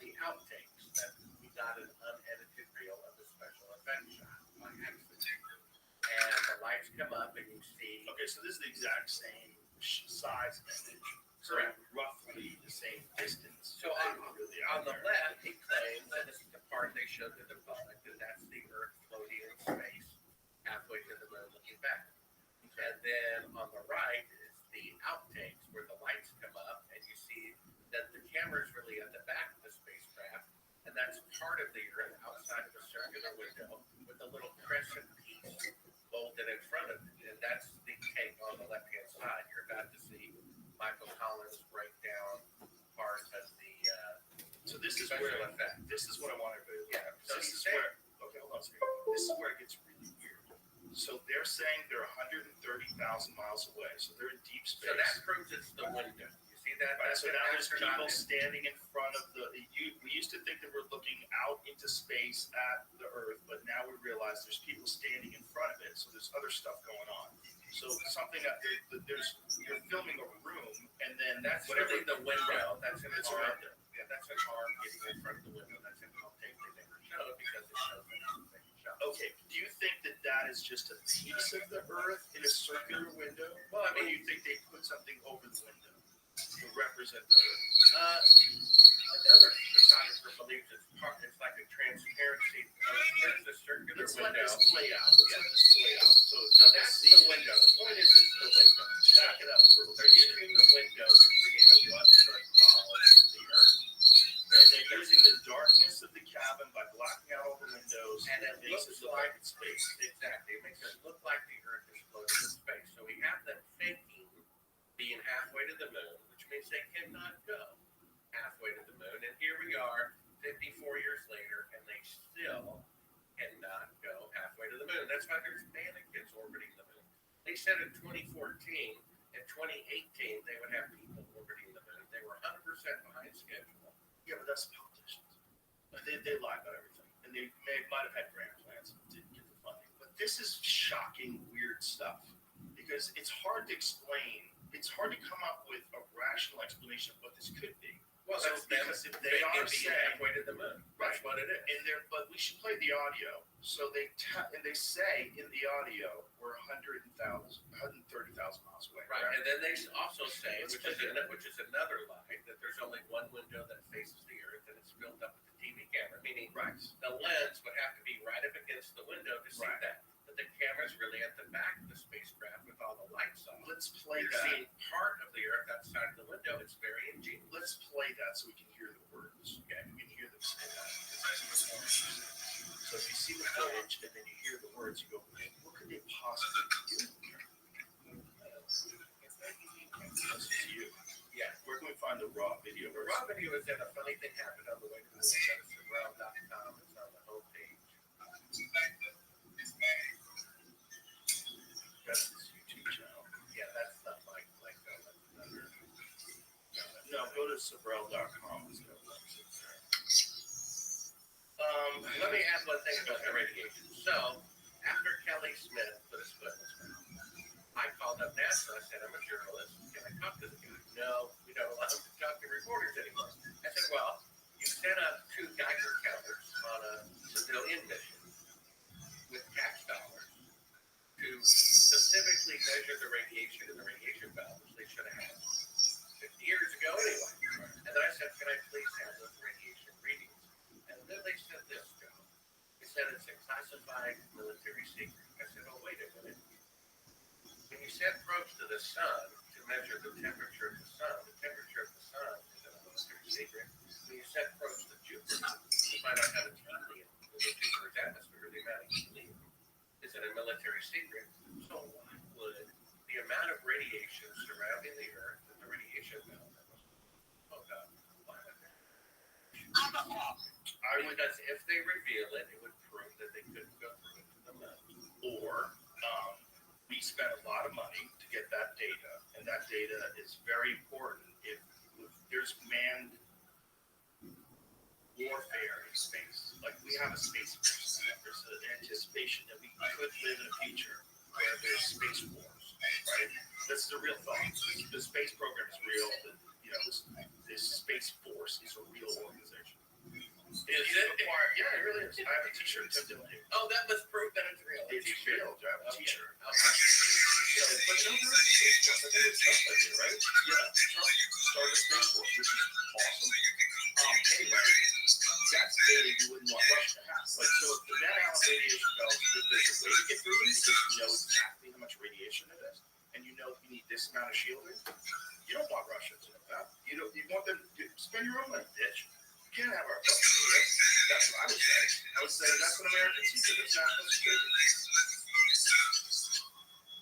the outtakes that we got an unedited reel of the special effects shot by accident. And the lights come up and you see. Okay, so this is the exact same size image. Correct. Roughly the same distance. So on the left, he claims that this is the part they showed to the public, and that's the Earth floating in space, halfway to the moon looking back. And then on the right is the outtakes where the lights come up and you see that the camera is really at the back of the spacecraft, and that's part of the Earth outside of the circular window with a little crescent piece molded in front of it. And that's the take on the left-hand side. You're about to see Michael Collins break down part of the so this is special where effect. This is what I wanted to do. Yeah. So this is where okay, hold on a second. This is where it gets really weird. So they're saying they're 130,000 miles away. So they're in deep space. So that proves it's the window. You see that? Right, That's so an now there's astronaut people in- standing in front of we used to think that we're looking out into space at the Earth, but now we realize there's people standing in front of it. So there's other stuff going on. So something that you're filming a room, and then That's whatever really the window. That's an It's arm. right there. Yeah, that's an arm getting in front of the window. That's an outtake they never showed because it shows an outtake shot. Okay, do you think that is just a piece of the Earth in a circular window? Well, I Or do mean, you think they put something over the window to represent the Earth? another photographer believes it's like a transparency. There's a circular Let's let window. this play out. Let's let this play out. So that's the window. The point is it's the window. Back it up a little They're bit. using the window to create a one-foot model of the Earth. And they're using the darkness of the cabin by blocking out all the windows, And it makes looks it look like like it's space. Exactly. It makes it look like the Earth is floating in space. So we have them faking being halfway to the moon, which means they cannot go halfway to the moon. And here we are 54 years later, and they still cannot go halfway to the moon. That's why there's mannequins orbiting the moon. They said in 2014, in 2018, they would have people orbiting the moon. They were 100% behind schedule. Yeah, but that's politicians. They lie about everything. And they might have had grand plans and didn't get the funding. But this is shocking, weird stuff. Because it's hard to explain. It's hard to come up with a rational explanation of what this could be. Well, So that's them. because if they are being saying, halfway to the moon. That's what it is. but we should play the audio. So they say in the audio we're 130,000 miles away. Right, and then they also say, Let's which is another lie, that there's only one window that faces the Earth, and it's filled up with the TV camera, meaning Right. the lens would have to be right up against the window to see Right. that. But the camera's really at the back of the spacecraft with all the lights on. Let's play You're that. seeing part of the Earth outside of the window. It's very ingenious. Let's play that so we can hear the words. Okay, we can hear them say that. Because that's what's more interesting. So if you see the footage and then you hear the words, you go, what could they possibly be doing here? This is you. Yeah. Where can we find the raw video The version? raw video is that a funny thing happened on the way to the moon. It's Rothschild.com. It's on the homepage. That's his YouTube channel. Yeah, that's not like that's another. No, go to Sabrel.com. It's got links in there. Let me add one thing about the radiation. So, after Kelly Smith put his foot in his mouth, I called up NASA. I said, I'm a journalist. Can I talk to the guy? No, we don't allow him to talk to reporters anymore. I said, well, you set up 2 Geiger counters on a civilian mission with tax dollars to specifically measure the radiation in the radiation belt, which they should have had 50 years ago anyway. And then I said, can I please have those radiation readings? And then they said this, Joe. They said it's a classified military secret. I said, oh, wait a minute. When you send probes to the sun to measure the temperature of the sun is a military secret. When you send probes to Jupiter to find out how much helium is in Jupiter's atmosphere, the amount of helium, is it a military secret? So why would the amount of radiation surrounding the Earth and the radiation belt? Oh God, why would that? Because if they reveal it, it would prove that they couldn't go through it to the moon. Or we spent a lot of money to get that data, and that data is very important if there's manned warfare in space. Like we have a space force. There's an anticipation that we could live in a future where there's space wars, right? That's the real thought. The space program is real. This space force is a real organization. Is it required? Yeah, it really is. I have a T-shirt. Tim Dillon. Oh, that must prove that it's real. It's real. I have a T-shirt. But no, there is a Space Force. I think it's stuff like it, right? Yeah, Trump started a Space Force, which is awesome. Anyway, that's data you wouldn't want Russia to have. Like, so if the Van Allen radiation belts, if there's a way to get through them because you know exactly how much radiation it is, and you know you need this amount of shielding, you don't want Russia to know that. You want them to spend your own money, bitch. You can't have our fucking data. That's what I would say. I would say that's an American secret. It's national security.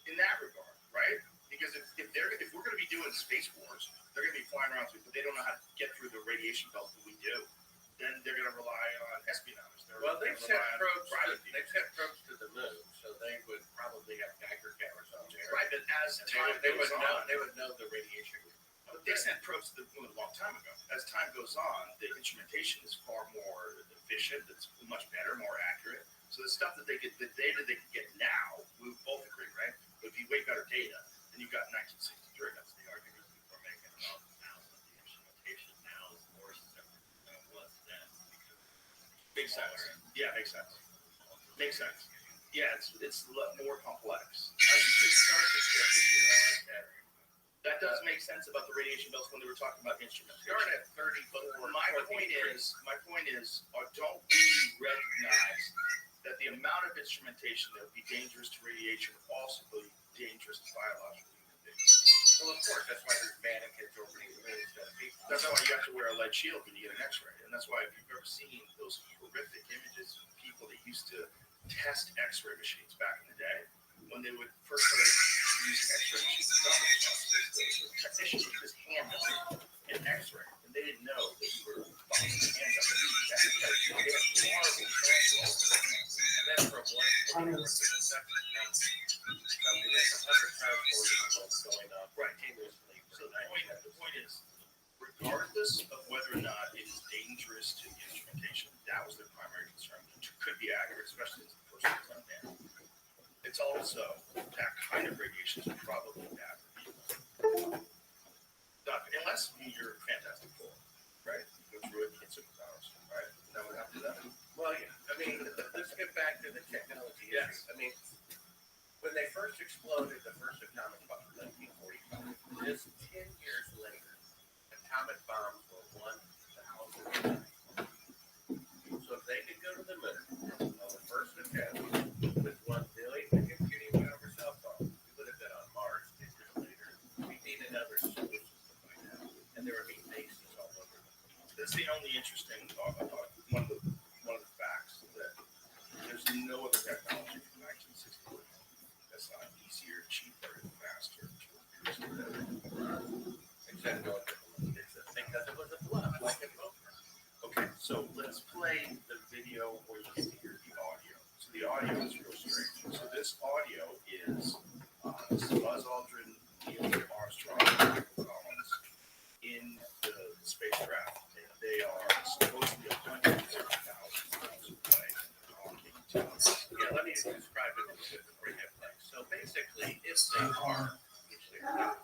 In that regard, right? Because if we're going to be doing space wars, they're going to be flying around through, but they don't know how to get through the radiation belt that we do. Then they're going to rely on espionage. Well, they've sent probes to the moon, so they would probably have Geiger counters on there. Right, but as time goes on, they would know the radiation. But they sent probes to the moon a long time ago. As time goes on, the instrumentation is far more efficient. It's much better, more accurate. So the stuff that they get, the data they can get now, we both agree, right? Would be way better data than you got in 1963. That's the argument people are making about now that the instrumentation now is worse than it was then. Makes sense. Yeah, makes sense. Makes sense. Yeah, it's more complex. I think we start to get to That does make sense about the radiation belts when they were talking about instruments. start at 34. My point is, don't we recognize that the amount of instrumentation that would be dangerous to radiation would also be dangerous to biological human beings? Well, of course, that's why there's mannequins orbiting the moon instead of people. That's why you have to wear a lead shield when you get an X-ray, and that's why if you've ever seen those horrific images of people that used to test X-ray machines back in the day, when they would first start using X-ray machines, the technicians would just hand them an X-ray, and they didn't know that you were boxing your hands up. They had horrible transfer over their hands. And then from one point to the second, something that's 100 times more difficult going on continuously. So the point is, regardless of whether or not it is dangerous to the instrumentation, that was their primary concern. It could be accurate, especially as the person is unmanned. It's also that kind of radiation is probably bad for people. Unless you're Fantastic Four, right? Go through it, get superpowers, right? That would have to do that. Well, yeah. I mean, let's get back to the technology. Yes. I mean, when they first exploded the first atomic bomb in 1945, just 10 years later, atomic bombs were 1,000 times. So if they could go to the moon on the first attempt with 1 billion computing power cell phone, we would have been on Mars 10 years later. We need another source to find out, and there would be bases all over. That's the only interesting one of the facts that there's no other technology from 1961 that's not easier, cheaper, and faster to produce. Except because it was a bluff, like a poker. Okay, so let's play the video where you can hear the audio. So the audio is real strange. So this audio is Buzz Aldrin, Neil Armstrong columns in the spacecraft. And they are supposed to be 130,000 miles away. Yeah, let me describe it a little bit before you get played. So basically, if they are, which they are not,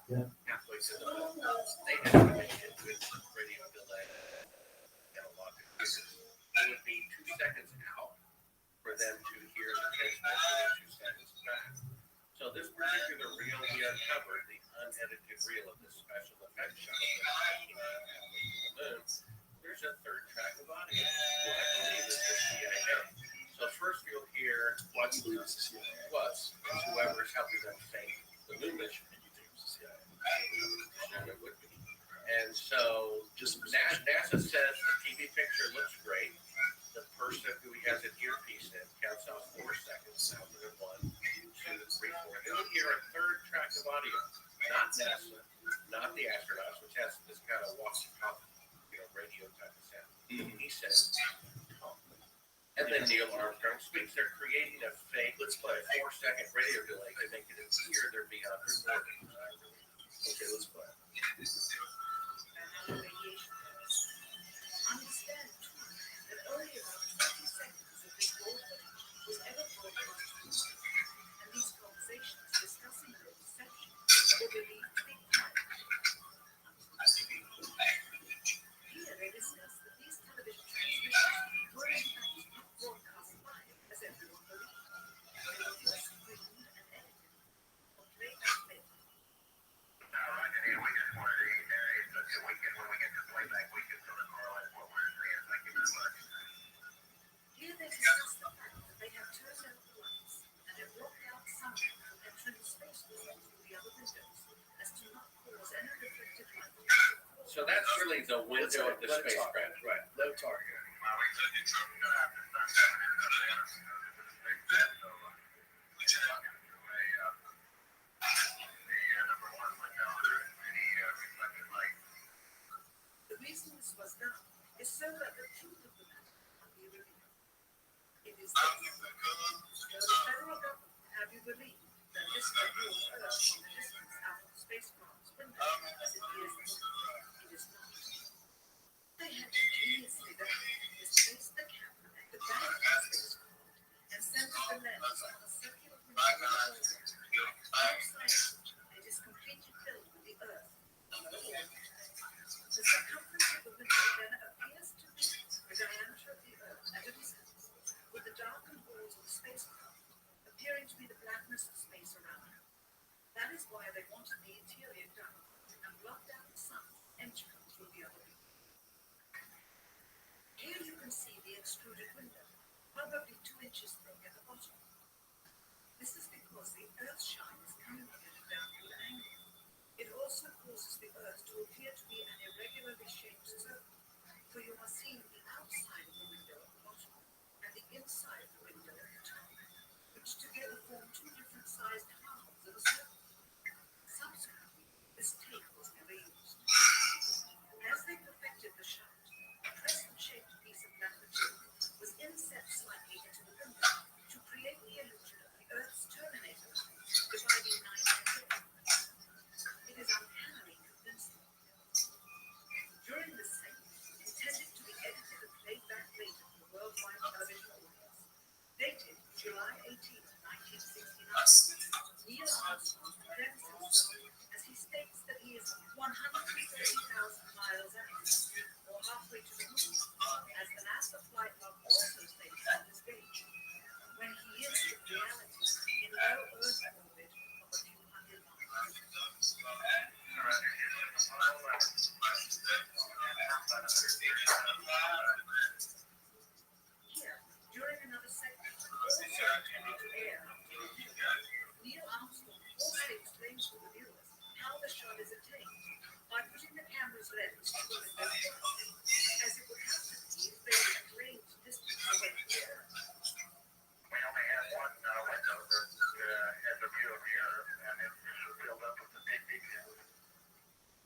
halfway to the moon, they have to make it with radio delay analog computers. It would be 2 seconds out for them to hear the transmission in 2 seconds back. So this particular reel we uncovered, the unedited reel of this special effects shuttle that's taking them halfway to the moon, there's a third track of audio. Well, I believe it's the CIA. So first you'll hear What do you believe is the CIA? was whoever's helping them fake the moon mission. And you think it was the CIA? And it would be. And so Just NASA says the TV picture looks great. The person who he has an earpiece in counts off 4 seconds. 1, 2, 3, 4. Then you'll hear a third track of audio. Not NASA, not the astronauts, which has this kind of walkie-talkie, radio type of sound. He says, "Talk." And then Neil Armstrong speaks. They're creating a fake, let's play, 4-second radio delay to make it appear they're beyond recording. Okay, let's play. Understand that only about 20 seconds of this whole footage was ever broadcast to us, and these conversations discussing the reception were believed to be private. Here they discuss that these television transmissions literally the window of the Let it talk. spacecraft. Right. Let it talk. The reason this was done is so that the truth of the matter can be revealed. It is this. Will the federal government have you believe that this could move Earth from the distance out of the spacecraft's window as it appears now? It is not. They have ingeniously done is place the camera at the back of the spacecraft and center the lens on a circular window in the orbit. Outside it is completely filled with the Earth on the orbit. The circumference of the window then appears to be the diameter of the Earth at a distance, with the darkened walls of the spacecraft appearing to be the blackness of space around it. That is why they wanted the interior dark and blocked out the sun's entry through the other window. Here you can see the extruded window, probably 2 inches thick at the bottom. This is because the Earth's shine is coming at a downward angle. It also causes the Earth to appear to be an irregularly shaped circle, for you are seeing the outside of the window at the bottom and the inside of the window at the top, which together form 2 different sized halves of a circle. Subsequently, this tape was never used. As they perfected the shot, a crescent-shaped piece of black material was inset slightly into the window to create the illusion of the Earth's terminator line dividing 9 into 8. It is uncannily convincing. During this segment, intended to be edited and played back later for the worldwide television audience, dated July 18, 1969, Neil Armstrong presents himself as he states that he is 130,000 miles out, or halfway to the moon, as the NASA flight log also states on his page, when he is in reality in low Earth orbit of a few hundred miles. Here, during another segment, also intended to air after the video, Neil Armstrong also explains to the viewers how the shot is attained by putting the camera's lens to the window first, as it would have to be if they were at range distance away from the Earth. We only had one window that had the view of the Earth, and it filled up with the big detail.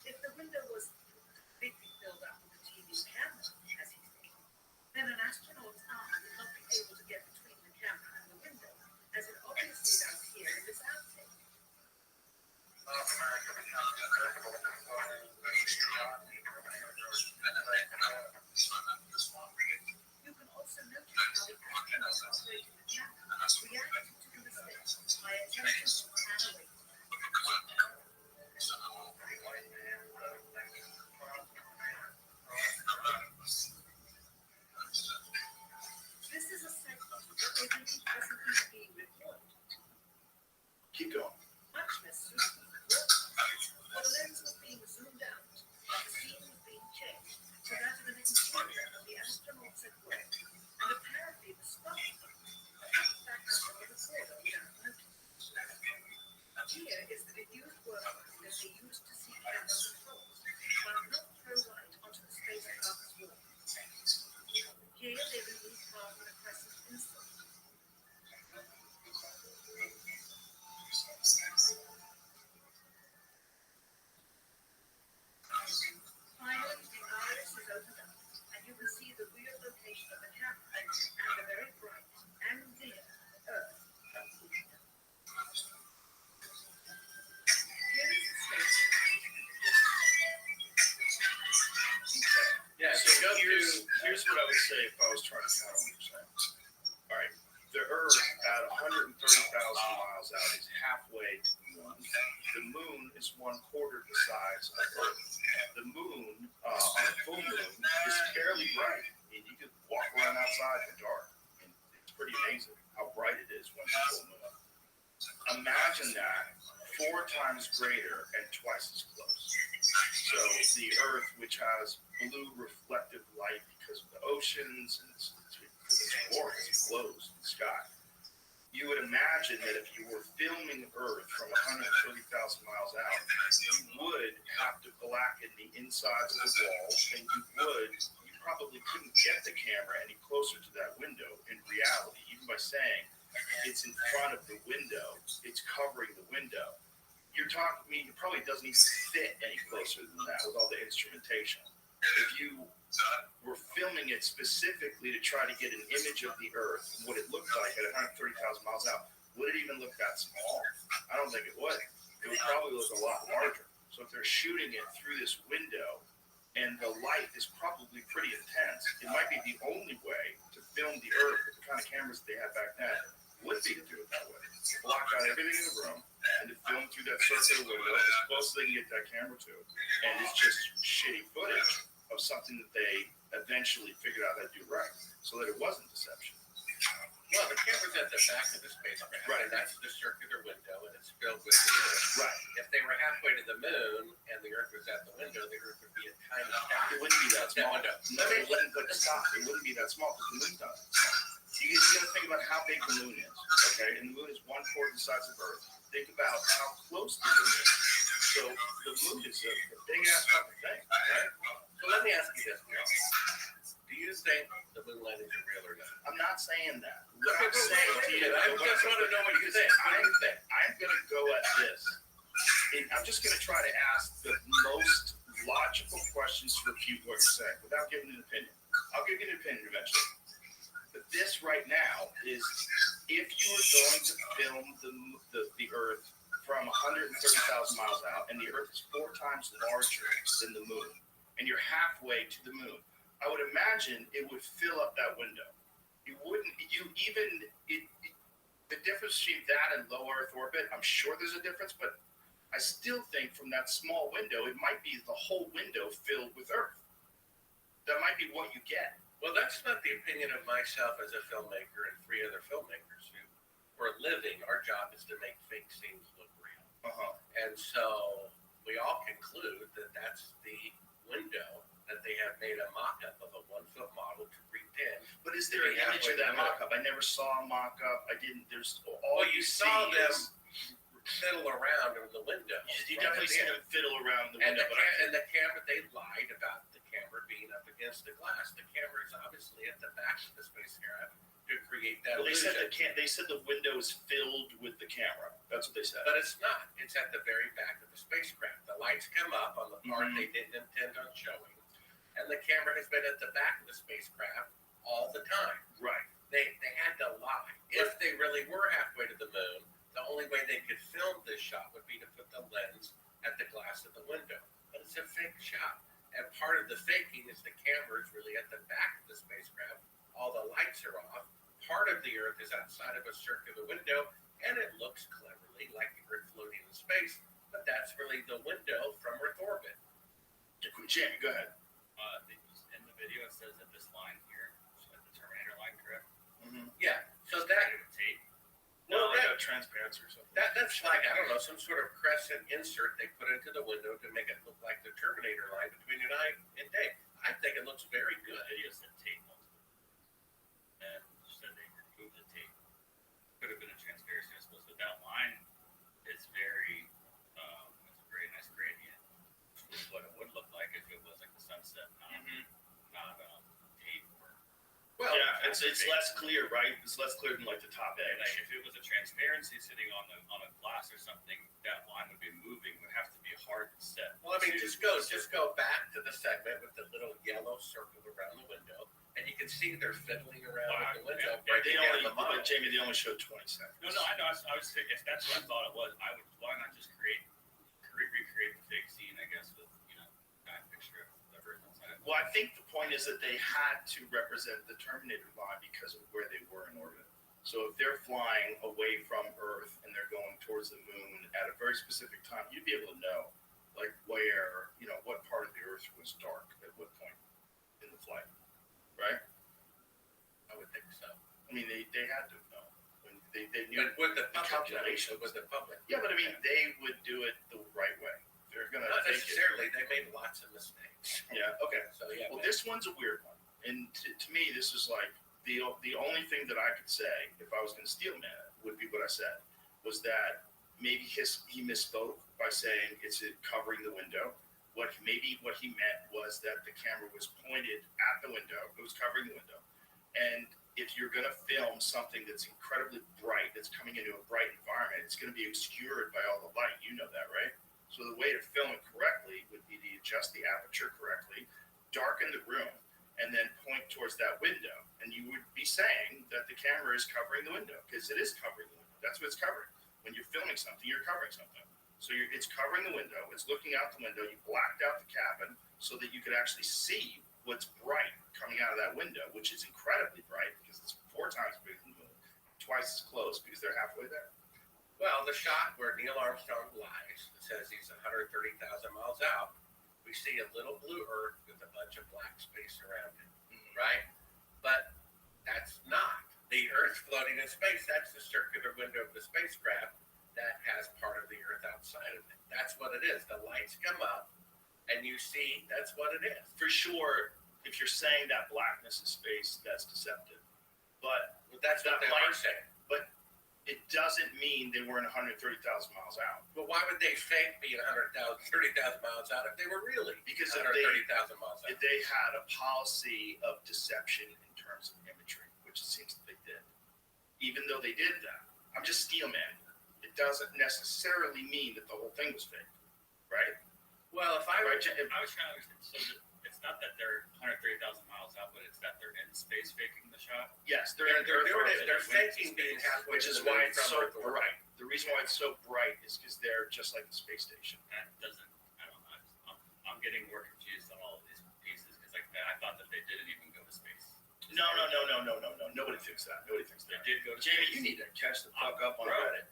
If the window was completely filled up with a TV camera, as he stated, then an astronaut's arm would not be able to get between the camera and the window, as it obviously does here in this outtake. North America becomes accessible to foreign You can also notice how the astronaut operating the camera reacted to the mistake by attempting to pan away. This is a segment that they believe wasn't even being recorded, Keep going. much less suitable for broadcast, for the lens was being zoomed out and the scene was being changed to that of an interior of the astronauts at work, and apparently the stop button back up on the recorder without notice. Here is the diffused workflow that they used to see camera controls, but not throw light onto the spacecraft's wall. Here they remove half of the crescent insert. Finally, the iris is opened up, and you can see the real location of the camera and the very bright and near Earth. Here is the space. Yeah, so go Here's what I would say if I was trying to count what you're saying. All right, the Earth at 130,000 miles out is halfway to the moon. The moon is 1/4 the size of Earth. The moon, on a full moon, is fairly bright. I mean, you could walk around outside in the dark, and it's pretty amazing how bright it is when it's full moon. Imagine that 4 times greater and twice as close. So the Earth, which has blue reflective light because of the oceans and it's glorious, it glows in the sky. You would imagine that if you were filming Earth from 130,000 miles out, you would have to blacken the insides of the walls probably couldn't get the camera any closer to that window in reality, even by saying it's in front of the window, it's covering the window. You're talking, I mean, it probably doesn't even fit any closer than that with all the instrumentation. If you were filming it specifically to try to get an image of the Earth and what it looked like at 130,000 miles out, would it even look that small? I don't think it would. It would probably look a lot larger. So if they're shooting it through this window and the light is probably pretty intense, it might be the only way to film the Earth with the kind of cameras they had back then would be to do it that way. Block out everything in the room and to film through that circular window as close as they can get that camera to. And it's just shitty footage of something that they eventually figured out how to do right, so that it wasn't deception. Well, the camera's at the back of the spacecraft, Right. and that's the circular window, and it's filled with the Earth. Right. If they were halfway to the moon and the Earth was at the window, the Earth would be a tiny dot. It wouldn't be that small. window. No, it wouldn't. But stop. It wouldn't be that small because the moon's not that small. You got to think about how big the moon is. Okay, and the moon is 1/4 the size of Earth. Think about how close the moon is. So the moon is a big ass fucking thing, right? So let me ask you this, Bill. Do you think the moon landings are real or not? I'm not saying that. What I'm saying to you, I just want to know what you think. What do you think? I'm going to go at this. And I'm just going to try to ask the most logical questions to refute what you're saying without giving an opinion. I'll give you an opinion eventually. But this right now is if you are going to film the Earth from 130,000 miles out and the Earth is 4 times larger than the moon and you're halfway to the moon, I would imagine it would fill up that window. You wouldn't, the difference between that and low Earth orbit, I'm sure there's a difference, but I still think from that small window, it might be the whole window filled with Earth. That might be what you get. Well, that's not the opinion of myself as a filmmaker and 3 other filmmakers who, for a living, our job is to make fake scenes look real. And so we all conclude that that's the window that they have made a mock-up of a 1-foot model to pretend. But is there an image of that mock-up? I never saw a mock-up. I didn't. There's all Well, you saw them is, fiddle around in the window. You definitely see them fiddle around the And window. the camera, they lied about the camera being up against the glass. The camera is obviously at the back of the spacecraft to create that Well, they illusion. said they said the window is filled with the camera. That's what they said. But it's not. It's at the very back of the spacecraft. The lights come up on the part they didn't intend on showing. And the camera has been at the back of the spacecraft all the time. Right. They had to lie. If they really were halfway to the moon, the only way they could film this shot would be to put the lens at the glass of the window. But it's a fake shot. And part of the faking is the camera is really at the back of the spacecraft. All the lights are off. Part of the Earth is outside of a circular window, and it looks cleverly like the Earth floating in space, but that's really the window from Earth orbit. Jamie, go ahead. In the video, it says that this line here, like the Terminator line, correct? Yeah, so that tape. No, like a transparency or something. that's like, I don't know, some sort of crescent insert they put into the window to make it look like the Terminator line between an eye and day. I think it looks very The good. video said tape and said they removed the tape. Could have been a transparency, I suppose, but that line is very, it's a very nice gradient. Which is what it would look like if it was like the sunset, not tape or. Well, yeah, it's less clear, right? It's less clear than like the top edge. Like if it was a transparency sitting on a glass or something, that line would be moving. Would have to be hard to set. Well, I mean, just go back to the segment with the little yellow circle around the window, and you can see they're fiddling around with the window. Yeah, breaking down the model. But Jamie, they only showed 20 seconds. No, I know. I was thinking if that's what I thought it was, I would. Why not just recreate the fake scene? I guess with kind of picture of Earth outside. Well, I think the point is that they had to represent the Terminator line because of where they were in orbit. So if they're flying away from Earth and they're going towards the moon at a very specific time, you'd be able to know, like where, what part of the Earth was dark at what point in the flight, right? I would think so. I mean, they had to know. When they knew But with the public, calculation. with the public. Yeah, but I mean, they would do it the right way. They're going to Not take it. necessarily. They made lots of mistakes. Yeah, okay. So yeah. Well, this one's a weird one, and to me, this is like the only thing that I could say if I was going to steal man would be what I said was that maybe he misspoke by saying it's covering the window, what he meant was that the camera was pointed at the window, it was covering the window, and if you're going to film something that's incredibly bright, that's coming into a bright environment, it's going to be obscured by all the light. You know that, right? So the way to film it correctly would be to adjust the aperture correctly, darken the room, and then point towards that window. And you would be saying that the camera is covering the window, because it is covering the window. That's what it's covering. When you're filming something, you're covering something. So it's covering the window. It's looking out the window. You blacked out the cabin so that you could actually see what's bright coming out of that window, which is incredibly bright because it's 4 times bigger than the moon, twice as close because they're halfway there. Well, the shot where Neil Armstrong lies, it says he's 130,000 miles out, we see a little blue Earth with a bunch of black space around it, right? But that's not the Earth floating in space. That's the circular window of the spacecraft that has part of the Earth outside of it. That's what it is. The lights come up, and you see that's what it is. For sure, if you're saying that blackness is space, that's deceptive. But that's what they are saying. But it doesn't mean they weren't 130,000 miles out. But why would they fake being 30,000 miles out if they were really Because 130,000 miles out? If they had a policy of deception in terms of imagery, which it seems that they did. Even though they did that, I'm just steel man. It doesn't necessarily mean that the whole thing was fake, right? Well, if I were I was trying to understand. So it's not that they're 130,000 miles out, but it's that they're in space faking the shot. Yes, they're faking being halfway, which to is the why moon it's from so Earth orbit. bright. The reason why it's so bright is because they're just like the space station. That doesn't. I don't know. I'm getting more confused on all of these pieces because I thought that they didn't even go to space. No. Nobody thinks that. Nobody thinks They that. did go to Jamie, space. you need to catch the fuck up on Bro. Reddit.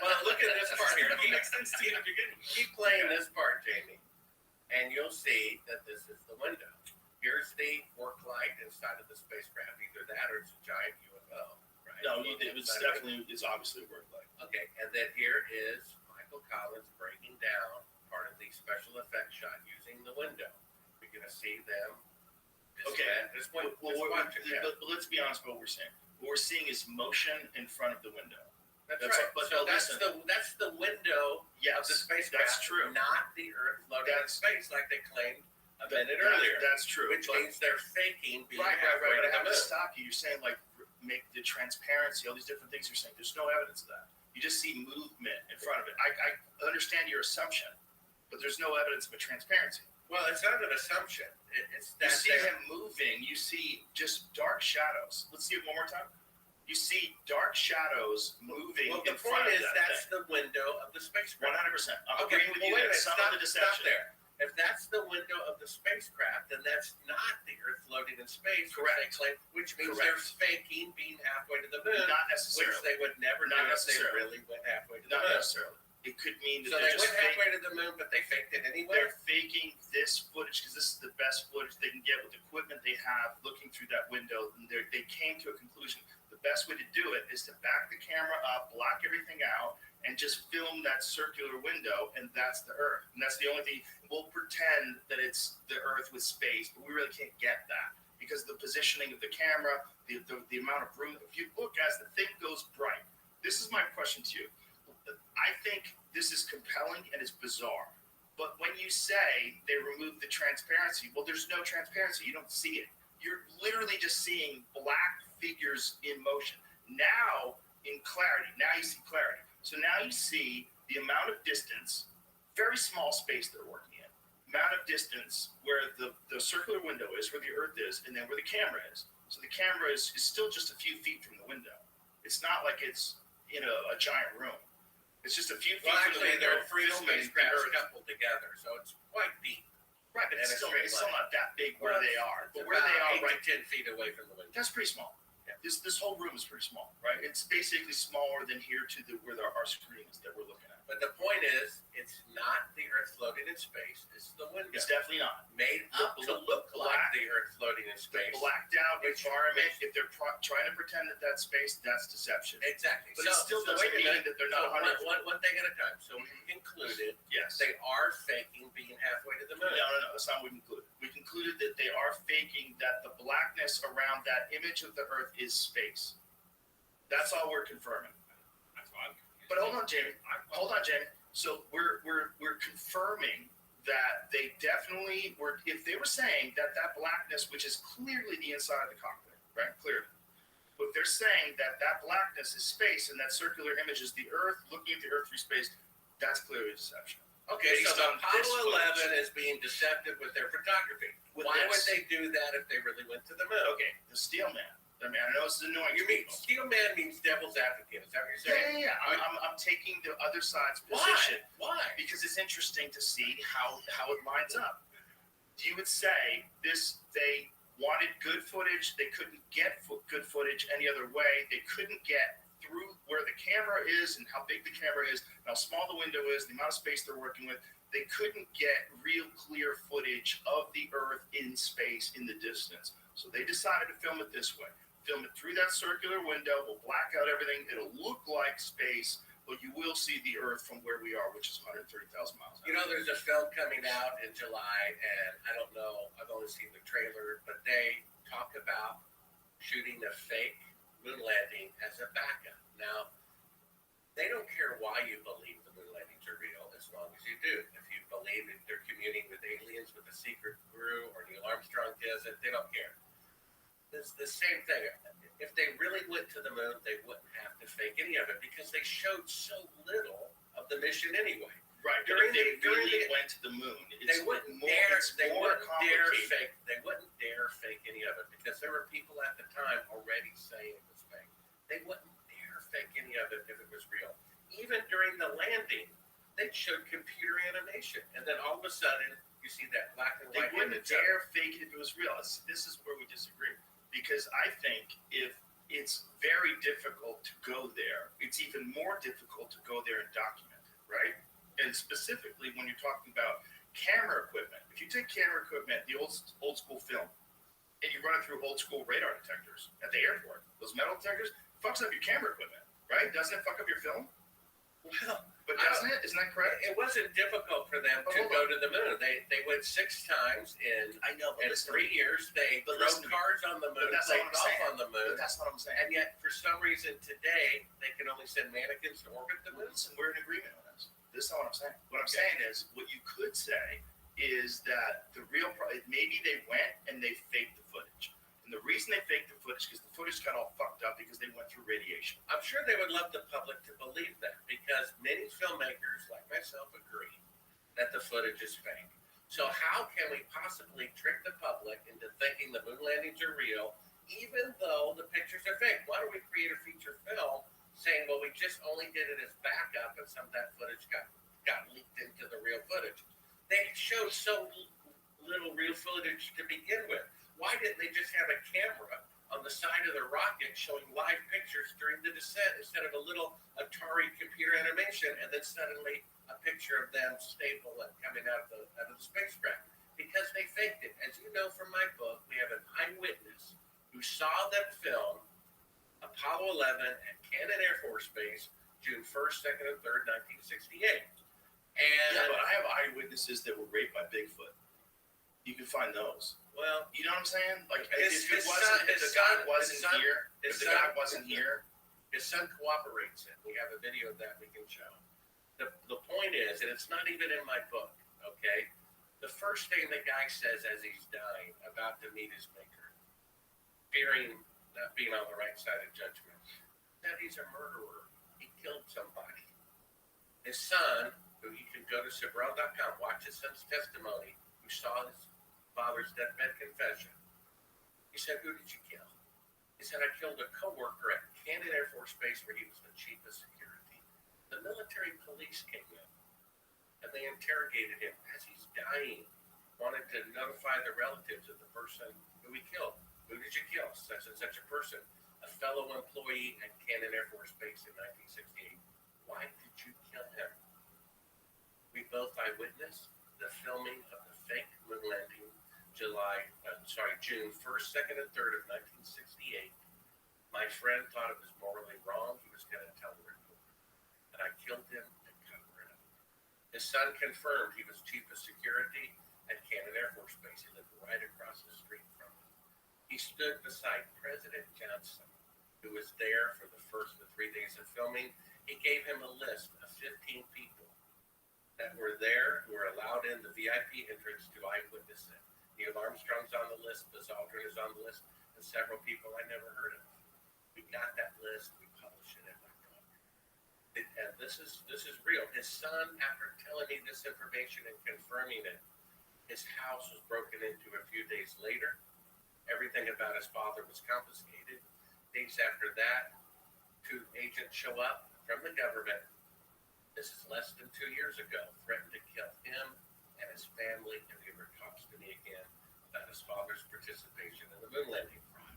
Well, look at this part here. It makes sense to you if you're getting. Keep playing this part, Jamie, and you'll see that this is the window. Here's the work light inside of the spacecraft. Either that or it's a giant UFO, right? No, it was definitely, it's obviously a word like. Okay, and then here is Michael Collins breaking down part of the special effects shot using the window. We're going to see them. Okay. Just Well, watch it. Yeah. but let's be honest about what we're seeing. What we're seeing is motion in front of the window. That's That's right. but So listen. that's the window of the Yes, spacecraft. that's true. Not the Earth floating in space like they claimed a minute That- earlier. That's true. Which but- means they're faking being Right. halfway But to I the have to moon. stop you. You're saying like make the transparency, all these different things you're saying. There's no evidence of that. You just see movement in front of it. I understand your assumption, but there's no evidence of a transparency. Well, it's not an assumption. It's You that see they're- him moving. You see just dark shadows. Let's see it one more time. You see dark shadows moving Well, the in front point of is that that's thing. the window of the spacecraft. 100%. I'm Okay, agreeing with well, you wait a that minute. some Stop, of the stop deception. there. If that's the window of the spacecraft, then that's not the Earth floating in space. Correct. Which means Correct. they're faking being halfway to the moon, Not which necessarily. they would never Not do if they necessarily. really went halfway to the Not moon. necessarily. It could mean that So they're they just went halfway to the moon, but they faked it anyway. They're faking this footage because this is the best footage they can get with the equipment they have looking through that window. And they came to a conclusion. The best way to do it is to back the camera up, block everything out, and just film that circular window, and that's the Earth. And that's the only thing. We'll pretend that it's the Earth with space, but we really can't get that because the positioning of the camera, the amount of room. If you look as the thing goes bright, this is my question to you. I think this is compelling and it's bizarre. But when you say they removed the transparency, well, there's no transparency. You don't see it. You're literally just seeing black figures in motion. Now, in clarity, now you see clarity. So now you see the amount of distance, very small space they're working in, amount of distance where the circular window is, where the Earth is, and then where the camera is. So the camera is still just a few feet from the window. It's not like it's in a giant room. It's just a few feet Well, from the actually, window. they're three filming the spacecrafts Earth. coupled together, so it's quite deep. Right, but and it's a still, straight it's still line. not that big where Well, they are. It's But where they about are 8 right, to 10 feet away from the window. that's pretty small. Yeah. This whole room is pretty small, right? It's basically smaller than here to where our screen is that we're looking at. But the point is, it's not the Earth floating in space. It's the window. It's definitely not. Made up to look like the Earth floating in The space. blacked out environment, if they're trying to pretend that that's space, that's deception. Exactly. But it still doesn't wait a mean minute. that they're So not 100. one thing at a time. So we concluded Yes. they are faking being halfway to the moon. No. That's not what we concluded. We concluded that they are faking that the blackness around that image of the Earth is space. That's all we're confirming. That's why I'm confused. But hold on, Jamie. So we're confirming that they definitely were, if they were saying that that blackness, which is clearly the inside of the cockpit, right? Clearly. But if they're saying that that blackness is space and that circular image is the Earth, looking at the Earth through space, that's clearly deception. Okay, so Based the on this Apollo footage. 11 is being deceptive with their photography. With Why this. would they do that if they really went to the moon? Okay, the Steel Man. I mean, I know this is annoying. You to mean people. Steel Man means devil's advocate? Is that what you're saying? Yeah. I'm taking the other side's Why? position Why? because it's interesting to see how it lines up. You would say they wanted good footage. They couldn't get good footage any other way. They couldn't get through where the camera is and how big the camera is, how small the window is, the amount of space they're working with. They couldn't get real clear footage of the Earth in space in the distance. So they decided to film it this way. Film it through that circular window. We'll black out everything. It'll look like space, but you will see the Earth from where we are, which is 130,000 miles. You know, there's a film coming out in July, and I don't know, I've only seen the trailer, but they talk about shooting a fake moon landing as a backup. Now, they don't care why you believe the moon landings are real, as long as you do. If you believe that they're communing with aliens with a secret crew, or Neil Armstrong does it, they don't care. It's the same thing. If they really went to the moon, they wouldn't have to fake any of it because they showed so little of the mission anyway. Right, but if they really went to the moon, They wouldn't dare fake any of it because there were people at the time already saying it was fake. They wouldn't dare fake any of it if it was real. Even during the landing, they showed computer animation, and then all of a sudden you see that black and They white wouldn't image. dare fake it if it was real. This is where we disagree. Because I think if it's very difficult to go there, it's even more difficult to go there and document it, right? And specifically when you're talking about camera equipment. If you take camera equipment, the old school film, and you run it through old school radar detectors at the airport, those metal detectors, fucks up your camera equipment, right? Doesn't it fuck up your film? Well, But doesn't it? Isn't that correct? it wasn't difficult for them to go to the moon. They went 6 times in I know, but 3 years. They But drove listen to me. cars on the moon, that's played what I'm golf saying. on the moon. But that's what I'm saying. And yet, for some reason today, they can only send mannequins to orbit the moon. Listen, we're in agreement on this. This is not what I'm saying. What I'm saying is, what you could say is that the real maybe they went and they faked the footage. And the reason they faked the footage is because the footage got all fucked up because they went through radiation. I'm sure they would love the public to believe that because many filmmakers, like myself, agree that the footage is fake. So how can we possibly trick the public into thinking the moon landings are real, even though the pictures are fake? Why don't we create a feature film saying, well, we just only did it as backup and some of that footage got leaked into the real footage? They showed so little real footage to begin with. Why didn't they just have a camera on the side of the rocket showing live pictures during the descent instead of a little Atari computer animation and then suddenly a picture of them stapled and coming out of the spacecraft? Because they faked it. As you know from my book, we have an eyewitness who saw them film Apollo 11 at Cannon Air Force Base, June 1st, 2nd, and 3rd, 1968. And Yeah, but I have eyewitnesses that were raped by Bigfoot. You can find those. well, You know what I'm saying? Like, His if son- the guy wasn't here, his son cooperates it. We have a video of that we can show. The point is, and it's not even in my book, okay? The first thing the guy says as he's dying, about to meet his maker, fearing not being on the right side of judgment, that he's a murderer. He killed somebody. His son, who you can go to Cabral.com, watch his son's testimony, who saw his father's deathbed confession. He said, who did you kill? He said, I killed a coworker at Cannon Air Force Base where he was the chief of security. The military police came in and they interrogated him as he's dying, wanted to notify the relatives of the person who he killed. Who did you kill? Such and such a person. A fellow employee at Cannon Air Force Base in 1968. Why did you kill him? We both eyewitnessed the filming of the fake moon landing June 1st, 2nd, and 3rd of 1968. My friend thought it was morally wrong. He was going to tell the reporter. And I killed him and covered it up. His son confirmed he was chief of security at Cannon Air Force Base. He lived right across the street from him. He stood beside President Johnson, who was there for the first of the 3 days of filming. He gave him a list of 15 people that were there who were allowed in the VIP entrance to eyewitness it. Neil Armstrong's on the list, Buzz Aldrin is on the list, and several people I never heard of. We got that list, we published it in my book. And this is real. His son, after telling me this information and confirming it, his house was broken into a few days later. Everything about his father was confiscated. Days after that, 2 agents show up from the government. This is less than 2 years ago, threatened to kill him and his family if he ever talks to me again about his father's participation in the moon landing fraud.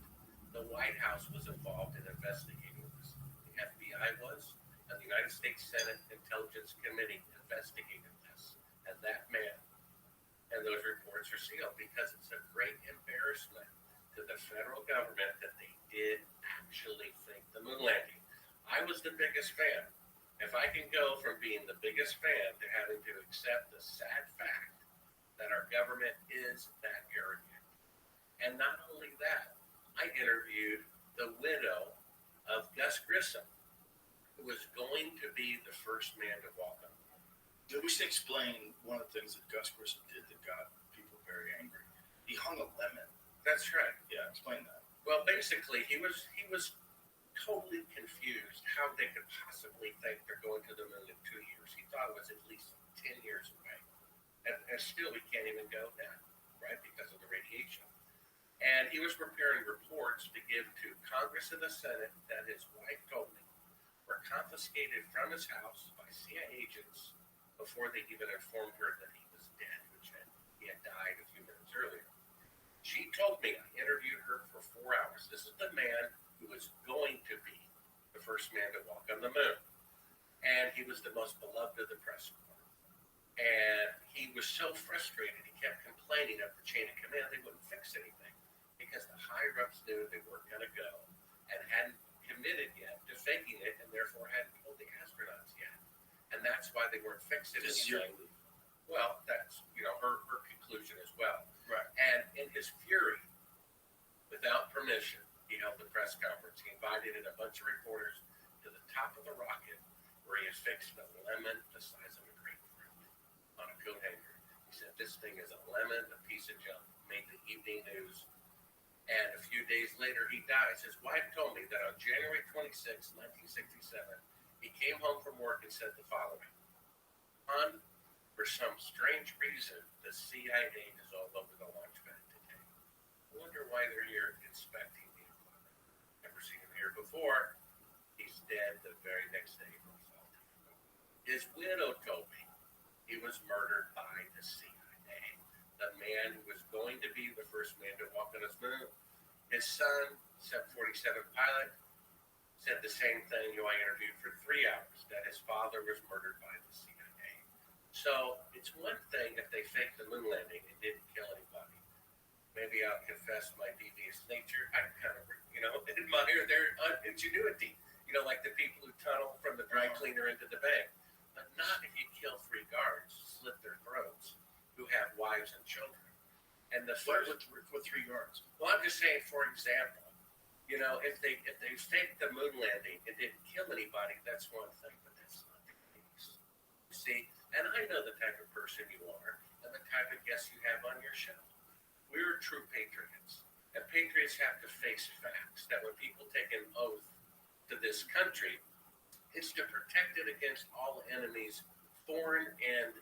The White House was involved in investigating this. The FBI was, and the United States Senate Intelligence Committee investigated this. And that man and those reports are sealed because it's a great embarrassment to the federal government that they did actually fake the moon landing. I was the biggest fan. If I can go from being the biggest fan to having to accept the sad fact that our government is that arrogant. And not only that, I interviewed the widow of Gus Grissom, who was going to be the first man to walk on the moon. We should explain one of the things that Gus Grissom did that got people very angry. He hung a lemon. That's right. Yeah, explain that. Well, basically, he was totally confused how they could possibly think they're going to the moon in 2 years. He thought it was at least 10 years away. And still, we can't even go now, right, because of the radiation. And he was preparing reports to give to Congress and the Senate that his wife told me were confiscated from his house by CIA agents before they even informed her that he was dead, which he had died a few minutes earlier. She told me, I interviewed her for 4 hours. This is the man who was going to be the first man to walk on the moon. And he was the most beloved of the press corps. And he was so frustrated, he kept complaining of the chain of command they wouldn't fix anything because the higher-ups knew they weren't going to go and hadn't committed yet to faking it and therefore hadn't told the astronauts yet. And that's why they weren't fixing anything. Well, that's, her conclusion as well. Right. And in his fury, without permission, he held the press conference. He invited in a bunch of reporters to the top of the rocket where he had fixed a lemon the size of a grapefruit on a coat hanger. He said, this thing is a lemon, a piece of junk. Made the evening news. And a few days later, he dies. His wife told me that on January 26, 1967, he came home from work and said the following. For some strange reason, the CIA is all over the launch pad today. I wonder why they're here inspecting the equipment. Never seen him here before. He's dead the very next day. His widow told me he was murdered by the CIA. The man who was going to be the first man to walk on his moon. His son, 747 pilot, said the same thing who I interviewed for 3 hours, that his father was murdered by the CIA. So it's one thing if they faked the moon landing and didn't kill anybody. Maybe I'll confess my devious nature. I kind of, admire their ingenuity. Like the people who tunnel from the dry cleaner into the bank. But not if you kill 3 guards, slit their throats, who have wives and children. And the first, What 3 guards? well, I'm just saying, for example, if they faked the moon landing and didn't kill anybody, that's one thing, but that's not the case. You see, and I know the type of person you are and the type of guests you have on your show. We're true patriots, and patriots have to face facts that when people take an oath to this country, it's to protect it against all enemies, foreign and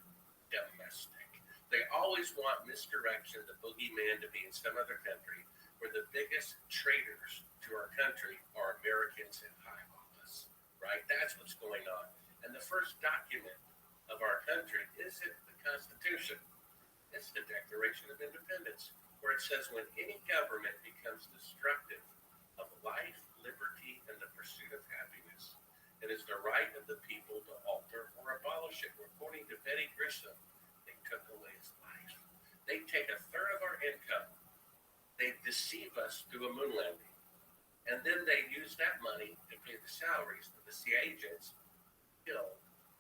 domestic. They always want misdirection, the boogeyman, to be in some other country where the biggest traitors to our country are Americans in high office, right? That's what's going on. And the first document of our country isn't the Constitution. It's the Declaration of Independence, where it says when any government becomes destructive of life, liberty, and the pursuit of happiness, it is the right of the people to alter or abolish it. According to Betty Grissom, they took away his life. They take a third of our income. They deceive us through a moon landing. And then they use that money to pay the salaries of the CIA agents, kill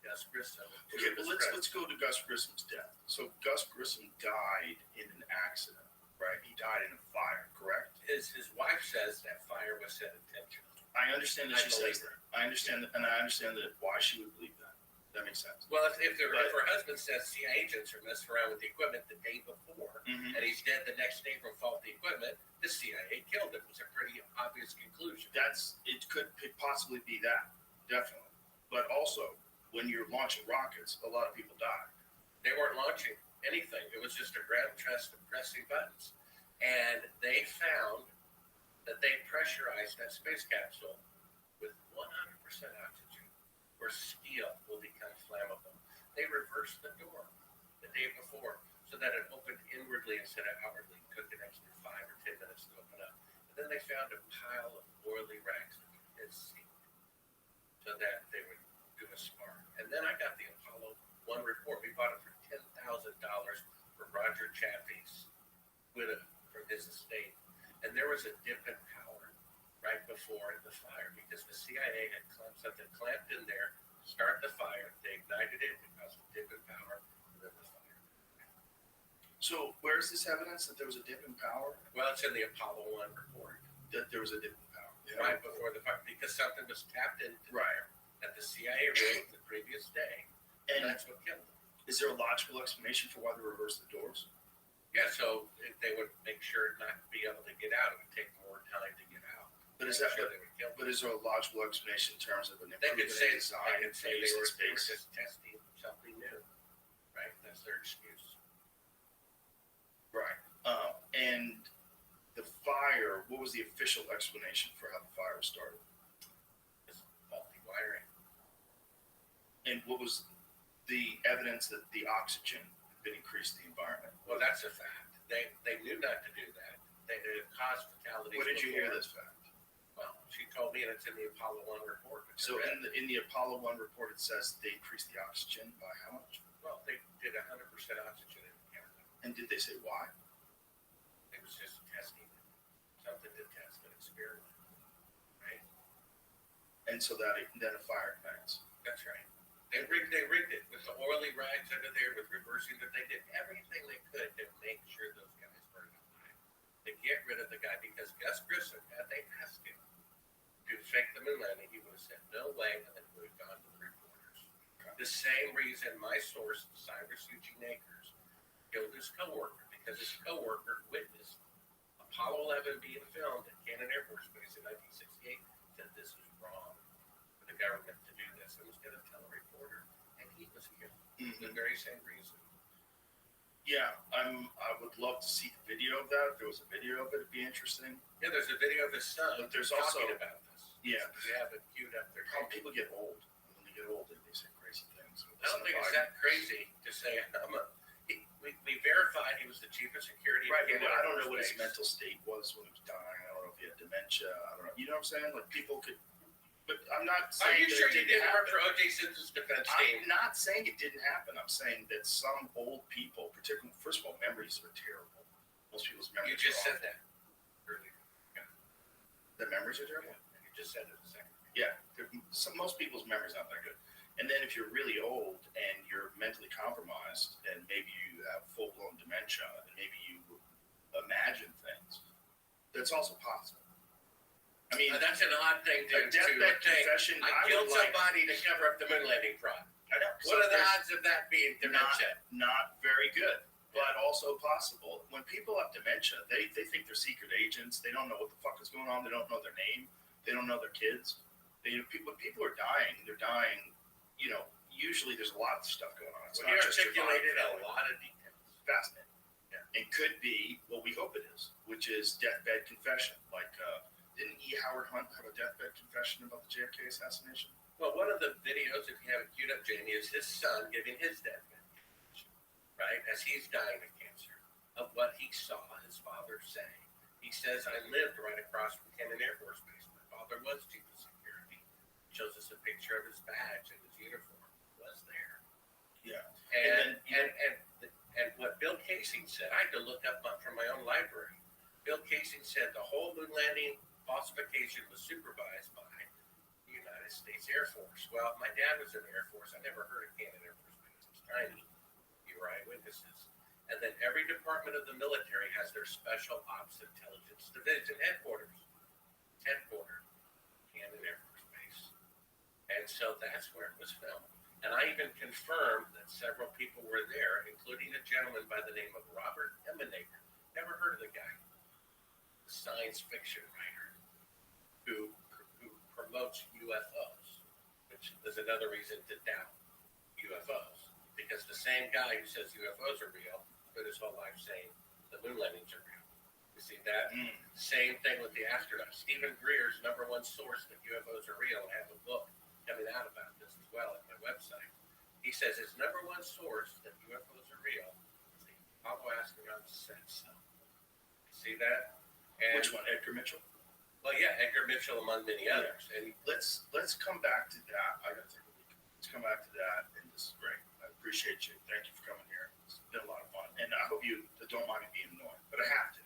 Gus Grissom. Okay, but let's go to Gus Grissom's death. So Gus Grissom died in an accident, right? He died in a fire, correct? His wife says that fire was set intentionally. I understand that she says believe that. I understand that, and I understand that why she would believe that. That makes sense. Well, if her husband says CIA agents are messing around with the equipment the day before, Mm-hmm. and he's dead the next day from faulty equipment, the CIA killed him. It was a pretty obvious conclusion. It could possibly be that, definitely. But also, when you're launching rockets, a lot of people die. They weren't launching anything. It was just a ground test of pressing buttons. And they found that they pressurized that space capsule with 100% oxygen, where steel will become flammable. They reversed the door the day before so that it opened inwardly instead of outwardly. It took an extra 5 or 10 minutes to open up. And then they found a pile of oily rags that had seeped so that they would do a spark. And then I got the Apollo 1 report. We bought it for $10,000 for Roger Chaffee's widow from his estate. And there was a dip in power right before the fire because the CIA had something clamped in there, start the fire. They ignited it, it caused a dip in power, and then the fire. So where's this evidence that there was a dip in power? Well, it's in the Apollo 1 report. That there was a dip in power. Right before the fire, because something was tapped into Right. at the CIA room the previous day, and that's what killed them. Is there a logical explanation for why they reversed the doors? Yeah, so if they would make sure not to be able to get out, it would take more time to get out. But is Make that sure they would kill them. But is there a logical explanation in terms of an They improvement could say, in design they based were in space? just testing something new, right? That's their excuse. Right. And the fire, what was the official explanation for how the fire was started? It's faulty wiring. And what was the evidence that the oxygen had been increased in the environment? Well, that's a fact. They knew not to do that. It caused fatalities. Where did you hear before. this fact? Well, she told me, and it's in the Apollo 1 report. which So I read. in the Apollo 1 report, it says they increased the oxygen by how much? Well, they did 100% oxygen in Canada. And did they say why? It was just testing it. Something to test and experiment. Right? And so that then a fire ignites. That's right. They rigged it with the oily rags under there, with reversing that. They did everything they could to make sure those guys burned alive. To get rid of the guy, because Gus Grissom, had they asked him to fake the moon landing, he would have said no way, and then he would have gone to the reporters. The same reason my source, Cyrus Eugene Akers, killed his coworker, because his coworker witnessed Apollo 11 being filmed at Cannon Air Force Base in 1968, said this was wrong for the government to do this, and was going to tell a reporter, and he was killed. Mm-hmm. The very same reason. Yeah, I would love to see the video of that. If there was a video of it, it'd be interesting. Yeah, there's a video of his son But there's talking also- about this. Yeah. They have it queued up there. How people get old. When they get old, they say crazy things. I don't think it's that crazy to say, we verified he was the chief of security. Right, at but Cannon I don't Air know what Force his Base. mental state was when he was dying. I don't know if he had dementia. I don't know. You know what I'm saying? Like people could, but I'm not Are saying you that sure it you didn't didn't work happen. for O.J. Simpson's defense team? I'm not saying it didn't happen. I'm saying that some old people, particularly, first of all, memories are terrible. Most people's memories You just are said that earlier. The memories are terrible? You just said it a second. Yeah. Most people's memories aren't that good. And then if you're really old and you're mentally compromised and maybe you have full-blown dementia and maybe you imagine things, that's also possible. I mean, That's an odd thing a to deathbed take. confession, I I killed would like, somebody to cover up the moon landing fraud. I know. What are the there's odds of that being dementia? Not very good, but also possible. When people have dementia, they think they're secret agents. They don't know what the fuck is going on. They don't know their name. They don't know their kids. When people are dying, they're dying. Usually there's a lot of stuff going on. It's Well, not you just your articulated family. a lot of details. Fascinating. Yeah. And could be what we hope it is, which is deathbed confession. Like, didn't E. Howard Hunt have a deathbed confession about the JFK assassination? Well, one of the videos, if you have it queued up, Jamie, is his son giving his deathbed confession, right? As he's dying of cancer, of what he saw his father say. He says, I lived right across from Cannon Air Force Base. My father was chief of security. Shows us a picture of his badge and his uniform. Was there. Yeah. And what Bill Casing said, I had to look up from my own library. Bill Casing said the whole moon landing falsification was supervised by the United States Air Force. Well, my dad was in the Air Force. I never heard of Cannon Air Force Base. It's tiny. You were eyewitnesses. And then every department of the military has their Special Ops Intelligence Division headquarters. Cannon Air Force Base. And so that's where it was filmed. And I even confirmed that several people were there, including a gentleman by the name of Robert Eminator. Never heard of the guy. A science fiction writer who promotes UFOs, which is another reason to doubt UFOs. Because the same guy who says UFOs are real spent his whole life saying the moon landings are real. You see that? Same thing with the astronauts. Stephen Greer's number one source that UFOs are real. I have a book coming out about this as well at my website. He says his number one source that UFOs are real is the Apollo astronauts said so. See that? And, which one? Edgar Mitchell? Well, yeah, Edgar Mitchell among many others. And Let's come back to that. I got to take a week. Let's come back to that, and this is great. I appreciate you. Thank you for coming here. It's been a lot of fun, and I hope you don't mind me being annoying, but I have to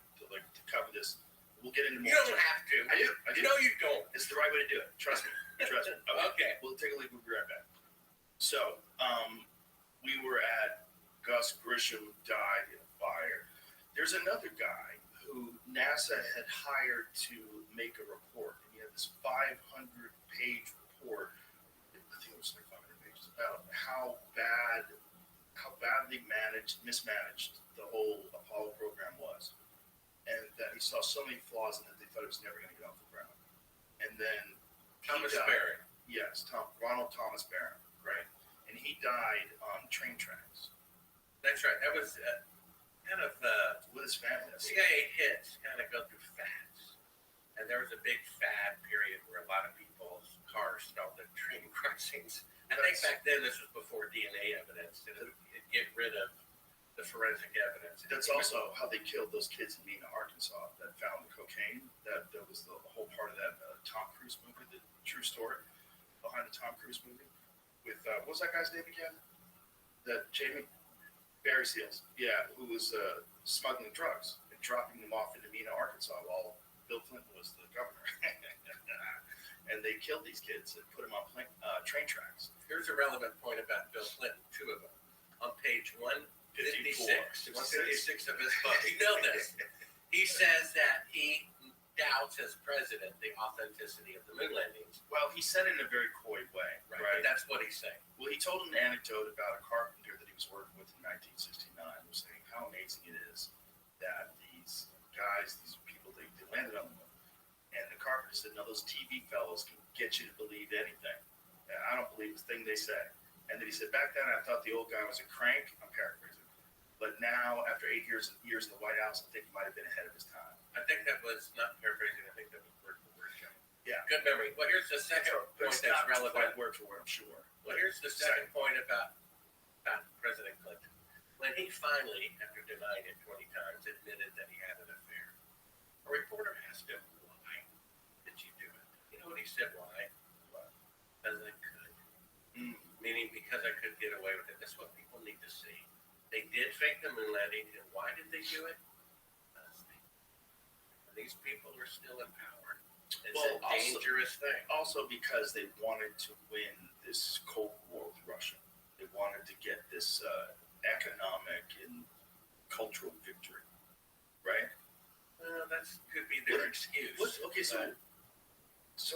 cover this. We'll get into more. you don't have to. I do. No, you don't. It's the right way to do it. Trust me. Trust me. Okay. We'll take a leak. We'll be right back. So, we were at Gus Grisham died in a fire. There's another guy who NASA had hired to make a report. And he had this 500-page report. I think it was like 500 pages about how badly mismanaged the whole Apollo program was. And that he saw so many flaws in it, they thought it was never going to get off the ground. And then Thomas Barron. Yes, Ronald Thomas Barron, right? And he died on train tracks. That's right. That was kind of with his family. CIA hits kind of go through fads. And there was a big fad period where a lot of people's cars stopped at train crossings. I think back then this was before DNA evidence. It'd get rid of the forensic evidence. That's also how they killed those kids in Mena, Arkansas, that found the cocaine. That was the whole part of that Tom Cruise movie, the true story behind the Tom Cruise movie. With, what was that guy's name again? That Jamie? Barry Seals. Yeah, who was smuggling drugs and dropping them off into Mena, Arkansas while Bill Clinton was the governor. And they killed these kids and put them on train tracks. Here's a relevant point about Bill Clinton, two of them. On page 156 of his book. You know this. He says that he doubts as president the authenticity of the moon landings. Well, he said it in a very coy way, right? But that's what he's saying. Well, he told an anecdote about a carpenter that he was working with in 1969, was saying how amazing it is that these guys, these people, they landed on the moon. And the carpenter said, no, those TV fellows can get you to believe anything. And I don't believe a thing they say. And then he said, back then I thought the old guy was a crank. I'm paraphrasing. But now, after 8 years in the White House, I think he might have been ahead of his time. I think that was not paraphrasing. I think that was word for word. Yeah. Good memory. Well, here's the second point that's relevant. Word for word, I'm sure. Well, here's the second point about President Clinton. When he finally, after denying it 20 times, admitted that he had an affair, a reporter asked him, why did you do it? You know what he said, why? Because I could. Meaning because I could get away with it. That's what people need to see. They did fake the moon landing, and why did they do it? These people are still in power. It's a dangerous thing. Also because they wanted to win this Cold War with Russia. They wanted to get this economic and cultural victory, right? That could be their excuse. Okay, so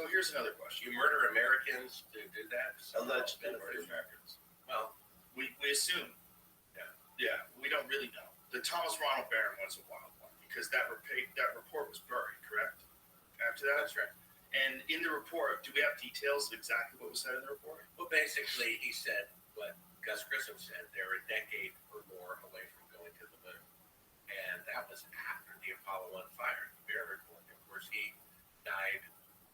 here's another question. You murder Americans to do that? Allegedly murder Americans. Well, we assume. Yeah, we don't really know. The Thomas Ronald Barron was a wild one because that report was buried, correct? After that? That's right. And in the report, do we have details of exactly what was said in the report? Well, basically, he said what Gus Grissom said. They're a decade or more away from going to the moon. And that was after the Apollo 1 fire, the Barron report. Of course, he died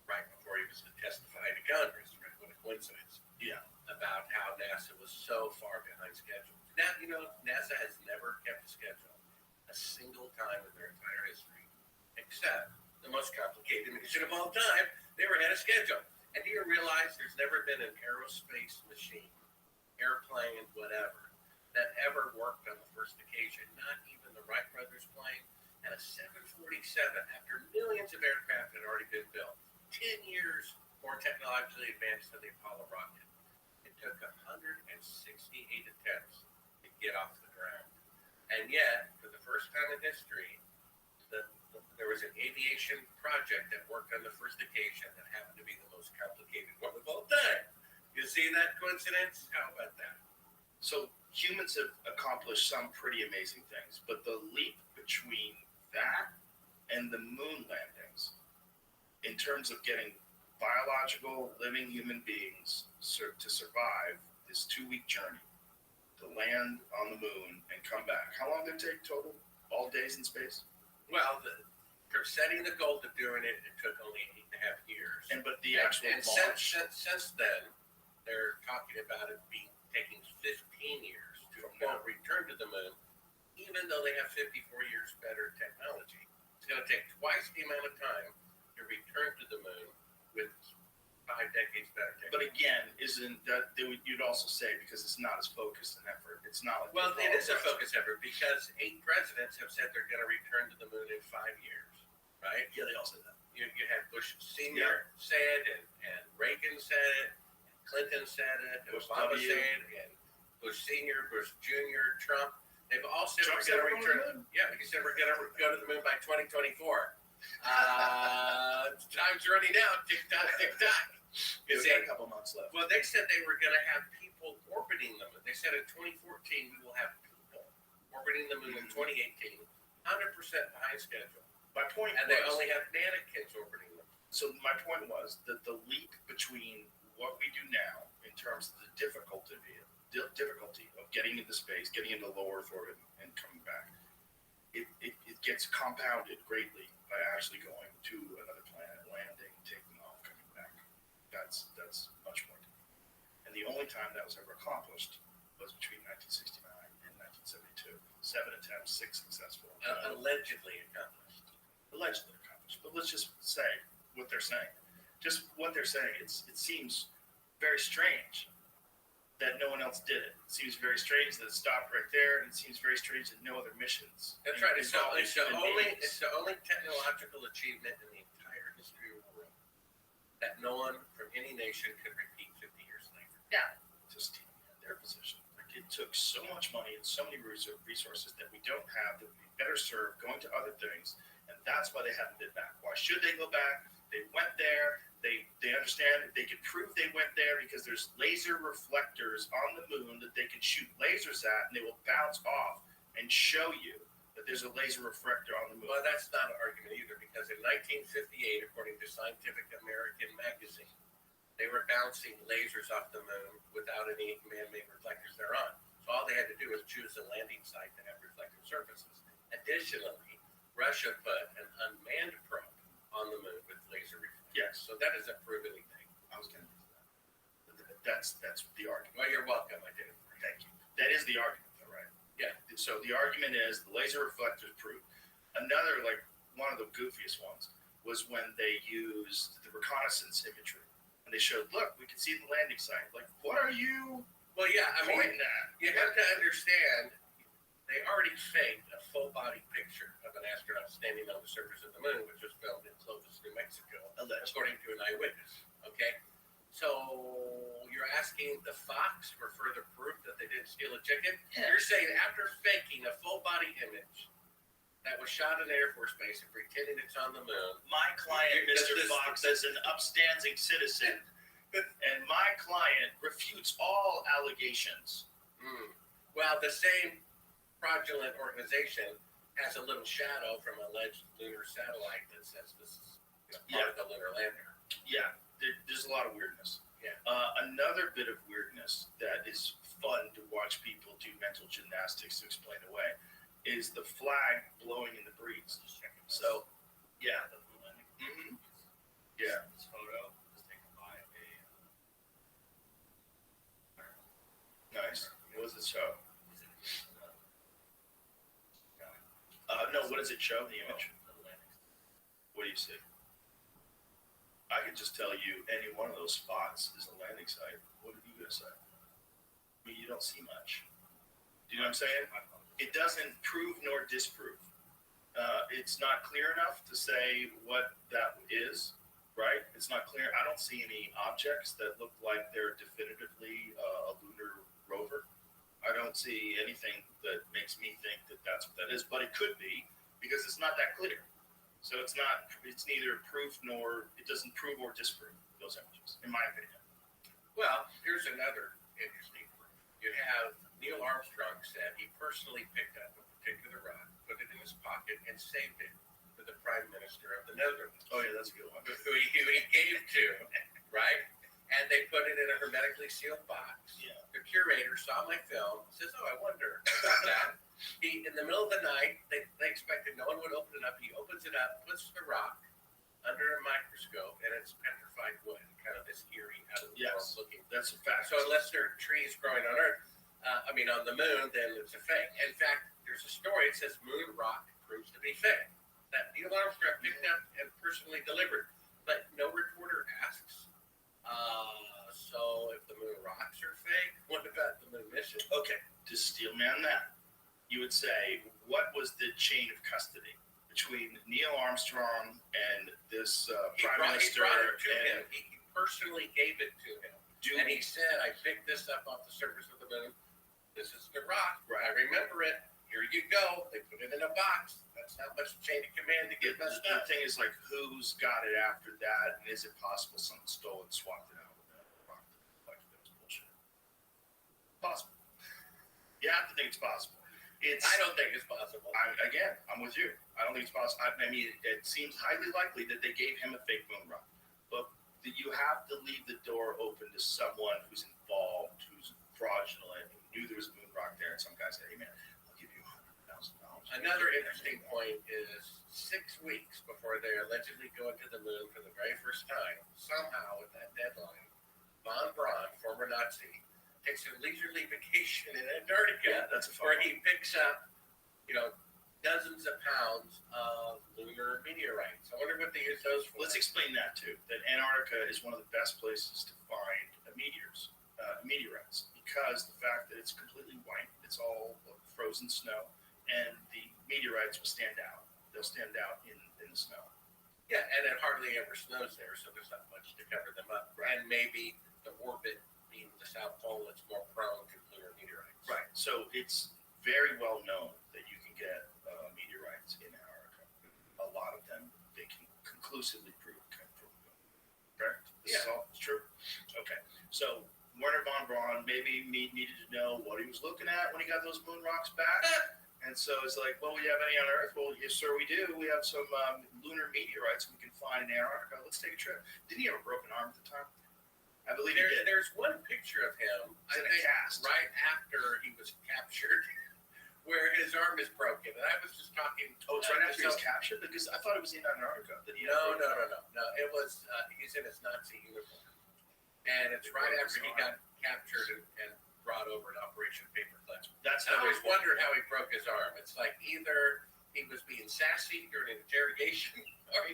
right before he was to testify to Congress. Right? What a coincidence. Yeah. About how NASA was so far behind schedule. Now, you know, NASA has never kept a schedule a single time in their entire history, except the most complicated mission of all time. They were ahead of schedule. And do you realize there's never been an aerospace machine, airplane, whatever, that ever worked on the first occasion? Not even the Wright brothers plane and a 747 after millions of aircraft had already been built. 10 years more technologically advanced than the Apollo rocket. It took 168 attempts to get off the ground. And yet, for the first time in history, there was an aviation project that worked on the first occasion that happened to be the most complicated one of all time. You see that coincidence? How about that? So humans have accomplished some pretty amazing things, but the leap between that and the moon landings, in terms of getting biological living human beings to survive this 2-week journey to land on the moon and come back. How long did it take total? All days in space? Well, for setting the goal to doing it, it took only 8.5 years. But the actual and launch, since then, they're talking about it taking 15 years to return to the moon, even though they have 54 years better technology. It's going to take twice the amount of time to return to the moon with 5 decades better technology. but again, isn't that you'd also say because it's not as focused an effort? It's not like Well, it is a focus effort because 8 presidents have said they're going to return to the moon in 5 years, right? Yeah, they all said that. You had Bush Sr. say it, and Reagan said it, and Clinton said it, and Bush Obama W. said it, and Bush Sr., Bush Jr., Trump. They've all said Trump we're said going to we're going return. Yeah, he said we're going to go to the moon by 2024. Time's running out. Tick tock, tick tock. It's a couple months left. Well, they said they were going to have people orbiting the moon. They said in 2014 we will have people orbiting the moon in 2018, 100% behind schedule. My point And was, they only have mannequins orbiting them. so my point was that the leap between what we do now in terms of the difficulty of getting into space, getting into low Earth orbit, and coming back, it gets compounded greatly by actually going to another planet, landing, taking off, coming back. That's much more. And the only time that was ever accomplished was between 1969 and 1972. 7 attempts, 6 successful. Allegedly accomplished. Allegedly accomplished. But let's just say what they're saying. Just what they're saying. It seems very strange that no one else did it. It seems very strange that it stopped right there, and it seems very strange that no other missions. That's right. It's the only technological achievement in the entire history of the world that no one from any nation could repeat 50 years later. Yeah. Just their position. Like it took so much money and so many resources that we don't have that would be better served going to other things, and that's why they haven't been back. Why should they go back? They went there. They understand that they can prove they went there because there's laser reflectors on the moon that they can shoot lasers at, and they will bounce off and show you that there's a laser reflector on the moon. Well, that's not an argument either, because in 1958, according to Scientific American magazine, they were bouncing lasers off the moon without any man-made reflectors thereon. So all they had to do was choose a landing site that had reflective surfaces. Additionally, Russia put an unmanned probe on the moon with laser reflectors. Yes. So that doesn't prove anything. I was going to do that. That's the argument. Well, you're welcome. I did it for you. Thank you. That is the argument, though, right? Yeah. So the argument is the laser reflectors prove. Another, like one of the goofiest ones, was when they used the reconnaissance imagery, and they showed, look, we can see the landing site. Like, what are you Well, yeah, I mean, pointing at? you have to understand, they already faked a full body picture of an astronaut standing on the surface of the moon, which was filmed in Clovis, New Mexico, Allegedly. according to an eyewitness. Okay? So you're asking the Fox for further proof that they didn't steal a chicken? Yeah. You're saying after faking a full body image that was shot in Air Force Base and pretending it's on the moon, My client, Does Mr. this- Fox, is an upstanding citizen, and my client refutes all allegations. well, the same fraudulent organization has a little shadow from alleged lunar satellite that says this is part of the lunar lander. Yeah, there's a lot of weirdness. Yeah. Another bit of weirdness that is fun to watch people do mental gymnastics to explain away is the flag blowing in the breeze. So, yeah. The moon landing. Mm-hmm. Yeah. This photo was taken by Nice. What does it show? a No, what does it show, the image? the landing. What do you see? I could just tell you any one of those spots is a landing site. What are you going to say? I mean, you don't see much. Do you know what I'm saying? It doesn't prove nor disprove. It's not clear enough to say what that is, right? It's not clear. I don't see any objects that look like they're definitively a lunar rover. I don't see anything that makes me think that that's what that is, but it could be because it's not that clear. So it's neither proof nor, it doesn't prove or disprove those images, in my opinion. Well, here's another interesting one. You have Neil Armstrong said he personally picked up a particular rock, put it in his pocket, and saved it for the Prime Minister of the Netherlands. Oh yeah, that's a good one. Who he gave to, right? And they put it in a hermetically sealed box. Yeah. The curator saw my film, says, "Oh, I wonder about that." He, in the middle of the night, they expected no one would open it up. He opens it up, puts the rock under a microscope, and it's petrified wood, kind of this eerie, out of the world looking. That's a fact. So unless there are trees growing on Earth, on the moon, then it's a fake. In fact, there's a story that says moon rock proves to be fake. That Neil Armstrong picked up and personally delivered. But no reporter asks, so if the moon rocks are fake, what about the moon mission? Okay, to steel man that, you would say, what was the chain of custody between Neil Armstrong and this Prime Minister? He brought it to him. He personally gave it to him. And he said, "I picked this up off the surface of the moon. This is the rock. I remember it. Here you go." They put it in a box. That's not much chain of command to get messed The up. thing is, like, who's got it after that? And is it possible someone stole it, swapped it out with a rock? Like, that's bullshit. Possible. You have to think it's possible. I don't think it's possible. I'm with you. I don't think it's possible. I mean, it seems highly likely that they gave him a fake moon rock. But you have to leave the door open to someone who's involved, who's fraudulent, who knew there was a moon rock there, and some guy said, "Hey, man, I'll give you $100,000. Another interesting point is 6 weeks before they allegedly go into the moon for the very first time, somehow at that deadline, von Braun, former Nazi, takes a leisurely vacation in Antarctica, Yeah, that's a fun where one. he picks up, dozens of pounds of lunar meteorites. I wonder what they use those for. Let's explain that too. That Antarctica is one of the best places to find meteorites, because the fact that it's completely white, it's all frozen snow, and the meteorites will stand out. They'll stand out in the snow. Yeah, and it hardly ever snows there, so there's not much to cover them up. Right. And maybe the orbit being the South Pole, it's more prone to lunar meteorites. Right. So it's very well known that you can get meteorites in Antarctica. A lot of them, they can conclusively prove come from the moon. Correct? This is all true? Okay. So Werner von Braun maybe needed to know what he was looking at when he got those moon rocks back. And so it's like, well, we have any on Earth? Well, yes, sir, we do. We have some lunar meteorites we can find in Antarctica. Let's take a trip. Didn't he have a broken arm at the time? I believe he did. There's one picture of him, I think, right after he was captured, where his arm is broken. And I was just talking. Oh, it's right after he was captured? Because I thought it was in Antarctica. No. It was, he's in his Nazi uniform. And it's right after he got captured and brought over to Operation Paperclip. That's I how always wondered how he broke his arm. It's like either he was being sassy during an interrogation, or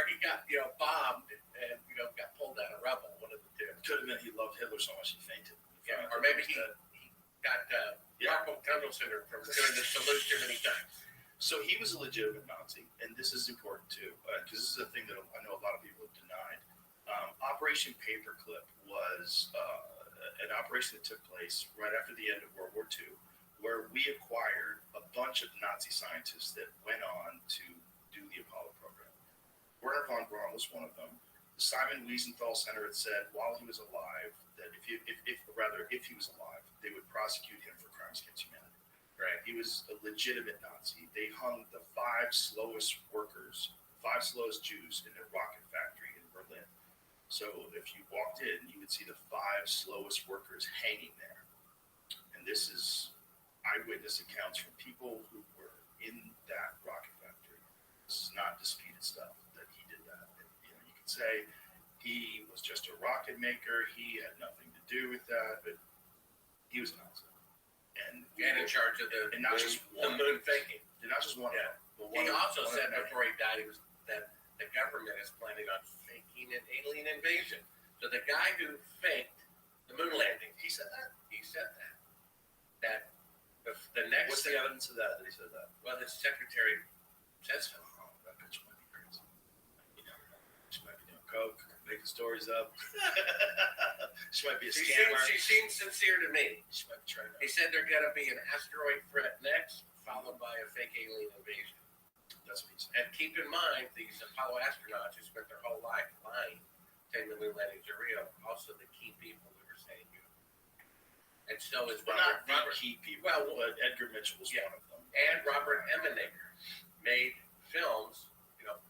he got bombed and got pulled out of rubble. One of the two. Could have been he loved Hitler so much he fainted. Yeah, or maybe he got carpal tunnel syndrome from doing the salute too many times. So he was a legitimate Nazi, and this is important too, because this is a thing that I know a lot of people have denied. Operation Paperclip was an operation that took place right after the end of World War II, where we acquired a bunch of Nazi scientists that went on to do the Apollo program. Werner von Braun was one of them. The Simon Wiesenthal Center had said while he was alive that if he was alive, they would prosecute him for crimes against humanity. Right? He was a legitimate Nazi. They hung the 5 slowest Jews in a rocket factory in Berlin. So if you walked in, you would see the 5 slowest workers hanging there. And this is eyewitness accounts from people who were in that rocket factory. This is not disputed stuff that he did that. And, you could say he was just a rocket maker. He had nothing to do with that, but he was an Nazi. And in charge of the moon faking. Not just one. Yeah. He also said before he died that the government is planning on faking an alien invasion. So the guy who faked the moon landing, he said that. That the next. What's the evidence of that he said that? Well, the secretary said so. Oh, that bitch might be crazy. She might be doing coke, making stories up. She might be a scammer. She seems sincere to me. She might be trying to. He said there's going to be an asteroid threat next, followed by a fake alien invasion. That's what he said. And keep in mind, these Apollo astronauts who spent their whole life lying, saying the moon landings are real, also the key people who were so is Well, Robert. not the key people. Well, but Edgar Mitchell was yeah. one of them. And Robert Emenager made films,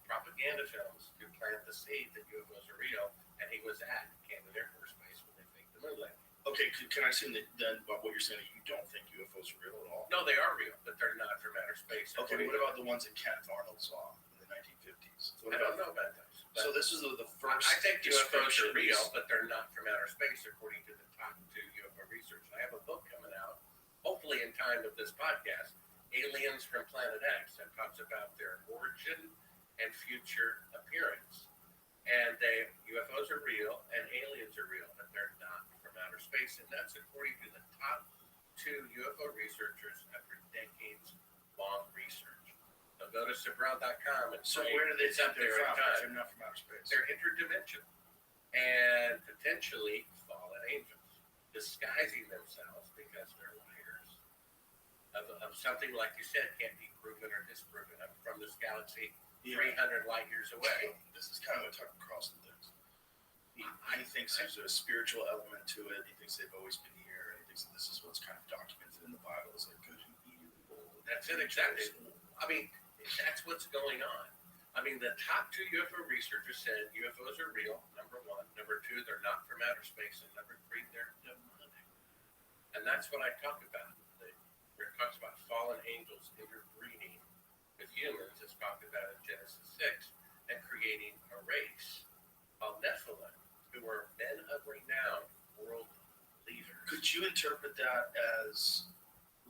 propaganda films to plant the seed that UFOs are real, and he was at Camden Air Force Base when they faked the moon landing. Okay, can I assume that then what you're saying that you don't think UFOs are real at all? No, they are real, but they're not from outer space. Okay, what about the ones that Kenneth Arnold saw in the 1950s? I don't know about those. So this is the first. I think UFOs are real, descriptions. but they're not from outer space, according to the top 2 UFO research. I have a book coming out, hopefully in time with this podcast, Aliens from Planet X, that talks about their origin and future appearance. And UFOs are real and aliens are real, but they're not from outer space. And that's according to the top 2 UFO researchers after decades-long research. So go to Sabral.com and So where do they it's up think there they're in from? time. They're not from outer space. They're interdimensional and potentially fallen angels, disguising themselves because they're liars of something, like you said, can't be proven or disproven. I'm from this galaxy 300 light years away. This is kind of what Tucker Carlson thinks. He thinks there's a spiritual element to it. He thinks they've always been here. And he thinks that this is what's kind of documented in the Bible as like good and evil. That's it, exactly. I mean, that's what's going on. I mean, the top 2 UFO researchers said UFOs are real, number 1. Number 2, they're not from outer space. And number 3, they're demonic. And that's what I talk about. Where it talks about fallen angels interbreeding with humans, it's talked about in Genesis 6, and creating a race called Nephilim, who were men of renown, world leaders. Could you interpret that as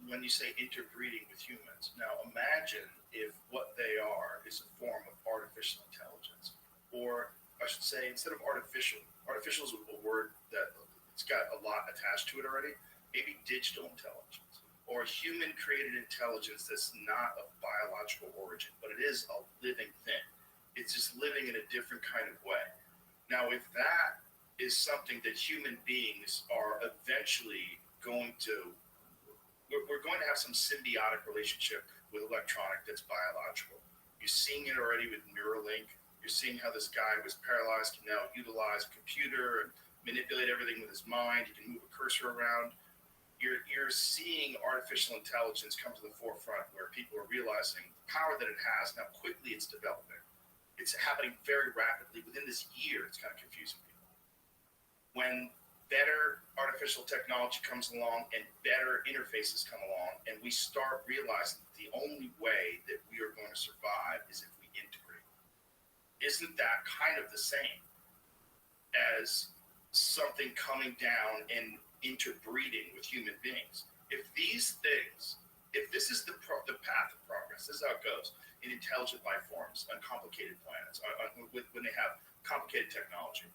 when you say interbreeding with humans? Now imagine if what they are is a form of artificial intelligence, or I should say, instead of artificial is a word that it's got a lot attached to it already, maybe digital intelligence, or human created intelligence that's not of biological origin, but it is a living thing. It's just living in a different kind of way. Now, if that is something that human beings are eventually going to, we're going to have some symbiotic relationship with electronic that's biological. You're seeing it already with Neuralink. You're seeing how this guy who was paralyzed can now utilize a computer and manipulate everything with his mind. He can move a cursor around. You're seeing artificial intelligence come to the forefront where people are realizing the power that it has, and how quickly it's developing. It's happening very rapidly. Within this year, it's kind of confusing people. When better artificial technology comes along and better interfaces come along, and we start realizing that the only way that we are going to survive is if we integrate. Isn't that kind of the same as something coming down and interbreeding with human beings? If these things, if this is the path of progress, this is how it goes in intelligent life forms on complicated planets, when they have complicated technology.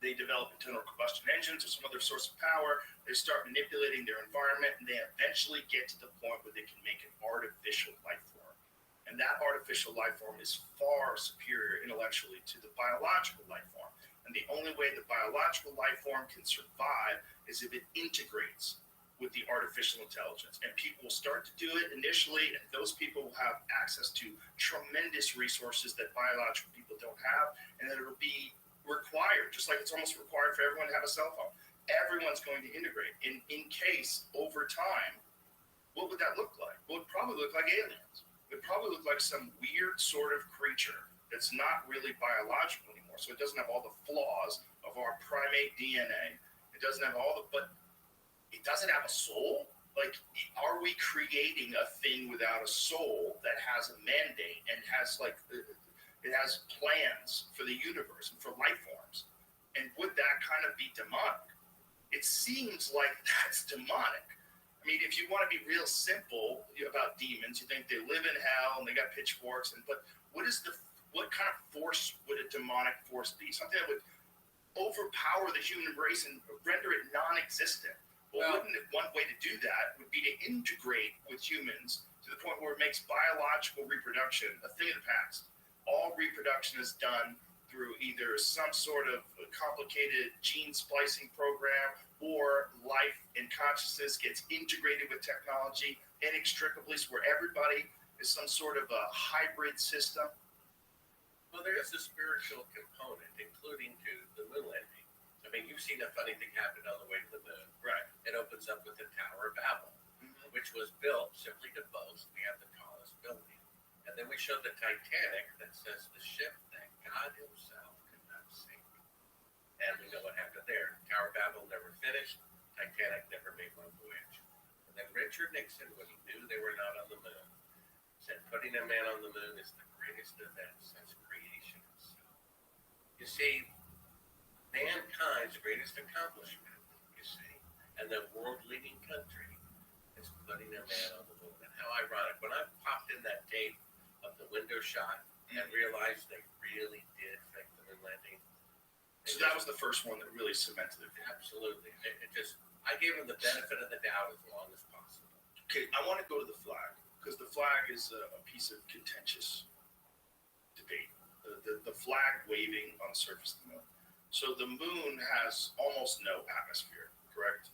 They develop internal combustion engines or some other source of power. They start manipulating their environment, and they eventually get to the point where they can make an artificial life form. And that artificial life form is far superior intellectually to the biological life form. And the only way the biological life form can survive is if it integrates with the artificial intelligence. And people will start to do it initially, and those people will have access to tremendous resources that biological people don't have, and that it'll be required, just like it's almost required for everyone to have a cell phone. Everyone's going to integrate. And in case, over time, what would that look like? Well, it would probably look like aliens. It would probably look like some weird sort of creature that's not really biological anymore. So it doesn't have all the flaws of our primate DNA. It doesn't have all the, but it doesn't have a soul. Like, are we creating a thing without a soul that has a mandate and has it has plans for the universe and for life forms? And would that kind of be demonic? It seems like that's demonic. I mean, if you want to be real simple about demons, you think they live in hell and they got pitchforks, but what kind of force would a demonic force be? Something that would overpower the human race and render it non-existent. Well, wouldn't it, one way to do that would be to integrate with humans to the point where it makes biological reproduction a thing of the past. All reproduction is done through either some sort of complicated gene splicing program, or life and consciousness gets integrated with technology inextricably, so where everybody is some sort of a hybrid system. Well, there is a spiritual component, including to the moon landing. So I mean, you've seen a funny thing happen on the way to the moon. Right. It opens up with the Tower of Babel, which was built simply to boast we have the tallest building. And then we showed the Titanic that says the ship that God himself could not sink. And we know what happened there. Tower of Babel never finished. Titanic never made one voyage. And then Richard Nixon, when he knew they were not on the moon, said putting a man on the moon is the greatest event since creation itself. You see, mankind's greatest accomplishment, you see, and the world-leading country is putting a man on the moon. And how ironic. When I popped in that tape of the window shot and realized they really did fake the moon landing. So that was the first one that really cemented it. Absolutely. It just, I gave them the benefit of the doubt as long as possible. Okay, I want to go to the flag because the flag is a piece of contentious debate. The flag waving on the surface of the moon. So the moon has almost no atmosphere, correct?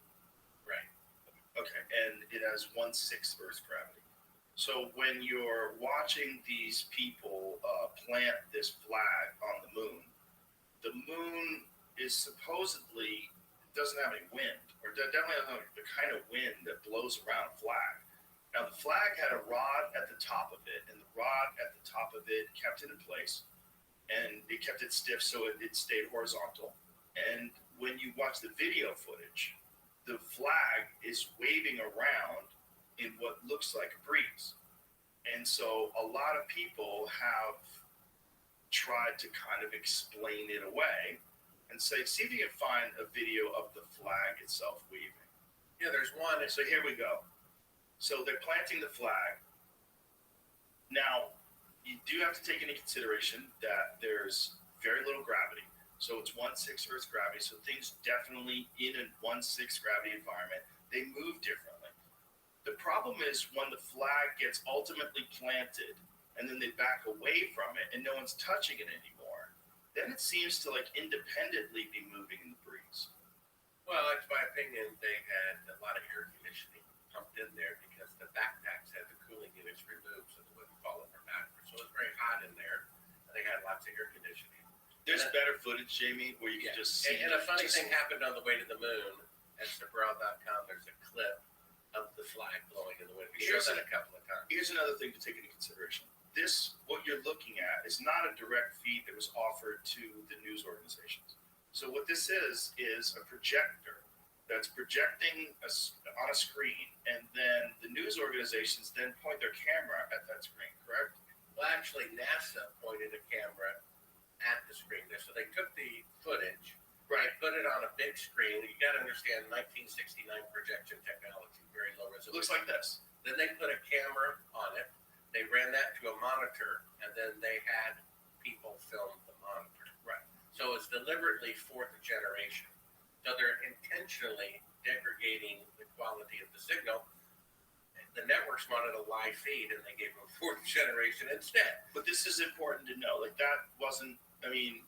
Right. Okay, and it has 1/6 Earth's gravity. So when you're watching these people plant this flag on the moon is supposedly doesn't have any wind, or definitely doesn't have the kind of wind that blows around a flag. Now the flag had a rod at the top of it, and the rod at the top of it kept it in place, and it kept it stiff so it stayed horizontal. And when you watch the video footage, the flag is waving around in what looks like a breeze. And so a lot of people have tried to kind of explain it away and say, see if you can find a video of the flag itself waving. Yeah, there's one. So here we go. So they're planting the flag. Now, you do have to take into consideration that there's very little gravity. So it's 1/6 Earth's gravity. So things definitely in a 1/6 gravity environment, they move differently. The problem is when the flag gets ultimately planted and then they back away from it and no one's touching it anymore, then it seems to like independently be moving in the breeze. Well, it's my opinion they had a lot of air conditioning pumped in there because the backpacks had the cooling units removed so they wouldn't fall over backwards. So it was very hot in there, and they had lots of air conditioning. There's better footage, Jamie, where you can just see. And a funny thing happened on the way to the moon. At Sabral.com, there's a clip of the flag blowing in the wind. We showed that a couple of times. Here's another thing to take into consideration. This, what you're looking at, is not a direct feed that was offered to the news organizations. So what this is a projector that's projecting on a screen, and then the news organizations then point their camera at that screen, correct? Well, actually, NASA pointed a camera at the screen there. So they took the footage, Right. put it on a big screen. You got to understand 1969 projection technology, very low resolution. It looks like this. Then they put a camera on it. They ran that to a monitor, and then they had people film the monitor. Right. So it's deliberately fourth generation. So they're intentionally degrading the quality of the signal. The networks wanted a live feed, and they gave them fourth generation instead. But this is important to know. Like that wasn't. I mean,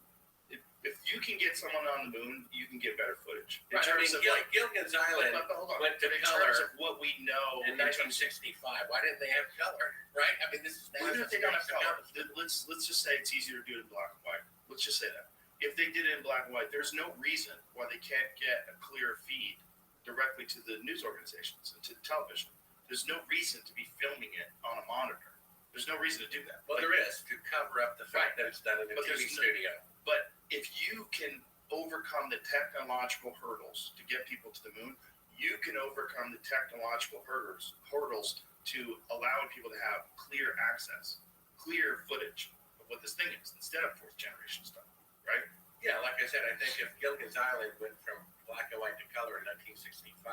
if you can get someone on the moon, you can get better footage. In Right, I terms mean, of like, Gilligan's Island hold on. went to in color terms of what we know in 1965. Why didn't they have color? Right? I mean, this is Even if they don't have color, accomplishment. let's just say it's easier to do it in black and white. Let's just say that. If they did it in black and white, there's no reason why they can't get a clear feed directly to the news organizations and to television. There's no reason to be filming it on a monitor. There's no reason to do that. Well, there is, to cover up the fact that it's done in a But TV there's no- studio. But if you can overcome the technological hurdles to get people to the moon, you can overcome the technological hurdles to allowing people to have clear access, clear footage of what this thing is instead of fourth generation stuff, right? Yeah, like I said, I think if Gilligan's Island went from black and white to color in 1965,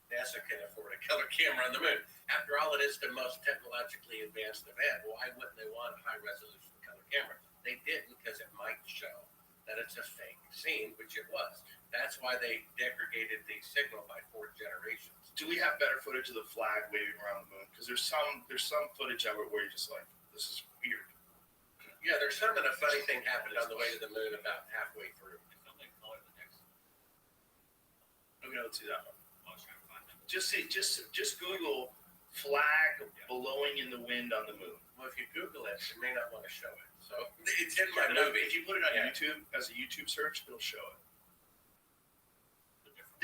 NASA can afford a color camera on the moon. After all, it is the most technologically advanced event. Why wouldn't they want a high-resolution color camera? They didn't because it might show that it's a fake scene, which it was. That's why they degraded the signal by fourth generations. Do we have better footage of the flag waving around the moon? Because there's some footage of it where you're just like, this is weird. Yeah, there's some, and a funny thing happened on the way to the moon about halfway through. If something color the next, Okay, let's see that one. I was trying to find them. Just Google flag blowing in the wind on the moon. Well, if you Google it, you may not want to show it. So it's in my But movie. if you put it on Yeah. YouTube as a YouTube search, it'll show it.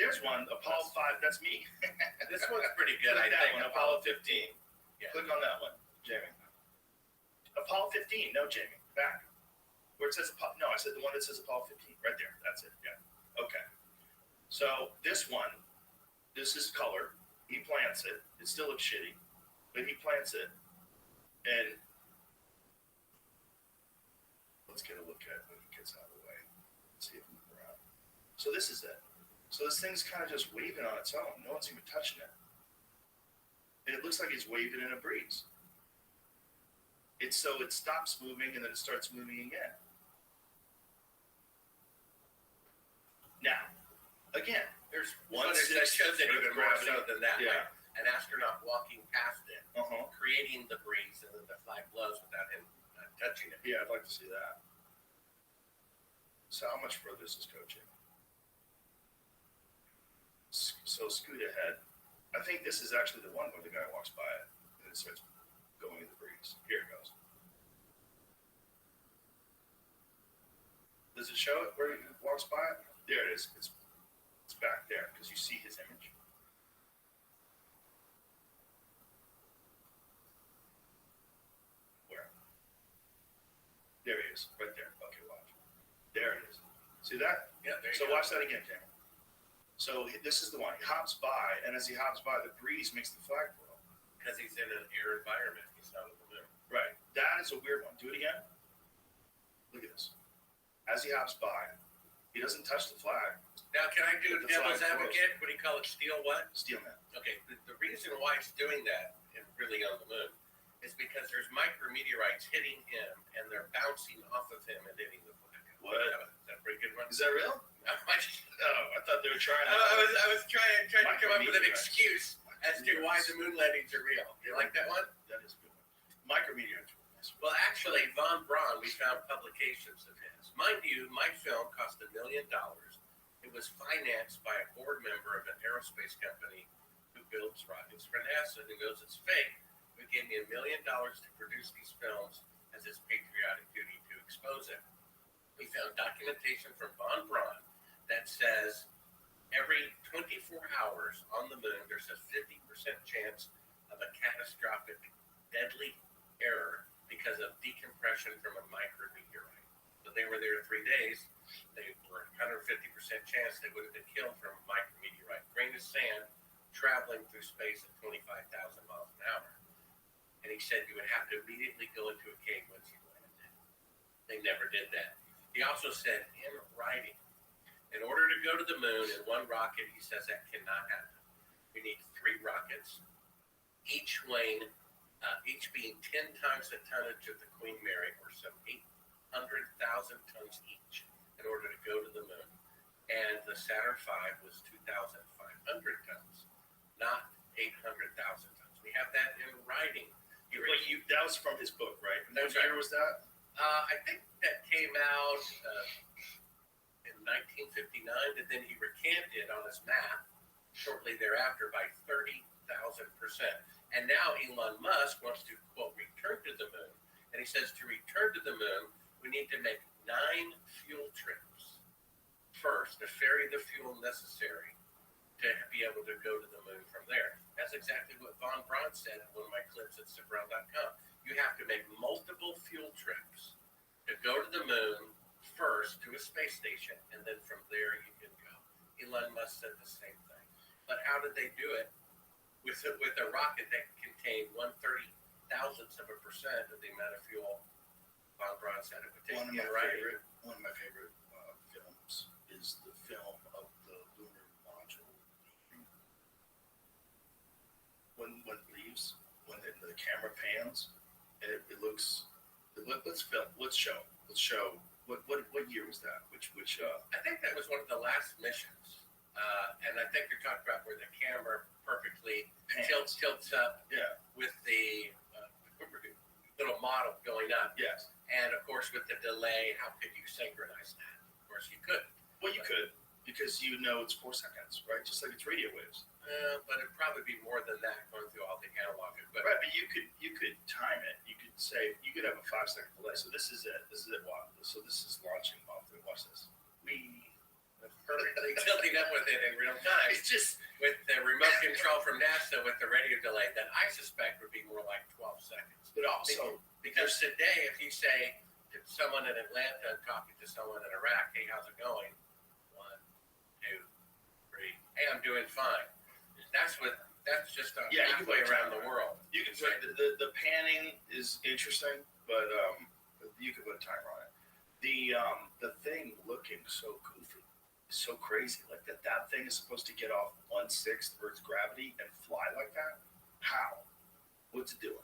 There's one, Apollo 5, that's me. This one's pretty good, I Click that think. one, Apollo 15. Yeah. Click on that one, Jamie. Apollo 15, no, Jamie, back. Where it says Apollo, no, I said the one that says Apollo 15, right there, that's it, yeah. Okay. So this one, this is color. He plants it. It still looks shitty, but he plants it. And let's get a look at it when he gets out of the way. Let's see if we move around. So this is it. So this thing's kind of just waving on its own. No one's even touching it. And it looks like it's waving in a breeze. It's so it stops moving and then it starts moving again. Now, again, There's one footage that shows it even more gravity. so than that. Yeah. Like an astronaut walking past it, Uh-huh. creating the breeze, and then the flag blows without him touching it. Yeah, I'd like to see that. So how much further is this coaching? So scoot ahead. I think this is actually the one where the guy walks by it and it starts going in the breeze. Here it goes. Does it show it where he walks by it? There it is. It's back there because you see his image. Where? There he is, right there. Okay, watch. There it is. See that? Yeah, there you So go. watch that again, Cameron. So this is the one. He hops by, and as he hops by, the breeze makes the flag blow. Because he's in an air environment. He's not on the moon. Right. That is a weird one. Do it again. Look at this. As he hops by, he doesn't touch the flag. Now, can I do The devil's flag advocate? What do you call it? Steal what? Steel man. Okay, the reason why it's doing that and really on the moon is because there's micrometeorites hitting him and they're bouncing off of him and hitting the flag. What? Is that a pretty good one? Is that real? Oh, I thought they were trying to. I was trying to come up with an Micrometeorites. excuse as to why the moon landings are real. You like that one? That is a good one. Micrometeorites. Well, actually, von Braun, we found publications of his. Mind you, my film cost $1 million. It was financed by a board member of an aerospace company who builds rockets for NASA, who knows it's fake, who gave me $1 million to produce these films as his patriotic duty to expose it. We found documentation from von Braun that says every 24 hours on the moon, there's a 50% chance of a catastrophic, deadly error because of decompression from a micrometeorite. So they were there 3 days. They were 150% chance they would have been killed from a micrometeorite. Grain of sand traveling through space at 25,000 miles an hour. And he said you would have to immediately go into a cave once you landed. They never did that. He also said in writing, in order to go to the moon in one rocket, he says that cannot happen. We need 3 rockets, each weighing, each being 10 times the tonnage of the Queen Mary, or some 800,000 tons each, in order to go to the moon. And the Saturn V was 2,500 tons, not 800,000 tons. We have that in writing. That was from his book, right? And That's what year right. was that? I think that came out in 1959, and then he recanted on his math shortly thereafter by 30,000%. And now Elon Musk wants to, quote, return to the moon. And he says to return to the moon, we need to make 9 fuel trips first to ferry the fuel necessary to be able to go to the moon from there. That's exactly what von Braun said in one of my clips at Sabrown.com. You have to make multiple fuel trips to go to the moon first to a space station, and then from there you can go. Elon Musk said the same thing. But how did they do it? With a rocket that contained 1/30,000th of a percent of the amount of fuel von Braun said it would take. One of my favorite films is the film of the lunar module. When it leaves, when the camera pans, and it looks. Let's show. What year was that? Which I think that was one of the last missions. And I think you're talking about where the camera perfectly pans. tilts up Yeah. with the little model going up. Yes. And of course, with the delay, how could you synchronize that? Of course, you could. Well, you could, because you know it's 4 seconds, right? Just like it's radio waves. But it'd probably be more than that going through all the analog equipment. Right, but you could time it. You could say you could have a 5-second delay. So this is it. This is it. So this is launching off. Watch this. The perfectly tilting up with it in real time It's just with the remote control from NASA with the radio delay that I suspect would be more like 12 seconds. but also Because today, if you say to someone in Atlanta talking to someone in Iraq, hey, how's it going? 1, 2, 3. Hey, I'm doing fine. That's just Yeah, you can halfway put around time the world. you can put the panning is interesting, but you can put a timer on it. The thing looking so goofy, so crazy, like that thing is supposed to get off 1/6 Earth's gravity and fly like that. How? What's it doing?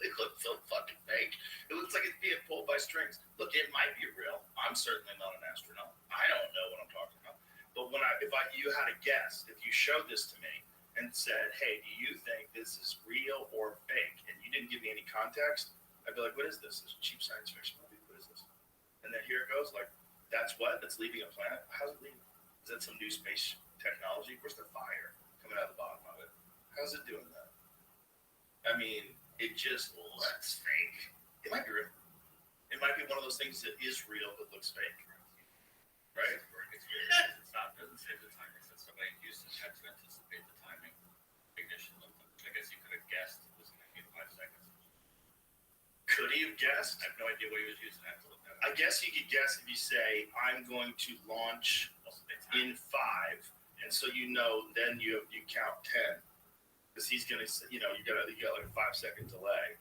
It looks so fucking fake. It looks like it's being pulled by strings. Look, it might be real. I'm certainly not an astronaut. I don't know what I'm talking about. But if you had a guess, if you showed this to me and said, "Hey, do you think this is real or fake?" and you didn't give me any context, I'd be like, "What is this? This is a cheap science fiction movie. What is this?" And then here it goes. Like, that's leaving a planet. How's it leaving? Is that some new space technology? Where's the fire coming out of the bottom of it? How's it doing that? I mean, it just looks fake. It might be real. It might be one of those things that is real but looks fake. Right? It's not, doesn't save the time. It says somebody in Houston had to anticipate the timing. Ignition looked like, I guess you could have guessed it was going to be 5 seconds. Could he have guessed? I have no idea what he was using. I have to look that I up. guess you could guess if you say, "I'm going to launch Also, they time. in 5," and so then you count 10, because he's gonna, you got like a 5-second delay.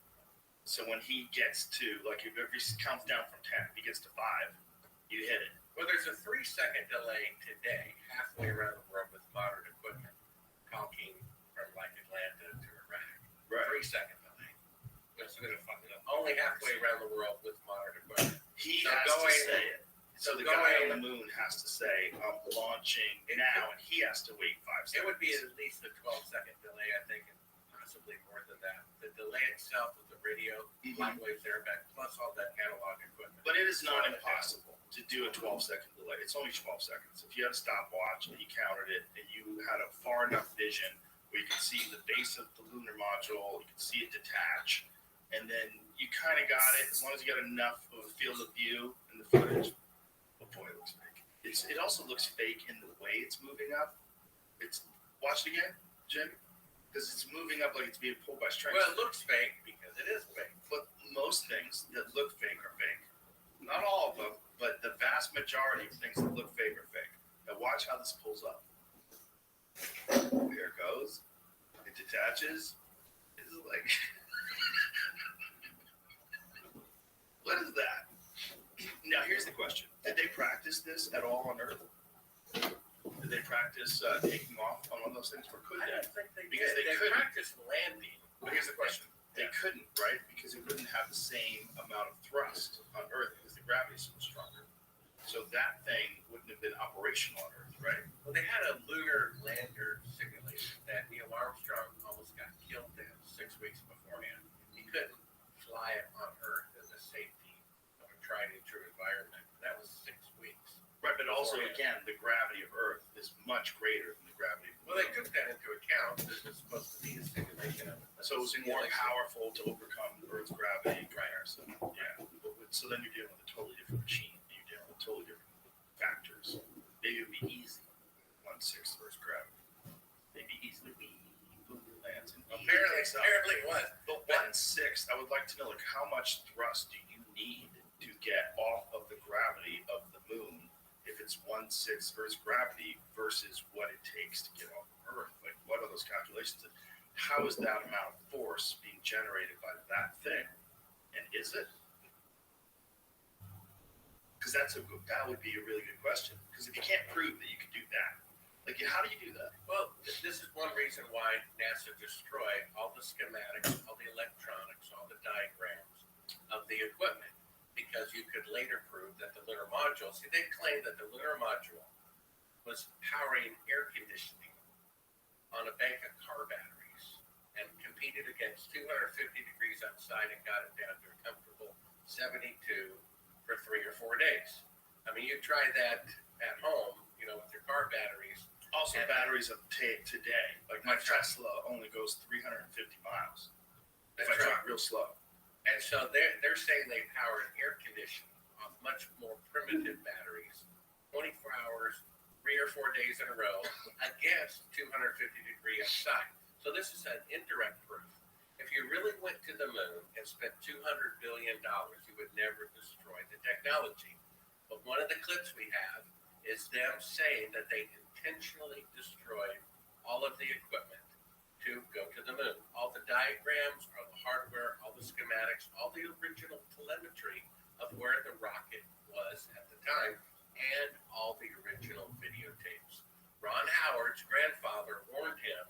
So when he gets to, like, if he counts down from 10, if he gets to 5, you hit it. Well, there's a 3-second delay today, halfway around the world with modern equipment, talking from like Atlanta to Iraq. Right. 3-second delay. That's going to fuck it up. Only halfway around the world with modern equipment. He So has going- to say it. So the guy on the moon has to say, "I'm launching now," and he has to wait 5 seconds. It would be at least a 12-second delay, I think, and possibly more than that. The delay itself with the radio, light waves there back, plus all that analog equipment. But it is not impossible to do a 12-second delay. It's only 12 seconds. If you had a stopwatch and you counted it and you had a far enough vision where you could see the base of the lunar module, you could see it detach, and then you kind of got it, as long as you got enough of a field of view in the footage. Oh boy, it looks fake. It also looks fake in the way it's moving up. Watch it again, Jim, because it's moving up like it's being pulled by strings. Well, it looks fake because it is fake. But most things that look fake are fake. Not all of them, but the vast majority of things that look fake are fake. Now watch how this pulls up. Here it goes. It detaches. It's like, what is that? Now here's the question: did they practice this at all on Earth? Did they practice taking off on one of those things, or could I they? don't think they Because did. they They couldn't. practiced landing. But here's the question: they couldn't, right? Because it wouldn't have the same amount of thrust on Earth because the gravity is so much stronger. So that thing wouldn't have been operational on Earth, right? Well, they had a lunar lander simulation that Neil Armstrong almost got killed in 6 weeks beforehand. He couldn't fly it on Earth in the safety of a tried and true environment. That was 6 weeks. Right, but also again, the gravity of Earth is much greater than the gravity of the Well, they Moon. took that into account. This was supposed to be a simulation of it. So it's more powerful to overcome Earth's gravity. Right. So, yeah. So then you're dealing with a totally different machine. You're dealing with totally different factors. Maybe it would be easy. 1/6 Earth's gravity. Maybe easily lands. Apparently it was. But 1/6, I would like to know, like, how much thrust do you need to get off of the gravity of the moon if it's 1/6 Earth's gravity versus what it takes to get off of Earth? Like, what are those calculations? And how is that amount of force being generated by that thing? And is it? Because that would be a really good question. Because if you can't prove that you can do that, like, how do you do that? Well, this is one reason why NASA destroyed all the schematics, all the electronics, all the diagrams of the equipment, because you could later prove that the lunar module, see, they claimed that the lunar module was powering air conditioning on a bank of car batteries and competed against 250 degrees outside and got it down to a comfortable 72 for 3 or 4 days. I mean, you try that at home, with your car batteries. Also, batteries of today, like my Tesla only goes 350 miles if I drive real slow. And so they're saying they power an air conditioning off much more primitive batteries, 24 hours, 3 or days in a row against 250-degree outside. So this is an indirect proof. If you really went to the moon and spent $200 billion, you would never destroy the technology. But one of the clips we have is them saying that they intentionally destroyed all of the equipment to go to the moon. All the diagrams, all the hardware, all the schematics, all the original telemetry of where the rocket was at the time, and all the original videotapes. Ron Howard's grandfather warned him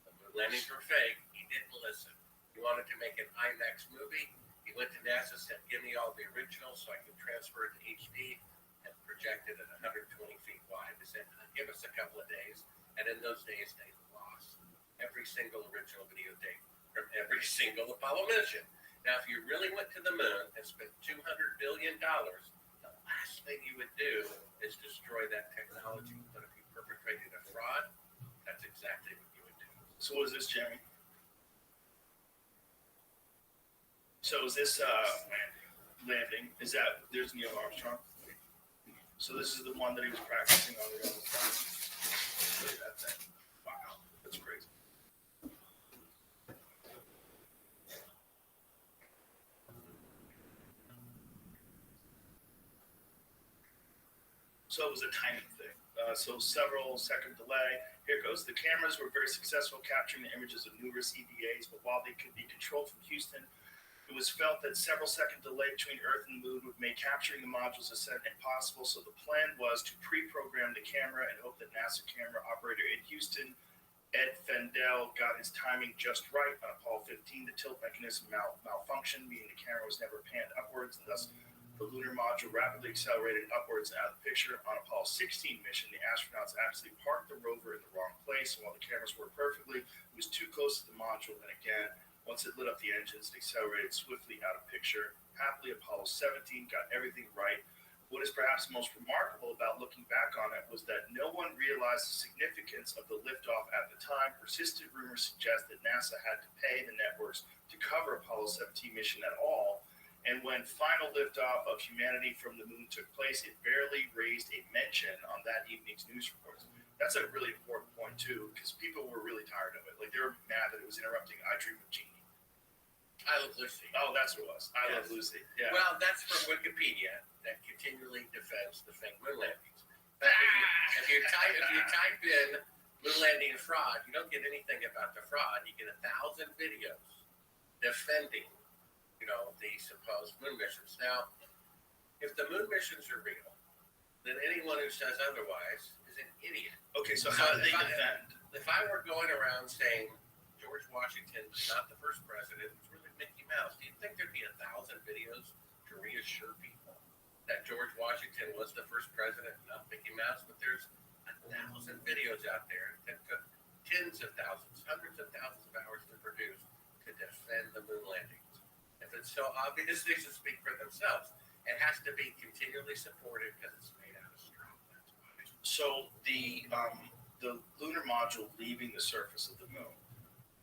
the moon landings were fake. He didn't listen. He wanted to make an IMAX movie. He went to NASA, said, give me all the originals so I can transfer it to HD, and project it at 120 feet wide. They said, give us a couple of days. And in those days, they lost every single original videotape from every single Apollo mission. Now, if you really went to the moon and spent $200 billion, the last thing you would do is destroy that technology. But if you perpetrated a fraud, that's exactly what you would do. So what is this, Jeremy? So is this landing? Is that there's Neil Armstrong? So this is the one that he was practicing on the other side. Look at that thing! Wow, that's crazy. So it was a timing thing. So several second delay. Here it goes. The cameras were very successful capturing the images of numerous EVAs, but while they could be controlled from Houston, it was felt that several second delay between Earth and the moon would make capturing the modules ascent impossible. So the plan was to pre-program the camera and hope that NASA camera operator in Houston, Ed Fendel, got his timing just right. On Apollo 15, the tilt mechanism malfunctioned, meaning the camera was never panned upwards, and thus the lunar module rapidly accelerated upwards and out of the picture. On Apollo 16 mission, the astronauts actually parked the rover in the wrong place, and while the cameras worked perfectly, it was too close to the module, and again, once it lit up the engines, it accelerated swiftly out of picture. Happily, Apollo 17 got everything right. What is perhaps most remarkable about looking back on it was that no one realized the significance of the liftoff at the time. Persistent rumors suggest that NASA had to pay the networks to cover Apollo 17 mission at all. And when final liftoff of humanity from the moon took place, it barely raised a mention on that evening's news reports. That's a really important point, too, because people were really tired of it. Like, they were mad that it was interrupting I Dream of Jeannie. I Love Lucy. Oh, that's what it was. I Love Lucy. Yeah. Well, that's from Wikipedia that continually defends the fake moon landings. If you type in moon landing fraud, you don't get anything about the fraud. You get 1,000 videos defending, the supposed moon missions. Now, if the moon missions are real, then anyone who says otherwise is an idiot. Okay, so how do they defend? If I were going around saying George Washington was not the first president, it was really Mickey Mouse, do you think there'd be 1,000 videos to reassure people that George Washington was the first president, not Mickey Mouse? But there's 1,000 videos out there that took tens of thousands, hundreds of thousands of hours to produce to defend the moon landings. If it's so obvious, they should speak for themselves. It has to be continually supported because it's made out of straw. That's why. So the lunar module leaving the surface of the moon,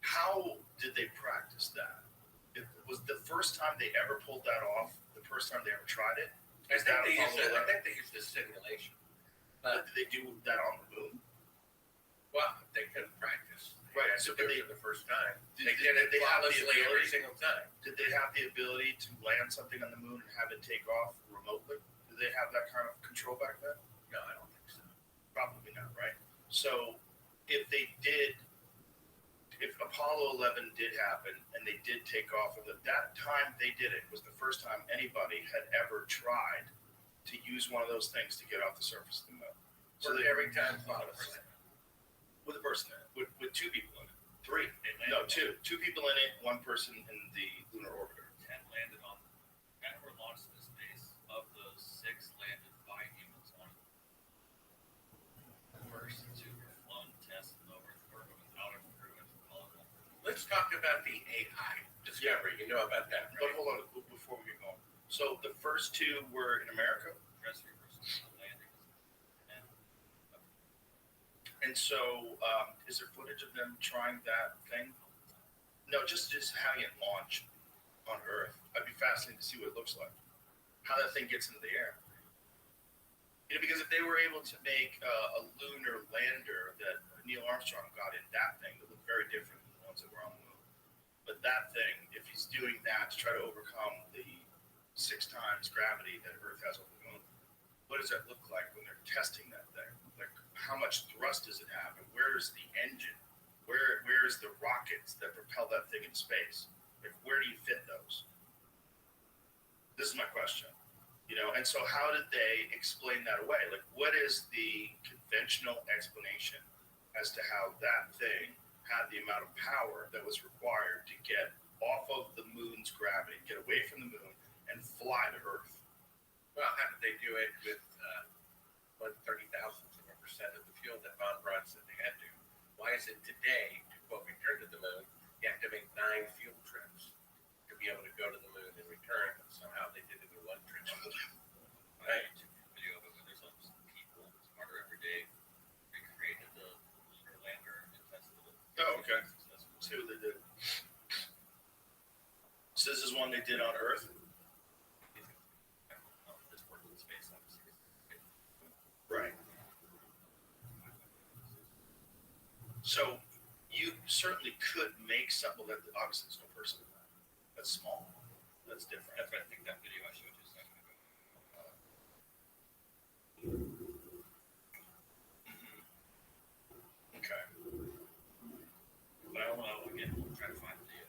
how did they practice that? It was the first time they ever pulled that off, the first time they ever tried it? I think they used a simulation. But did they do that on the moon? Well, they couldn't practice. Right, So so they did it the first time. They did it flawlessly every single time. Did they have the ability to land something on the moon and have it take off remotely? Did they have that kind of control back then? No, I don't think so. Probably not, right? So if Apollo 11 did happen and they did take off, and that time they did it was the first time anybody had ever tried to use one of those things to get off the surface of the moon. So every time flawlessly. With a person in it, with two people in it. Three. No, two. Two people in it, one person in the lunar orbiter. 10 landed on, 10 were launched into space. Of those, 6 landed by humans on it. The first 2 were flown, tested over the orbit without a crew into Apollo. Let's talk about the AI discovery. You know about that, But right? hold on, before we get going. So the first 2 were in America? Press reversal landings. And so, is there footage of them trying that thing? No, just having it launch on Earth. I'd be fascinated to see what it looks like. How that thing gets into the air. Because if they they were able to make a lunar lander that Neil Armstrong got in that thing that looked very different than the ones that were on the moon. But that thing, if he's doing that to try to overcome the 6 times gravity that Earth has on the moon, what does that look like when they're testing that thing? Like, how much thrust does it have, and where is the engine? Where is the rockets that propel that thing in space? Like, where do you fit those? This is my question. And so how did they explain that away? Like, what is the conventional explanation as to how that thing had the amount of power that was required to get off of the moon's gravity, get away from the moon, and fly to Earth? Well, how did they do it with 1/30,000% of the fuel that Von Braun said they had to? Why is it today, to quote return to the moon, you have to make 9 fuel trips to be able to go to the moon and return, and somehow they did it in 1 trip. Right. Video of it, but there's some people smarter every day recreated the lunar lander and tested it. Oh, okay. Successful. See what they did. So this is one they did on Earth? This worked in space, obviously. Right. So you certainly could make something that obviously there's no person in that. That's small. That's different. That's what I think that video I showed you a second ago. Okay. But I don't know, again, we'll try to find the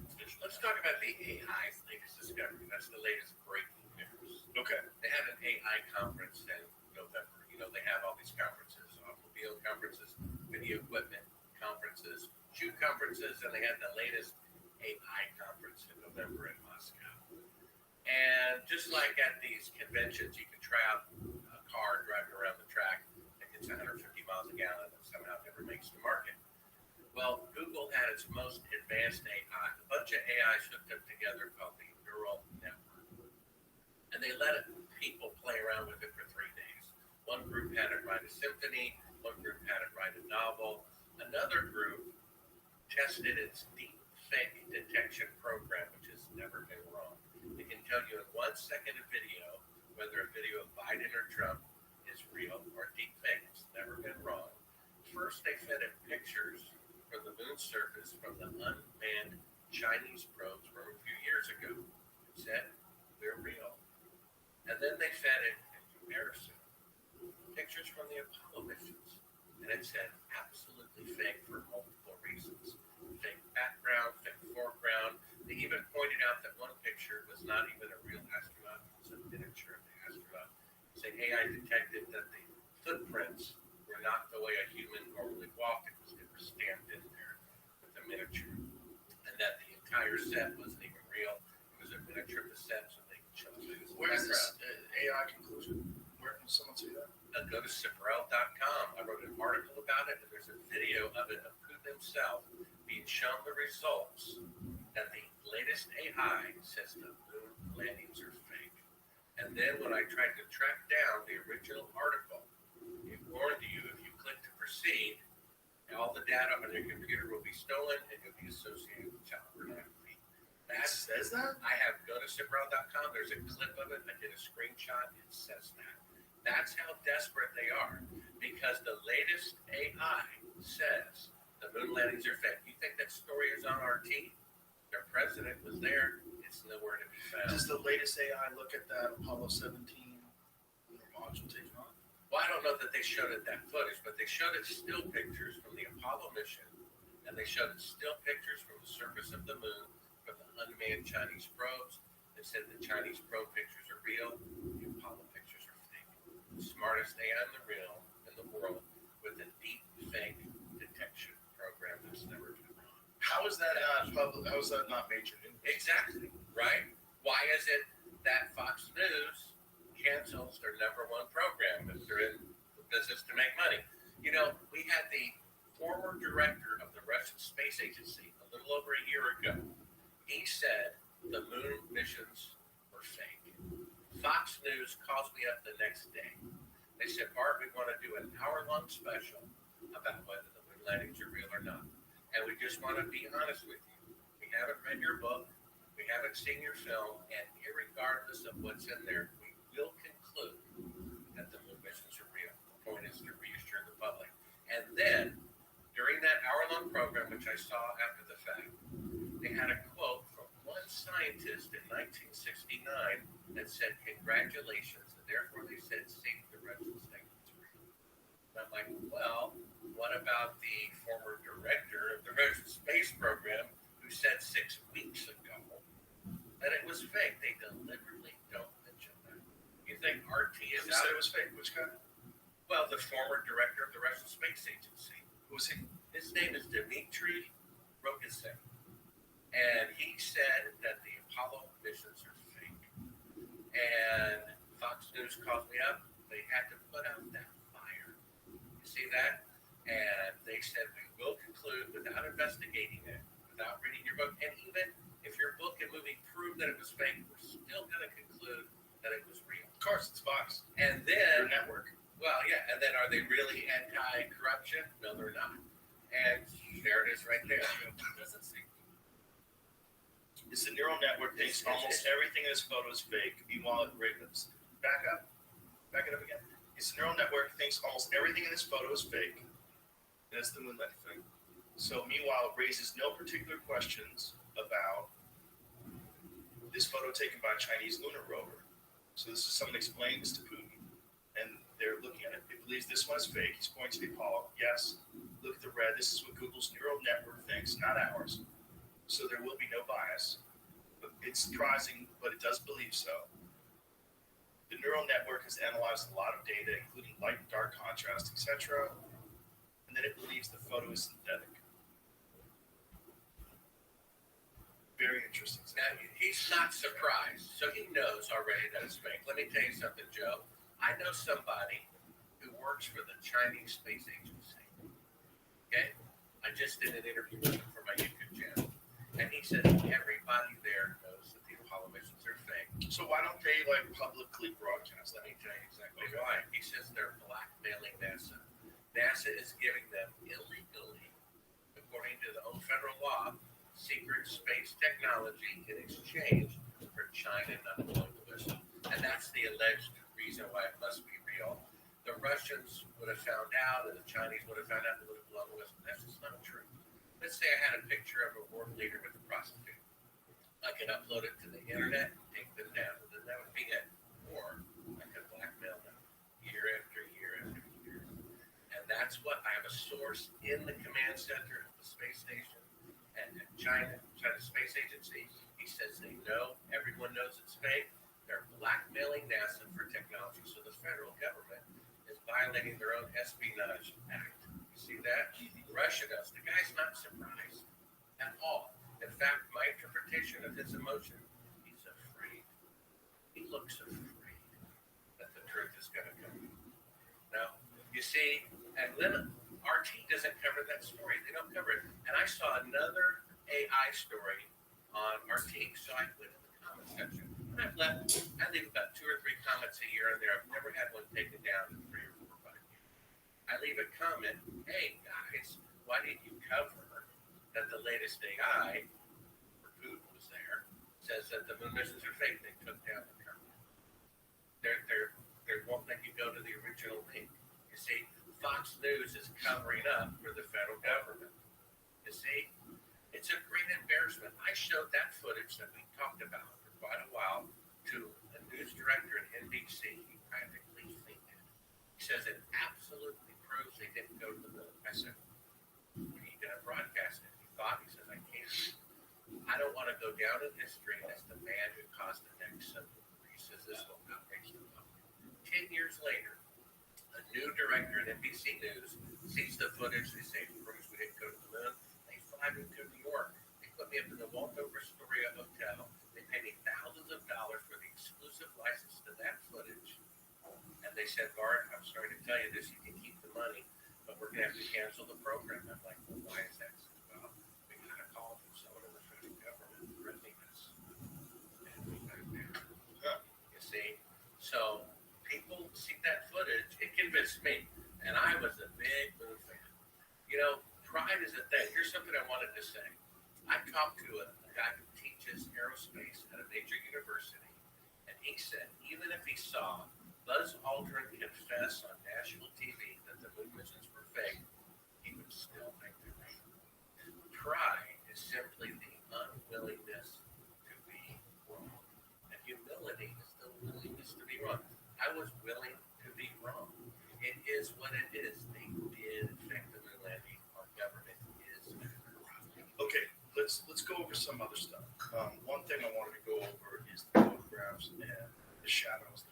official. Let's talk about the AI's latest discovery. That's the latest breaking news. Okay. They had an AI conference in November. They have all these conferences, automobile conferences, video equipment conferences, shoe conferences, and they had the latest AI conference in November in Moscow. And just like at these conventions, you can try out a car driving around the track that gets 150 miles a gallon and somehow never makes the market. Well, Google had its most advanced AI, a bunch of AIs hooked up together called the neural network. And they let people play around with it for 3 days. One group had it write a symphony, one group had it write a novel, another group tested its deep fake detection program, which has never been wrong. It can tell you in 1 second of video whether a video of Biden or Trump is real or deep fake. It's never been wrong. First, they fed it pictures from the moon's surface from the unmanned Chinese probes from a few years ago. It said, they're real. And then they fed it, in comparison, pictures from the Apollo missions. And it said, absolutely fake for multiple reasons. Fake background, fake foreground. They even pointed out that one picture was not even a real astronaut. It was a miniature of the astronaut. Saying AI detected that the footprints were not the way a human normally walked. They were stamped in there with a miniature. And that the entire set wasn't even real. It was a miniature of the set so they could show it as a Where is this background. AI conclusion? Where can someone see that? Go to Ciparel.com. I wrote an article about it, and there's a video of it of Putin himself being shown the results that the latest AI says the moon landings are fake. And then when I tried to track down the original article, it warned you if you click to proceed, all the data on your computer will be stolen and you'll be associated with child pornography. That says that? I have go to Ciparel.com. There's a clip of it. I did a screenshot. It says that. That's how desperate they are, because the latest AI says the moon landings are fake. You think that story is on RT? Their president was there. It's nowhere to be found. Does the latest AI look at that Apollo 17 module taking off? Well, I don't know that they showed it that footage, but they showed it still pictures from the Apollo mission, and they showed it still pictures from the surface of the moon from the unmanned Chinese probes. They said the Chinese probe pictures are real, the Apollo pictures are fake. The smartest AI in the world with a deep fake detection program that's never been wrong. How is that public? How is that not major news? Exactly, right? Why is it that Fox News cancels their #1 program if they're in the business to make money? We had the former director of the Russian Space Agency a little over a year ago. He said the moon missions were fake. Fox News calls me up the next day. They said, Bart, we want to do an hour-long special about whether the moon landings are real or not. And we just want to be honest with you. We haven't read your book. We haven't seen your film. And irregardless of what's in there, we will conclude that the moon missions And then, during that hour-long program, which I saw after the fact, they had a quote from one scientist in 1969 that said, "Congratulations," and therefore they said, "Save the Russians." And I'm like, well, what about the former director of the Russian space program who said 6 weeks ago that it was fake? They deliberately don't mention that. You think RT is Who out? said it was fake? Which guy? Well, the former director of the Russian Space Agency. Who was he? His name is Dmitry Rothschild. And he said that the Apollo missions are fake. And Fox News called me up. They had to put out that fire. You see that? And they said, we will conclude without investigating it, without reading your book. And even if your book and movie prove that it was fake, we're still going to conclude that it was real. Of course, it's Fox. And Their then, network. well, yeah, and then are they really anti-corruption? No, they're not. And there it is right there. Doesn't seem. It's the neural network thinks almost everything in this photo is fake. Meanwhile, it raises. Back up. Back it up again. It's the neural network thinks almost everything in this photo is fake. That's the moon landing thing. So meanwhile, it raises no particular questions about this photo taken by a Chinese lunar rover. So this is someone explaining this to Putin, and they're looking at it. He believes this one is fake. He's pointing to the Apollo. Yes, look at the red. This is what Google's neural network thinks, not ours. So there will be no bias. But it's surprising, but it does believe so. The neural network has analyzed a lot of data, including light and dark contrast, etc. And then it believes the photo is synthetic. Very interesting. Now, he's not surprised, so he knows already that it's fake. Let me tell you something, Joe. I know somebody who works for the Chinese Space Agency. Okay? I just did an interview with him for my YouTube channel. And he said everybody there knows that the Apollo missions are fake. So why don't they publicly broadcast Let that? me tell you exactly why. He says they're blackmailing NASA. NASA is giving them illegally, according to the own federal law, secret space technology in exchange for China not blowing the whistle. And that's the alleged reason why it must be real. The Russians would have found out, and the Chinese would have found out, and would have blown the whistle. That's just not true. Let's say I had a picture of a world leader with a prostitute. I could upload it to the internet, take them down, and then that would be it. Or I could blackmail them year after year after year. And that's what I have a source in the command center of the space station and China Space Agency. He says they know, everyone knows it's fake. They're blackmailing NASA for technology. So the federal government is violating their own espionage act. See that? Russia does. The guy's not surprised at all. In fact, my interpretation of his emotion, he's afraid. He looks afraid that the truth is going to come. Now, you see, and then RT doesn't cover that story. They don't cover it. And I saw another AI story on RT, so I went in the comment section. And I leave about 2 or 3 comments a year in there. I've never had one taken down in 3 or 4 or 5 years. I leave a comment, hey guys, why did you cover that the latest AI, or Putin was there, says that the moon missions are fake? They took down the comment. They won't let you go to the original link. You see, Fox News is covering up for the federal government. You see, it's a great embarrassment. I showed that footage that we talked about for quite a while to a news director at NBC. He practically fainted. He says it absolutely proves they didn't go to the moon. I said, when are you going to broadcast it? He thought, he says, I can't. I don't want to go down in history as the man who caused the next civil war. He says, this will not make you up. 10 years later, a new director at NBC News sees the footage. They say, Bruce, we didn't go to the moon. They fly me to New York. They put me up in the Waldorf Astoria Hotel. They pay me thousands of dollars for the exclusive license to that footage. And they said, Bart, I'm sorry to tell you this, you can keep the money, but we're going to have to cancel the program. I'm like, well, why is that? Well, we got a call from someone in the federal government threatening us. And we got down. You see? So people see that footage. It convinced me. And I was a big moon fan. You know, pride is a thing. Here's something I wanted to say. I talked to a guy who teaches aerospace at a major university, and he said even if he saw Buzz Aldrin confess on national TV that the moon missions were fake, Pride is simply the unwillingness to be wrong. And humility is the willingness to be wrong. I was willing to be wrong. It is what it is. They did affect the moon landing. Our government is corrupt. Okay, let's go over some other stuff. One thing I wanted to go over is the photographs and the shadows.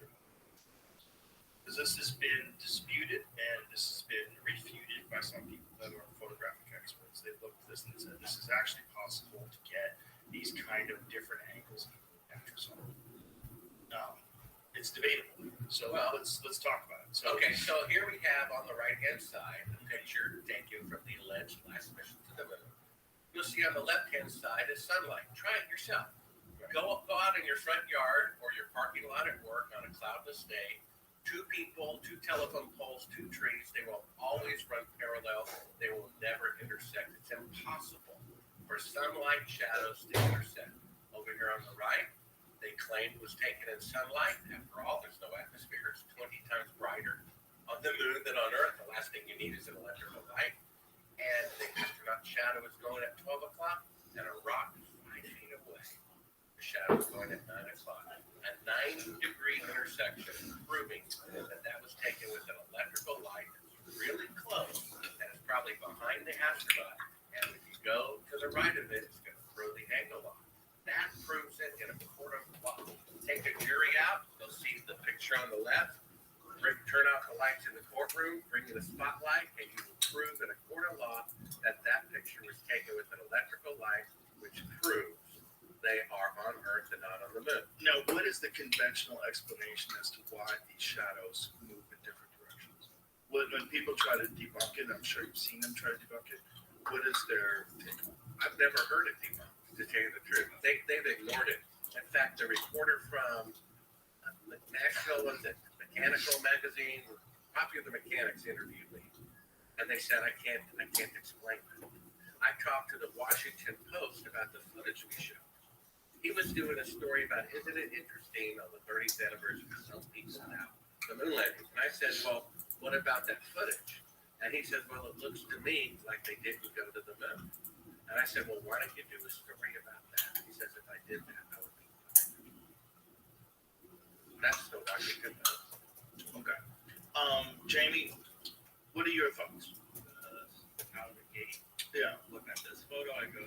Because this has been disputed and this has been refuted by some people that are photographic experts. They've looked at this and said this is actually possible to get these kind of different angles in the sun. It's debatable. So let's talk about it. So, Okay, so here we have on the right-hand side a picture taken from the alleged last mission to the moon. You'll see on the left-hand side is sunlight. Try it yourself. Go out in your front yard or your parking lot at work on a cloudless day. Two people, two telephone poles, two trees. They will always run parallel. They will never intersect. It's impossible for sunlight shadows to intersect. Over here on the right, they claimed was taken in sunlight. After all, there's no atmosphere. It's 20 times brighter on the moon than on Earth. The last thing you need is an electrical light. And the astronaut shadow is going at 12 o'clock, and a rock 5 feet away. The shadow is going at 9 o'clock. A 9-degree intersection, proving that was taken with an electrical light that's really close, and it's probably behind the astronaut. And if you go to the right of it, it's going to throw the angle off. That proves it in a court of law. Take a jury out, they'll see the picture on the left, turn out the lights in the courtroom, bring in a spotlight, and you will prove in a court of law that that picture was taken with an electrical light, which proves they are on Earth and not on the moon. now, what is the conventional explanation as to why these shadows move in different directions? When people try to debunk it, I'm sure you've seen them try to debunk it. What is their take on it? I've never heard it debunked, to tell you the truth. They've ignored it. In fact, the reporter from National Mechanical Magazine, Popular Mechanics, interviewed me, and they said I can't explain it. I talked to the Washington Post about the footage we showed. He was doing a story about, isn't it interesting on the 30th anniversary, some people now, the moon landing. And I said, well, what about that footage? And he said, well, it looks to me like they didn't go to the moon. And I said, well, why don't you do a story about that? He says, if I did that, I would be fired. That's the Washington Post. Okay. Jamie, what are your thoughts? Out of the gate, Yeah. looking at this photo, I go,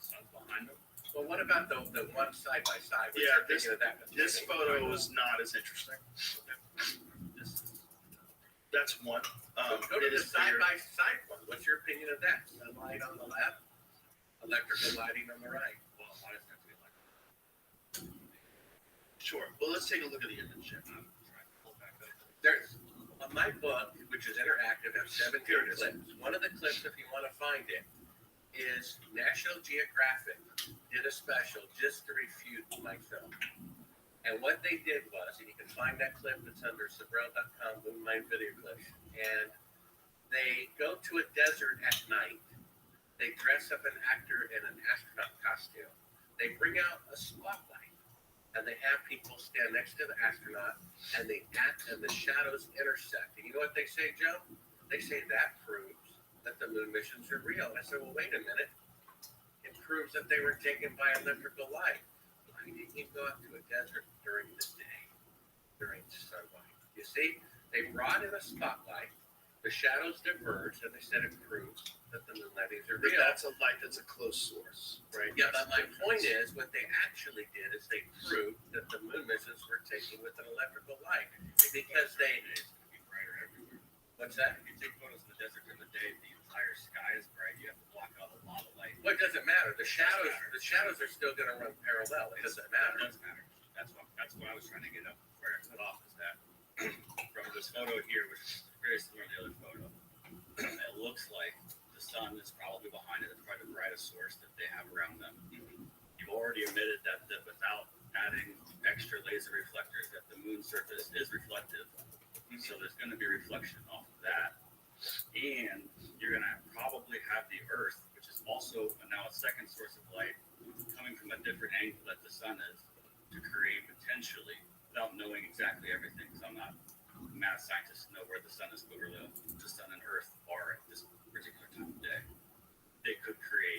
sun's behind them. Well, what about the one side by side? What's Yeah, your opinion of that? This photo is not as interesting. This is That's one. Go to It the is side weird. by side one. What's your opinion of that? Sunlight on the left, electrical lighting on the right. well, why does that feel like Sure. Well, let's take a look at the image. I'm trying to pull back up? There's my book, which is interactive, has 17 clips. One of the clips, if you want to find it, is National Geographic did a special just to refute my film. And what they did was, and you can find that clip, it's under Sabrel.com, Moonlight Video Clips, and they go to a desert at night. They dress up an actor in an astronaut costume. They bring out a spotlight, and they have people stand next to the astronaut, and the shadows intersect. And you know what they say, Joe? They say that proves that the moon missions are real. And I said, well, wait a minute. It proves that they were taken by electrical light. Why didn't you go out to a desert during the day, during sunlight? You see, they brought in a spotlight. The shadows diverged, and they said it proves that the moon landings are But real. that's a light that's a close source, right? Yeah, but my point is, what they actually did is they proved that the moon missions were taken with an electrical light. Because they, It's going to be brighter everywhere. what's that? If you take photos in the desert during the day, the entire sky is bright. You have to block out a lot of light. What doesn't matter? The shadows are still going to run parallel. It doesn't It matter. does matter. That's what I was trying to get up before I cut off, is that from this photo here, which is very similar to the other photo, it looks like the sun is probably behind it. It's probably the brightest source that they have around them. You've already admitted that without adding extra laser reflectors, that the moon surface is reflective. So there's going to be reflection off of that. And you're going to probably have the Earth, which is also now a second source of light, coming from a different angle that the sun is, to create potentially, without knowing exactly everything, because I'm not a math scientist to know where the sun and Earth are at this particular time of day. They could create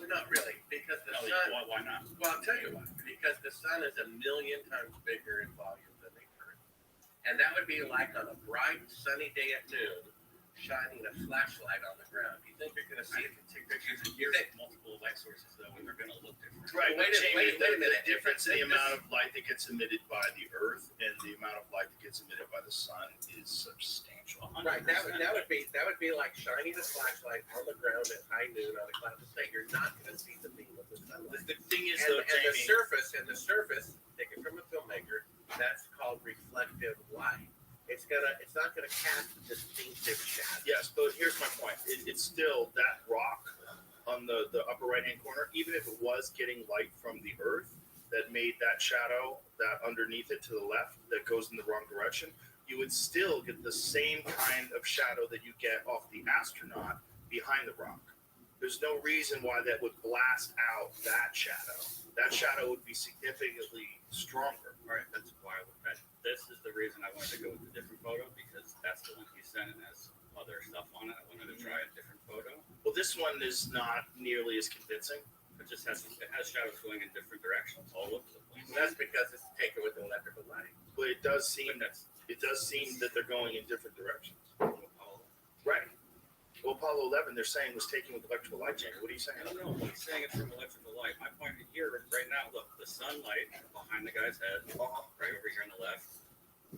Not really, because the No, sun. why not? Well, I'll tell you why. Because the sun is 1,000,000 times bigger in volume than the Earth, and that would be like on a bright, sunny day at noon, shining a flashlight on the ground. You think you're going to see I it? can take pictures of years with multiple light sources, though, and they're going to look different. Right, Wait but a- Jamie, wait a minute. the difference in the This- amount of light that gets emitted by the Earth and the amount of light that gets emitted by the sun is substantial. 100%. Right, that would be like shining a flashlight on the ground at high noon on a cloudless day. You're not going to see the beam of the sunlight. The thing is, And though, the Jamie, surface, take it from a filmmaker, that's called reflective light. It's not gonna cast a distinctive shadow. yes, but here's my point. It's still that rock on the upper right-hand corner, even if it was getting light from the Earth that made that shadow that underneath it to the left that goes in the wrong direction, you would still get the same kind of shadow that you get off the astronaut behind the rock. There's no reason why that would blast out that shadow. That shadow would be significantly stronger. All right, that's why this is the reason I wanted to go with a different photo, because that's the one he sent and has other stuff on it. I wanted to try a different photo. Well, this one is not nearly as convincing. It just has shadows going in different directions all over the place. And that's because it's taken with electrical light. But it does seem But that they're going in different directions. all. Right. Well, Apollo 11, they're saying was taken with electrical light, Jamie. What are you saying? I don't know. He's saying it's from electrical light. My point here, right now, look, the sunlight behind the guy's head, right over here on the left,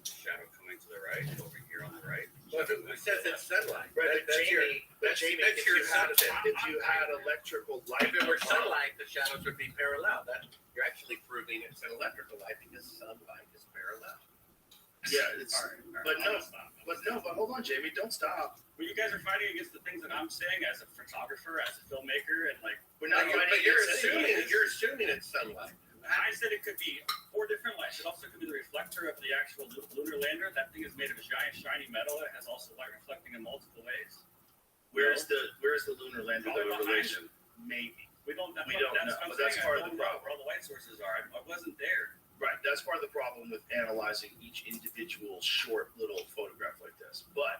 shadow coming to the right, over here on the right. Well, it says it's sunlight. Right, but That's Jamie, that's if your you had sunset. if you had electrical light, If it were sunlight, the shadows would be parallel. You're actually proving it's an electrical light because sunlight is parallel. yeah, it's. All right, But no, I'll stop. but hold on, Jamie, don't stop. Well, you guys are fighting against the things that I'm saying as a photographer, as a filmmaker, and like, We're not But fighting you're against assuming anything. it's sunlight. I said it could be 4 different lights. It also could be the reflector of the actual lunar lander. That thing is made of a giant shiny metal. It has also light reflecting in multiple ways. Where's the lunar lander Probably though in behind relation? Maybe. We don't know. We don't know, What I'm but that's saying. part I of the don't know problem. where all the light sources are. I wasn't there. Right, that's part of the problem with analyzing each individual short little photograph like this. But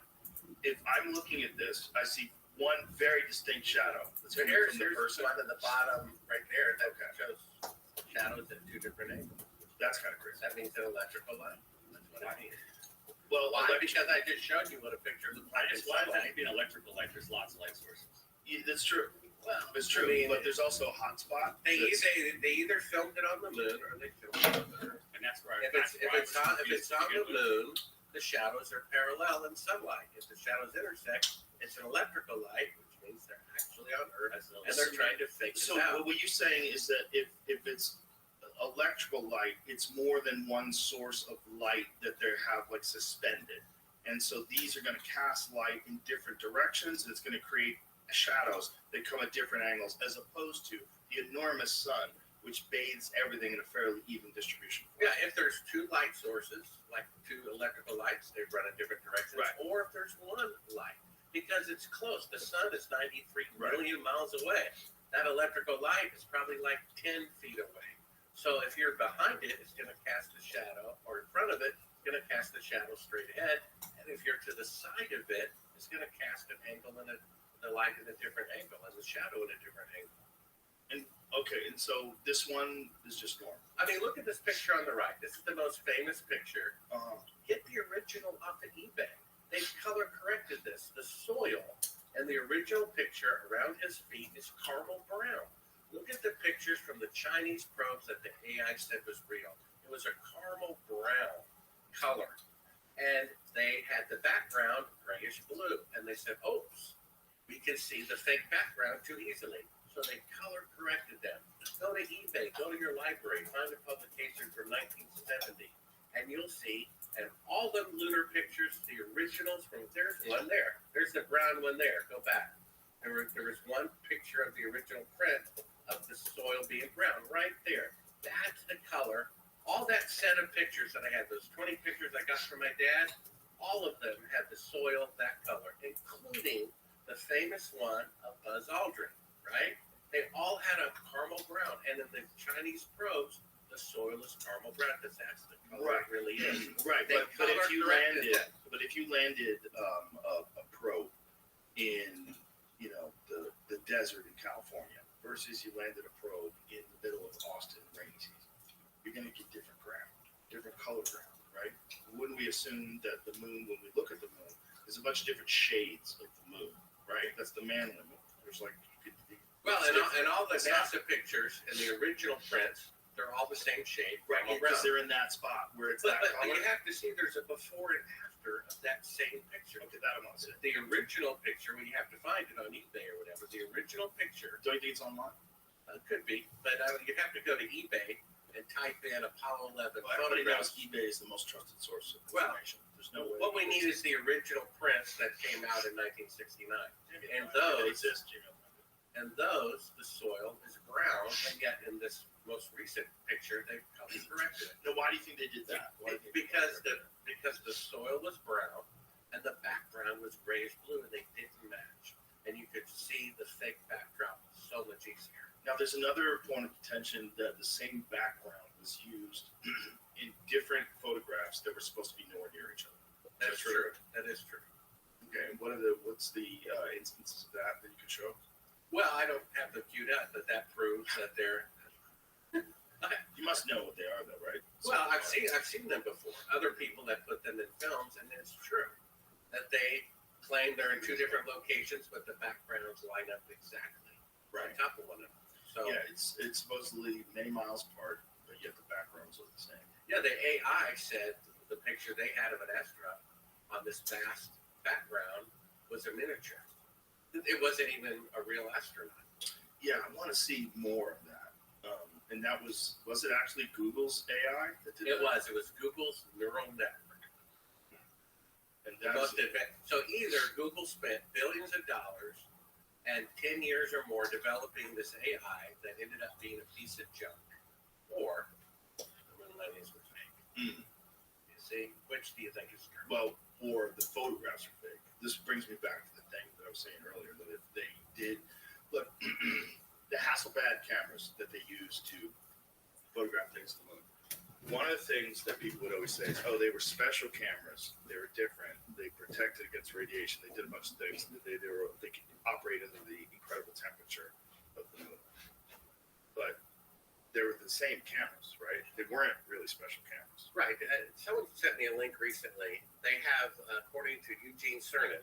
if I'm looking at this, I see one very distinct shadow. That's So coming here's from the person. one at the bottom right there that shows shadows at 2 different angles. That's kind of crazy. That means an electrical light. That's what I mean. Well, Why? Because I just showed you what a picture looks I like. just in wanted sunlight. to be an electrical light. There's lots of light sources. that's true. Well, It's true, I mean, but there's also a hot spot. they that's- either filmed it on the moon or they filmed it on the Earth. And that's where If that's it's where I was on confused to the begin with. moon, the shadows are parallel in sunlight. If the shadows intersect, it's an electrical light, which means they're actually on Earth, As a- and they're trying to fake So it out. what you're saying is that if it's electrical light, it's more than one source of light that they have like suspended. And so these are going to cast light in different directions, and it's going to create shadows that come at different angles, as opposed to the enormous sun, which bathes everything in a fairly even distribution. Yeah, if there's 2 light sources, like 2 electrical lights, they run in different directions, Right. or if there's 1 light, because it's close. The sun is 93 Right. million miles away. That electrical light is probably like 10 feet away. So if you're behind it, it's going to cast a shadow, or in front of it, it's going to cast a shadow straight ahead. And if you're to the side of it, it's going to cast an angle and the light in a different angle, and the shadow in a different angle. Okay, and so this one is just normal. I mean, look at this picture on the right. This is the most famous picture. Get the original off of eBay. They've color corrected this. The soil and the original picture around his feet is caramel brown. Look at the pictures from the Chinese probes that the AI said was real. It was a caramel brown color. And they had the background grayish blue. And they said, oops, we can see the fake background too easily. So they color corrected them. Go to eBay, go to your library, find a publication from 1970, and you'll see, and all the lunar pictures, the originals there's one there. There's the brown one there. Go back. There was one picture of the original print of the soil being brown right there. That's the color. All that set of pictures that I had, those 20 pictures I got from my dad, all of them had the soil that color, including the famous one of Buzz Aldrin, right? They all had a caramel brown, and in the Chinese probes, the soil is caramel brown because that's the color it really is. Right, They but if you color-corrected landed a probe in the desert in California, versus you landed a probe in the middle of Austin rainy season, you're going to get different ground, different color ground, right? Wouldn't we assume that the moon, when we look at the moon, there's a bunch of different shades of the moon, right? That's the man in the moon. There's like, Well, and all the NASA pictures and the original prints, they're all the same shape. right, because they're in that spot where it's that But color. you have to see there's a before and after of that same picture. Okay, that I want to see. The original picture, when you have to find it on eBay or whatever, the original picture, Don't you think it's online? could be, but you have to go to eBay and type in Apollo 11 Well, everybody knows photographs. eBay is the most trusted source of Well, information. There's no way. What we need is the original prints that came out in 1969. And They those, exist, Jimmy. the soil is brown, and yet in this most recent picture, they've color corrected it. No, why do you think they did that? Why do you think Because the soil was brown and the background was grayish blue, and they didn't match. And you could see the fake backdrop so much easier. Now, there's another point of contention that the same background was used in different photographs that were supposed to be nowhere near each other. That's true. That is true. Okay, and what's the instances of that you could show? Well, I don't have them queued up, but that proves that they're. You must know what they are, though, right? Well, I've seen them before. Other people that put them in films, and it's true that they claim they're in two different locations, but the backgrounds line up exactly on top of one another. So Yeah, it's supposedly many miles apart, but yet the backgrounds look the same. yeah, the AI said the picture they had of an astronaut on this vast background was a miniature. It wasn't even a real astronaut. Yeah, I want to see more of that. And that was it actually Google's AI that did It that? was Google's neural network. And The that's most advanced. So either Google spent billions of dollars and 10 years or more developing this AI that ended up being a piece of junk, or the moon landings were fake. You see, which do you think is true? well, or the photographs are fake. This brings me back to the thing that I was saying earlier, that if they did look, the Hasselblad cameras that they use to photograph things on the moon. One of the things that people would always say is, "Oh, they were special cameras. They were different. They protected against radiation. They did a bunch of things. They could operate under the incredible temperature of the moon." But they were the same cameras, right? They weren't really special cameras. Right. Someone sent me a link recently. They have, according to Eugene Cernan,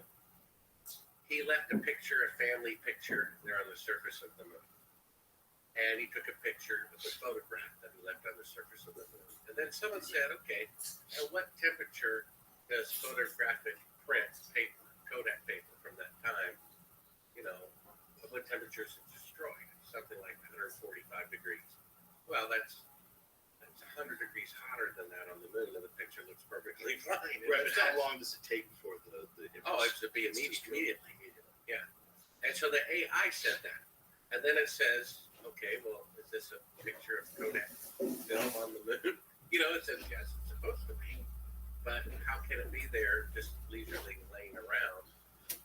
he left a picture, a family picture, there on the surface of the moon. And he took a picture of the photograph that he left on the surface of the moon. And then someone said, okay, at what temperature does photographic print paper, Kodak paper from that time, at what temperature is it destroyed? Something like 145 degrees. Well, that's 100 degrees hotter than that on the moon, and the picture looks perfectly fine. Right. But how long does it take before the image? Oh, it's to be immediately. Yeah. And so the AI said that. And then it says, okay, well, is this a picture of Kodak film on the moon? It says, yes, it's supposed to be. But how can it be there just leisurely laying around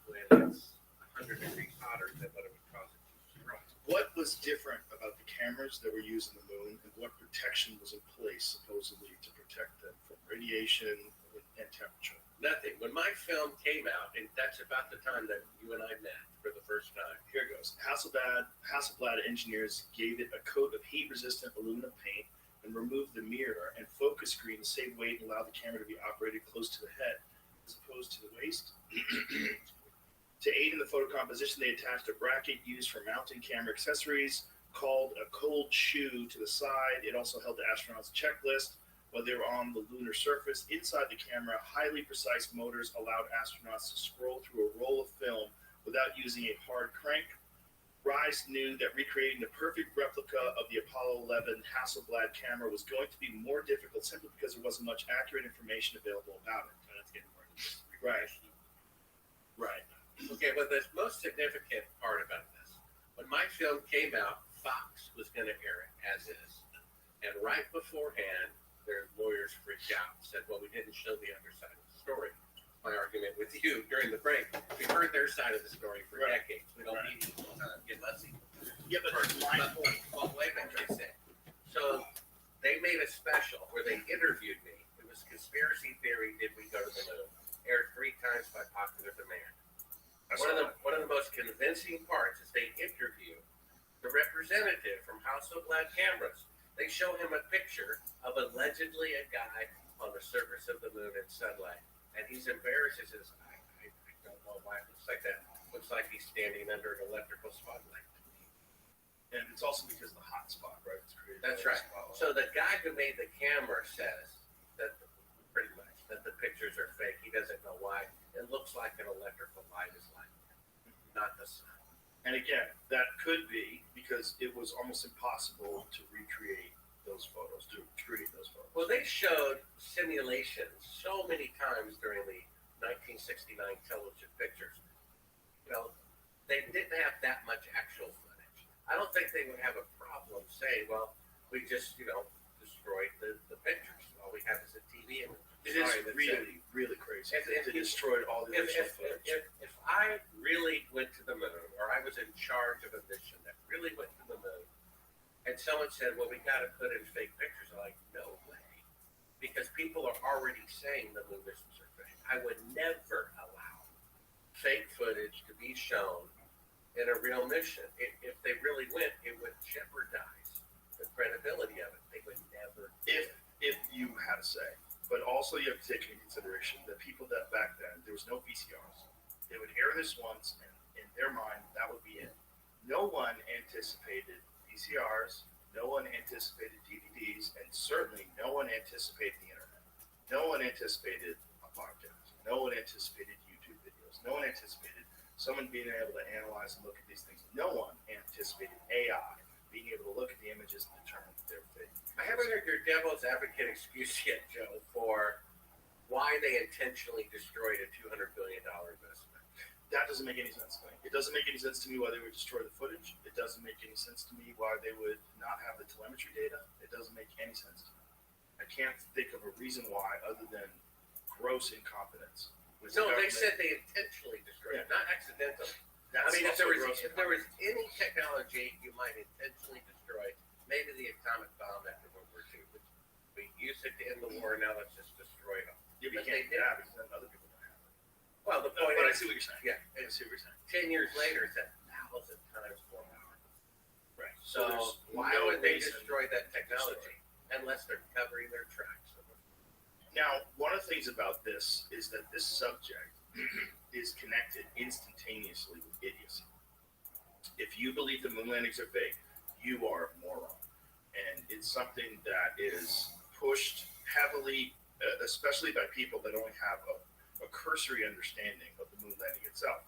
when it's 100 degrees hotter than what it would cause it to destroy? What was different about the cameras that were used on the moon, and what protection was in place supposedly to protect them from radiation and temperature? Nothing. When my film came out, and that's about the time that you and I met for the first time. Here it goes. Hasselblad engineers gave it a coat of heat-resistant aluminum paint and removed the mirror and focus screen to save weight and allow the camera to be operated close to the head as opposed to the waist. To aid in the photo composition, they attached a bracket used for mounting camera accessories called a cold shoe to the side. It also held the astronauts' checklist while they were on the lunar surface. Inside the camera, highly precise motors allowed astronauts to scroll through a roll of film without using a hard crank. Rise knew that recreating the perfect replica of the Apollo 11 Hasselblad camera was going to be more difficult simply because there wasn't much accurate information available about it. So that's getting more into this. Right. Okay, but the most significant part about this, when my film came out, Fox was going to air it as is. And right beforehand, their lawyers freaked out and said, well, we didn't show the other side of the story. My argument with you during the break, we heard their side of the story for decades. We don't need to get messy. Yeah, but my point. Well, wait a minute, I said. So they made a special where they interviewed me. It was Conspiracy Theory, Did We Go to the Moon? Aired 3 times by popular demand. One of the most convincing parts is they interview the representative from House of Black Cameras. They show him a picture of allegedly a guy on the surface of the moon in sunlight, and he's embarrassed. He says, I don't know why it looks like that. Looks like he's standing under an electrical spotlight. And it's also because of the hot spot, right? It's created That's by the right. spotlight. So the guy who made the camera says that pretty much that the pictures are fake. He doesn't know why. It looks like an electrical light is lighting it, not the sun. And again, that could be because it was almost impossible to recreate those photos, to create those photos. Well, they showed simulations so many times during the 1969 television pictures. You know, they didn't have that much actual footage. I don't think they would have a problem saying, well, we just, destroyed the pictures. All we have is a TV image. It is really, really crazy. If It destroyed all the original footage. If I really went to the moon, or I was in charge of a mission that really went to the moon, and someone said, well, we got to put in fake pictures, I'm like, no way. Because people are already saying the moon missions are fake. I would never allow fake footage to be shown in a real mission. If they really went, it would jeopardize the credibility of it. They would never do it. If you had a say. But also you have to take into consideration that people that back then, there was no VCRs. They would air this once, and in their mind, that would be it. No one anticipated VCRs, no one anticipated DVDs, and certainly no one anticipated the internet. No one anticipated a podcast. No one anticipated YouTube videos. No one anticipated someone being able to analyze and look at these things. No one anticipated AI being able to look at the images and determine if they're fake. I haven't heard your devil's advocate excuse yet, Joe, for why they intentionally destroyed a $200 billion investment. That doesn't make any sense to me. It doesn't make any sense to me why they would destroy the footage. It doesn't make any sense to me why they would not have the telemetry data. It doesn't make any sense to me. I can't think of a reason why other than gross incompetence. No, they said they intentionally destroyed it, not accidentally. If there was any technology you might intentionally destroy, maybe the atomic bomb after World War II, which we used it to end the war, now let's just destroy it all. Yeah, but you can't do that because then other people don't have it. Well, the point But I is, see what you're saying. yeah, I see what you're saying. 10 years later, it's 1,000 times more powerful. Right. So there's why no would they reason destroy that to technology unless they're covering their tracks? Now, one of the things about this is that this subject is connected instantaneously with idiocy. If you believe the moon landings are fake, you are a moron. And it's something that is pushed heavily, especially by people that only have a cursory understanding of the moon landing itself.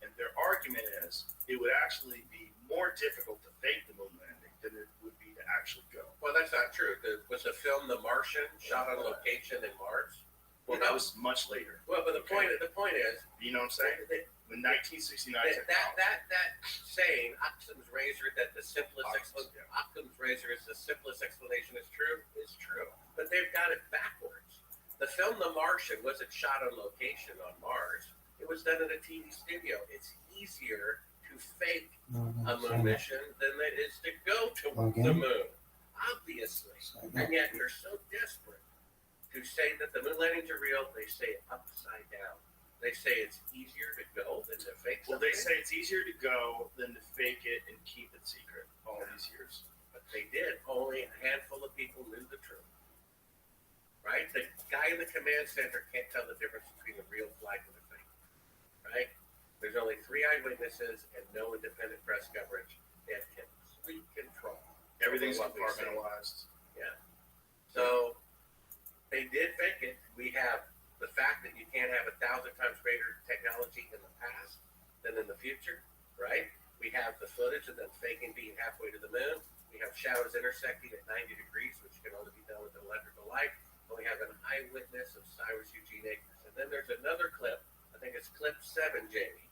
And their argument is it would actually be more difficult to fake the moon landing than it would be to actually go. Well, that's not true. Was the film The Martian shot on location in Mars? Well, that was much later. Well, but the point is, You know what I'm saying? When 1969 that saying Occam's razor that the simplest Occam's, Occam's razor is the simplest explanation is true. But they've got it backwards. The film The Martian wasn't shot on location on Mars. It was done in a TV studio. It's easier to fake a moon mission than it is to go to the moon, obviously. And yet they're so desperate to say that the moon landings are real. They say it upside down. They say it's easier to go than to fake something. Well, they say it's easier to go than to fake it and keep it secret all these years. But they did. Only a handful of people knew the truth. Right? The guy in the command center can't tell the difference between a real flag and a fake. Right? There's only 3 eyewitnesses and no independent press coverage. They had complete control. Everything's over what we say. compartmentalized. Yeah. So they did fake it. We have the fact that you can't have 1,000 times greater technology in the past than in the future, right? We have the footage of them faking being halfway to the moon. We have shadows intersecting at 90 degrees, which can only be done with an electrical light. And we have an eyewitness of Cyrus Eugene Akers. And then there's another clip. I think it's clip 7, Jamie.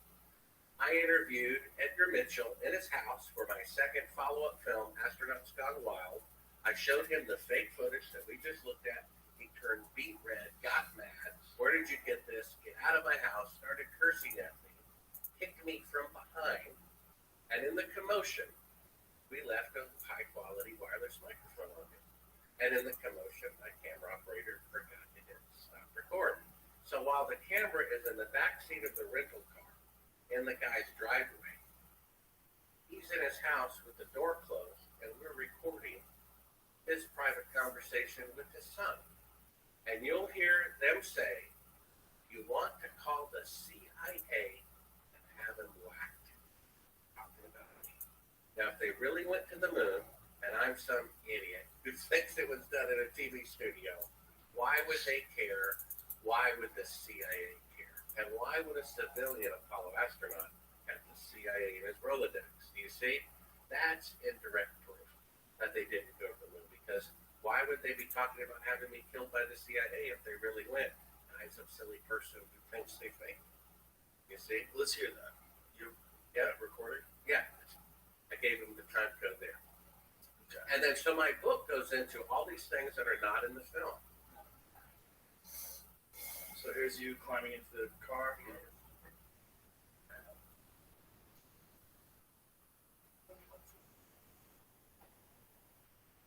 I interviewed Edgar Mitchell in his house for my second follow-up film, Astronauts Gone Wild. I showed him the fake footage that we just looked at. He turned beet red, got mad. Where did you get this? Get out of my house. Started cursing at me. Kicked me from behind. And in the commotion, we left a high-quality wireless microphone on him. And in the commotion, my camera operator forgot to hit stop record. So while the camera is in the back seat of the rental car, in the guy's driveway, He's in his house with the door closed, and we're recording his private conversation with his son. And you'll hear them say, "You want to call the CIA and have him whacked." Talking about me. Now, if they really went to the moon, and I'm some idiot who thinks it was done in a TV studio, why would they care? Why would the CIA care? And why would a civilian Apollo astronaut have the CIA in his Rolodex? Do you see? That's indirect proof that they didn't go to the moon. Because why would they be talking about having me killed by the CIA if they really went? I'm some silly person who thinks they fake. You see? Let's hear that. You Yeah. recorded? Yeah. I gave him the time code there. Okay. And then so my book goes into all these things that are not in the film. So here's you climbing into the car.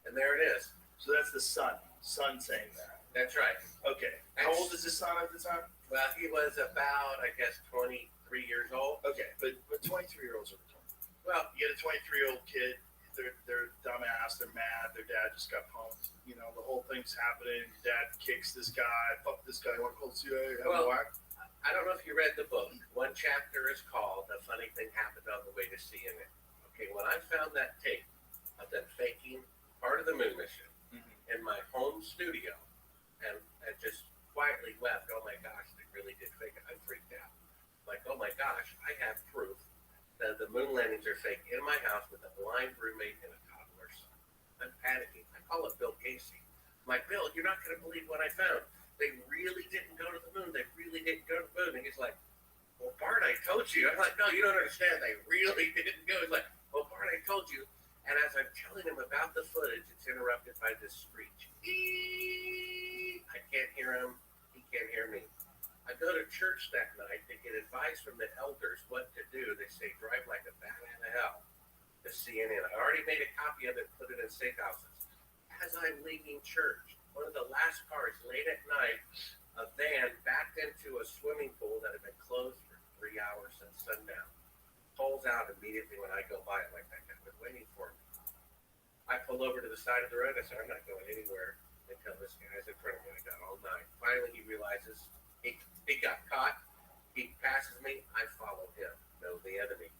And there it is. So that's the son. Son saying that. That's right. Okay. How old is his son at the time? Well, he was about, I guess, 23 years old. Okay, but 23-year-olds are retarded. Well, You get a 23-year-old kid. They're dumbass. They're mad. Their dad just got pumped. You know, the whole thing's happening. Dad kicks this guy. Fuck this guy. You want to call the CIA? Have Well, a whack? I don't know if you read the book. One chapter is called "A Funny Thing Happened on the Way to CNN." Okay, when I found that tape of them faking part of the moon mission in my home studio, and just quietly wept, "Oh my gosh, they really did fake it." I freaked out. Like, oh my gosh, I have proof that the moon landings are fake in my house with a blind roommate and a toddler son. I'm panicking. I call up Bill Casey. I'm like, "Bill, you're not going to believe what I found. They really didn't go to the moon. They really didn't go to the moon." And he's like, "Well, Bart, I told you." I'm like, "No, you don't understand. They really didn't go." He's like, "Well, Bart, I told you." And as I'm telling him about the footage, it's interrupted by this screech. I can't hear him. He can't hear me. I go to church that night to get advice from the elders what to do. They say, "Drive like a bat out of hell to CNN." I already made a copy of it, put it in safe houses. As I'm leaving church, one of the last cars late at night, a van backed into a swimming pool that had been closed for 3 hours since sundown. Pulls out immediately when I go by it, like that guy was waiting for me. I pull over to the side of the road. I said, "I'm not going anywhere until this guy's in front of me." I got all night. Finally, he realizes he got caught. He passes me. I follow him. Know the enemy.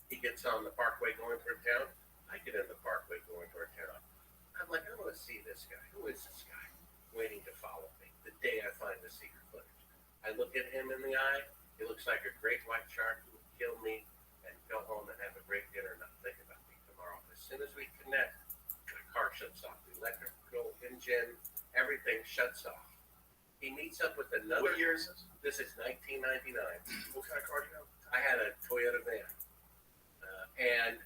He gets on the parkway going toward town. I get in the parkway going toward town. I'm like, I want to see this guy. Who is this guy waiting to follow me? The day I find the secret footage. I look at him in the eye. He looks like a great white shark who would kill me and go home and have a great dinner and not think about me tomorrow. As soon as we connect, the car shuts off. The electrical engine, everything shuts off. He meets up with another. What year is this? This is 1999. What kind of car do you have? I had a Toyota van. And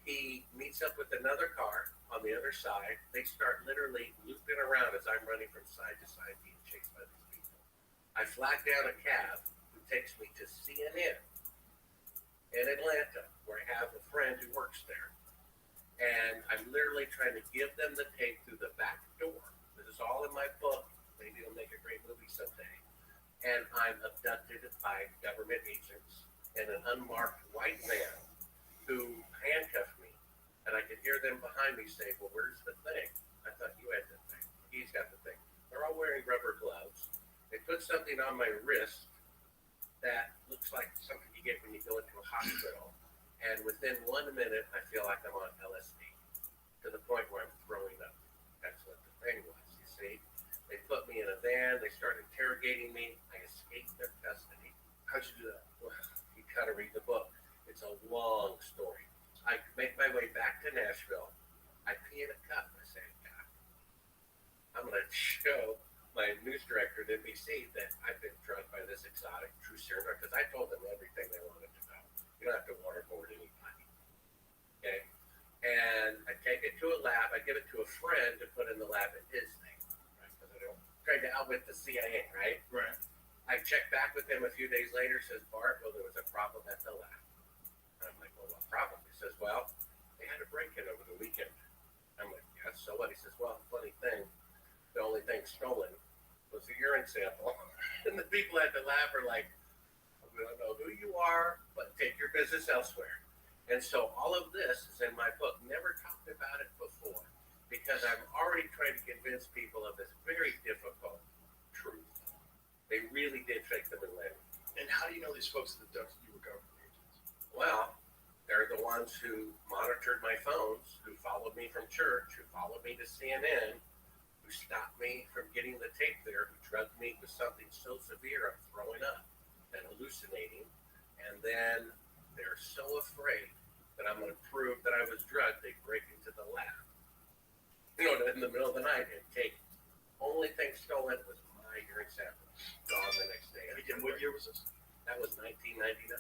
he meets up with another car on the other side. They start literally looping around as I'm running from side to side being chased by these people. I flag down a cab who takes me to CNN in Atlanta, where I have a friend who works there. And I'm literally trying to give them the tape through the back door. This is all in my book. Maybe it'll make a great movie someday. And I'm abducted by government agents in an unmarked white van who handcuffed me. And I could hear them behind me say, "Well, where's the thing? I thought you had the thing. He's got the thing." They're all wearing rubber gloves. They put something on my wrist that looks like something you get when you go into a hospital. And within 1 minute, I feel like I'm on LSD to the point where I'm throwing up. That's what the thing was, you see. They put me in a van. They started interrogating me. I escaped their custody. How'd you do that? Well, you gotta read the book. It's a long story. I make my way back to Nashville. I pee in a cup. I say, "God, I'm going to show my news director at NBC that I've been drugged by this exotic true serum," because I told them everything they wanted to know. You don't have to waterboard anybody. Okay? And I take it to a lab. I give it to a friend to put in the lab in his name. Right? Because I don't try to outwit the CIA, right? Right. I check back with him a few days later, says, "Bart, well, there was a problem at the lab." I'm like, "Well, what problem?" He says, "Well, they had a break-in over the weekend." I'm like, "Yeah, so what?" He says, "Well, funny thing, the only thing stolen was a urine sample." And the people at the lab are like, "We don't know who you are, but take your business elsewhere." And so all of this is in my book. Never talked about it before because I'm already trying to convince people of this very difficult truth. They really did fake the millennium. And how do you know these folks that abducted you were government agents? Well, they're the ones who monitored my phones, who followed me from church, who followed me to CNN, who stopped me from getting the tape there, who drugged me with something so severe I'm throwing up and hallucinating. And then they're so afraid that I'm going to prove that I was drugged, they break into the lab. You know, in the middle of the night and take only thing stolen was my urine sample. Gone the next day. And what year was this? That was 1999.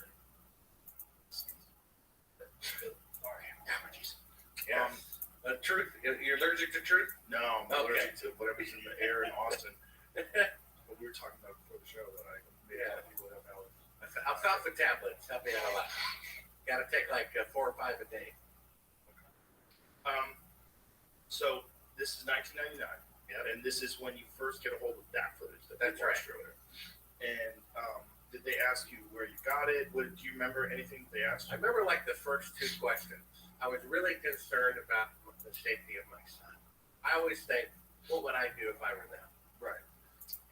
Sorry, allergies. Yes. Truth? You're allergic to truth? No, I'm Okay. allergic to whatever's in the air in Austin. What we were talking about before the show that I made a lot of people have allergies. Alfalfa tablets help me out a lot. Got to take like 4 or 5 a day. So this is 1999, Yeah. and this is when you first get a hold of that footage that That's they watched right. earlier. And did they ask you where you got it? What do you remember anything they asked I you? remember like the first 2 questions. I was really concerned about the safety of my son. I always think, what would I do if I were them? Right.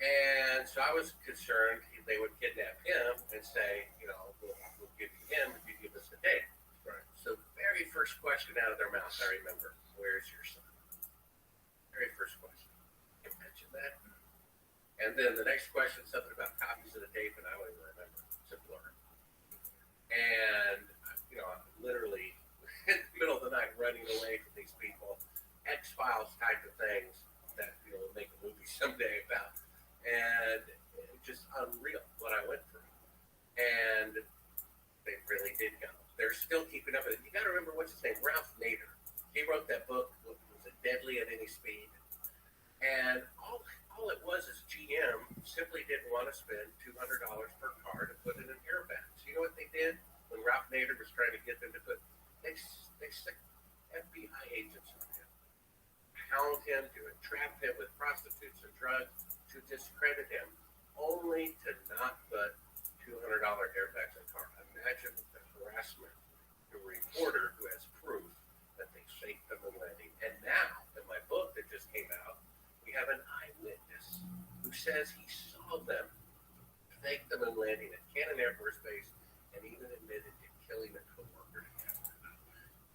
And so I was concerned they would kidnap him and say, you know, we'll give you him if you give us the tape. Right. So very first question out of their mouth, I remember, where's your son? Very first question. Can you mention that? And then the next question, something about copies of the tape, and I don't even remember. It's a blur. And, you know, I'm literally in the middle of the night running away from these people, X-Files type of things that, you know, will make a movie someday about. And it's just unreal what I went through. And they really did go. They're still keeping up with it. You got to remember, what's his name? Ralph Nader. He wrote that book, was it Deadly at Any Speed? And all it was is GM simply didn't want to spend $200 per car to put in an airbag. So you know what they did when Ralph Nader was trying to get them to put? They stuck FBI agents on him, hound him, to entrap him with prostitutes and drugs, to discredit him, only to not put $200 airbags in a car. Imagine the harassment. The reporter who has proof that they faked the landing. And now, in my book that just came out, we have an eyewitness who says he saw them fake the moon landing at Cannon Air Force Base and even admitted to killing a coworker.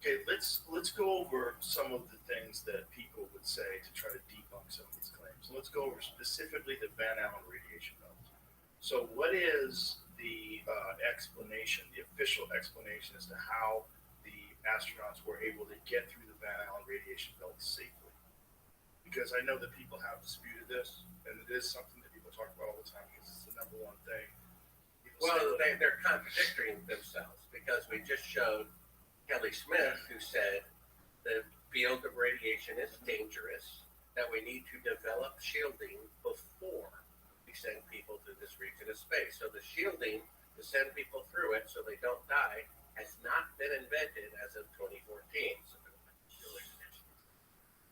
Okay, let's go over some of the things that people would say to try to debunk some of these claims. Let's go over specifically the Van Allen radiation belt. So, what is the explanation, the official explanation as to how the astronauts were able to get through the Van Allen radiation belt safely? Because I know that people have disputed this, and it is something that people talk about all the time because it's the number one thing. Well, they're contradicting themselves because we just showed Kelly Smith, who said the field of radiation is dangerous, that we need to develop shielding before we send people through this region of space. So the shielding to send people through it so they don't die has not been invented as of 2014. So,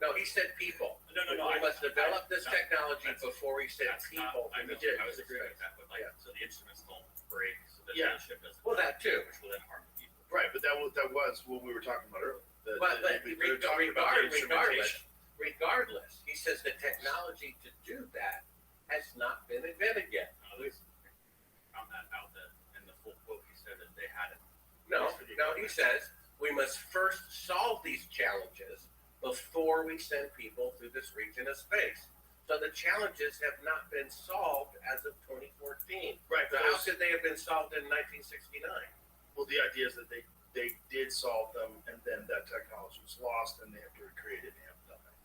no, he said people. No. We must develop this technology before we send people. I through was this agreeing space. with that, but like, so the instruments don't break, so that Yeah. the ship doesn't. Well, that too. Which will then harm the people. Right, but that was what we were talking about earlier. But We were talking about the instrumentation. regardless, he says the technology to do that has not been invented yet. Found that out that in the full quote he said that they had it. No, he says we must first solve these challenges before we send people through this region of space. So the challenges have not been solved as of 2014. Right, So how could they have been solved in 1969? well, the idea is that they did solve them, and then that technology was lost, and they have to recreate it and have done it.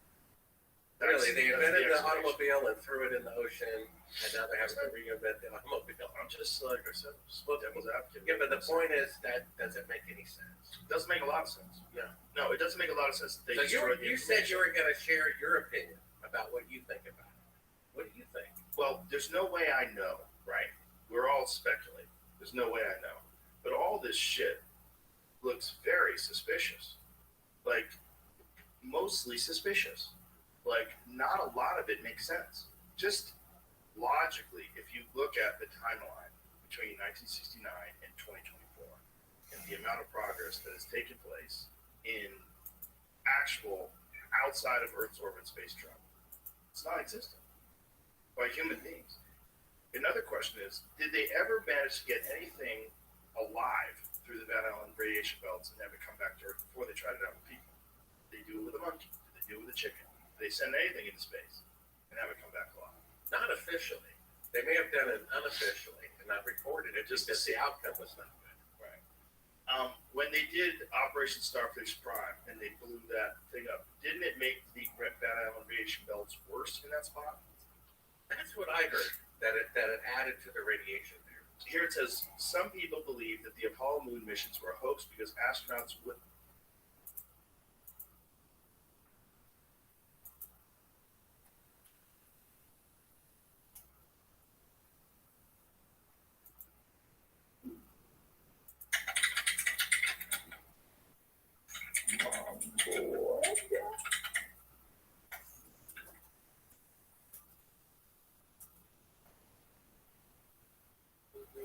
Really, they invented the explanation. automobile and threw it in the ocean, and now they're having to reinvent the automobile. I'm just like I said, Well, devil's advocate. Yeah, but the point is that doesn't make any sense. It doesn't make a lot of sense. No. No, it doesn't make a lot of sense. That they So destroyed the you said you information. were going to share your opinion about what you think about it. What do you think? Well, there's no way I know, right? We're all speculating. There's no way I know. But all this shit looks very suspicious. Like, mostly suspicious. Like, not a lot of it makes sense. Just logically, if you look at the timeline between 1969 and 2024, and the amount of progress that has taken place in actual outside of Earth's orbit space travel. It's non-existent by human beings. Another question is, did they ever manage to get anything alive through the Van Allen radiation belts and have it come back to Earth before they tried it out with people? Did they do it with a monkey? Did they do it with a chicken? Did they send anything into space and have it come back alive? Not officially. They may have done it unofficially and not recorded it just because the outcome was not good. Right. When they did Operation Starfish Prime and they blew that thing up, didn't it make the Van Allen radiation belts worse in that spot? That's what I heard, that it added to the radiation there. Here it says, some people believe that the Apollo moon missions were a hoax because astronauts would.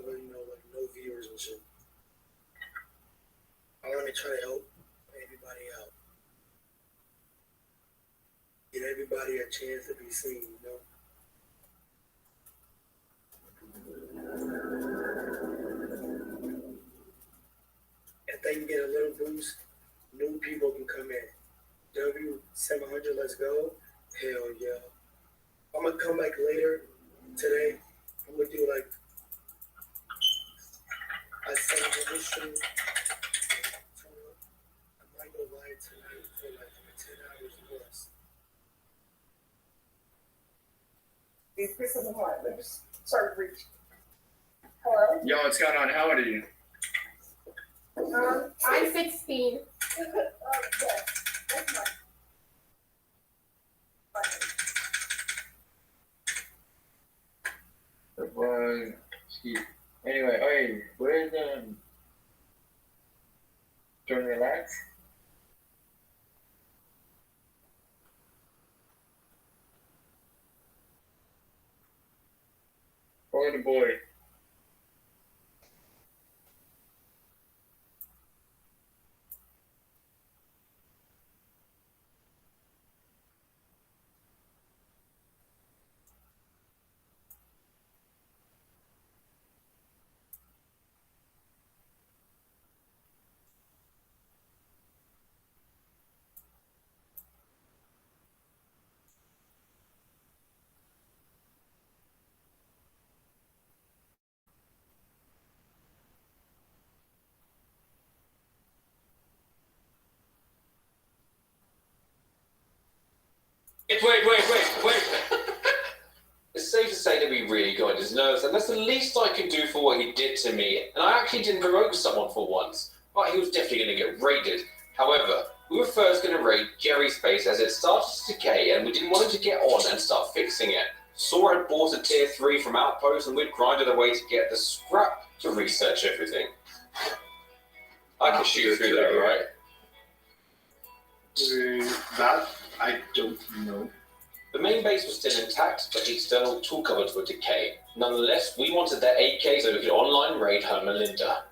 Like no viewers and shit. I want to try to help everybody out. Get everybody a chance to be seen, you know? If they can get a little boost, new people can come in. W700, let's go. Hell yeah. I'm going to come back later today. I'm going to do like a celebration. I might go live tonight for like 10 hours plus. These Chris of the heart. Let me start to reach. Hello? Yo, what's going on? How old are you? I'm 16. Yes, that's my. The boy. Anyway, hey, where's Trying to relax? Or the boy? Wait. It's safe to say that we really got on his nerves, and that's the least I can do for what he did to me. And I actually didn't provoke someone for once. But he was definitely going to get raided. However, we were first going to raid Jerry's space as it started to decay, and we didn't want him to get on and start fixing it. Saw had bought a tier 3 from Outpost, and we'd grinded away to get the scrap to research everything. I can shoot through that, right? That I don't know. The main base was still intact, but the external tool cupboards were decayed. Nonetheless, we wanted their 8K so we could online raid her Melinda.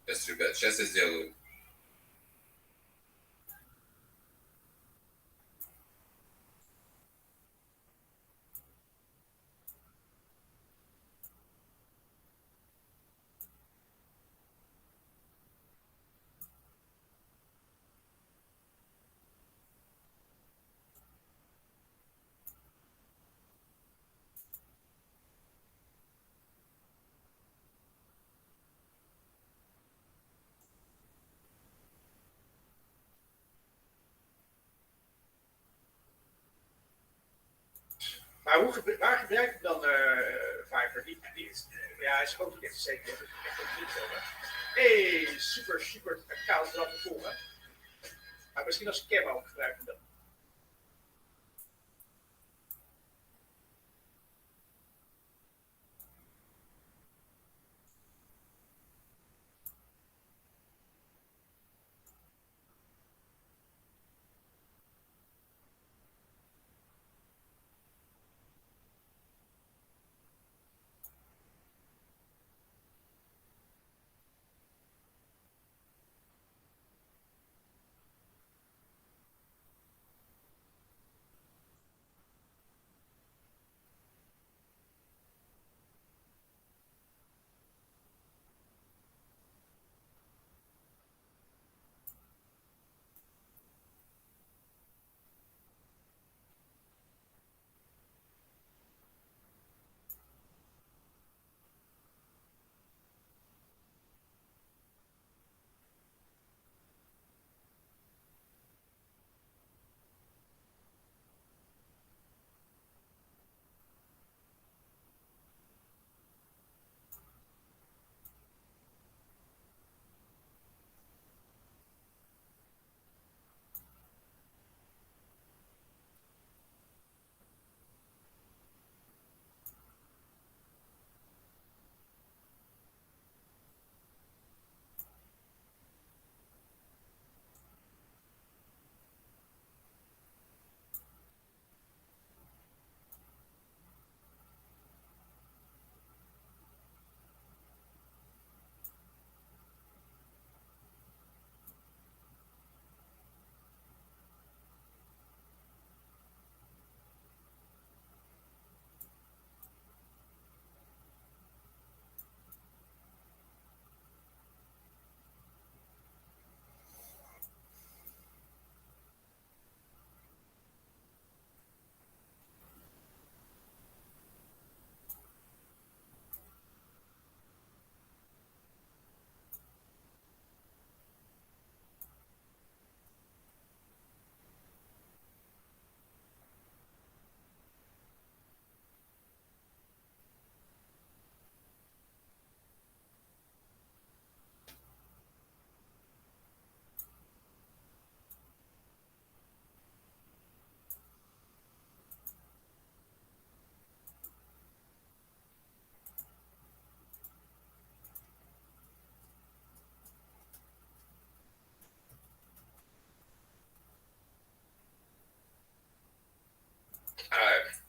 Сейчас, ребят, сейчас я сделаю. Maar waar gebruik ik dan Fiverr? Ja, hij schoof niet echt zeker. Dat is echt ook niet zo. Hey, super koud vanaf de vol, hè? Maar misschien als camo gebruik ik dat.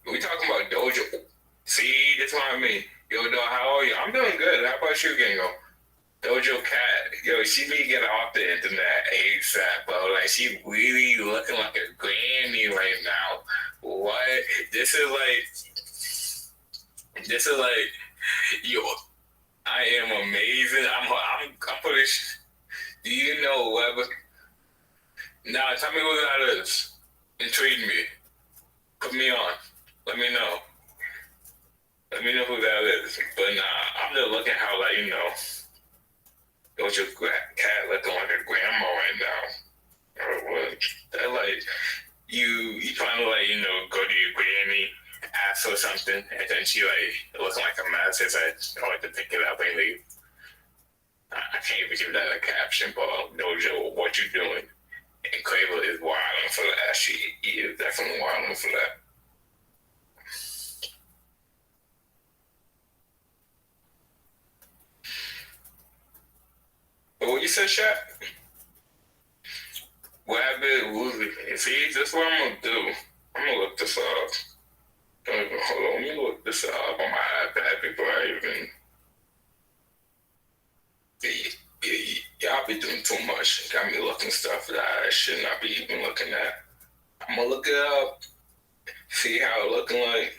We talking about Dojo. See, that's what I mean. Yo, dog, how are you? I'm doing good. How about you, Gingo? Dojo Cat. Yo, she be getting off the internet ASAP, bro. Like, she really looking like a granny right now. What? This is like, yo, I am amazing. I'm putting, do you know whoever? Now, tell me who that is. Intrigue me. Put me on. Let me know. Let me know who that is. But nah, I'm just looking how, like, you know, Doja Cat looking like a grandma right now. Or what? That, like, you trying to, like, you know, go to your granny, ask her something, and then she, like, looking like a mess as I like to pick it up and leave. I can't even give that a caption, but Doja, what you doing? And Quavo is wilding for that. She is definitely wilding for that. But what you said, Shaq? What happened? See, that's what I'm gonna do. I'm gonna look this up. Hold on, let me look this up on my iPad before I even. be doing too much. Got me looking stuff that I should not be even looking at. I'm gonna look it up, see how it looking like.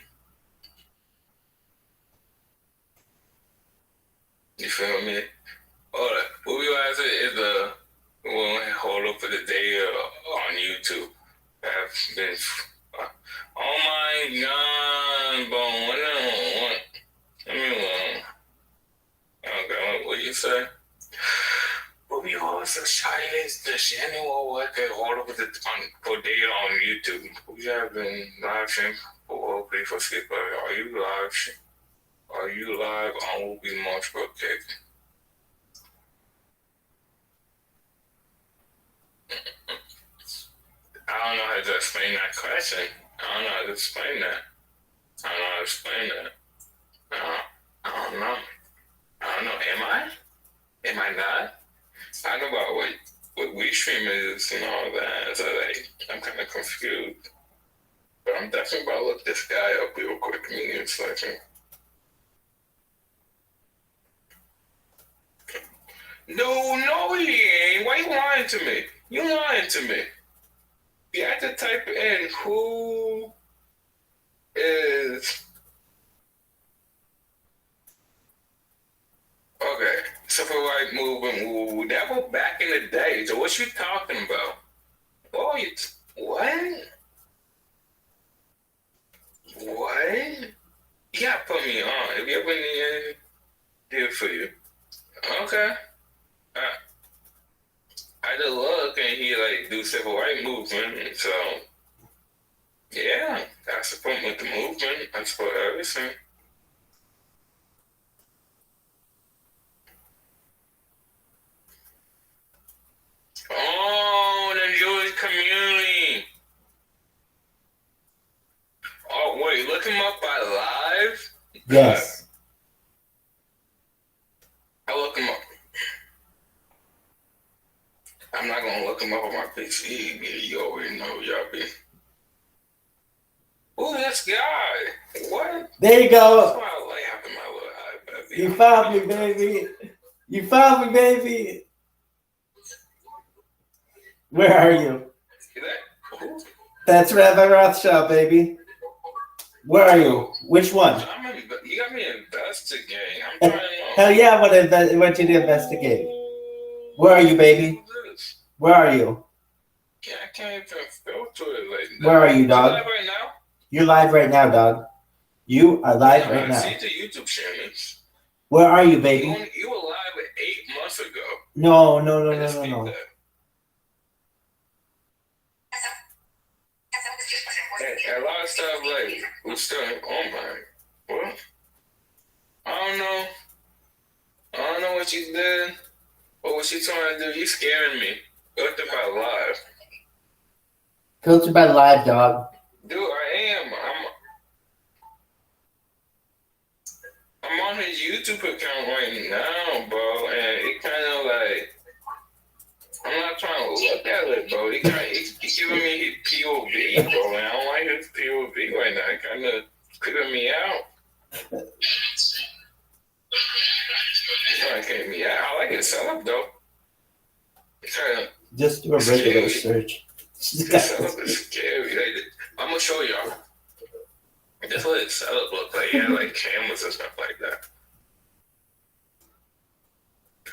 You feel me? Hold up. What we gonna say is we'll hold up for the day on YouTube. I've been. Oh my God, bro. What? Let me alone. Okay, what you say? But we also challenge the channel work all over for data on YouTube. We have been live stream for pay for skip. Are you live? Are you live on will be much for cake? I don't know how to explain that question. I don't know how to explain that. I don't know how to explain that. I don't know. I don't know. Am I? Am I not? I know about what we stream is and all that. So like, I'm kind of confused. But I'm definitely about to look this guy up real quick. Give me a second. No, he ain't. Why you lying to me? You lying to me. You have to type in who is. Okay, civil rights movement. Ooh, that was back in the day. So what you talking about? Oh, what? What? You gotta put me on. If you ever need anything, here for you. Okay. I just look and he like do civil rights movement. So yeah, I support with the movement. I support everything. Oh, the Jewish community. Oh, wait, look him up by live? Yes. I look him up. I'm not going to look him up on my PC. You already know, y'all be. Ooh, this guy. What? There you go. That's why I like having my little iPad. You found me, baby. You found me, baby. Where are you? That's Rabbi Rothschild, baby. Where are you? Which one? You got me investigating. I'm trying to know. Hell yeah, I want you to investigate. Where are you, baby? Where are you? Yeah, I can't even filter it like that. Where are you, dog? You live right now? You're live right now, dog. You are live right now. See the YouTube channels. Where are you, baby? You were live 8 months ago. No. Hey, a lot of stuff like we still oh my what? I don't know what you did or what you trying to do. You scaring me. Filter by live. Filter by live, dog. Dude, I am. I'm on his YouTube account right now, bro, and it kind of like I'm not trying to look at it, bro. He's giving me his POV, bro, and I don't like his POV right now. It kind of creeping me out. Trying to get me out. I like his setup though. It's kind of just do a regular search. His setup is scary. Like, I'm gonna show y'all. That's what his setup look like. He had like cameras and stuff like that.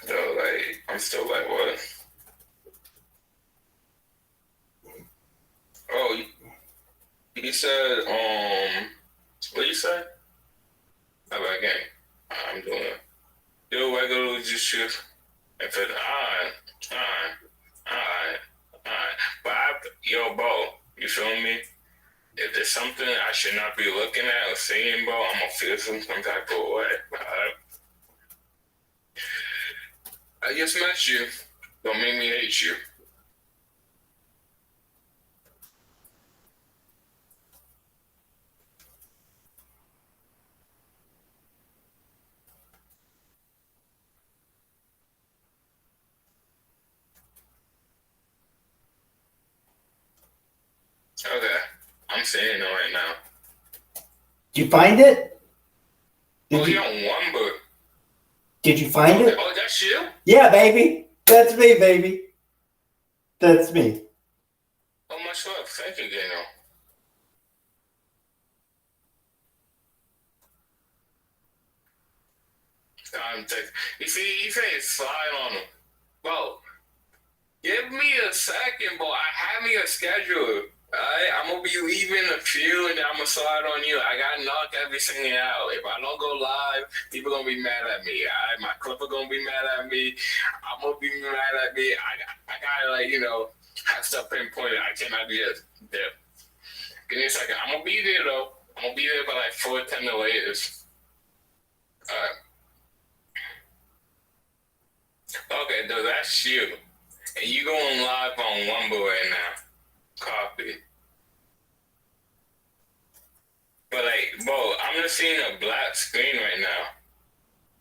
So like, I'm still like, what? Oh, you said, what you said? How about game? I'm doing it. Yo, regular just shift. If it's alright. But yo, bro, you feel me? If there's something I should not be looking at or seeing, bro, I'm gonna feel some type of way. I just met you. Don't make me hate you. Okay, I'm saying it right now. Did you find it? You don't want, but did you find it? Oh, that's you? Yeah, baby. That's me, baby. That's me. Oh, much love. Thank you, Daniel. You see, you say slide on him. Bro, give me a second, bro. I have me a schedule. Alright, I'm gonna be leaving a few and then I'm gonna slide on you. I gotta knock everything out. If I don't go live, people gonna be mad at me. Alright, my clipper gonna be mad at me. I'm gonna be mad at me. I gotta, like, have stuff pinpointed. I cannot be there. Give me a second. I'm gonna be there though. I'm gonna be there by like 4:10 the latest. Alright. Okay, though, that's you. And you going live on Wumble right now. Copy. But, like, bro, I'm just seeing a black screen right now.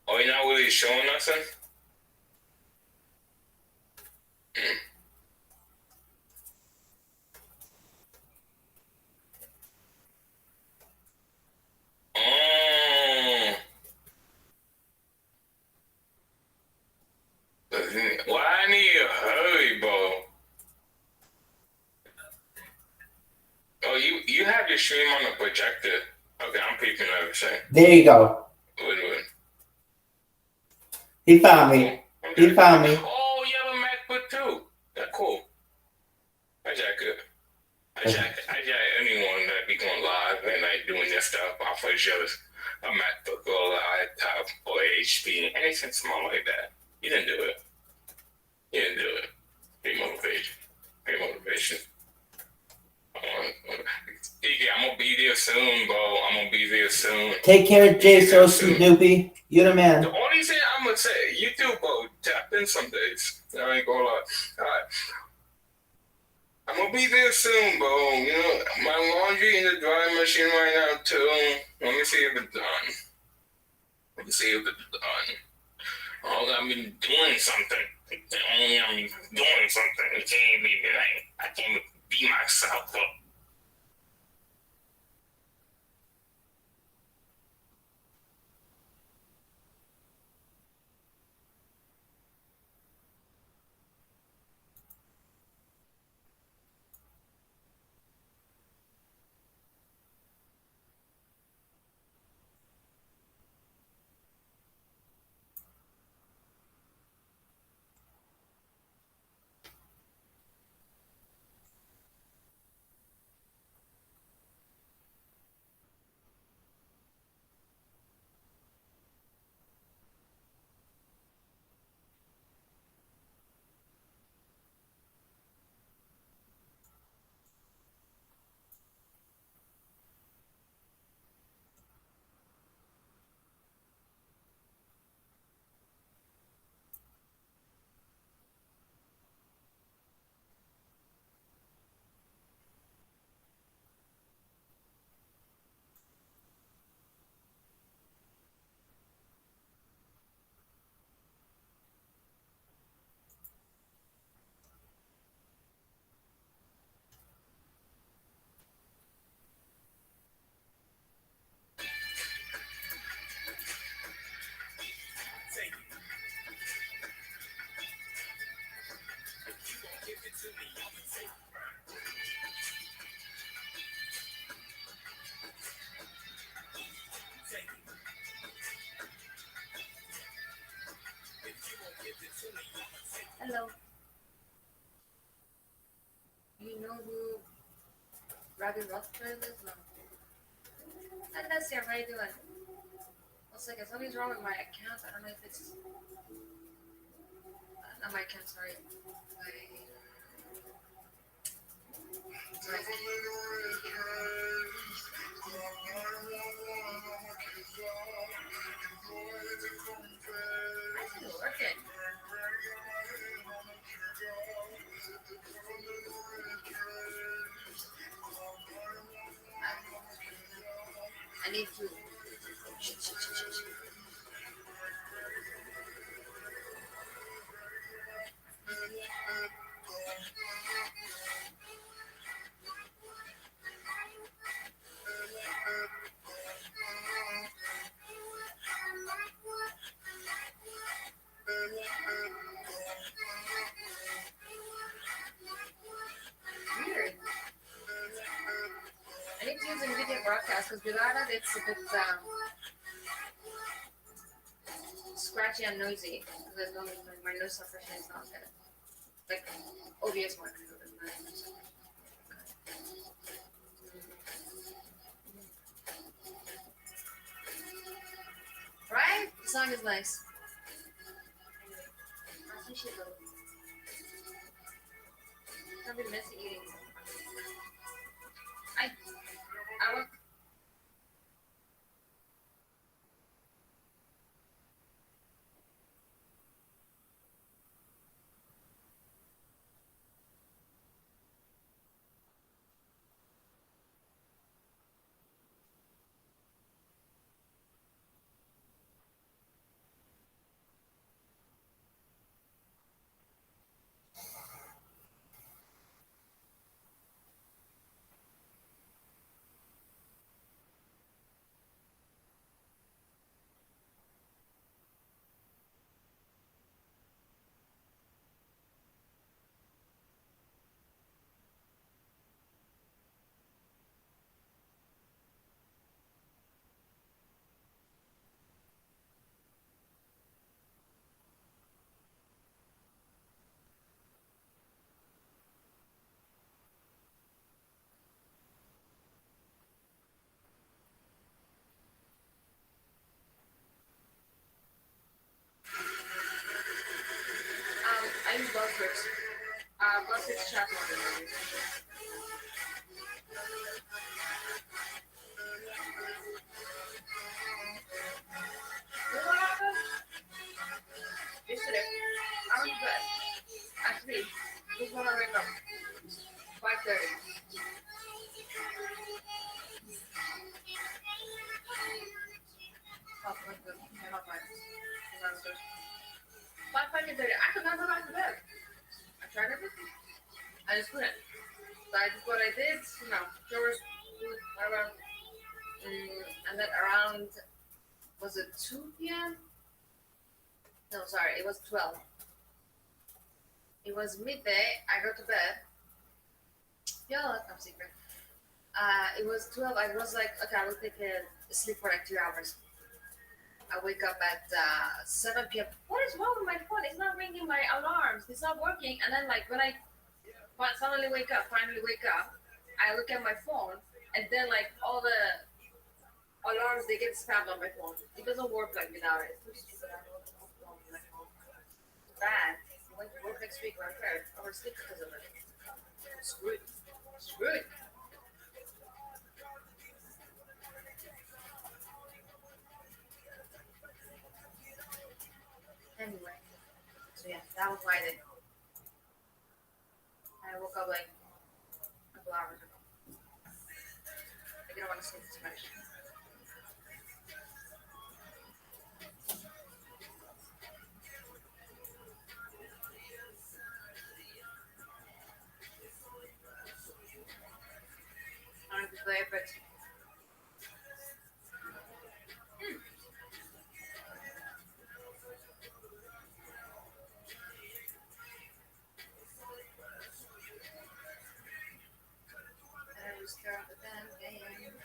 Oh, you're not really showing nothing? Oh. Why I need to hurry, bro? Oh, you have your stream on the projector. Okay, I'm peeping everything. There you go. Wait. He found me. Okay. He found me. Oh, you have a MacBook too. That's cool. I jack anyone that be going live and like doing their stuff off of just a MacBook or a laptop or HP, anything small like that. You didn't do it. Pay motivation. I'm gonna be there soon, bro. Take care, Jay So Snoopy. You're the man. The only thing I'm gonna say, you too, bro. Tap in some days. I ain't gonna lie. Alright. I'm gonna be there soon, bro. My laundry in the drying machine right now too. Let me see if it's done. Oh, I've been doing something. I can't be myself, bro. Hello. You know who Rabbi Rothschild is? No. Hi, Leslie. How you doing? One second. Something's wrong with my account. I don't know if it's... not my account, sorry. Okay. I need to. Weird. I need to use a video broadcast because without it, it's a bit scratchy and noisy. Because my noise suppression is not good. Like OBS one. Right? The song is nice. Don't be messy eating. I want. I use buzzwords. Buzzwords chat mode. What happened? Yesterday, I went to bed at 3. This is when I wake up. 5:30. Oh, that's good. Okay, not fine. Downstairs. 5:30. I could not go back to bed. I tried everything. I just couldn't. So I did what I did, showers, food, whatever. And then around, was it 2 p.m.? No, sorry, it was 12. It was midday. I go to bed. Yeah, I'm secret. It was 12. I was like, okay, I will take a sleep for like 2 hours. I wake up at 7 p.m. What is wrong with my phone? It's not ringing my alarms. It's not working. And then like when I finally wake up, I look at my phone, and then like all the alarms, they get spammed on my phone. It doesn't work like without it. Bad. I went to work next week when I'm tired. I was sick because of it. Screwed. Anyway, so yeah, that was why I woke up like a couple hours ago. I didn't want to sleep too much. I don't have to play, but I was scared of the damn game.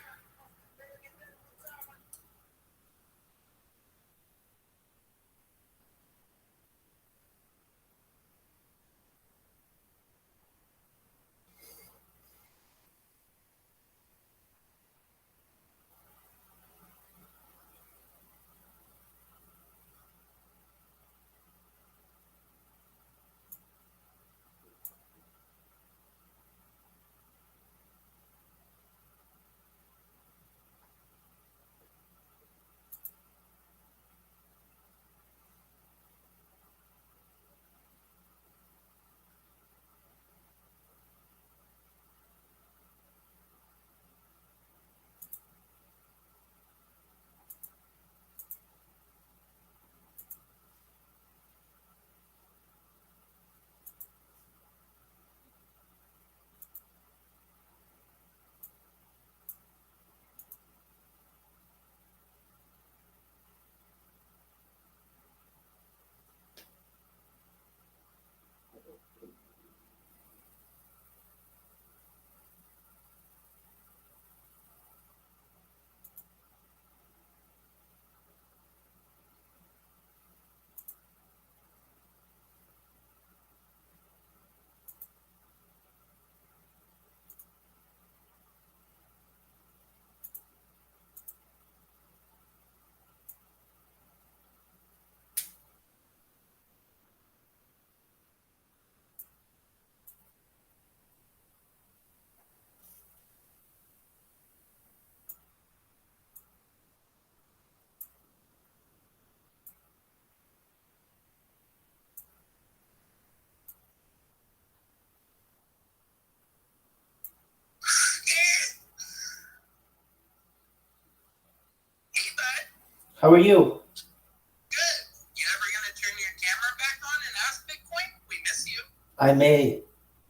How are you? Good. You ever gonna turn your camera back on and ask Bitcoin? We miss you. I may.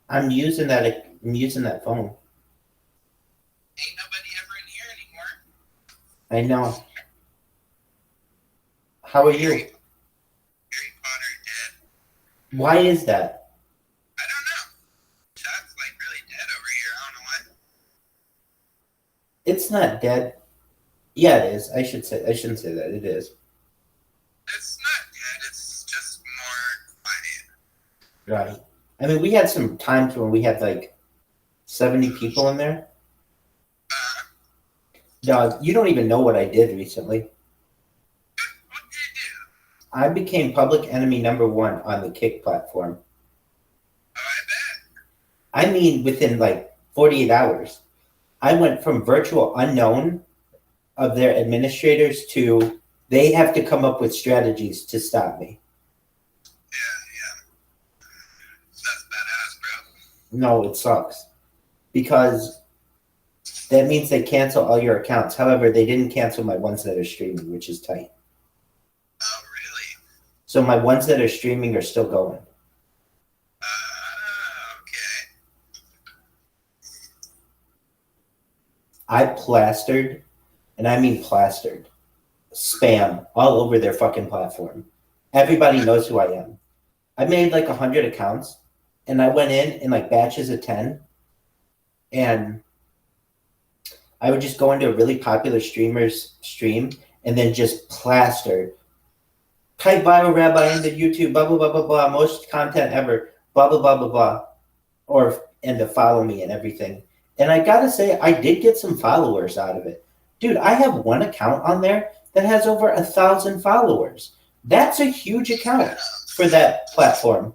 I'm using that. I'm using that phone. Ain't nobody ever in here anymore. I know. How are you? Harry Potter dead. Why is that? I don't know. Chat's like really dead over here. I don't know why. It's not dead. Yeah, it is. I shouldn't say that. It is. It's not dead. It's just more quiet. Right. I mean, we had some times when we had like 70 people in there. Dog, you don't even know what I did recently. What did you do? I became public enemy #1 on the Kick platform. Oh, I bet. I mean, within like 48 hours. I went from virtual unknown of their administrators to they have to come up with strategies to stop me. Yeah. That's badass, bro. No, it sucks. Because that means they cancel all your accounts. However, they didn't cancel my ones that are streaming, which is tight. Oh, really? So my ones that are streaming are still going. Okay. I plastered, and I mean plastered, spam all over their fucking platform. Everybody knows who I am. I made like 100 accounts, and I went in like batches of 10, and I would just go into a really popular streamer's stream and then just plaster. Type viral rabbi into YouTube, blah, blah, blah, blah, blah, most content ever, blah, blah, blah, blah, blah. And to follow me and everything. And I gotta say, I did get some followers out of it. Dude, I have one account on there that has over 1,000 followers. That's a huge account for that platform.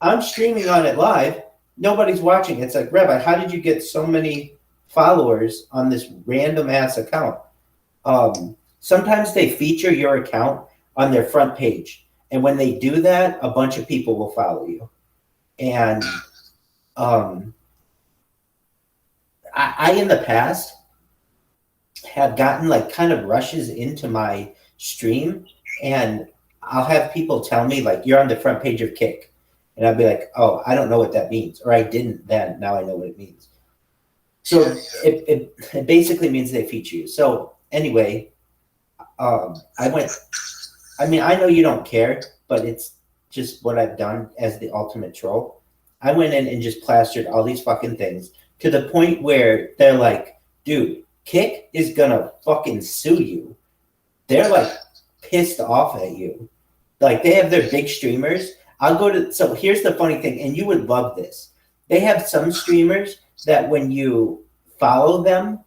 I'm streaming on it live. Nobody's watching. It's like, Rabbi, how did you get so many followers on this random ass account? Sometimes they feature your account on their front page. And when they do that, a bunch of people will follow you. And I in the past have gotten like kind of rushes into my stream, and I'll have people tell me like, you're on the front page of Kick. And I'll be like, oh, I don't know what that means. Or I didn't then. Now I know what it means. So it basically means they feature you. So anyway, I know you don't care, but it's just what I've done as the ultimate troll. I went in and just plastered all these fucking things to the point where they're like, dude, Kick is gonna fucking sue you. They're like pissed off at you. Like they have their big streamers. So here's the funny thing, and you would love this. They have some streamers that when you follow them,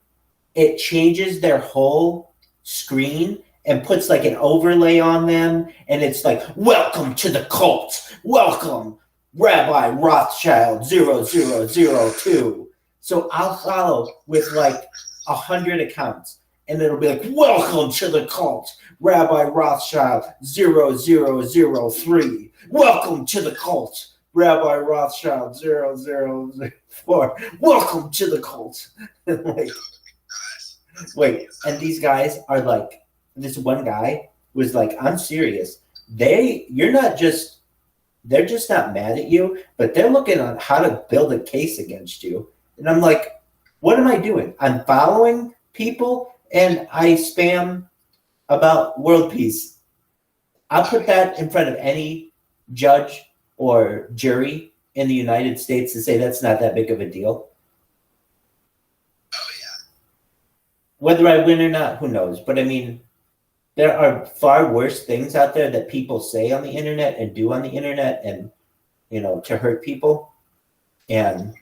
it changes their whole screen and puts like an overlay on them, and it's like, welcome to the cult. Welcome, Rabbi Rothschild 0002. So I'll follow with like 100 accounts, and it'll be like, welcome to the cult, Rabbi Rothschild 0003. Welcome to the cult, Rabbi Rothschild 0004. Welcome to the cult. Wait, and these guys are like, this one guy was like, I'm serious. They're just not mad at you, but they're looking on how to build a case against you. And I'm like, what am I doing? I'm following people and I spam about world peace. I'll put that in front of any judge or jury in the United States to say that's not that big of a deal. Oh, yeah. Whether I win or not, who knows? But I mean, there are far worse things out there that people say on the internet and do on the internet, and to hurt people. And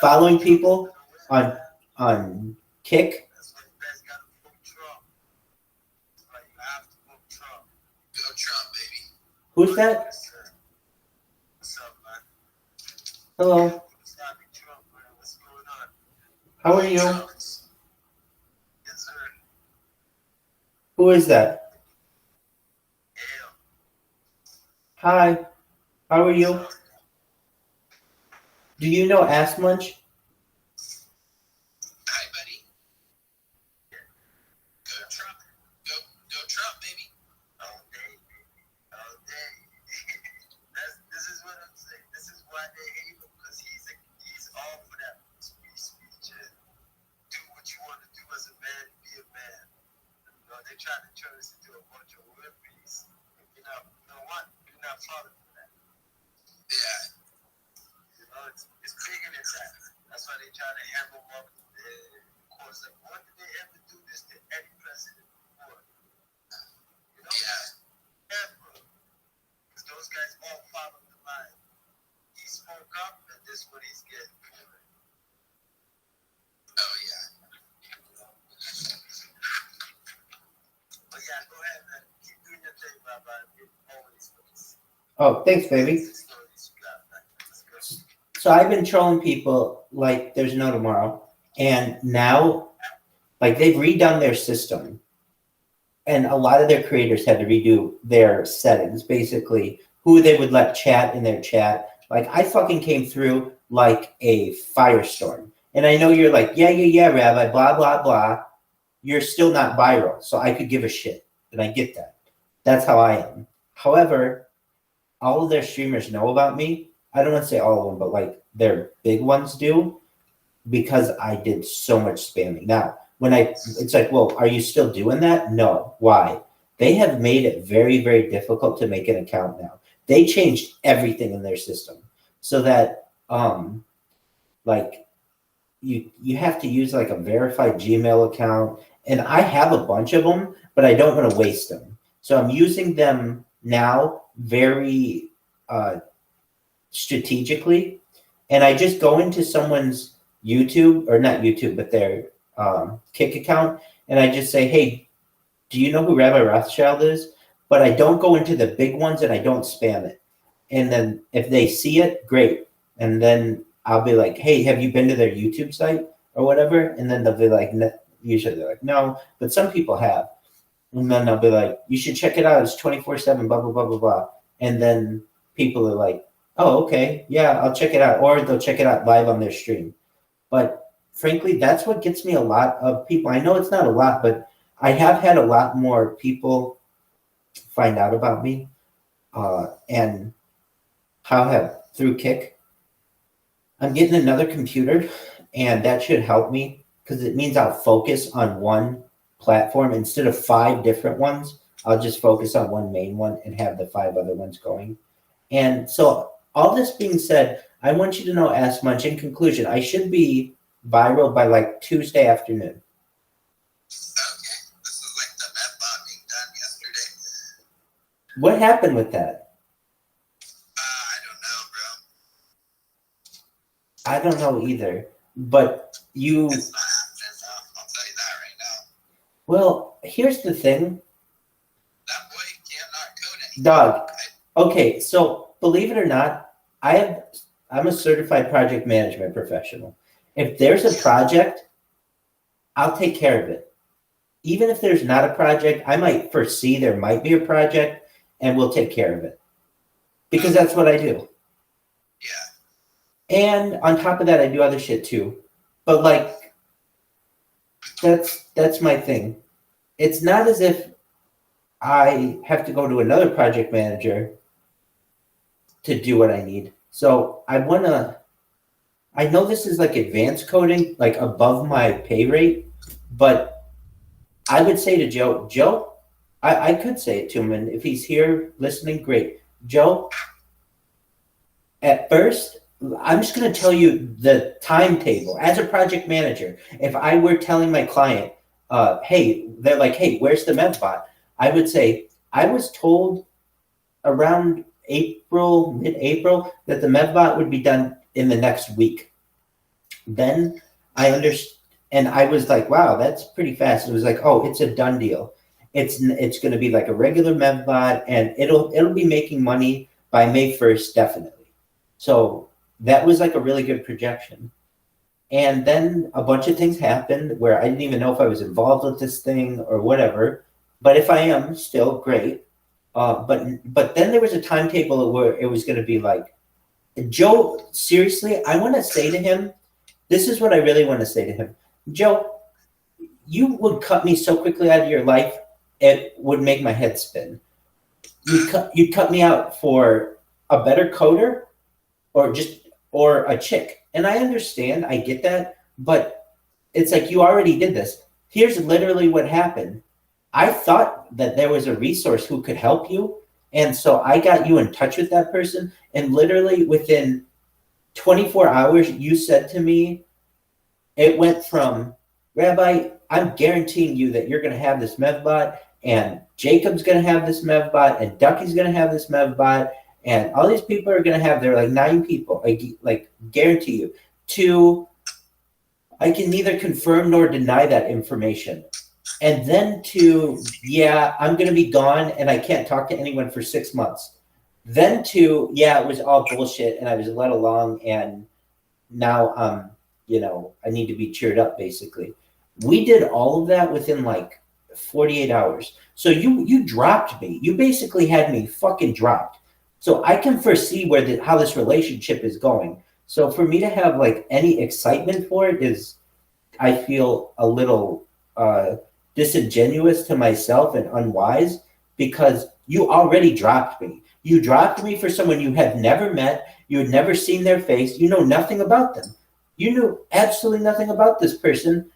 following people on Kick. That's why you guys gotta vote Trump. That's why you have to vote Trump. Go Trump, baby. Who's that? What's up, man? Hello. It's Happy Trump, man. What's going on? How are you? Yes, sir. Who is that? Hell. Hi. How are you? Do you know Ass Munch? Hi, buddy. Go know what? You're not sorry for that. Yeah. You know, it's bigger than that. That's why they try to have them up. Of course, like, what did they ever do this to any president before? You know? Yeah. Ever. Because those guys all follow the line. He spoke up, and this is what he's getting for it. Oh, yeah. But yeah, go ahead, man. Keep doing your thing, Rabbi. It always looks. Oh, thanks, baby. So I've been trolling people like there's no tomorrow. And now, like, they've redone their system. And a lot of their creators had to redo their settings, basically, who they would let chat in their chat. Like, I fucking came through like a firestorm. And I know you're like, yeah, Rabbi, blah, blah, blah. You're still not viral, so I could give a shit. And I get that. That's how I am. However, all of their streamers know about me. I don't want to say all of them, but like their big ones do, because I did so much spamming. Now, it's like, well, are you still doing that? No. Why? They have made it very, very difficult to make an account now. They changed everything in their system so that, like, you have to use like a verified Gmail account, and I have a bunch of them, but I don't want to waste them. So I'm using them now very strategically, and I just go into someone's YouTube, or not YouTube, but their Kick account, and I just say, hey, do you know who Rabbi Rothschild is? But I don't go into the big ones, and I don't spam it. And then if they see it, great. And then I'll be like, hey, have you been to their YouTube site or whatever? And then they'll be like, usually they're like, no, but some people have. And then I'll be like, you should check it out. It's 24/7, blah, blah, blah, blah, blah. And then people are like, oh, okay, yeah, I'll check it out. Or they'll check it out live on their stream. But frankly, that's what gets me a lot of people. I know it's not a lot, but I have had a lot more people find out about me. And how have through Kick. I'm getting another computer, and that should help me because it means I'll focus on one platform instead of 5 different ones. I'll just focus on one main one and have the 5 other ones going. And so all this being said, I want you to know, Ask Munch, in conclusion, I should be viral by like Tuesday afternoon. Okay. This is like the Medbot being done yesterday. What happened with that? I don't know, bro. I don't know either, but you... It's not happening, so I'll tell you that right now. Well, here's the thing. That boy cannot code anything. Dog. Okay, so believe it or not, I'm a certified project management professional. If there's a project, I'll take care of it. Even if there's not a project, I might foresee there might be a project, and we'll take care of it. Because that's what I do. Yeah. And on top of that, I do other shit too. But like, that's my thing. It's not as if I have to go to another project manager to do what I need. So I know this is like advanced coding, like above my pay rate, but I would say to Joe, I could say it to him, and if he's here listening, great. Joe, at first, I'm just going to tell you the timetable. As a project manager, if I were telling my client, they're like, hey, where's the MevBot? I would say, I was told around mid-April, that the MevBot would be done in the next week. Then I understood, and I was like, wow, that's pretty fast. It was like, oh, it's a done deal. It's going to be like a regular MevBot, and it'll be making money by May 1st, definitely. So that was like a really good projection. And then a bunch of things happened where I didn't even know if I was involved with this thing or whatever. But if I am, still great. But then there was a timetable where it was going to be like, Joe, seriously, I want to say to him, this is what I really want to say to him. Joe, you would cut me so quickly out of your life, it would make my head spin. You'd cut me out for a better coder or a chick. And I understand, I get that, but it's like you already did this. Here's literally what happened. I thought that there was a resource who could help you, And so I got you in touch with that person, and literally within 24 hours, you said to me, it went from, Rabbi, I'm guaranteeing you that you're going to have this mevbot, and Jacob's going to have this mevbot, and Ducky's going to have this mevbot, and all these people are going to have, they're like 9 people, like guarantee you. To, I can neither confirm nor deny that information. And then to, yeah, I'm going to be gone and I can't talk to anyone for 6 months. Then to, yeah, it was all bullshit and I was led along and now, you know, I need to be cheered up basically. We did all of that within like 48 hours. So you dropped me. You basically had me fucking dropped. So I can foresee where how this relationship is going. So for me to have like any excitement for it is, I feel a little disingenuous to myself and unwise because you already dropped me. You dropped me for someone you had never met. You had never seen their face. You know nothing about them. You knew absolutely nothing about this person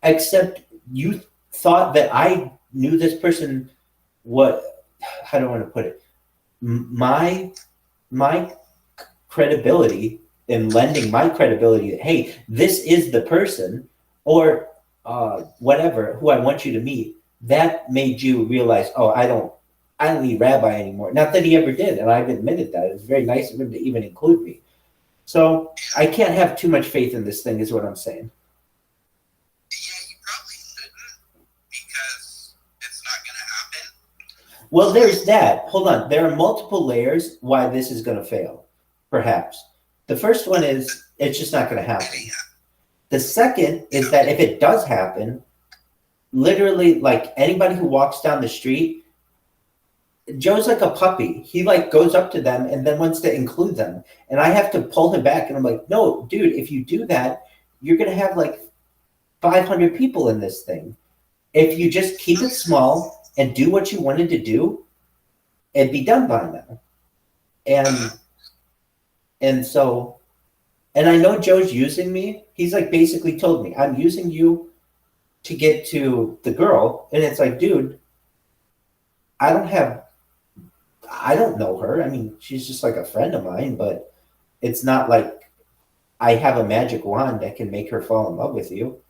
except you thought that I knew this person. How do I want to put it? My credibility in lending my credibility that, hey, this is the person or whatever who I want you to meet, that made you realize, oh, I don't need Rabbi anymore. Not that he ever did, and I've admitted that. It was very nice of him to even include me. So I can't have too much faith in this thing is what I'm saying. Yeah, you probably shouldn't because it's not going to happen. Well, there's that. Hold on. There are multiple layers why this is going to fail, perhaps. The first one is it's just not going to happen. The second is that if it does happen, literally, like anybody who walks down the street, Joe's like a puppy. He like goes up to them and then wants to include them. And I have to pull him back. And I'm like, no, dude, if you do that, you're going to have like 500 people in this thing. If you just keep it small and do what you wanted to do, it'd be done by now. And so, and I know Joe's using me. He's like basically told me, I'm using you to get to the girl. And it's like, dude, I don't know her. I mean, she's just like a friend of mine, but it's not like I have a magic wand that can make her fall in love with you.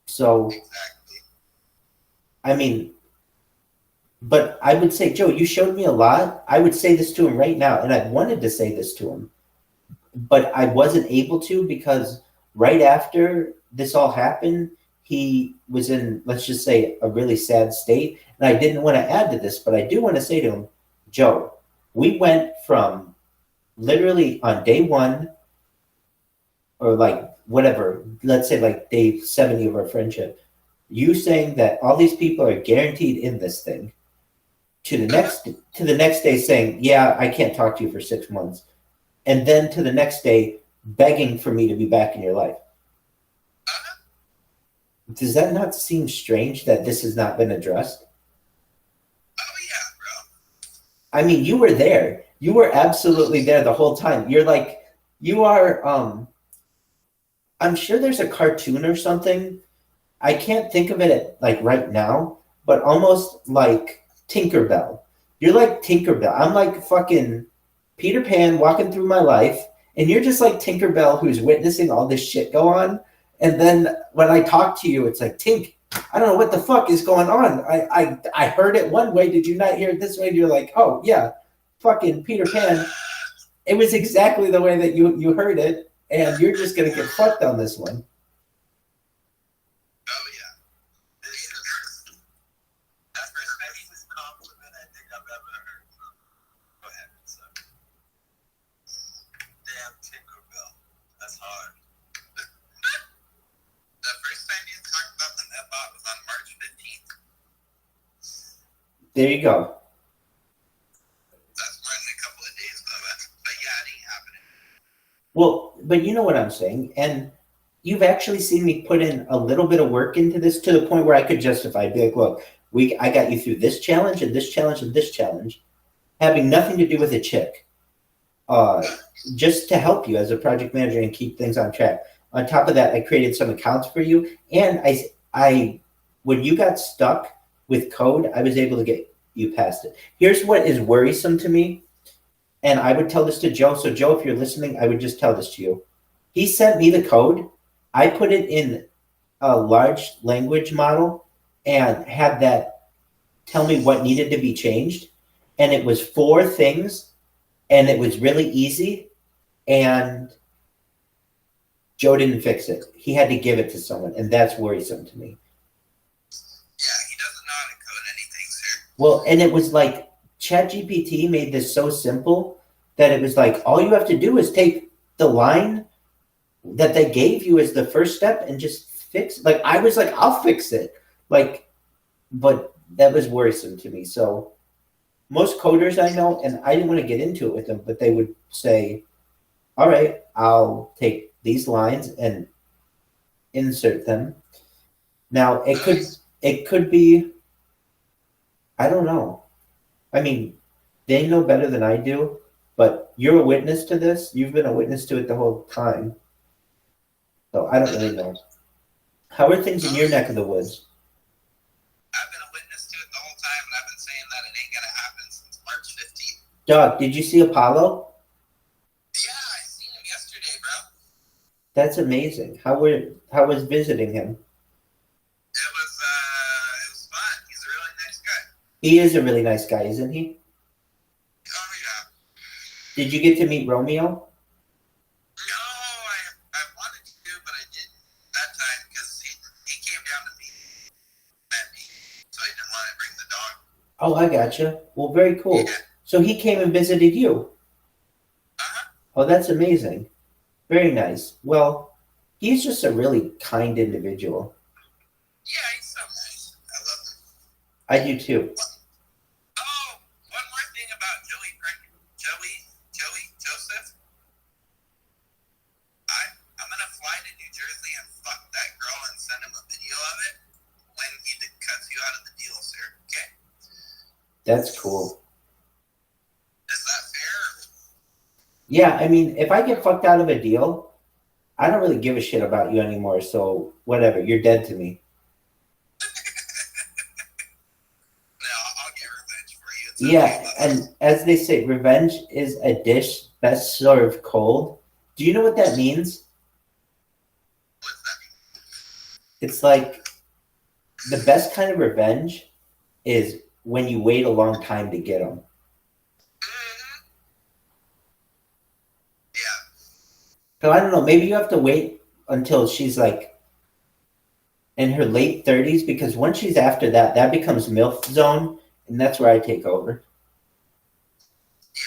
So, I mean, but I would say, Joe, you showed me a lot. I would say this to him right now, and I wanted to say this to him, but I wasn't able to because right after this all happened, he was in, let's just say, a really sad state. And I didn't want to add to this, but I do want to say to him, Joe, we went from literally on day 1 or like whatever, let's say like day 70 of our friendship, you saying that all these people are guaranteed in this thing to the next day saying, yeah, I can't talk to you for 6 months. And then to the next day begging for me to be back in your life. Does that not seem strange that this has not been addressed? Oh, yeah, bro. I mean, you were there. You were absolutely there the whole time. You're like, you are, I'm sure there's a cartoon or something. I can't think of it like right now, but almost like Tinkerbell. You're like Tinkerbell. I'm like fucking Peter Pan walking through my life, and you're just like Tinkerbell who's witnessing all this shit go on. And then when I talk to you, it's like, Tink, I don't know what the fuck is going on. I heard it one way. Did you not hear it this way? And you're like, oh, yeah, fucking Peter Pan. It was exactly the way that you heard it, and you're just going to get fucked on this one. Oh, yeah. That's the nicest compliment I think I've ever heard. Go ahead, so. Damn Tinkerbell. That's hard. The first time you talked about the NetBot was on March 15th. There you go. That's more than a couple of days, but yeah, it ain't happening. Well, but you know what I'm saying, and you've actually seen me put in a little bit of work into this to the point where I could justify, be like, look, I got you through this challenge and this challenge and this challenge, having nothing to do with a chick, just to help you as a project manager and keep things on track. On top of that, I created some accounts for you, and I when you got stuck with code, I was able to get you past it. Here's what is worrisome to me, and I would tell this to Joe. So, Joe, if you're listening, I would just tell this to you. He sent me the code. I put it in a large language model and had that tell me what needed to be changed. And it was 4 things, and it was really easy. And Joe didn't fix it. He had to give it to someone, and that's worrisome to me. Yeah, he doesn't know how to code anything, sir. Well, and it was like ChatGPT made this so simple that it was like all you have to do is take the line that they gave you as the first step and just fix it. Like I was like, I'll fix it. Like, but that was worrisome to me. So most coders I know, and I didn't want to get into it with them, but they would say, all right, I'll take these lines and insert them. Now it could be, I don't know. I mean, they know better than I do, but you're a witness to this. You've been a witness to it the whole time. So I don't really know. How are things in your neck of the woods? I've been a witness to it the whole time, and I've been saying that it ain't gonna happen since March 15th. Doug, did you see Apollo? Yeah, I seen him yesterday, bro. That's amazing. How was visiting him? It was fun. He's a really nice guy. He is a really nice guy, isn't he? Oh yeah. Did you get to meet Romeo? No, I wanted to, but I didn't that time because he came down to me, met me, so I didn't want to bring the dog. Oh, I gotcha. Well, very cool. Yeah. So he came and visited you. Oh, that's amazing. Very nice. Well, he's just a really kind individual. Yeah, he's so nice. I love him. I do too. Oh, one more thing about Joseph. I'm gonna fly to New Jersey and fuck that girl and send him a video of it when he cuts you out of the deal, sir. Okay. That's cool. Is that fair? Yeah, I mean, if I get fucked out of a deal, I don't really give a shit about you anymore. So whatever, you're dead to me. No, I'll get revenge for you. It's Yeah, okay. and as they say, revenge is a dish best served cold. Do you know what that means? What does that mean? It's like the best kind of revenge is when you wait a long time to get them. Yeah. So I don't know, maybe you have to wait until she's like in her late 30s, because once she's after that, that becomes MILF zone, and that's where I take over. Yeah.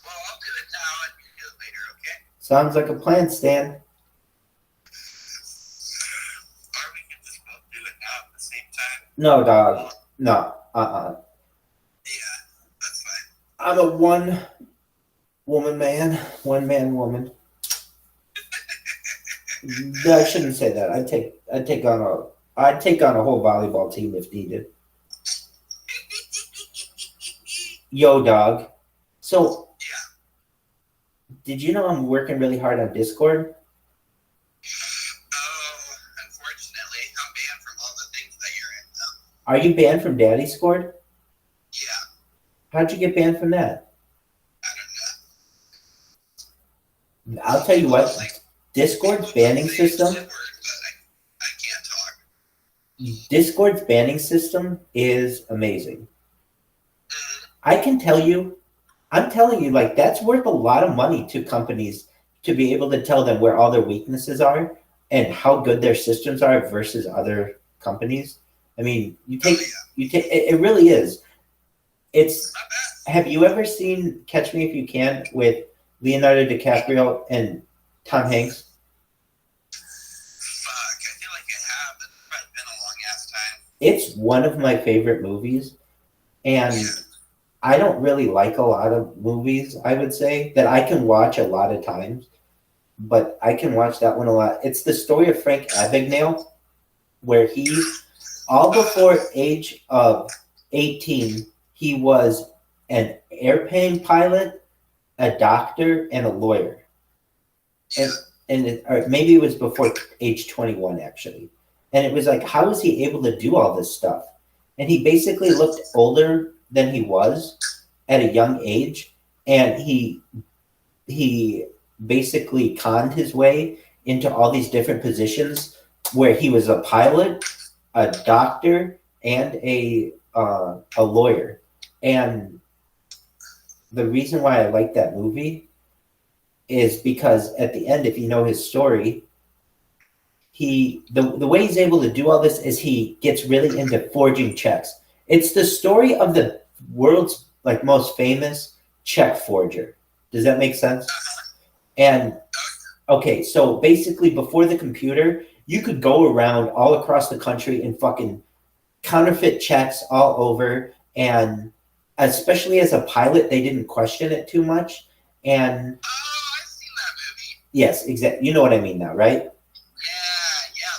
Well, I'll do it now and you do it later, okay? Sounds like a plan, Stan. Or we can just both do it now at the same time. No, dog. No. Yeah, that's fine. I'm a one man woman. I shouldn't say that. I'd take on a whole volleyball team if needed. Yo, dog. So, did you know I'm working really hard on Discord? Oh, unfortunately, I'm banned from all the things that you're in now. Are you banned from Daddy Scored? Yeah, How'd you get banned from that? I don't know. I'll tell you what. Discord's banning system. But I can't talk. Discord's banning system is amazing. I'm telling you, like, that's worth a lot of money to companies to be able to tell them where all their weaknesses are and how good their systems are versus other companies. I mean, it really is. Have you ever seen Catch Me If You Can with Leonardo DiCaprio and Tom Hanks? Fuck, I feel like I have, but it's probably been a long ass time. It's one of my favorite movies, and I don't really like a lot of movies, I would say, that I can watch a lot of times, but I can watch that one a lot. It's the story of Frank Abagnale, where he, all before age of 18, he was an airplane pilot, a doctor, and a lawyer. Or maybe it was before age 21, actually. And it was like, how was he able to do all this stuff? and he basically looked older than he was at a young age, and he basically conned his way into all these different positions where he was a pilot, a doctor, and a lawyer. And the reason why I like that movie is because at the end, if you know his story, the way he's able to do all this is he gets really into forging checks. It's the story of the world's like most famous check forger. Does that make sense? And okay, so basically before the computer, you could go around all across the country and fucking counterfeit checks all over. And especially as a pilot, they didn't question it too much. And I've seen that movie. yes, exactly. You know what I mean now, right? Yeah,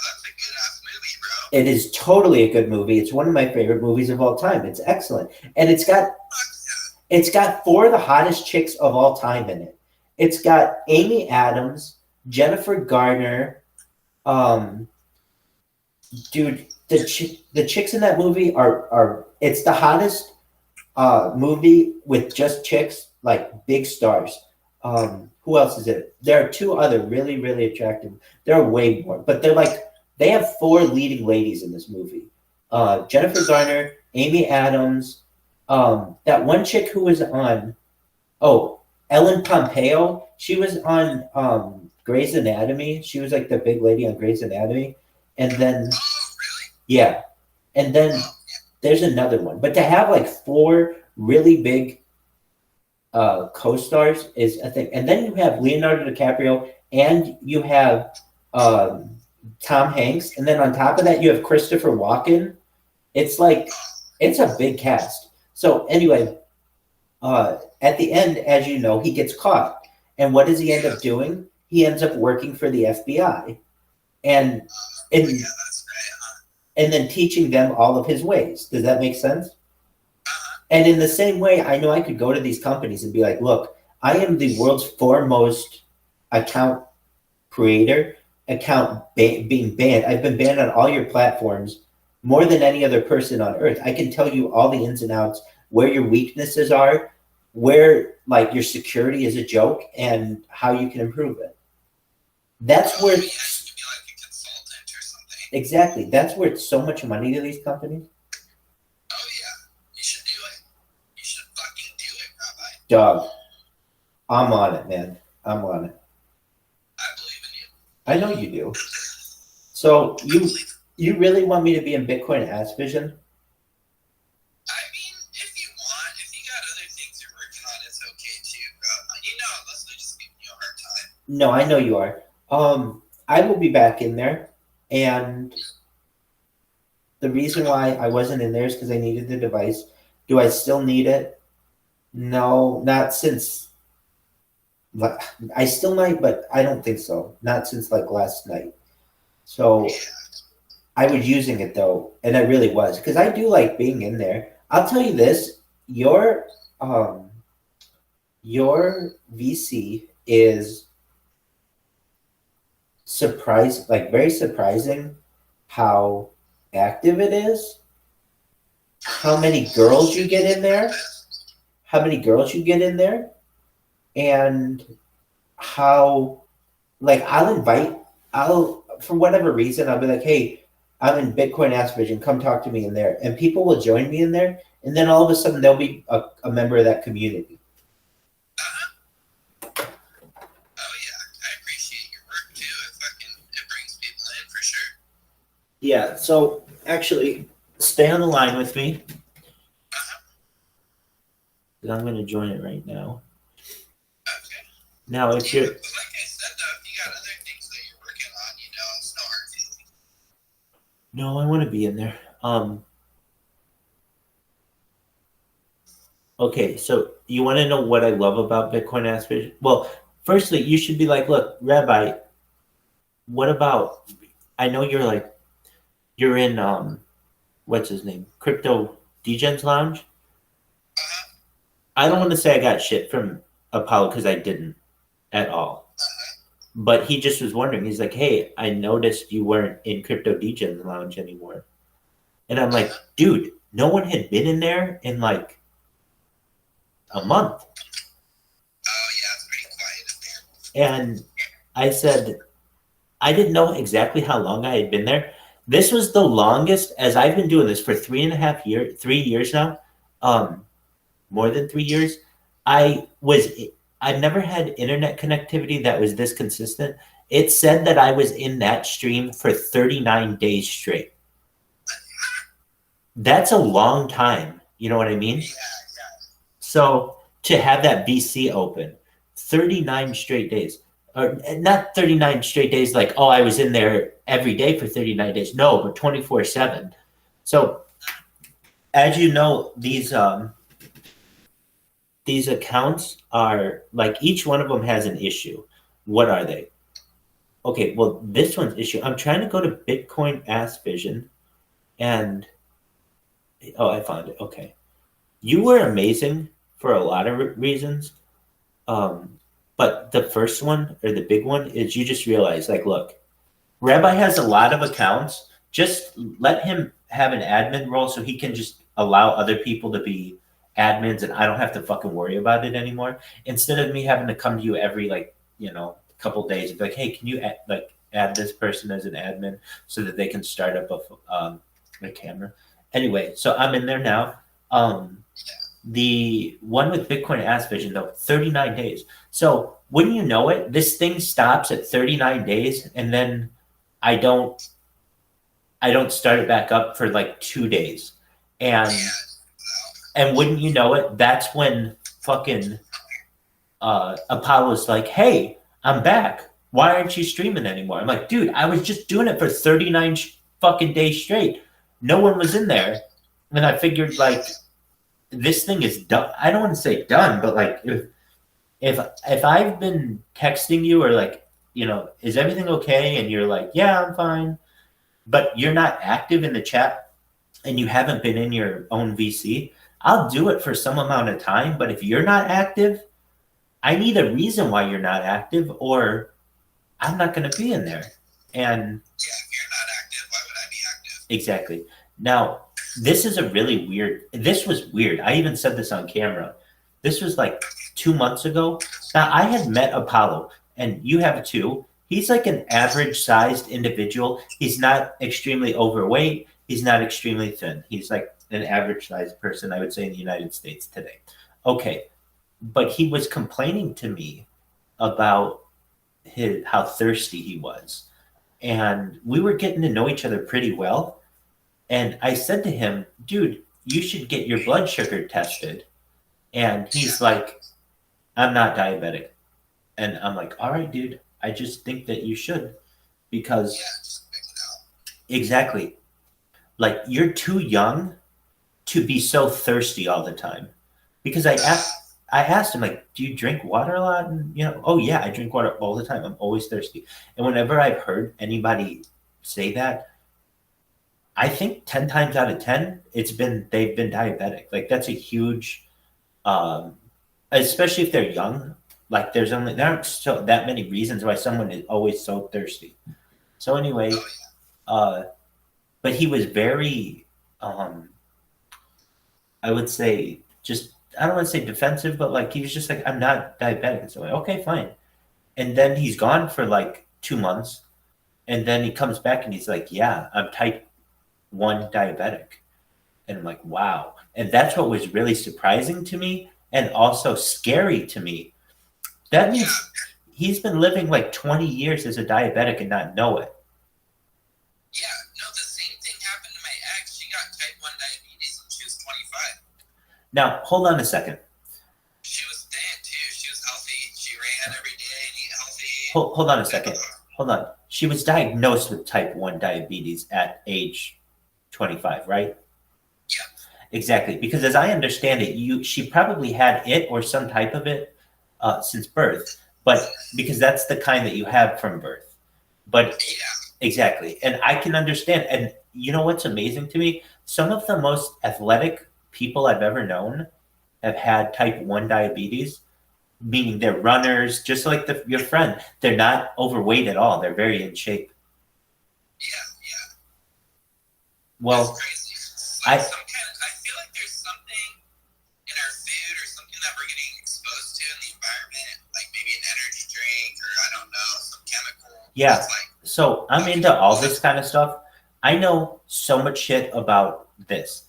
that's a good ass movie, bro. It is totally a good movie. It's one of my favorite movies of all time. It's excellent. And it's got 4 of the hottest chicks of all time in it. It's got Amy Adams, Jennifer Garner, dude, the chicks in that movie are it's the hottest movie with just chicks, like big stars. Who else is it? There are 2 other really, really attractive. There are way more, but they have 4 leading ladies in this movie. Jennifer Garner, Amy Adams, that one chick who was on Ellen Pompeo. She was on Grey's Anatomy. She was like the big lady on Grey's Anatomy. And then yeah. And then there's another one. But to have like 4 really big co-stars is a thing. And then you have Leonardo DiCaprio and you have Tom Hanks. And then on top of that, you have Christopher Walken. It's a big cast. So anyway, at the end, as you know, he gets caught. And what does he end up doing? He ends up working for the FBI. And then teaching them all of his ways. Does that make sense? And in the same way, I know I could go to these companies and be like, look, I am the world's foremost account creator, being banned. I've been banned on all your platforms more than any other person on earth. I can tell you all the ins and outs, where your weaknesses are, where like your security is a joke, and how you can improve it. That's where exactly. That's where it's so much money to these companies. Oh yeah, you should do it. You should fucking do it, Rabbi. Dog, I'm on it, man. I'm on it. I believe in you. I know you do. So you really want me to be in Bitcoin Ass Vision? I mean, if you want, if you got other things you're working on, it's okay too, bro. You know, Leslie just giving you a hard time. No, I know you are. I will be back in there, and the reason why I wasn't in there is because I needed the device. Do I still need it? No, not since. I still might, but I don't think so. Not since like last night. So I was using it though, and I really was, because I do like being in there. I'll tell you this: your VC is very surprising how active it is, how many girls you get in there, and how like I'll for whatever reason I'll be like, hey, I'm in Bitcoin Ass Vision, come talk to me in there, and people will join me in there, and then all of a sudden they'll be a member of that community. Yeah, so actually, stay on the line with me. I'm going to join it right now. Okay. Now, if you're... Like I said, though, if you got other things that you're working on, you know, it's no hard feeling. No, I want to be in there. Okay, so you want to know what I love about Bitcoin Ass Vision? Well, firstly, you should be like, look, Rabbi, what about... I know you're in, what's his name? Crypto Degens Lounge? I don't want to say I got shit from Apollo because I didn't at all. But he just was wondering. He's like, hey, I noticed you weren't in Crypto Degens Lounge anymore. And I'm like, dude, no one had been in there in like a month. Oh yeah, it's pretty quiet in there. And I said, I didn't know exactly how long I had been there. This was the longest, as I've been doing this for 3 years now, more than 3 years. I've never had internet connectivity that was this consistent. It said that I was in that stream for 39 days straight. That's a long time. You know what I mean? Yeah, yeah. So to have that VC open, 39 straight days, or not 39 straight days like, oh, I was in there every day for 39 days. No, but 24/7. So as you know, these accounts are like, each one of them has an issue. What are they? Okay, well, this one's issue. I'm trying to go to Bitcoin Ass Vision, and oh, I found it. Okay. You were amazing for a lot of reasons. But the first one, or the big one, is you just realize, like, look, Rabbi has a lot of accounts. Just let him have an admin role so he can just allow other people to be admins, and I don't have to fucking worry about it anymore. Instead of me having to come to you every, like, couple days and be like, hey, can you add this person as an admin so that they can start up a camera? Anyway, so I'm in there now. The one with Bitcoin Ass Vision, though, 39 days. So wouldn't you know it, this thing stops at 39 days, and then I don't start it back up for like 2 days. And wouldn't you know it, that's when fucking Apollo's like, hey, I'm back. Why aren't you streaming anymore? I'm like, dude, I was just doing it for 39 fucking days straight. No one was in there. And I figured, like, this thing is done. I don't want to say done, but like, if I've been texting you or like, is everything okay? And you're like, yeah, I'm fine. But you're not active in the chat and you haven't been in your own VC, I'll do it for some amount of time. But if you're not active, I need a reason why you're not active, or I'm not going to be in there. And yeah, if you're not active, why would I be active? Exactly. Now, this was weird. I even said this on camera. This was like 2 months ago. Now, I had met Apollo, and you have too. He's like an average sized individual. He's not extremely overweight. He's not extremely thin. He's like an average sized person, I would say, in the United States today. Okay. But he was complaining to me about how thirsty he was. And we were getting to know each other pretty well. And I said to him, dude, you should get your blood sugar tested. And he's like, I'm not diabetic. And I'm like, all right, dude, I just think that you should. Because exactly, like, you're too young to be so thirsty all the time. Because I asked him, like, do you drink water a lot? And, oh, yeah, I drink water all the time. I'm always thirsty. And whenever I've heard anybody say that, I think 10 times out of 10, they've been diabetic. Like, that's a huge, especially if they're young. Like, there aren't so that many reasons why someone is always so thirsty. So anyway, but he was very, I would say, just, I don't want to say defensive, but like, he was just like, I'm not diabetic. So I'm like, okay, fine. And then he's gone for like 2 months. And then he comes back and he's like, yeah, I'm type 1 diabetic. And I'm like, wow. And that's what was really surprising to me and also scary to me. That means he's been living like 20 years as a diabetic and not know it. Yeah, no, the same thing happened to my ex. She got type 1 diabetes when she was 25. Now, hold on a second. She was thin too. She was healthy. She ran every day and eat healthy. Hold on a second. Hold on. She was diagnosed with type 1 diabetes at age 25, right? Yeah. Exactly. Because as I understand it, she probably had it or some type of it since birth, but because that's the kind that you have from birth. But exactly. And I can understand. And you know what's amazing to me? Some of the most athletic people I've ever known have had type 1 diabetes, meaning they're runners, just like your friend. They're not overweight at all. They're very in shape. Yeah. Well, that's crazy. Like I there's something in our food or something that we're getting exposed to in the environment, like maybe an energy drink or I don't know, some chemical. Yeah. That's like, So I'm into all this kind of stuff. I know so much shit about this.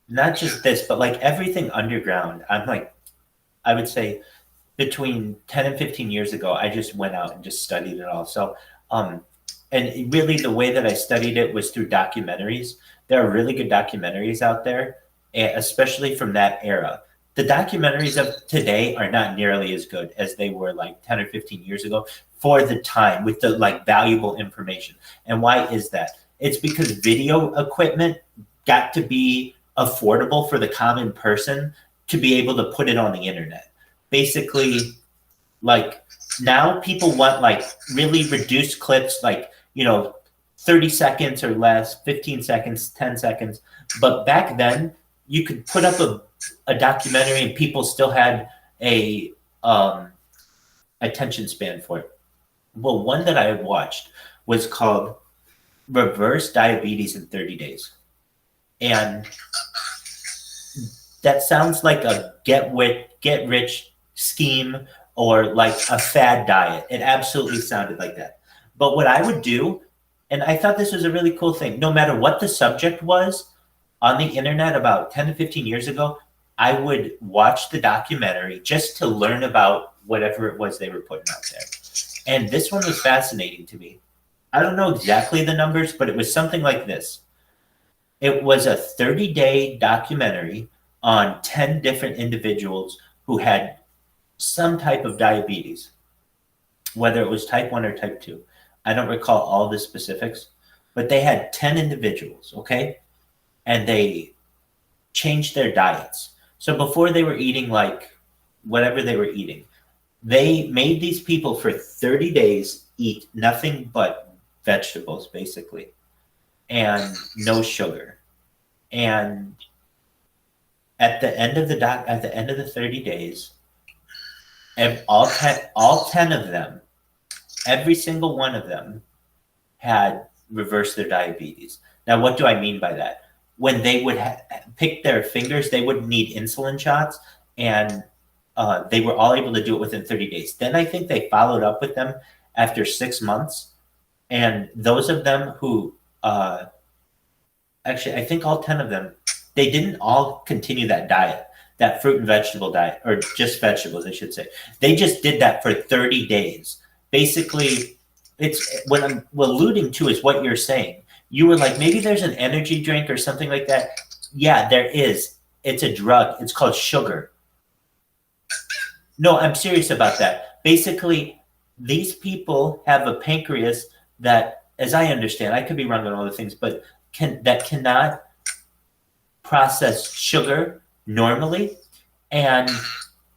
Not just this, but like everything underground. I'm like, I would say between 10 and 15 years ago, I just went out and just studied it all. So, and really the way that I studied it was through documentaries. There are really good documentaries out there, especially from that era. The documentaries of today are not nearly as good as they were like 10 or 15 years ago for the time with the like valuable information. And why is that? It's because video equipment got to be affordable for the common person to be able to put it on the internet. Basically, like now people want like really reduced clips, like, 30 seconds or less, 15 seconds, 10 seconds. But back then you could put up a documentary and people still had a attention span for it. Well, one that I watched was called Reverse Diabetes in 30 Days. And that sounds like a get rich scheme or like a fad diet. It absolutely sounded like that. But what I would do, and I thought this was a really cool thing, no matter what the subject was on the internet about 10 to 15 years ago, I would watch the documentary just to learn about whatever it was they were putting out there. And this one was fascinating to me. I don't know exactly the numbers, but it was something like this. It was a 30-day documentary on 10 different individuals who had some type of diabetes, whether it was type 1 or type 2. I don't recall all the specifics, but they had 10 individuals, okay? And they changed their diets. So before they were eating like whatever they were eating, they made these people for 30 days eat nothing but vegetables, basically, and no sugar. And at the end of the 30 days, all 10 of them, every single one of them had reversed their diabetes. Now, what do I mean by that? When they would pick their fingers, they wouldn't need insulin shots, and they were all able to do it within 30 days. Then I think they followed up with them after 6 months, and those of them who actually, I think all 10 of them, they didn't all continue that diet, that fruit and vegetable diet, or just vegetables, I should say. They just did that for 30 days. Basically, it's what I'm alluding to is what you're saying. You were like, maybe there's an energy drink or something like that. Yeah, there is. It's a drug. It's called sugar. No, I'm serious about that. Basically, these people have a pancreas that, as I understand, I could be wrong on all the things, but that cannot process sugar normally. And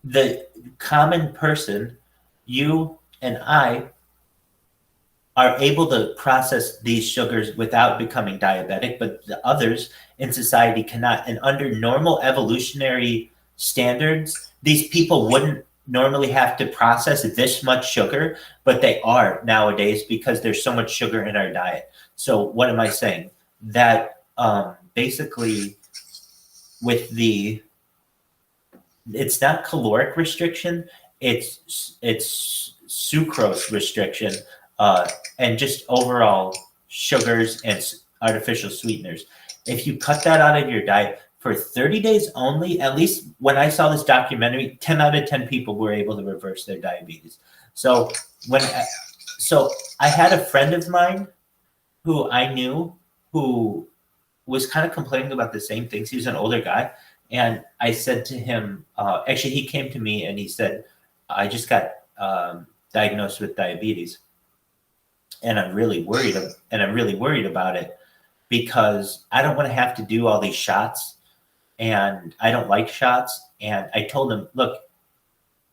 the common person, you and I, are able to process these sugars without becoming diabetic, but the others in society cannot. And under normal evolutionary standards, these people wouldn't normally have to process this much sugar, but they are nowadays because there's so much sugar in our diet. So what am I saying? That basically with it's not caloric restriction, it's sucrose restriction, and just overall sugars and artificial sweeteners. If you cut that out of your diet for 30 days only, at least when I saw this documentary, 10 out of 10 people were able to reverse their diabetes. So I had a friend of mine who I knew who was kind of complaining about the same things. He was an older guy. And I said to him, actually, he came to me and he said, I just got diagnosed with diabetes. And I'm really worried about it because I don't want to have to do all these shots, and I don't like shots. And I told him, look,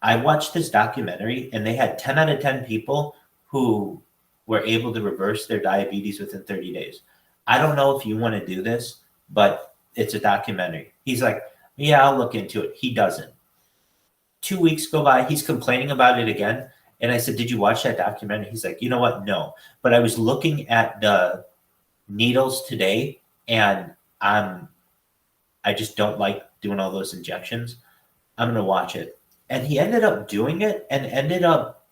I watched this documentary and they had 10 out of 10 people who were able to reverse their diabetes within 30 days. I don't know if you want to do this, but it's a documentary. He's like, yeah, I'll look into it. He doesn't. 2 weeks go by. He's complaining about it again. And I said, did you watch that documentary? He's like, you know what? No. But I was looking at the needles today, and I'm I just don't like doing all those injections. I'm going to watch it. And he ended up doing it and ended up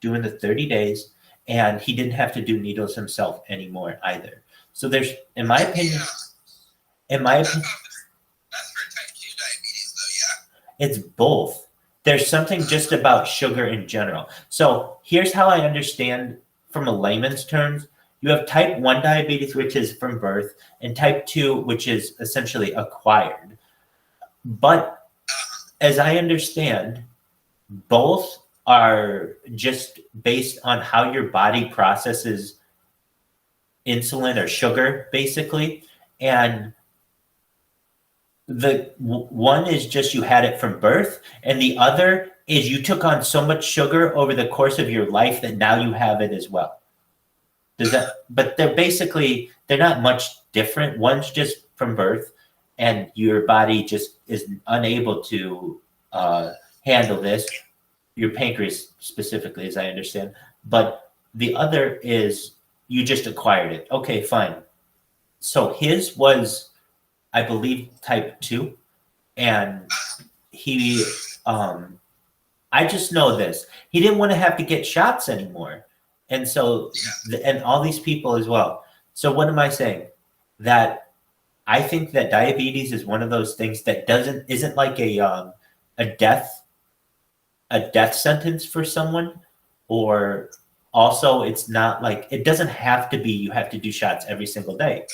doing the 30 days, and he didn't have to do needles himself anymore either. So there's, in my opinion, That's for type 2 diabetes, though, yeah. it's both. There's something just about sugar in general. So here's how I understand from a layman's terms. You have type 1 diabetes, which is from birth, and type 2, which is essentially acquired. But as I understand, both are just based on how your body processes insulin or sugar, basically. And the one is just you had it from birth, and the other is you took on so much sugar over the course of your life that now you have it as well. Does that? But they're not much different. One's just from birth, and your body just is unable to handle this. Your pancreas specifically, as I understand. But the other is you just acquired it. Okay, fine. So his was, I believe, type 2, and he, I just know this. He didn't want to have to get shots anymore. And so, and all these people as well. So what am I saying? That I think that diabetes is one of those things that isn't like a death sentence for someone, or also it's not like, it doesn't have to be you have to do shots every single day.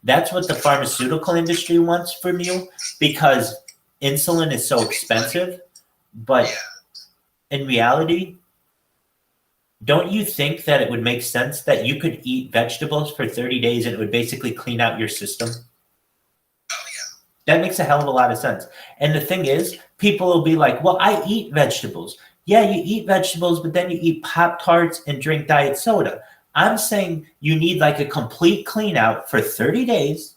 That's what the pharmaceutical industry wants from you, because insulin is so expensive. But in reality, don't you think that it would make sense that you could eat vegetables for 30 days and it would basically clean out your system? That makes a hell of a lot of sense. And the thing is, people will be like, well, I eat vegetables. Yeah, you eat vegetables, but then you eat Pop-Tarts and drink diet soda. I'm saying you need like a complete clean out for 30 days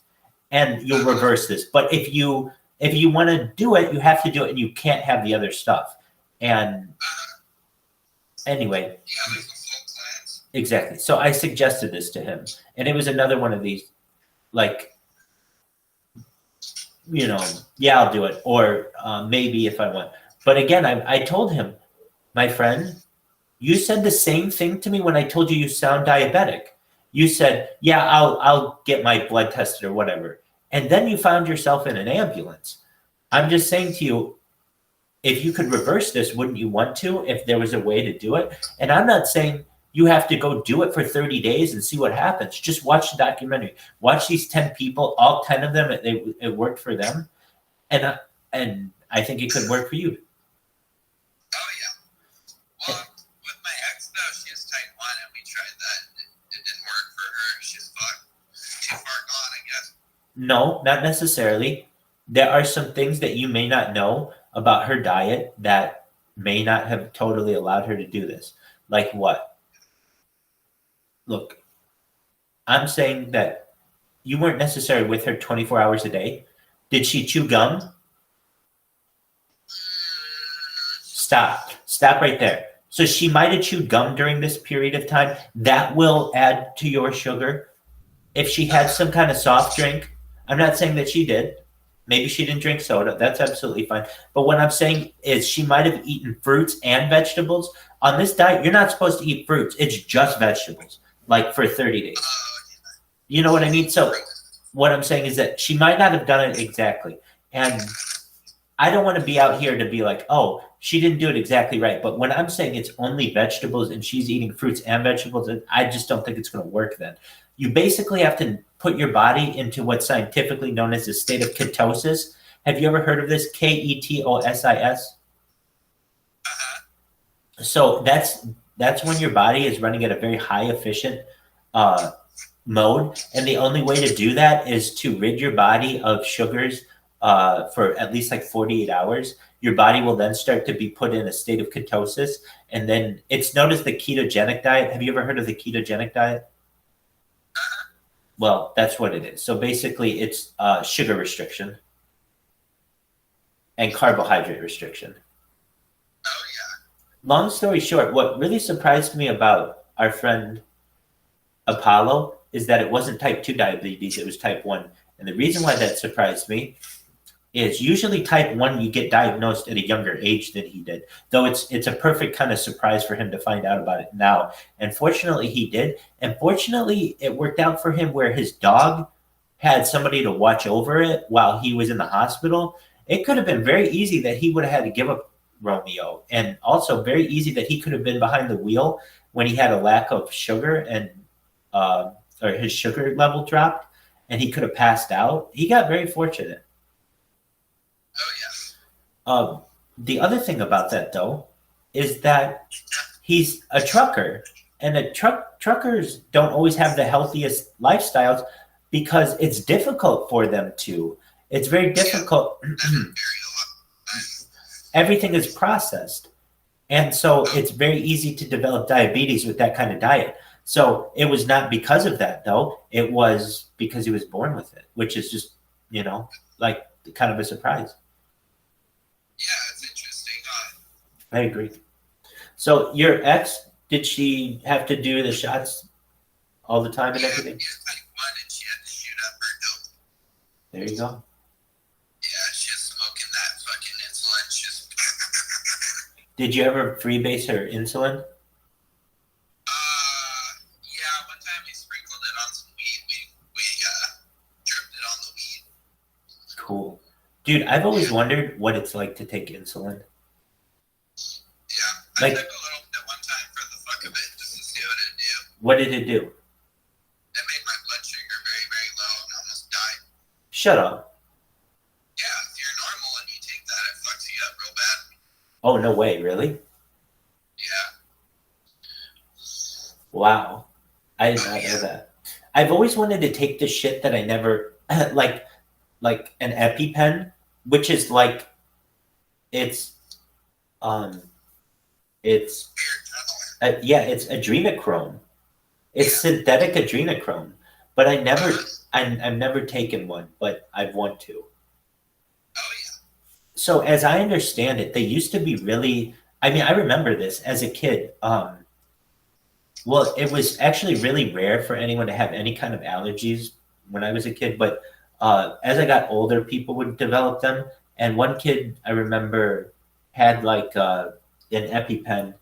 and you'll reverse this. But if you want to do it, you have to do it, and you can't have the other stuff. And anyway, exactly. So I suggested this to him, and it was another one of these, like, you know, yeah, I'll do it, or maybe if I want. But again, I told him, my friend, you said the same thing to me when I told you sound diabetic. You said, yeah, I'll get my blood tested or whatever. And then you found yourself in an ambulance. I'm just saying to you, if you could reverse this, wouldn't you want to, if there was a way to do it? And I'm not saying you have to go do it for 30 days and see what happens. Just watch the documentary. Watch these 10 people, all 10 of them, it worked for them. And I think it could work for you. Oh, yeah. Well, with my ex, though, she is type 1, and we tried that. It didn't work for her. She's too far gone, I guess. No, not necessarily. There are some things that you may not know about her diet that may not have totally allowed her to do this. Like what? Look, I'm saying that you weren't necessarily with her 24 hours a day. Did she chew gum? Stop right there. So she might have chewed gum during this period of time. That will add to your sugar. If she had some kind of soft drink, I'm not saying that she did. Maybe she didn't drink soda. That's absolutely fine. But what I'm saying is she might have eaten fruits and vegetables. On this diet, you're not supposed to eat fruits. It's just vegetables, like for 30 days. You know what I mean? So what I'm saying is that she might not have done it exactly. And I don't want to be out here to be like, oh, she didn't do it exactly right. But when I'm saying it's only vegetables and she's eating fruits and vegetables, I just don't think it's going to work then. You basically have to put your body into what's scientifically known as a state of ketosis. Have you ever heard of this? KETOSIS? So that's when your body is running at a very high efficient mode. And the only way to do that is to rid your body of sugars for at least like 48 hours. Your body will then start to be put in a state of ketosis. And then it's known as the ketogenic diet. Have you ever heard of the ketogenic diet? Well, that's what it is. So basically it's sugar restriction and carbohydrate restriction. Oh, yeah. Long story short, what really surprised me about our friend Apollo is that it wasn't type 2 diabetes, it was type 1. And the reason why that surprised me is usually type 1 you get diagnosed at a younger age than he did, though it's a perfect kind of surprise for him to find out about it now. And fortunately he did, and fortunately it worked out for him where his dog had somebody to watch over it while he was in the hospital. It could have been very easy that he would have had to give up Romeo, and also very easy that he could have been behind the wheel when he had a lack of sugar and or his sugar level dropped and he could have passed out. He got very fortunate. Oh, yeah. The other thing about that, though, is that he's a trucker, and truckers don't always have the healthiest lifestyles because it's difficult for them to. It's very difficult. Everything is processed, and so it's very easy to develop diabetes with that kind of diet. So it was not because of that, though. It was because he was born with it, which is just, like kind of a surprise. Yeah, it's interesting. I agree. So your ex, did she have to do the shots all the time and everything? Yeah, type 1, and she had to shoot up her dope. There you go. Yeah, she's smoking that fucking insulin. She's. Did you ever freebase her insulin? Yeah, one time we sprinkled it on some weed. We dripped it on the weed. Cool. Dude, I've always wondered what it's like to take insulin. Yeah, I Like- took a little bit one time for the fuck of it, just to see what it'd do. What did it do? It made my blood sugar very, very low and I almost died. Shut up. Yeah, if you're normal and you take that, it fucks you up real bad. Oh, no way. Really? Yeah. Wow. I did not know that. I've always wanted to take the shit that I never like an EpiPen, which is like it's it's adrenochrome. It's synthetic adrenochrome, but I've never taken one, but I've want to. Oh, yeah. So as I understand it, they used to be really. I mean, I remember this as a kid. Well, it was actually really rare for anyone to have any kind of allergies when I was a kid, but as I got older, people would develop them. And one kid I remember had like an EpiPen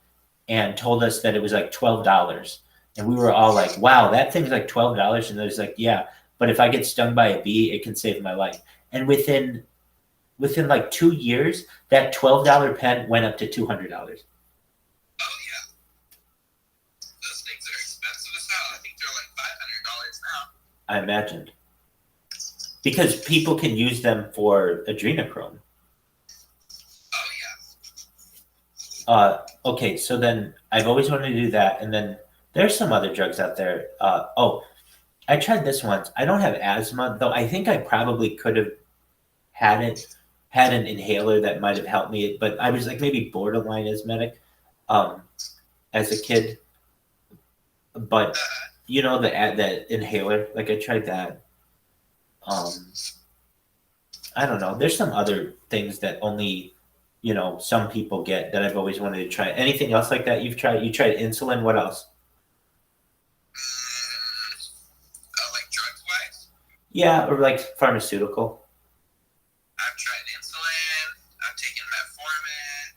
and told us that it was like $12. And we were all like, wow, that thing's like $12. And I was like, yeah, but if I get stung by a bee, it can save my life. And within like 2 years, that $12 pen went up to $200. Oh, yeah. Those things are expensive as hell. I think they're like $500 now. I imagined. Because people can use them for adrenochrome. Oh, yeah. Okay, so then I've always wanted to do that. And then there's some other drugs out there. I tried this once. I don't have asthma, though I think I probably could have had an inhaler that might have helped me. But I was like maybe borderline asthmatic as a kid. But, the inhaler, like I tried that. I don't know. There's some other things that only, some people get that I've always wanted to try. Anything else like that you've tried? You tried insulin. What else? Like drugs wise? Yeah, or like pharmaceutical. I've tried insulin. I've taken metformin,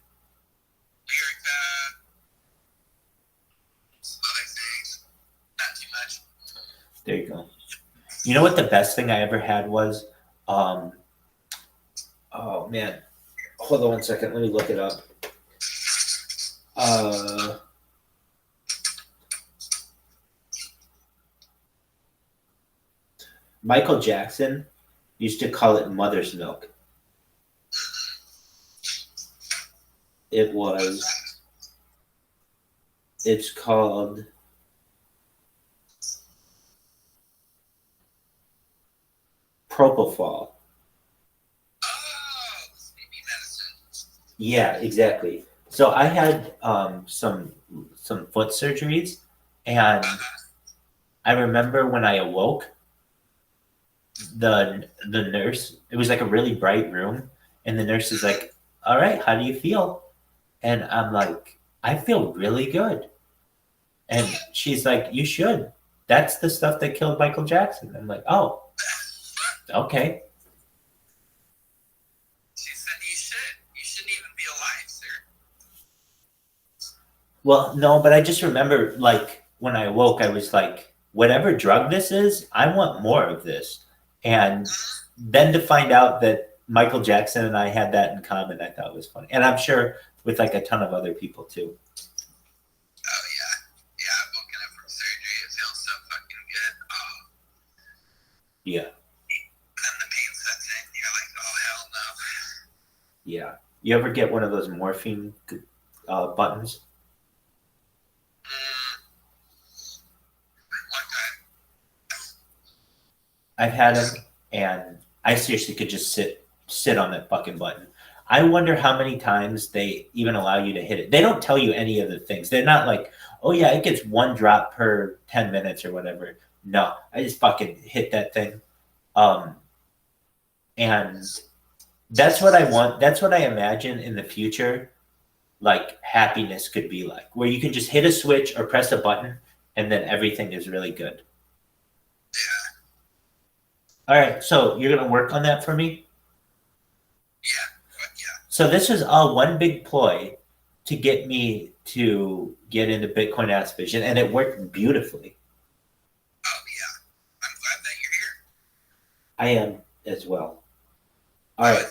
Lyrica, some other things. Not too much. There you go. You know what the best thing I ever had was? Oh man, hold on 1 second. Let me look it up. Michael Jackson used to call it mother's milk. It's called propofol. Oh, sleepy medicine. Yeah, exactly. So I had some foot surgeries, and I remember when I awoke, the nurse. It was like a really bright room, and the nurse is like, "All right, how do you feel?" And I'm like, "I feel really good." And she's like, "You should. That's the stuff that killed Michael Jackson." I'm like, "Oh, okay." Well, no, but I just remember, like, when I awoke, I was like, whatever drug this is, I want more of this. And then to find out that Michael Jackson and I had that in common, I thought was funny. And I'm sure with like a ton of other people too. Oh yeah, yeah. I'm woken up from surgery. It feels so fucking good. Oh, Yeah, then the pain sets in. You're like, oh hell no. yeah. You ever get one of those morphine buttons? One time. I've had them, and I seriously could just sit on that fucking button. I wonder how many times they even allow you to hit it. They don't tell you any of the things. They're not like, oh yeah, it gets 1 drop per 10 minutes or whatever. No, I just fucking hit that thing. And that's what I want. That's what I imagine in the future, like happiness could be like, where you can just hit a switch or press a button and then everything is really good. All right, so you're gonna work on that for me? Yeah. So this is all one big ploy to get me to get into Bitcoin Ass Vision, and it worked beautifully. Oh yeah. I'm glad that you're here. I am as well. All right.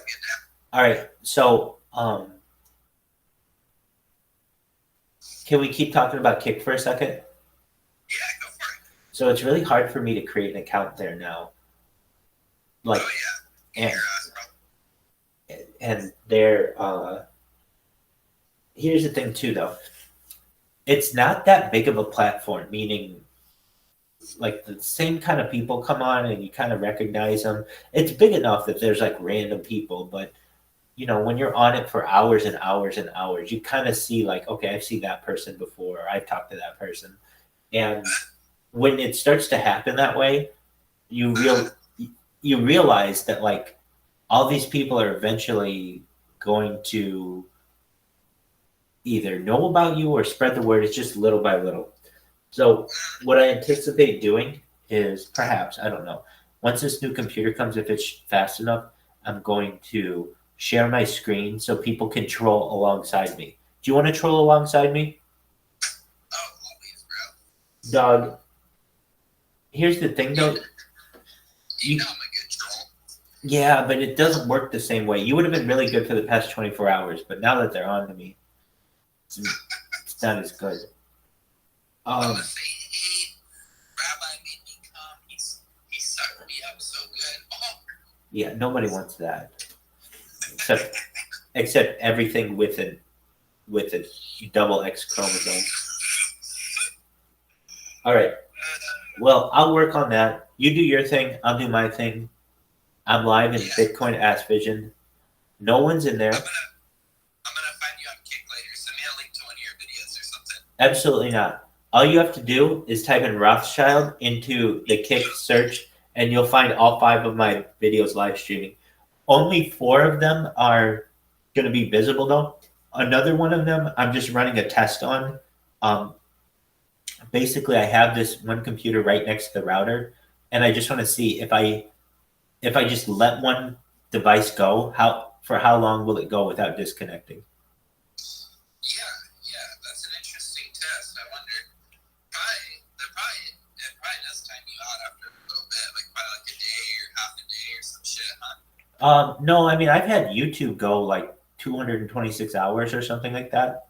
All right. So can we keep talking about Kick for a second? Yeah, go for it. So it's really hard for me to create an account there now. Like, oh yeah. and they're here's the thing too though. It's not that big of a platform, meaning like the same kind of people come on and you kind of recognize them. It's big enough that there's like random people, but you know, when you're on it for hours and hours and hours, you kind of see like, okay, I've seen that person before, or I've talked to that person. And when it starts to happen that way, you realize that like all these people are eventually going to either know about you or spread the word. It's just little by little. So what I anticipate doing is perhaps, I don't know, once this new computer comes, if it's fast enough, I'm going to share my screen so people can troll alongside me. Do you want to troll alongside me? Oh, always, bro. Dog, here's the thing though. You know I'm a good troll. Yeah, but it doesn't work the same way. You would have been really good for the past 24 hours, but now that they're on to me, it's not as good. I'm gonna say, hey, Rabbi made me come. He sucked me up so good. Oh. Yeah, nobody wants that. Except everything with a double X chromosome. All right. Well, I'll work on that. You do your thing. I'll do my thing. I'm live in Bitcoin Ass Vision. No one's in there. I'm gonna find you on Kick later. Send me a link to one of your videos or something. Absolutely not. All you have to do is type in Rothschild into the Kick search, and you'll find all 5 of my videos live streaming. Only 4 of them are going to be visible, though. Another one of them, I'm just running a test on. Basically, I have this one computer right next to the router, and I just want to see if I just let one device go, for how long will it go without disconnecting? Yeah, that's an interesting test. I wonder. It probably does time you out after a little bit, like probably like a day or half a day or some shit, huh? No, I mean I've had YouTube go like 226 hours or something like that.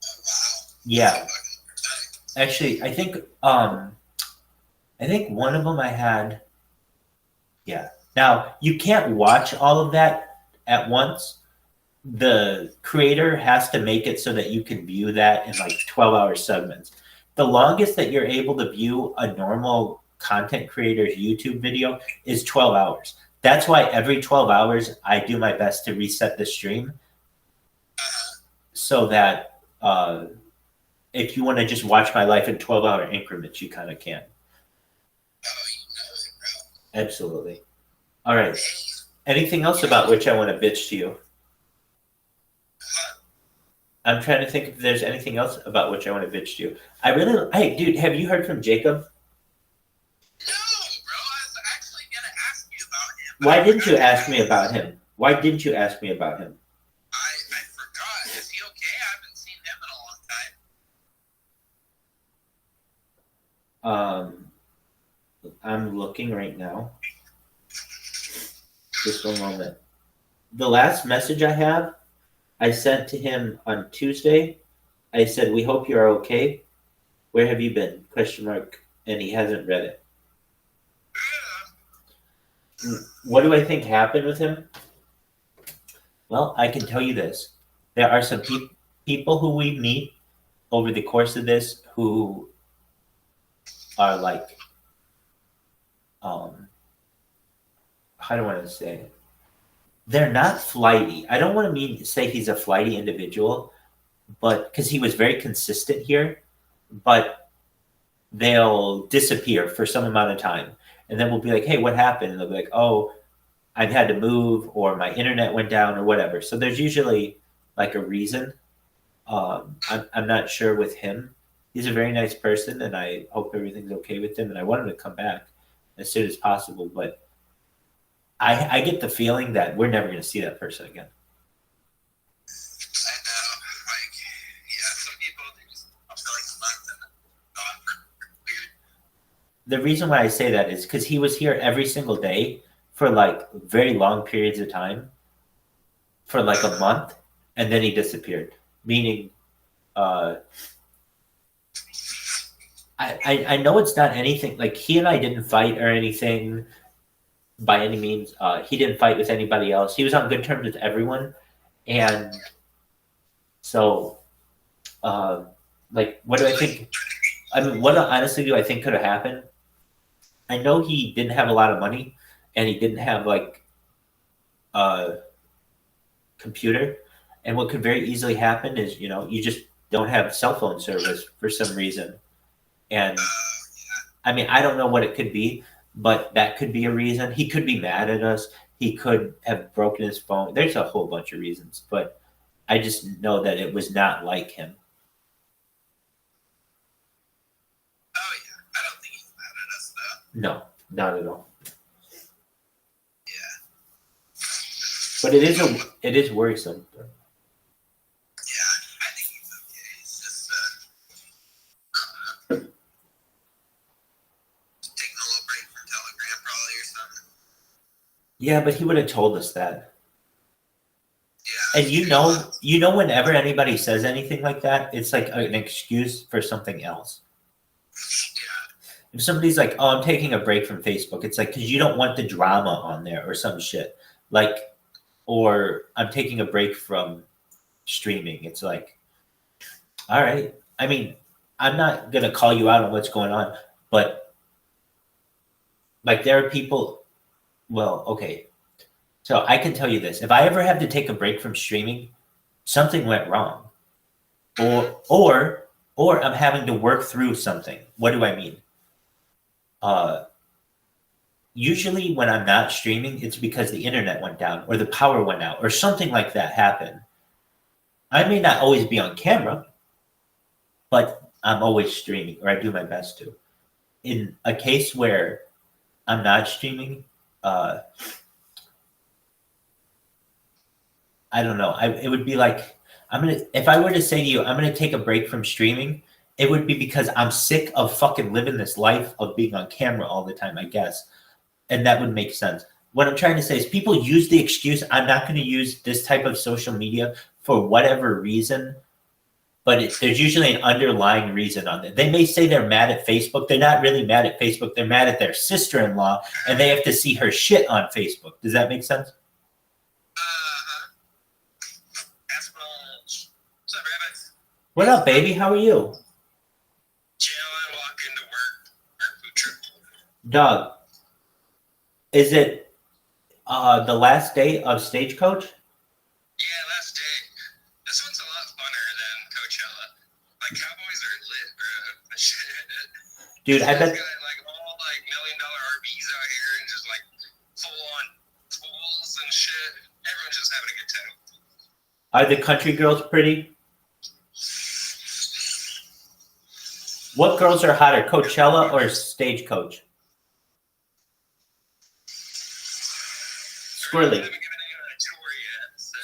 Oh, wow. Yeah. Actually, I think one of them I had. Yeah. Now you can't watch all of that at once. The creator has to make it so that you can view that in like 12-hour segments. The longest that you're able to view a normal content creator's YouTube video is 12 hours. That's why every 12 hours I do my best to reset the stream so that if you want to just watch my life in 12-hour increments, you kind of can. Oh, you know it, bro. Absolutely. All right. Anything else about which I want to bitch to you? I'm trying to think if there's anything else about which I want to bitch to you. Hey, dude, have you heard from Jacob? No, bro. I was actually gonna ask you about him. Why didn't you ask me about him? Why didn't you ask me about him? I forgot. Is he okay? I'm looking right now. Just one moment. The last message I have, I sent to him on Tuesday. I said, "We hope you're okay. Where have you been?" Question mark. And he hasn't read it. What do I think happened with him? Well, I can tell you this. There are some people who we meet over the course of this who are like, how do I want to say it? They're not flighty. I don't want to say he's a flighty individual, but because he was very consistent here, but they'll disappear for some amount of time. And then we'll be like, "Hey, what happened?" And they'll be like, "Oh, I've had to move, or my internet went down, or whatever." So there's usually like a reason. I'm not sure with him. He's a very nice person, and I hope everything's okay with him. And I want him to come back as soon as possible. But I get the feeling that we're never going to see that person again. I know, like, yeah, some people, they just, I feel like months and gone. Weird. The reason why I say that is because he was here every single day for like very long periods of time, for like a month, and then he disappeared. Meaning, I know it's not anything like he and I didn't fight or anything by any means. He didn't fight with anybody else. He was on good terms with everyone, and so, like, what do I think? I mean, what honestly do I think could have happened? I know he didn't have a lot of money, and he didn't have like a computer. And what could very easily happen is, you just don't have cell phone service for some reason. And I mean, I don't know what it could be, but that could be a reason. He could be mad at us. He could have broken his phone. There's a whole bunch of reasons, but I just know that it was not like him. Oh, yeah, I don't think he's mad at us, though. No, not at all. Yeah. But it is worrisome. Yeah, I think he's okay. He's just, taking a little break from Telegram, probably, or something. Yeah, but he would have told us that. Yeah. And whenever anybody says anything like that, it's like an excuse for something else. Yeah. If somebody's like, "Oh, I'm taking a break from Facebook," it's like because you don't want the drama on there or some shit. Like, or I'm taking a break from streaming. It's like, all right. I mean, I'm not gonna call you out on what's going on, but like there are people. Well, okay. So I can tell you this: if I ever have to take a break from streaming, something went wrong, or I'm having to work through something. What do I mean? Usually when I'm not streaming, it's because the internet went down or the power went out or something like that happened. I may not always be on camera, but I'm always streaming, or I do my best to. In a case where I'm not streaming, I don't know. It would be like if I were to say to you, I'm gonna take a break from streaming, it would be because I'm sick of fucking living this life of being on camera all the time, I guess. And that would make sense. What I'm trying to say is people use the excuse, I'm not going to use this type of social media for whatever reason, but there's usually an underlying reason on it. They may say they're mad at Facebook. They're not really mad at Facebook. They're mad at their sister-in-law, and they have to see her shit on Facebook. Does that make sense? What's up, Rabbi? What up, baby? How are you? Chilling, walking to work, food trip. Doug, is it the last day of Stagecoach? Yeah, last day. This one's a lot funner than Coachella. Like, Cowboys are lit, bro. Dude, I bet. Got, like, all, like, $1 million RVs out here and just, like, full-on pools and shit. Everyone's just having a good time. Are the country girls pretty? What girls are hotter, Coachella or Stagecoach? Squirrely. I haven't given anyone a tour yet, so.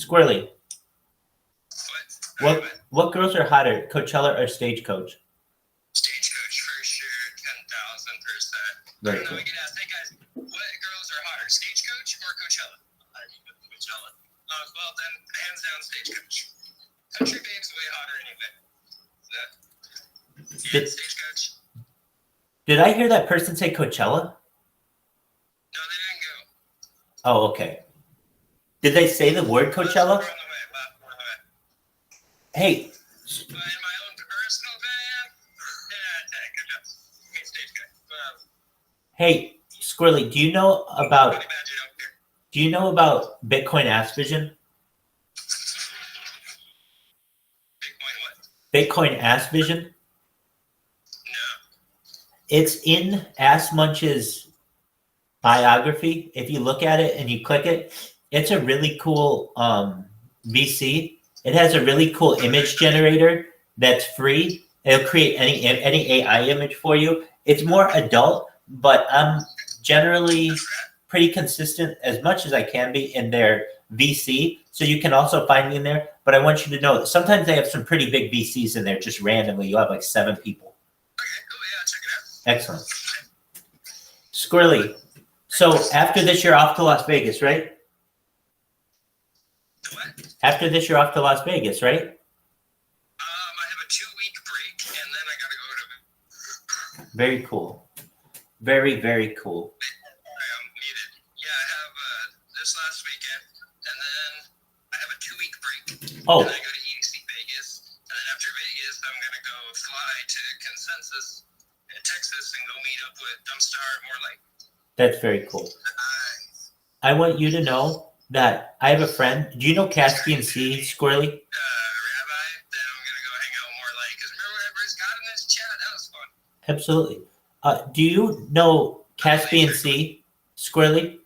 Squirrely. What? What girls are hotter, Coachella or Stagecoach? Stagecoach for sure. Very I don't know, cool. we could ask, hey guys, what girls are hotter, Stagecoach or Coachella? I think it's Coachella. Well then, hands down Stagecoach. Country Babe's way hotter anyway. So, yeah, Stagecoach. Did I hear that person say Coachella? No, they didn't go. Oh, okay. Did they say the word Coachella? We're on the way, Bob, we're on the way. Hey, But in my own personal opinion, yeah, good job. I mean, Stagecoach. hey, Squirrely, do you know about Honey Badger don't care. do you know about Bitcoin Ass Vision? Bitcoin what? Bitcoin Ass Vision? No. It's in Ass Munch's biography. If you look at it and you click it, it's a really cool VC. It has a really cool image generator that's free. It'll create any AI image for you. It's more adult, but I'm generally pretty consistent as much as I can be in their VC. So you can also find me in there. But I want you to know that sometimes they have some pretty big VCs in there just randomly. You'll have like 7 people. Okay, cool, yeah, check it out. Excellent. Squirrely. So after this, you're off to Las Vegas, right? What? After this, you're off to Las Vegas, right? I have a 2-week break, and then I gotta go to. Very cool. Very, very cool. Muted. Yeah, I have this last weekend, and then I have a 2-week break. Oh, And I go to EDC Vegas, and then after Vegas, I'm gonna go fly to Consensus in Texas and go meet up with Dumpstar more like. that's very cool. I want you to know that I have a friend. Do you know Caspian Sea, Squirrely? Rabbi, then I'm gonna go hang out more like, because remember when I first got in this chat? That was fun. Absolutely. Do you know Caspian Sea, Squirrely?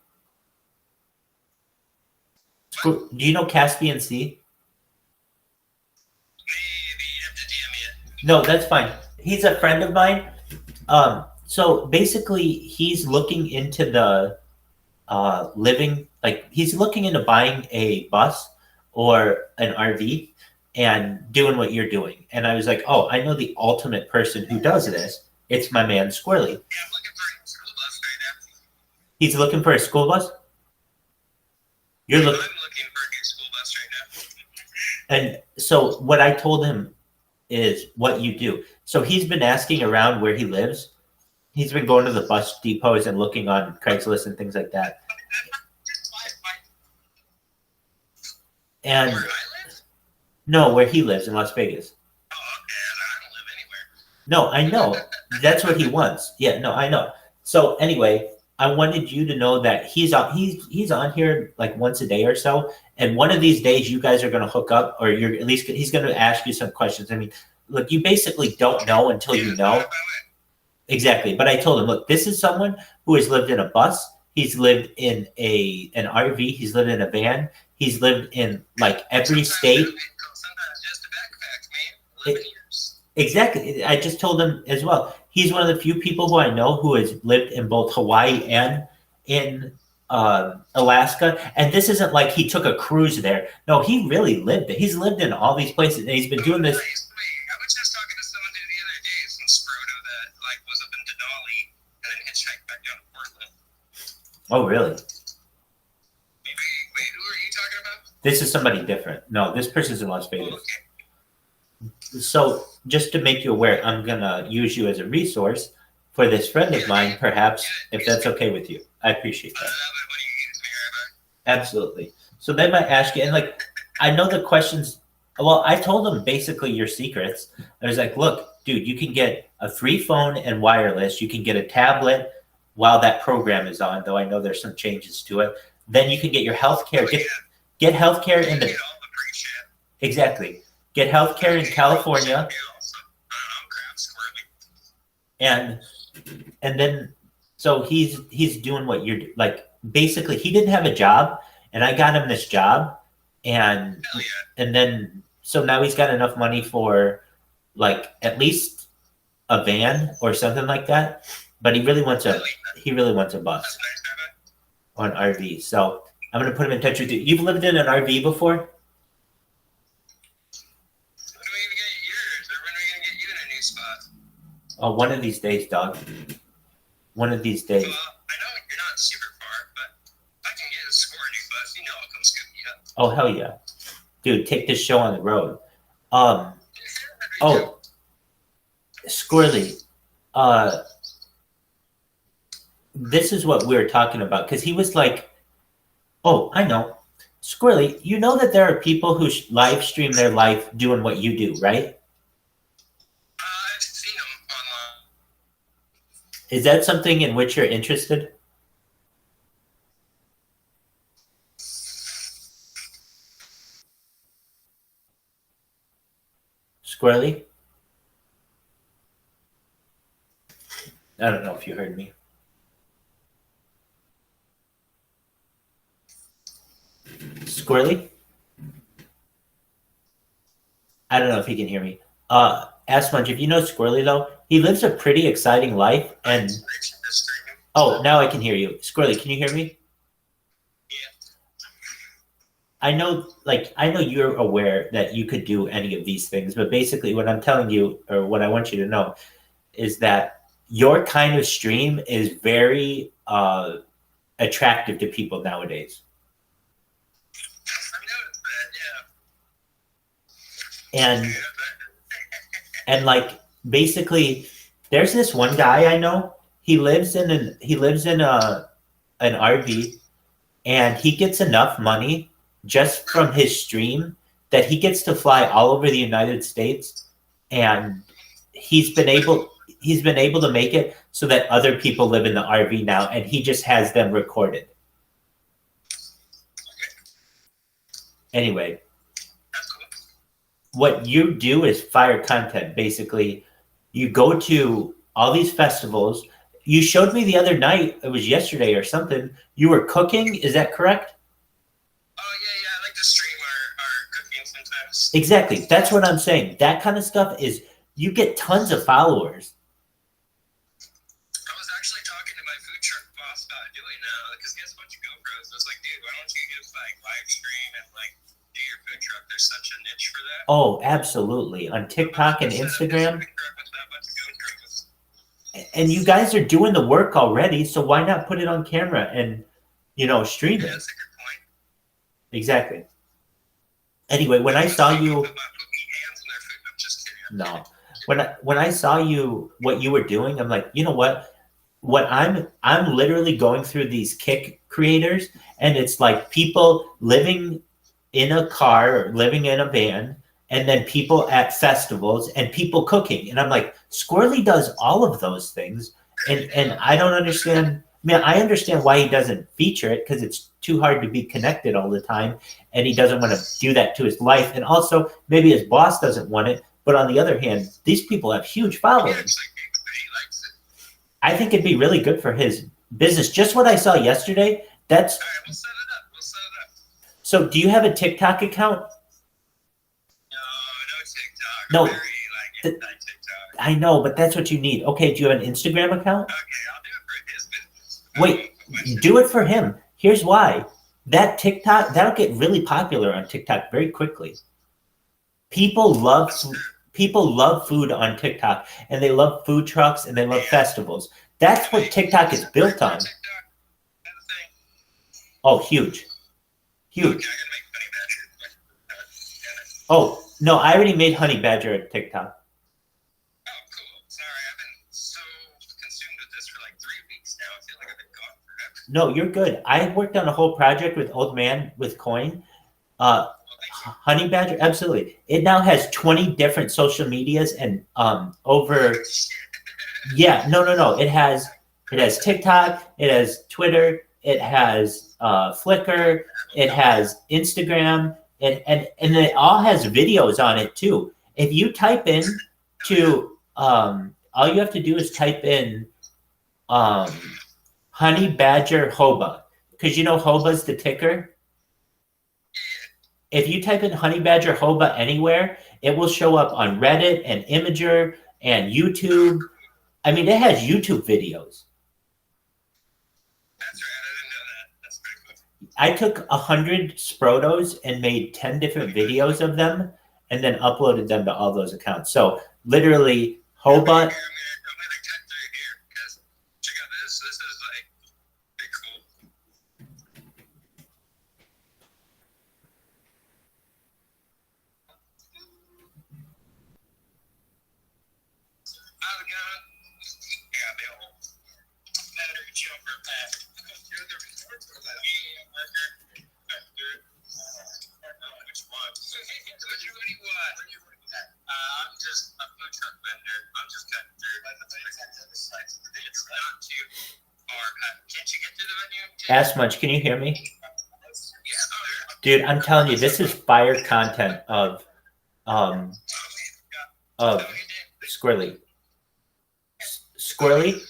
Do you know Caspian Sea? Maybe you have to DM me. No, that's fine. He's a friend of mine. So basically, he's looking into the living, like he's looking into buying a bus or an RV and doing what you're doing. And I was like, oh, I know the ultimate person who does this. It's my man Squirrely. Yeah, I'm looking for a school bus right now. He's looking for a school bus. You're I'm looking, looking for a new school bus right now. and so what I told him is what you do. So he's been asking around where he lives. He's been going to the bus depots and looking on Craigslist and things like that. And Where I live? no, where he lives in Las Vegas. Oh, okay, I don't live anywhere. No, I know. That's what he wants. Yeah, no, I know. So anyway, I wanted you to know that he's on here like once a day or so, and one of these days you guys are going to hook up, or you're at least he's going to ask you some questions. I mean, look, you basically don't know until you know. Exactly. But I told him, look, this is someone who has lived in a bus. He's lived in an RV. He's lived in a van. He's lived in like every state. Sometimes just a backpack, man. 11 years. Exactly. I just told him as well. He's one of the few people who I know who has lived in both Hawaii and in Alaska. And this isn't like he took a cruise there. No, he really lived it. He's lived in all these places, and he's been doing this. Nice. Wait, I was just talking to someone the other day, some Scroto that like was up in Denali and then hitchhiked back down to Portland. Oh, really? Wait, who are you talking about? This is somebody different. No, this person's in Las Oh, Vegas. okay. So just to make you aware, I'm going to use you as a resource for this friend of mine, perhaps, if that's okay with you. I appreciate that. But what do you use me, Rabbi? Absolutely. So they might ask you, and like, I know the questions. Well, I told them basically your secrets. I was like, look, dude, you can get a free phone and wireless. You can get a tablet while that program is on, though I know there's some changes to it. Then you can get your health care. Get health care in the. Exactly. Get health care in California. And then so he's doing what you're like. Basically, he didn't have a job, and I got him this job, and then so now he's got enough money for like at least a van or something like that. But he really wants a bus or an RV. So I'm gonna put him in touch with you. You've lived in an RV before? When are we gonna get yours, or when are we gonna get you in a new spot? Oh, one of these days, dog. one of these days. Well, I know you're not super far, but I can get a squirty bus. You know, I'll come scoop you up. Oh, hell yeah. Dude, take this show on the road. Squirrely, this is what we were talking about, because he was like, oh, I know. Squirrely, you know that there are people who live stream their life doing what you do, right? I've seen them online. Is that something in which you're interested? Squirrely? I don't know if you heard me. Squirrely? I don't know if he can hear me. Ask Munch, if you know Squirrely though, he lives a pretty exciting life, and oh, now I can hear you. Squirrely, can you hear me? I know you're aware that you could do any of these things, but basically what I'm telling you, or what I want you to know, is that your kind of stream is very attractive to people nowadays. And like basically, there's this one guy I know. He lives in an RV, and he gets enough money just from his stream that he gets to fly all over the United States, and he's been able to make it so that other people live in the RV now, and he just has them recorded. Anyway, what you do is fire content. Basically, you go to all these festivals. You showed me the other night, it was yesterday or something, you were cooking, is that correct? Oh, yeah, I like to stream our cooking sometimes. Exactly, that's what I'm saying. That kind of stuff is, you get tons of followers. I was actually talking to my food truck boss about doing that, because he has a bunch of GoPros. I was like, dude, why don't you just live stream and do your food truck? There's such a niche for that. Oh, absolutely. On TikTok and Instagram. And you guys are doing the work already, so why not put it on camera and, stream it? That's a good point. Exactly. Anyway, when I saw you, no, when I saw you, what you were doing, I'm like, you know what? I'm literally going through these Kick creators, and it's like people living in a car or living in a van, and then people at festivals and people cooking. And I'm like, Squirrely does all of those things. And I don't understand. I mean, I understand why he doesn't feature it, because it's too hard to be connected all the time. And he doesn't want to do that to his life. And also, maybe his boss doesn't want it. But on the other hand, these people have huge followings. I think it'd be really good for his business. Just what I saw yesterday, that's... All right, we'll set it up. So do you have a TikTok account? No TikTok. No. Very, anti-TikTok. I know, but that's what you need. Okay, do you have an Instagram account? Okay, I'll do it for his business. Wait, do it for him. Here's why. That TikTok, that'll get really popular on TikTok very quickly. People love food on TikTok, and they love food trucks, and they love festivals. That's what TikTok is built on. Oh, huge. Oh, no, I already made Honey Badger at TikTok. Oh, cool. Sorry, I've been so consumed with this for 3 weeks now. I feel like I've been gone forever. No, you're good. I worked on a whole project with Old Man with Coin. Honey Badger, absolutely. It now has 20 different social medias and over. Yeah, no. It has TikTok. It has Twitter. It has Flickr. It has Instagram. And it all has videos on it too. If you type in all you have to do is type in Honey Badger Hoba, because Hoba's the ticker. If you type in Honey Badger Hoba anywhere, it will show up on Reddit and Imager and YouTube. I mean, it has YouTube videos. That's right. I didn't know that. That's pretty cool. I took 100 Sprotos and made 10 different videos of them, and then uploaded them to all those accounts. So literally, Hoba. I'm gonna cut through here, because check out this. Ass Munch, can you hear me? Dude, I'm telling you, this is fire content of Squirrely. Squirrely?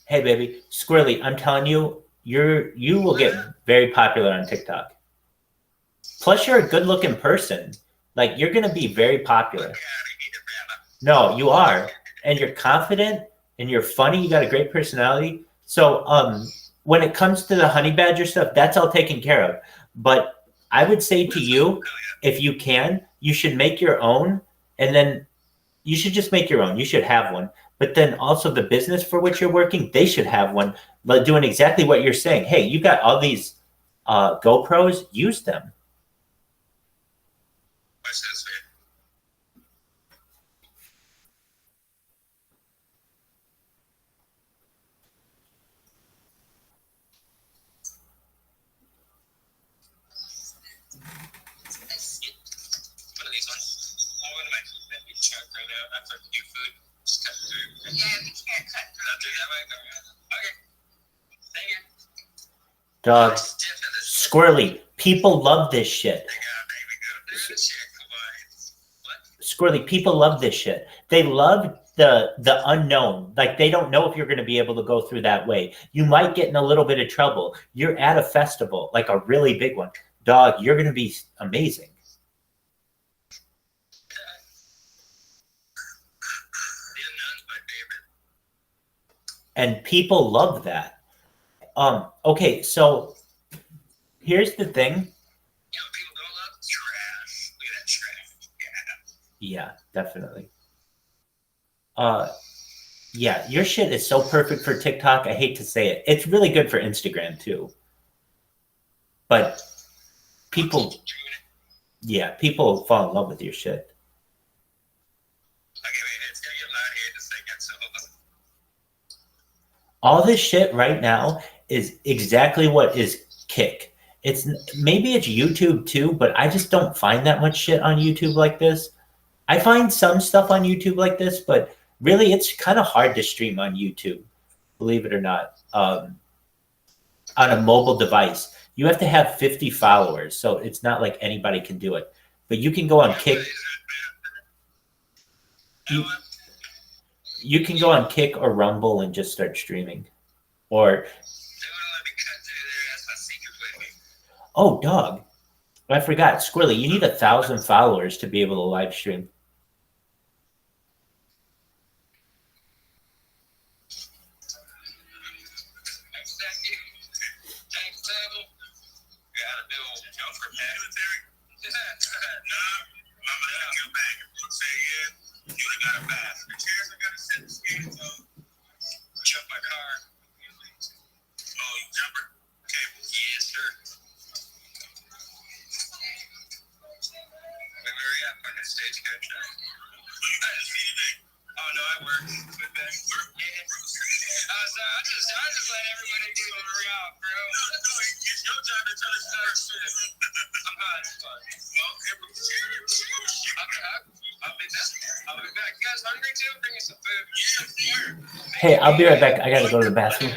Hey baby. Squirrely, I'm telling you, you will get very popular on TikTok. Plus you're a good looking person. Like you're gonna be very popular. No, you are. And you're confident and you're funny, you got a great personality. So when it comes to the honey badger stuff, that's all taken care of. But I would say to you, if you can, you should make your own, and then you should just make your own. You should have one. But then also the business for which you're working, they should have one, but doing exactly what you're saying. Hey, you got all these GoPros, use them. Dog, Squirrely, people love this shit. Squirrely, people love this shit. They love the unknown. Like they don't know if you're going to be able to go through that way. You might get in a little bit of trouble. You're at a festival, like a really big one. Dog, you're going to be amazing. And people love that. Okay, so here's the thing. Yeah, definitely. Yeah, your shit is so perfect for TikTok. I hate to say it. It's really good for Instagram too. But people fall in love with your shit. All this shit right now is exactly what is Kick. Maybe it's YouTube too, but I just don't find that much shit on YouTube like this. I find some stuff on YouTube like this, but really it's kind of hard to stream on YouTube, believe it or not, on a mobile device. You have to have 50 followers, so it's not like anybody can do it. But you can go on Kick. You can go on Kick or Rumble and just start streaming. Or oh, dog. I forgot. Squirrely, you need 1,000 followers to be able to live stream. Hey, I'll be right back. I gotta go to the bathroom.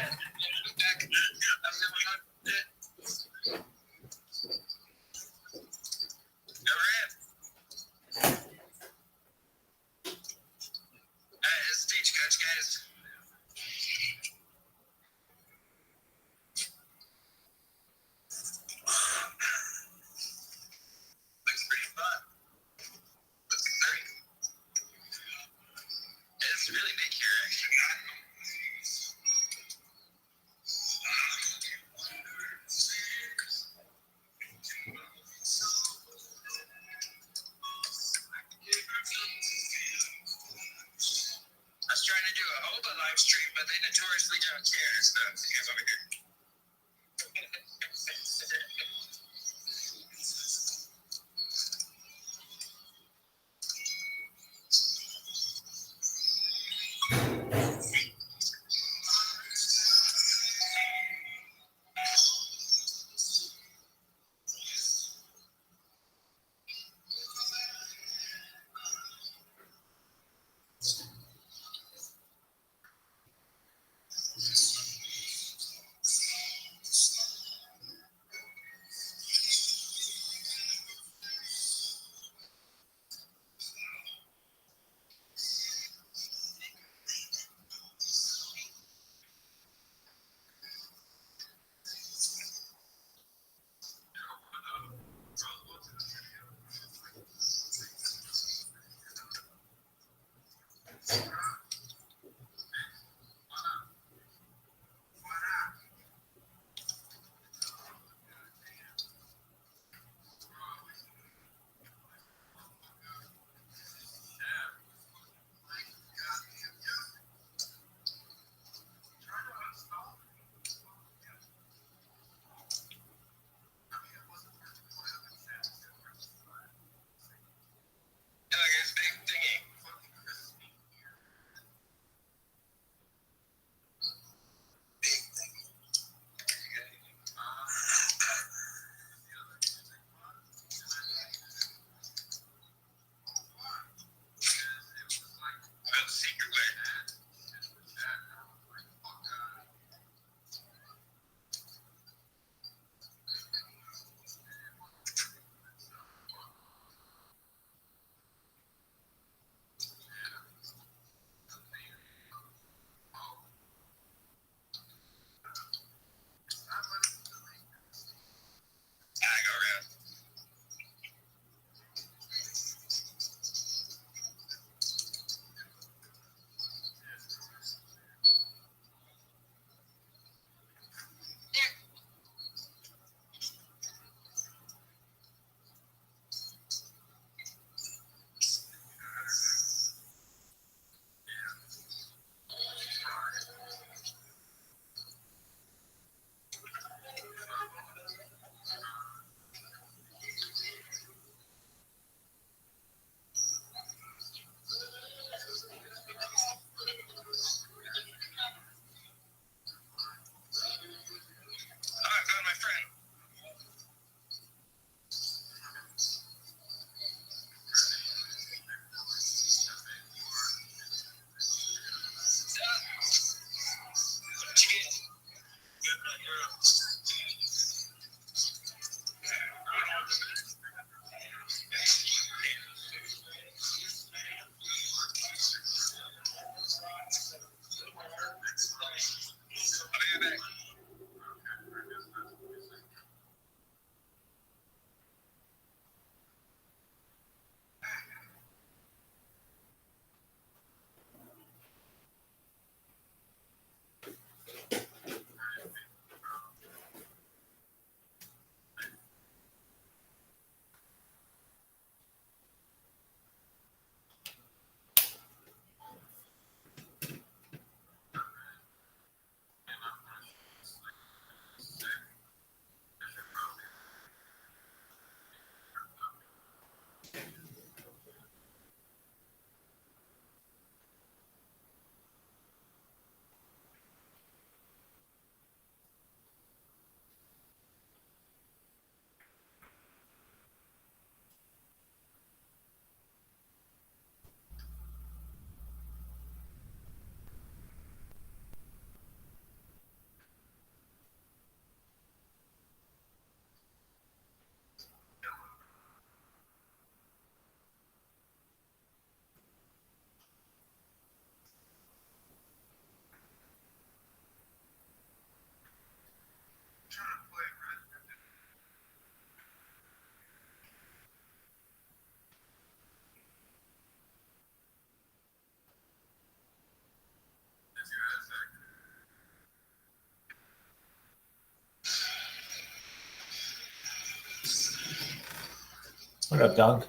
What up, dog?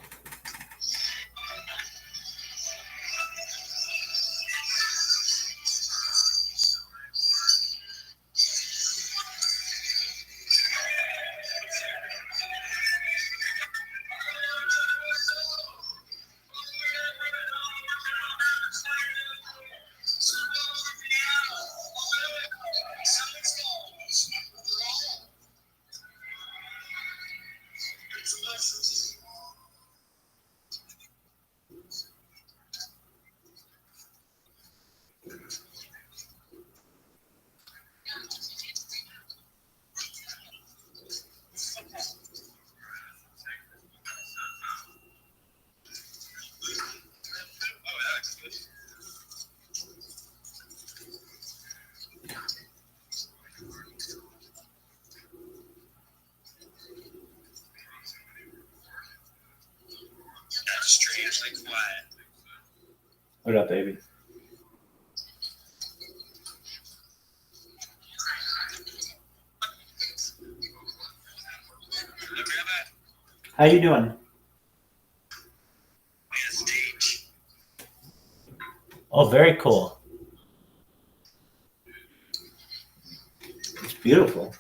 That's strangely quiet. What up, baby? Look, Rabbi, How you doing? we had a stage. Oh, very cool. It's beautiful.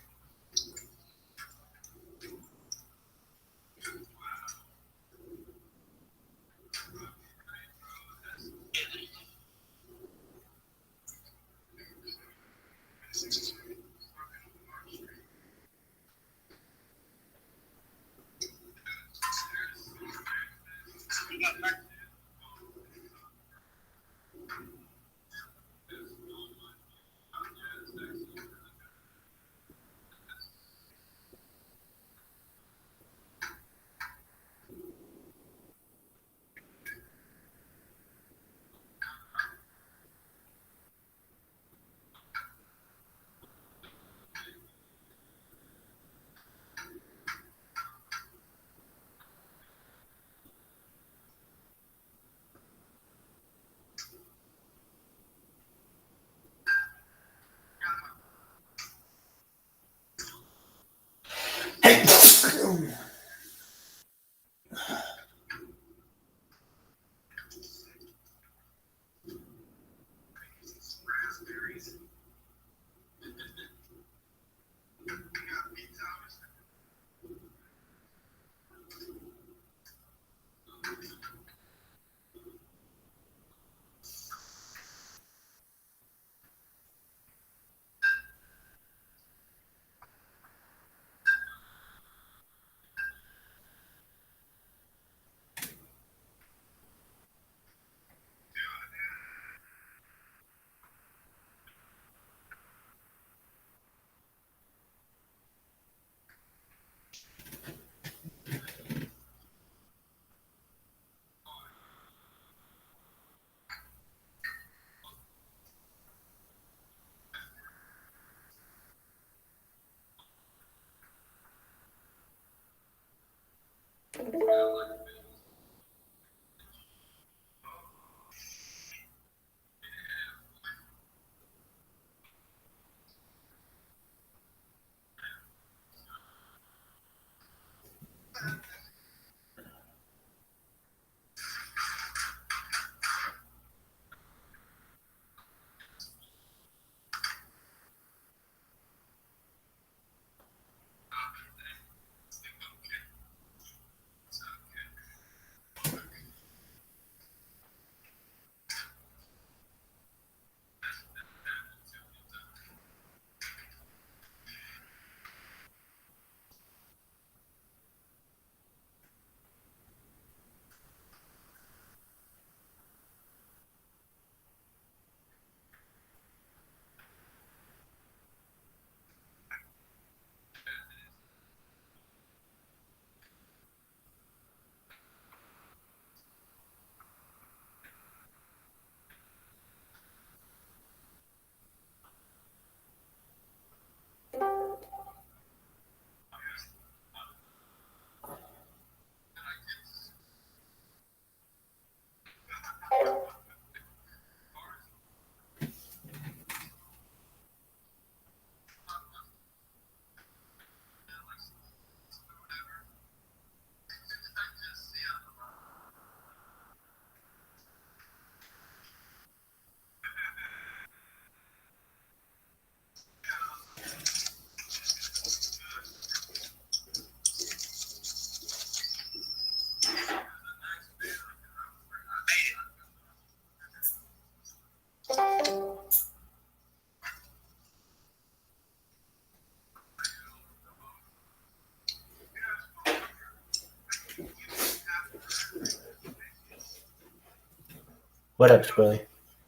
What up, Squirrely?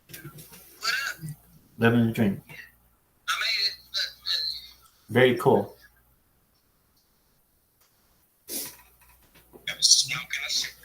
What up? Living the dream. I made it. Very cool. I was smoking a cigarette.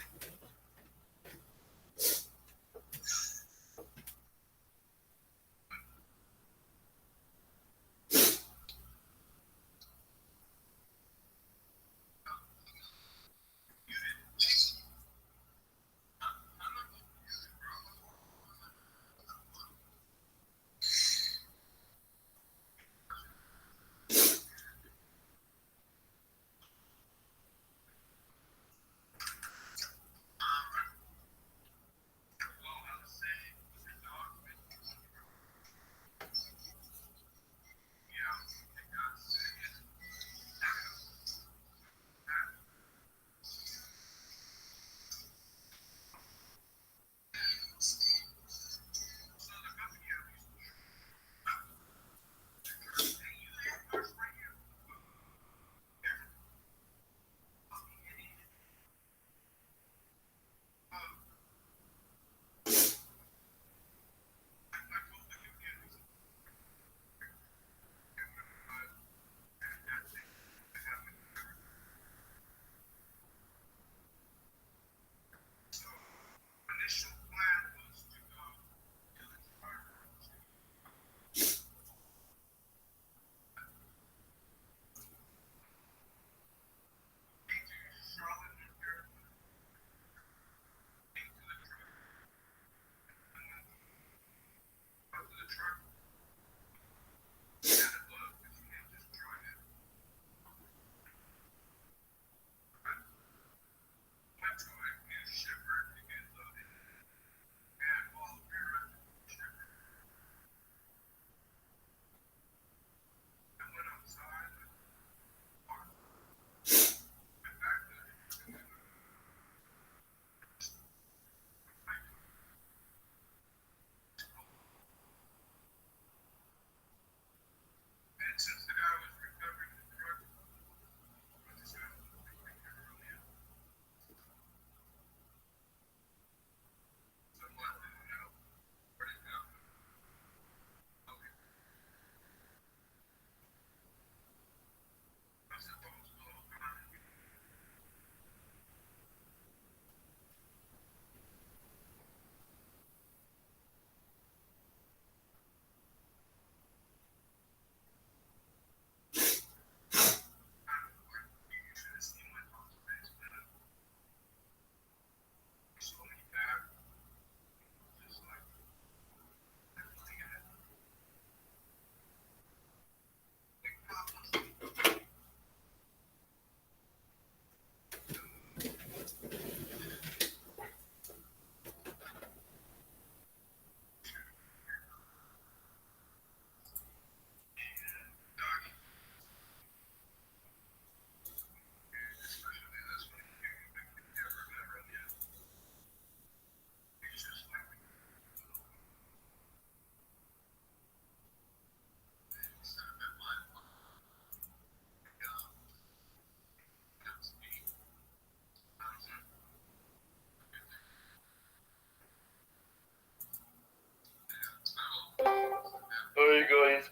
Hey guys.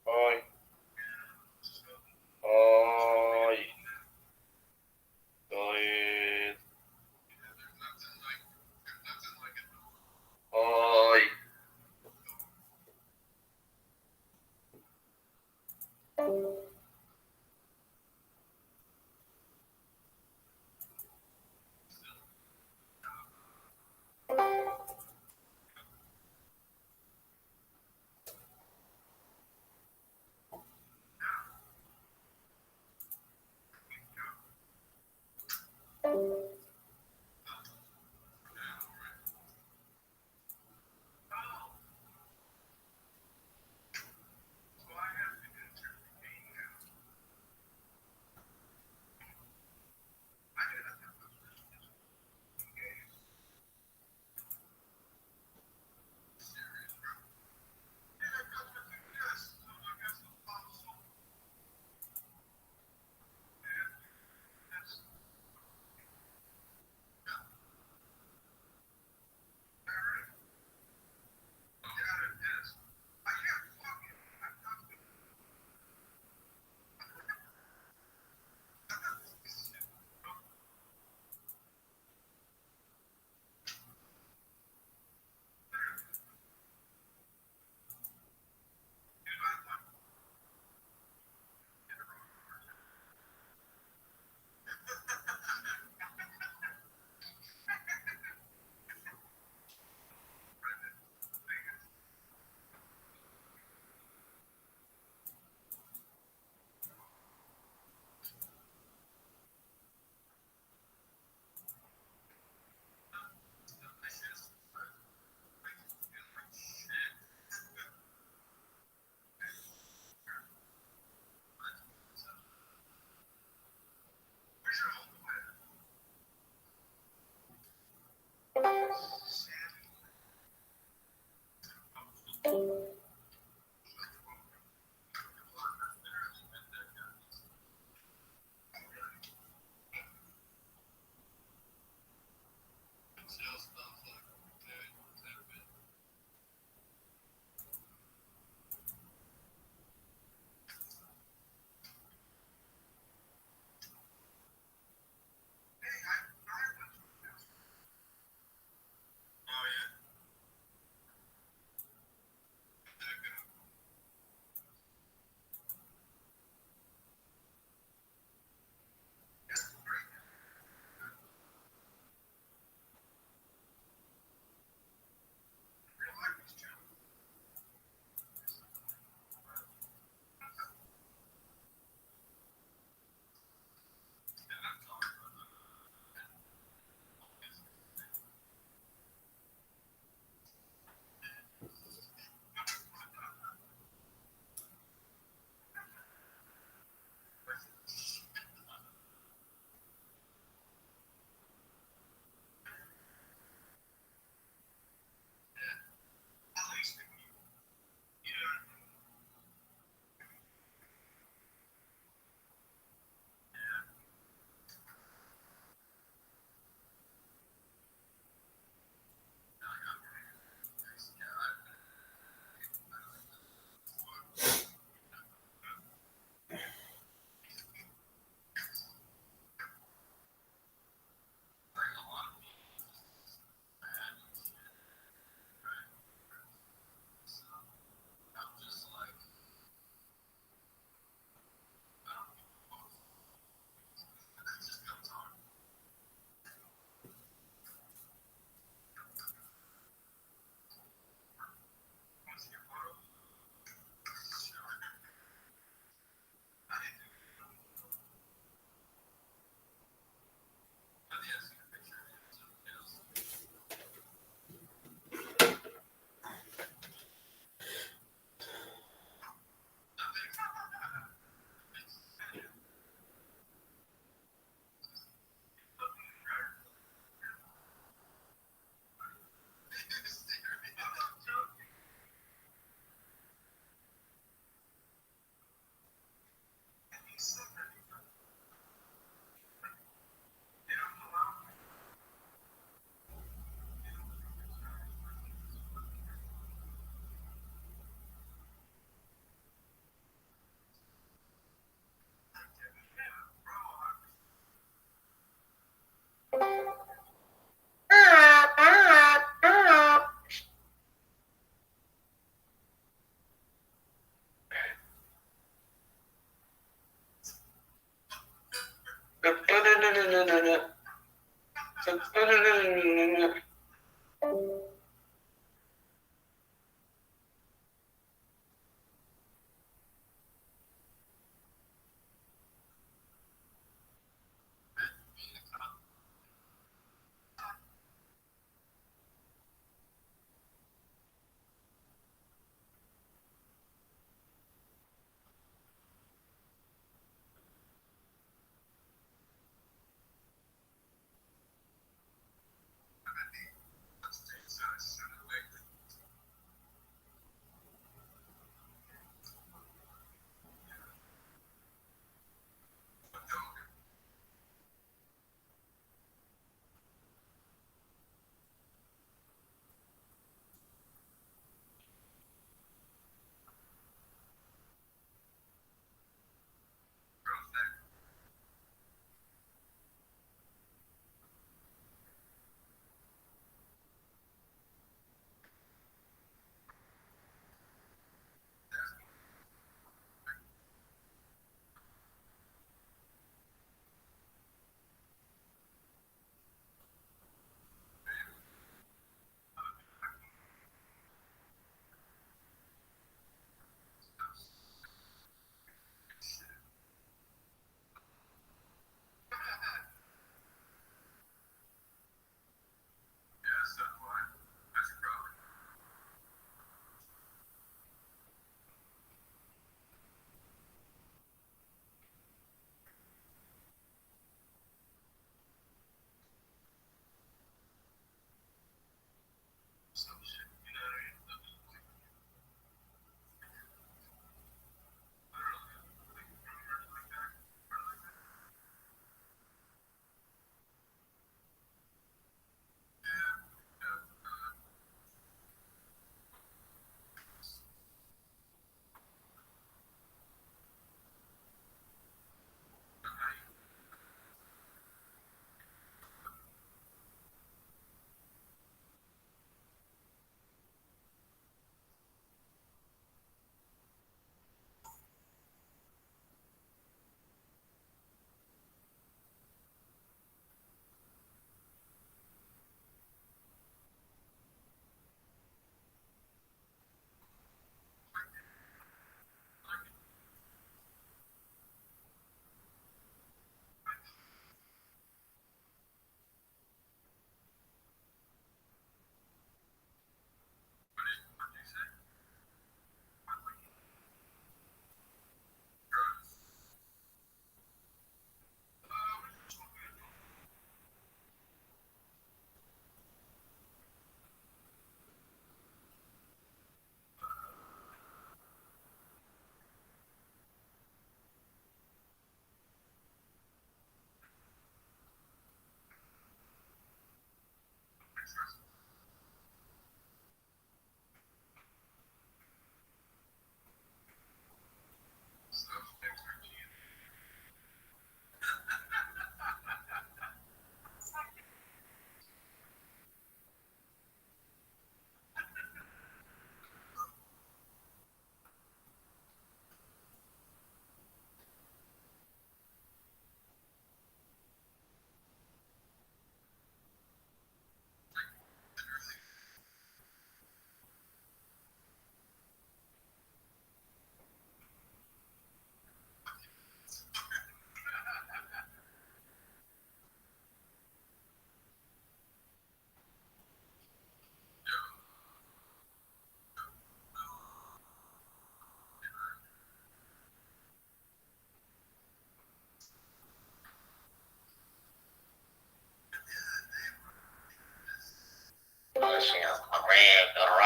Hi. Hi. Guys. Hi.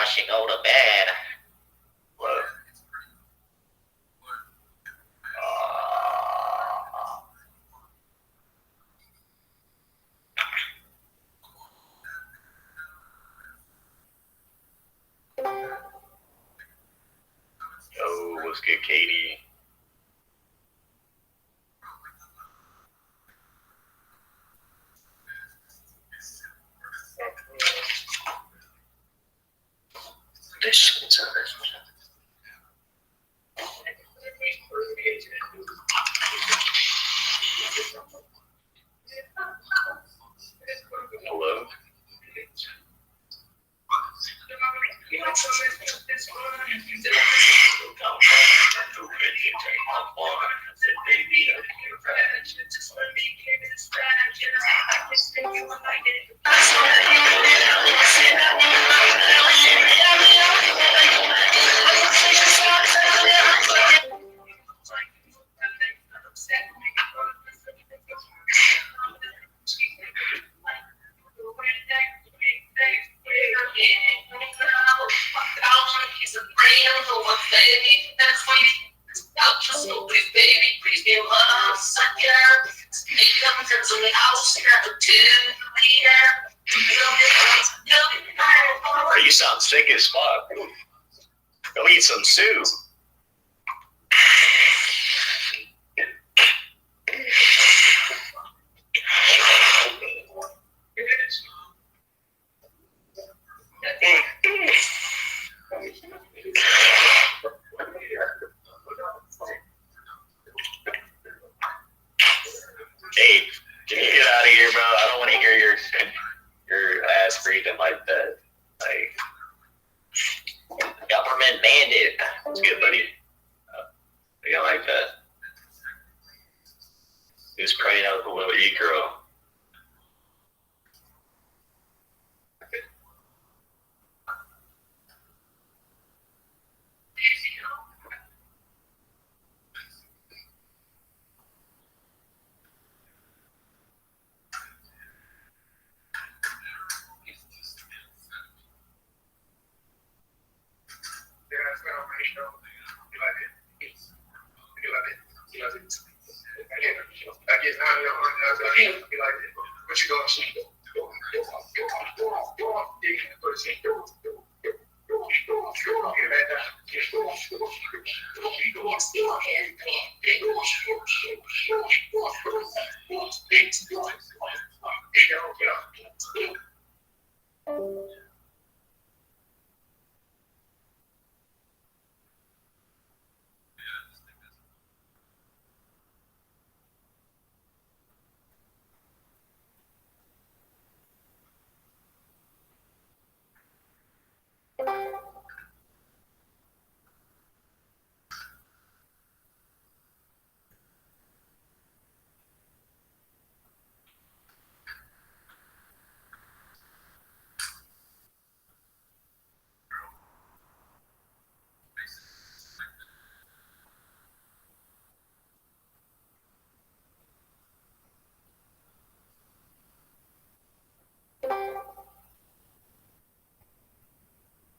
Rushing go to bed. What? Yo, what's good, Katie? This is Hello. You sound sick as fuck. Go eat some soup. Hey, can you get out of here, bro? I don't want to hear your ass breathing like that. Like, government bandit. It's good, buddy. You don't like that? He was praying out the little e-girl.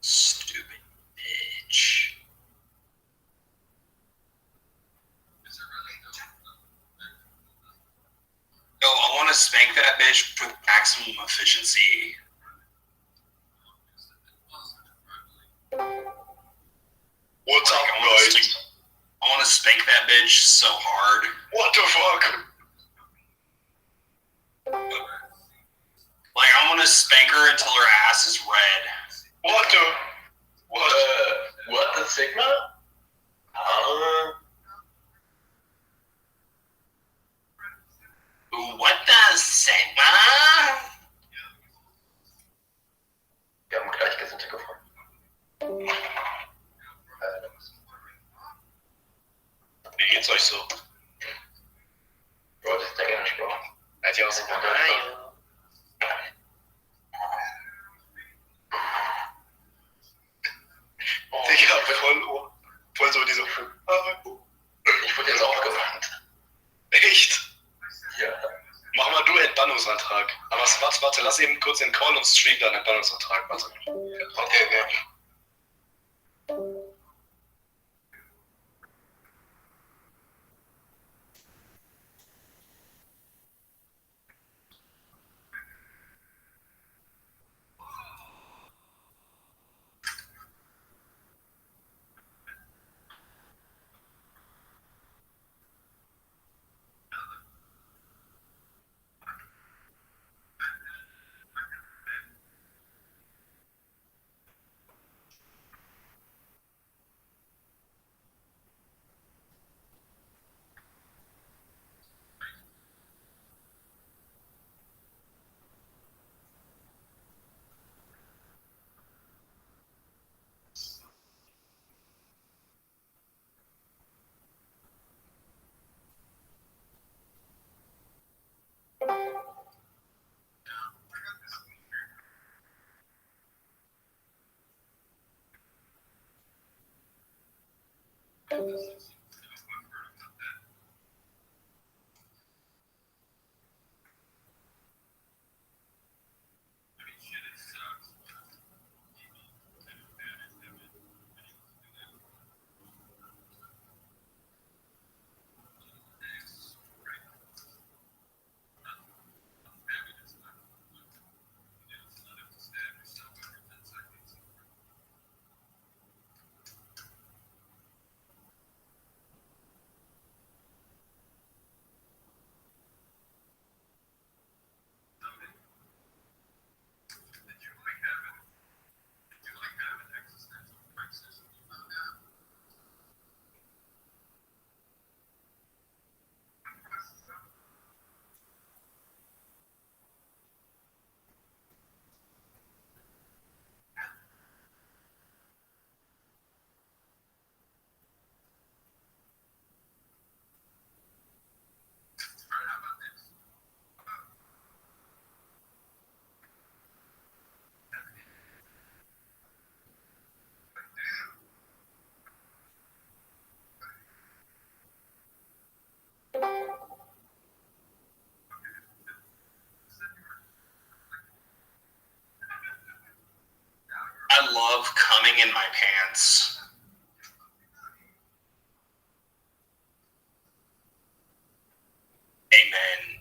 Stupid bitch. Yo, I want to spank that bitch with maximum efficiency. What's up, guys? I want to spank that bitch so hard. What the fuck? Like, I want to spank her until her ass is red. What the? What the Sigma? What the Sigma? Wir haben Gleichgesinnte gefunden. Wie geht's euch so? Bro, das ist der gerne Spruch. Als ihr aus dem Digga, voll so diese. Ich wurde jetzt aufgewandt. Echt? Ja. Mach mal du Entbannungsantrag. Aber warte, lass eben kurz den Call und stream dann Entbannungsantrag. Warte. Okay. I love coming in my pants. Amen.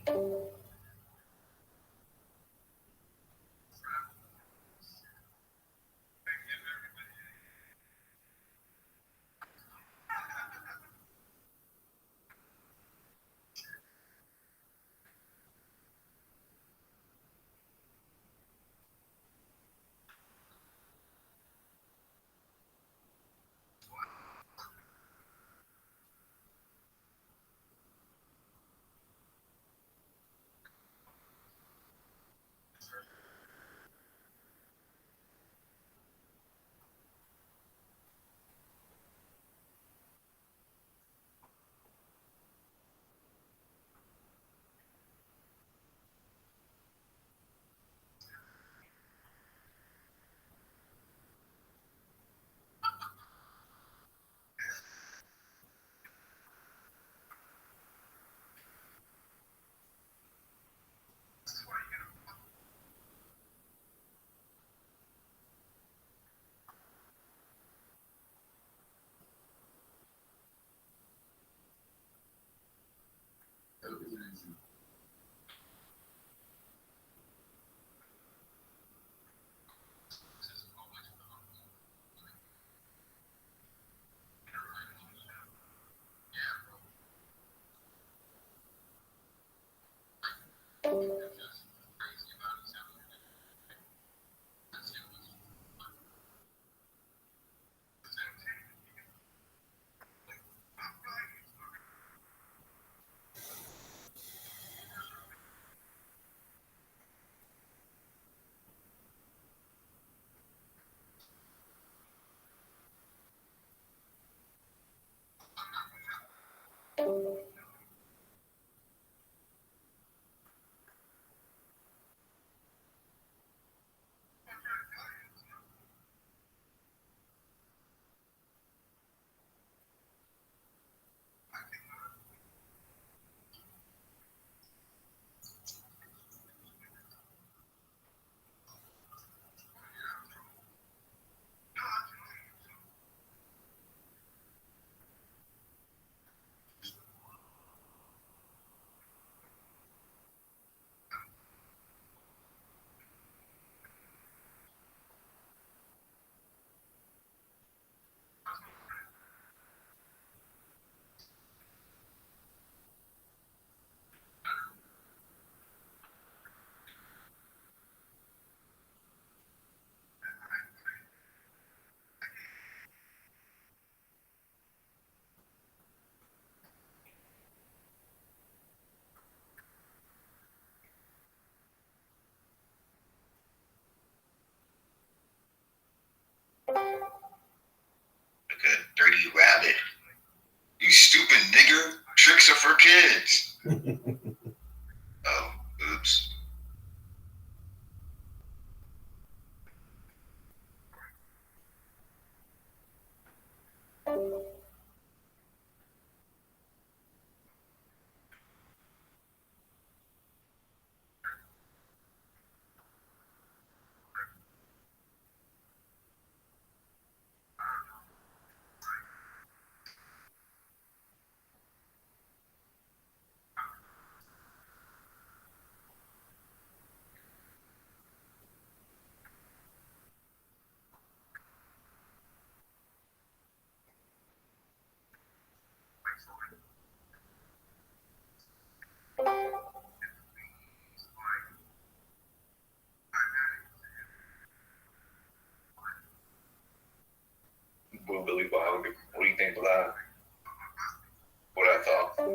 Like a dirty rabbit. You stupid nigger. Tricks are for kids. Oh, oops. what I thought.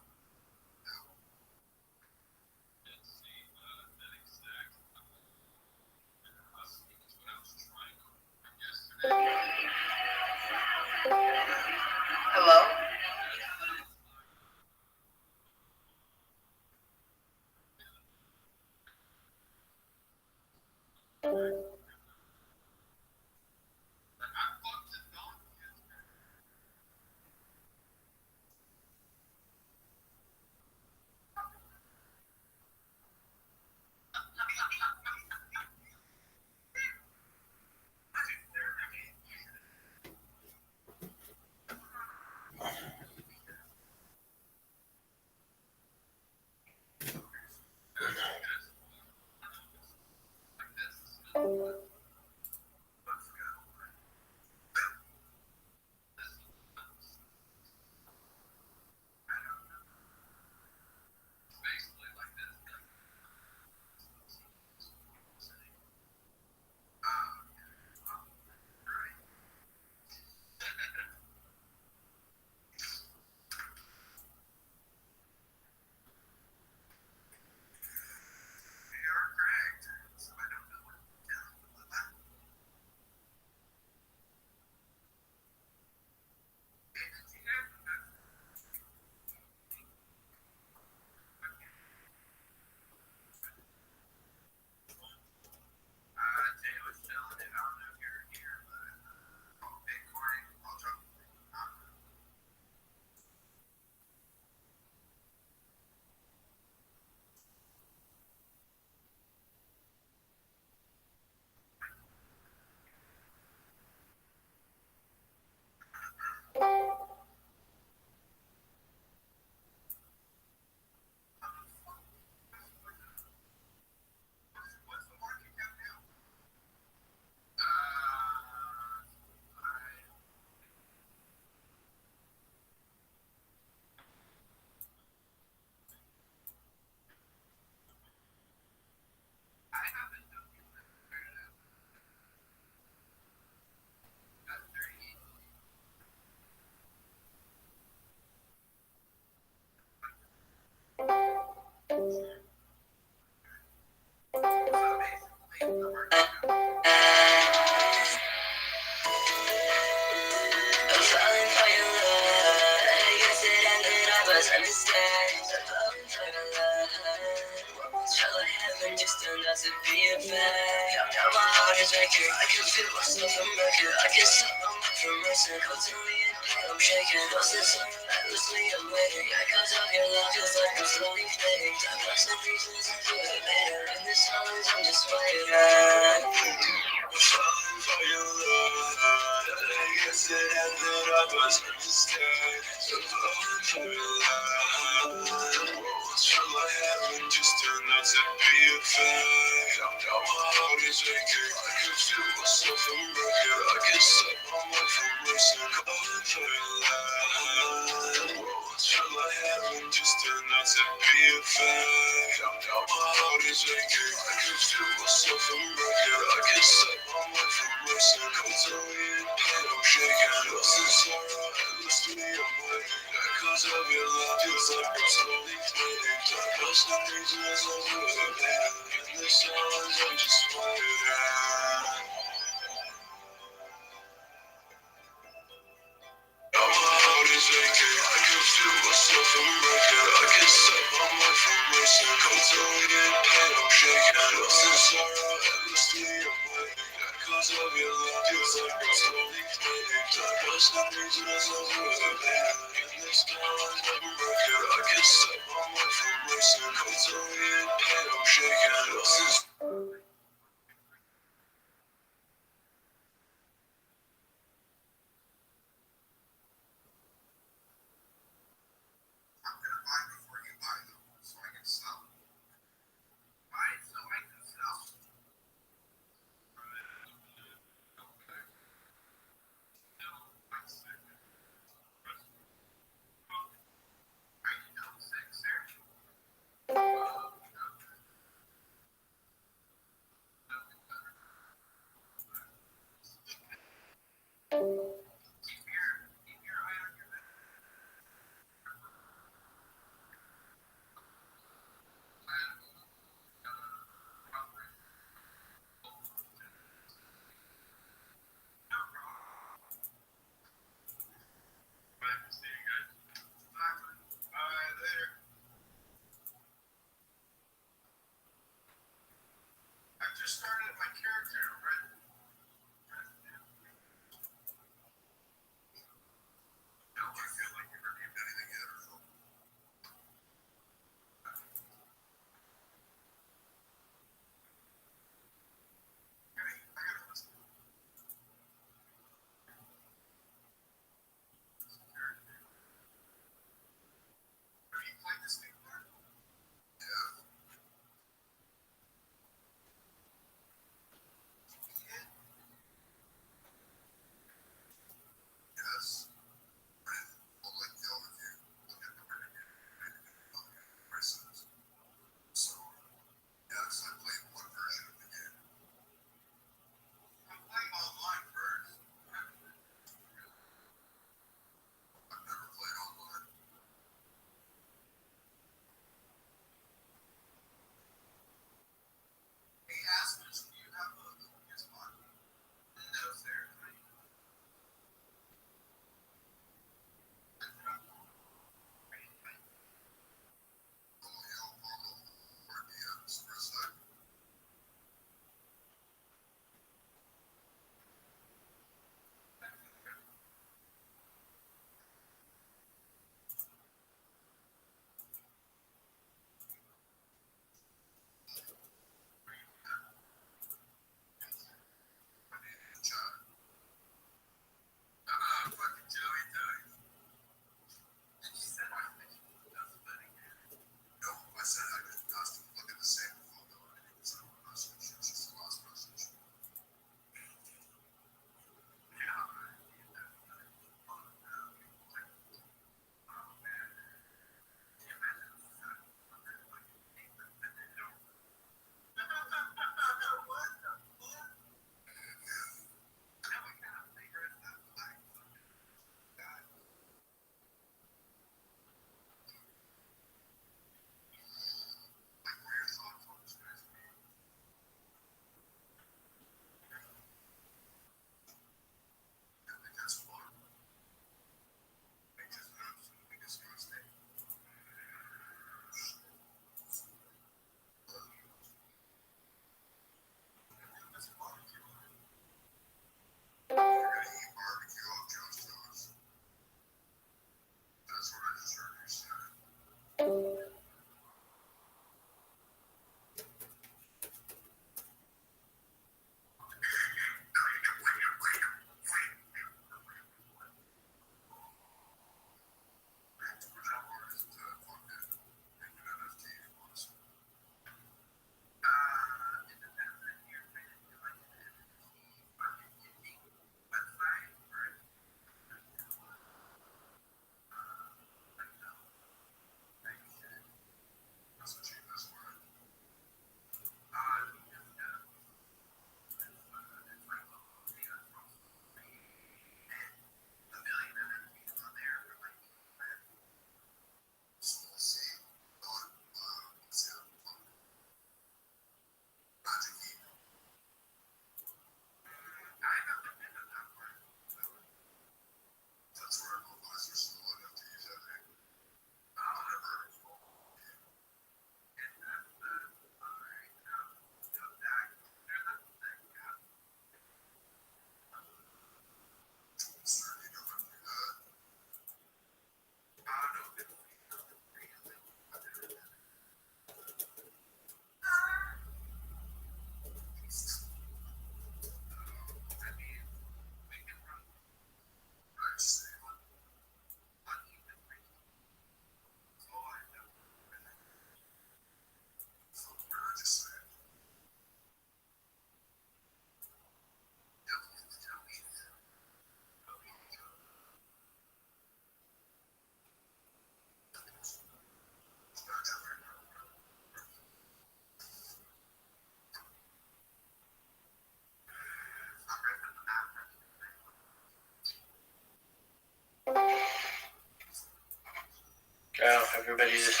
Go, everybody just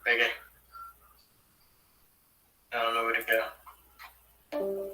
make it. I don't know where to go.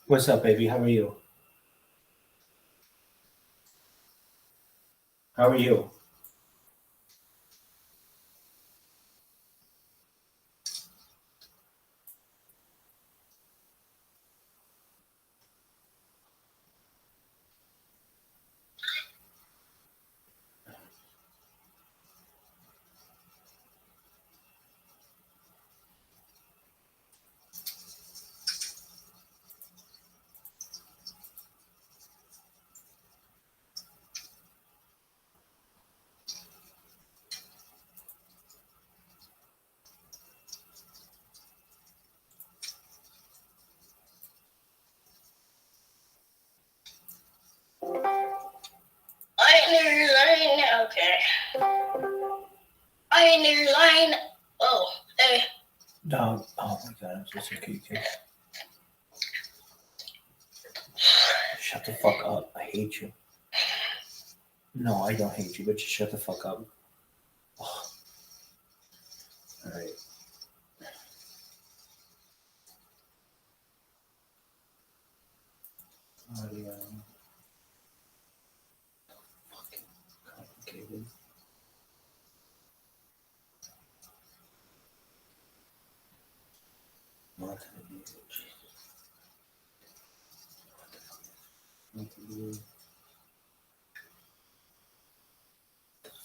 What's up, baby? How are you? How are you? I know your line. Okay. I know your line. Oh, hey. Dog. Oh my god, I'm so sick of you kids. Shut the fuck up. I hate you. No, I don't hate you, but just shut the fuck up. Oh. Alright. Audio. Fucking complicated. Not to be Jesus. Not to be.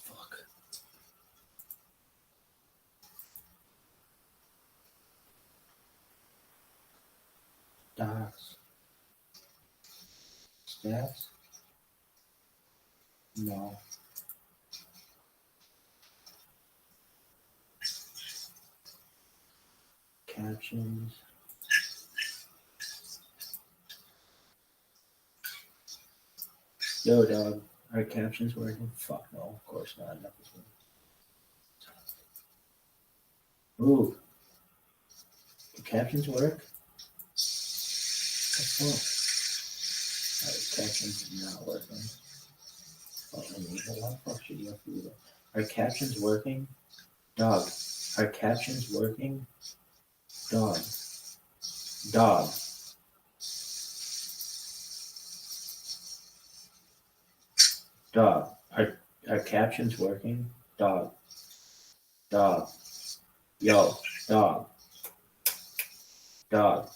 Fuck. Docs. Stats? No. Captions. Yo, dog. Are captions working? Fuck no, of course not. Nothing's working. Ooh. The captions work? The fuck? Alright, captions not working. Oh, I mean, what the fuck should you have to do that? Are captions working? Dog. Are captions working? Dog. Dog. Dog. Are captions working? Dog. Dog. Yo. Dog. Dog.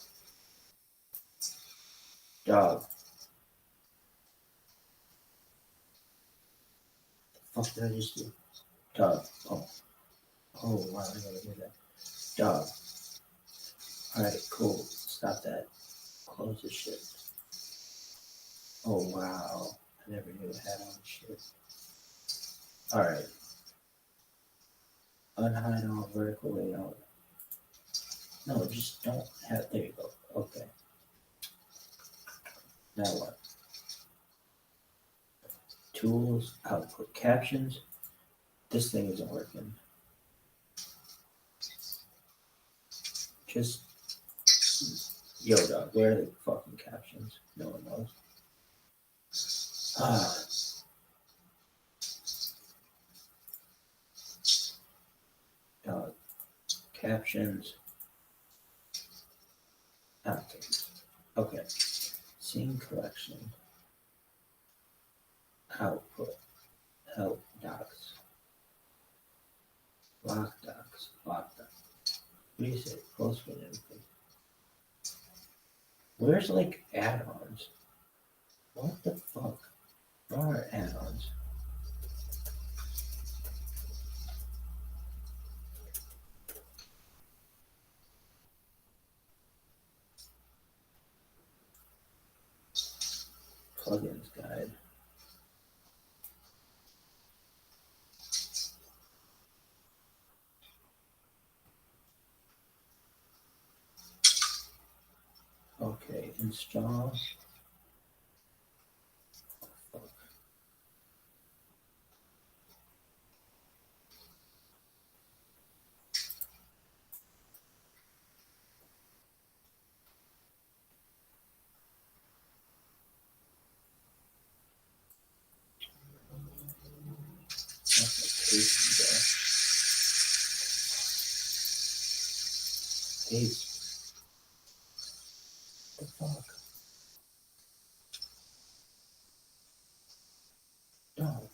Dog. The fuck did I just do? Dog. Oh. Oh, wow, I gotta do that. Dog. Alright, cool. Stop that. Close this shit. Oh, wow. I never knew it had on shit. Alright. Unhide all vertical layout. No, just don't have. There you go. Okay. Now what? Tools, output captions. This thing isn't working. Just. Yo, dog, where are the fucking captions? No one knows. Ah. Dog. Captions. Outtakes. Okay. Scene collection. Output. Help docs. Lock docs. Lock docs. What do you say? Close for anything. Where's like add-ons? What the fuck? Where are add-ons? Plugins guide. Okay, install. Fuck. Paste. The fuck? Dog.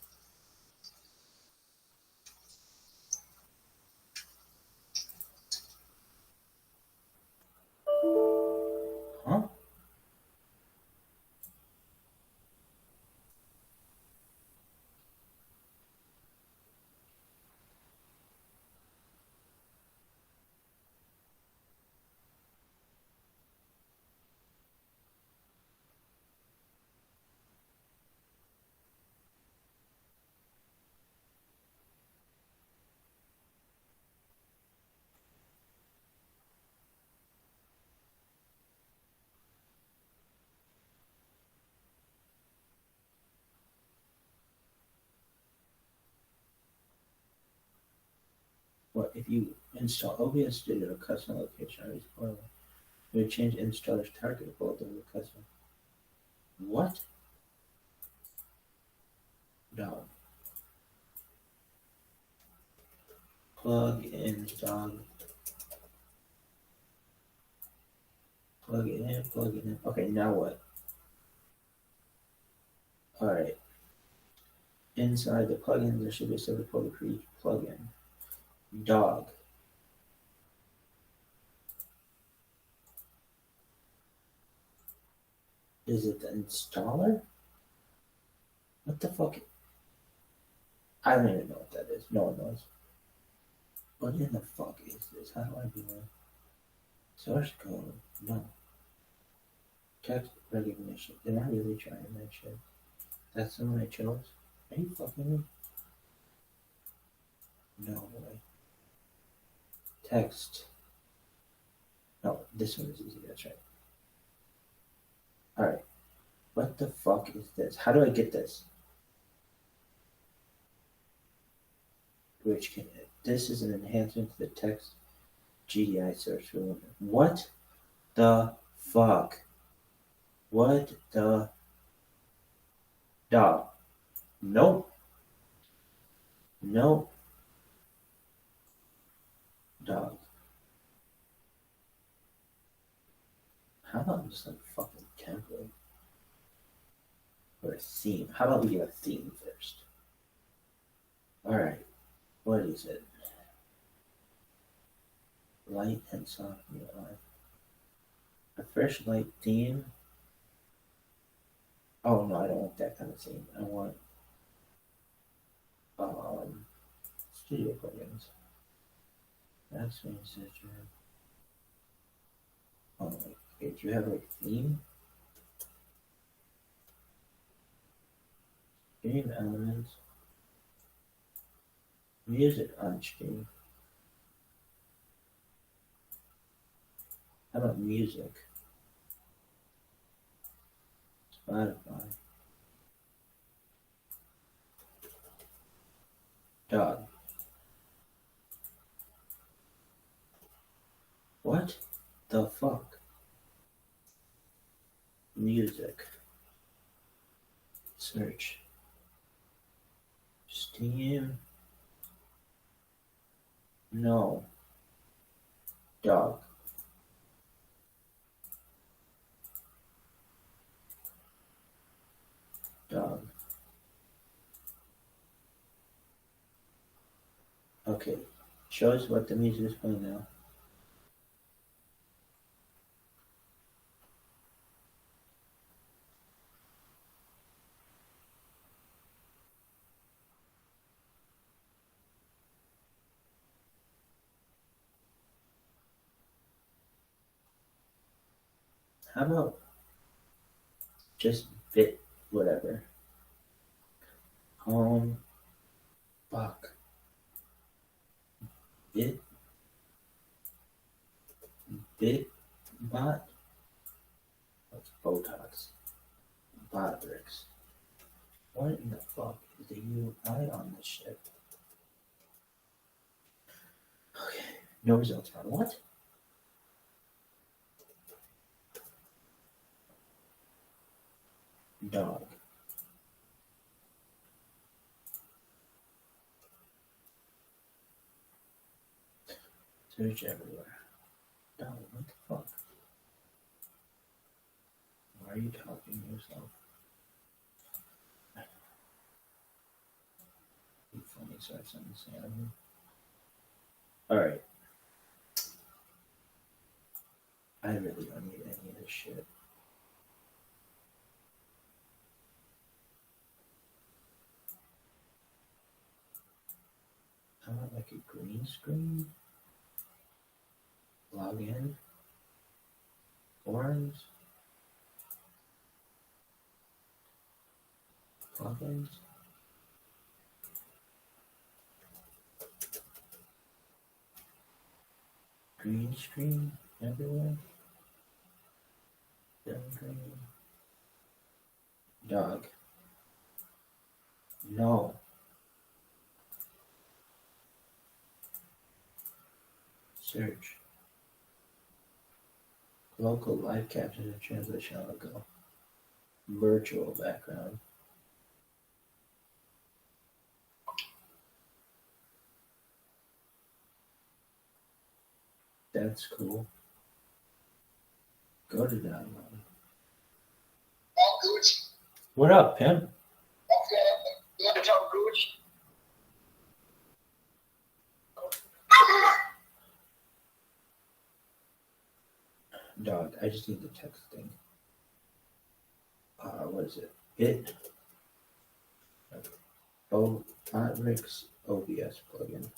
Huh? What if you install OBS Studio custom location on this portal? You would change installer's target folder to custom. What? Dog. Plugins, dog. Plug it in, plug it in. Okay, now what? Alright. Inside the plugins, there should be a separate folder for each plugin. Dog. Is it the installer? What the fuck? I don't even know what that is. No one knows. What in the fuck is this? How do I do it? Source code? No. Text recognition. Am I really trying that shit? That's the one I chose? Are you fucking me? No way. Text. No, this one is easy. That's right. Alright. What the fuck is this? How do I get this? Which can this is an enhancement to the text GDI search for what the fuck? What the dog? Nope. Nope. Dog. How about just like fucking template? Or a theme? How about we get a theme first? Alright. What is it? Light and soft UI. A fresh light theme. Oh no, I don't want that kind of theme. I want studio plugins. That's when you said you have. Oh, okay. Do you have like theme? Game elements. Music on stream. How about music? Spotify. Dog. What the fuck? Music. Search. Steam. No. Dog. Dog. Okay. Show us what the music is playing now. How about just bit whatever? Fuck. Bot? That's Botox. Bot bricks. What in the fuck is the UI on this shit? Okay. No results found. What? Dog. Search everywhere. Dog, what the fuck? Why are you talking to yourself? You funny, so I sent this animal. Alright. I really don't need any of this shit. How about like a green screen? Log in. Forms. Plugins. Green screen everywhere. Green. Dog. No. Search. Local live caption and translation on the go. Virtual background. That's cool. Go to download. All Gooch. What up, pimp? Okay. You want to talk Gooch? Dog, I just need the text thing. What is it? It. Oh, Rick's OBS plugin.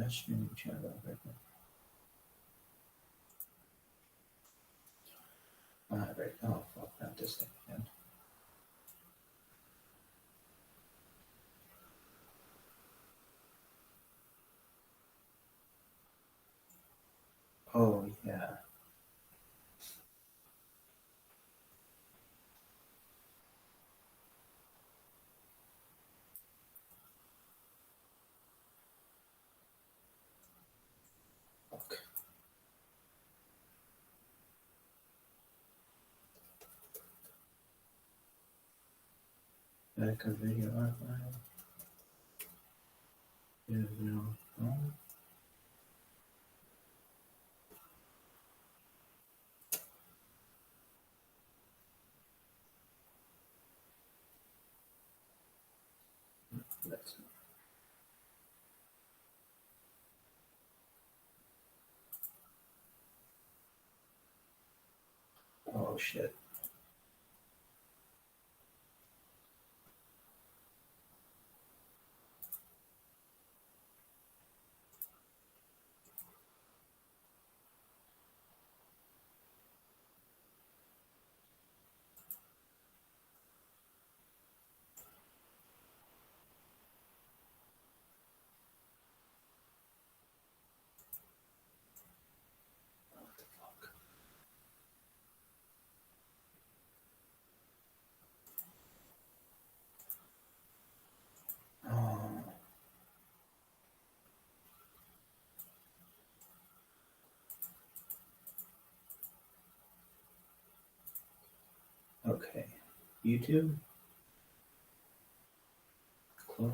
best streaming channel right now. Right. Oh, fuck, not this thing again. Oh, yeah. Okay. Back a video archive. Is now on. Let's see. Oh shit. Oh. Okay. YouTube. Close.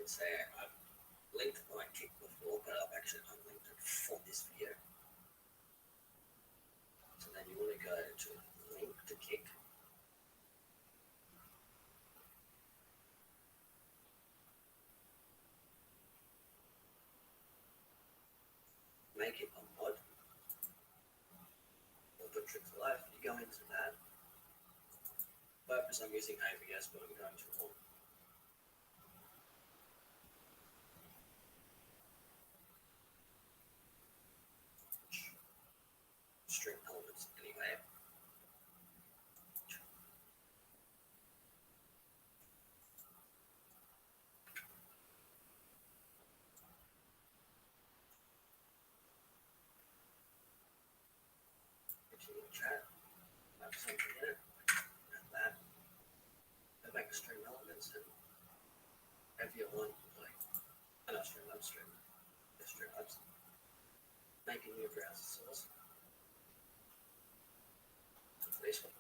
would say I've linked my kick before, but I've actually unlinked it for this video. So then you want to go to link to kick. Make it a mod. Or put tricks live. You go into that. Purpose I'm using ABS, but I'm going to all. String elements anyway. Chat, have something in it, and that, and make string elements, and if you want, like, string labs, making new browser source. This one.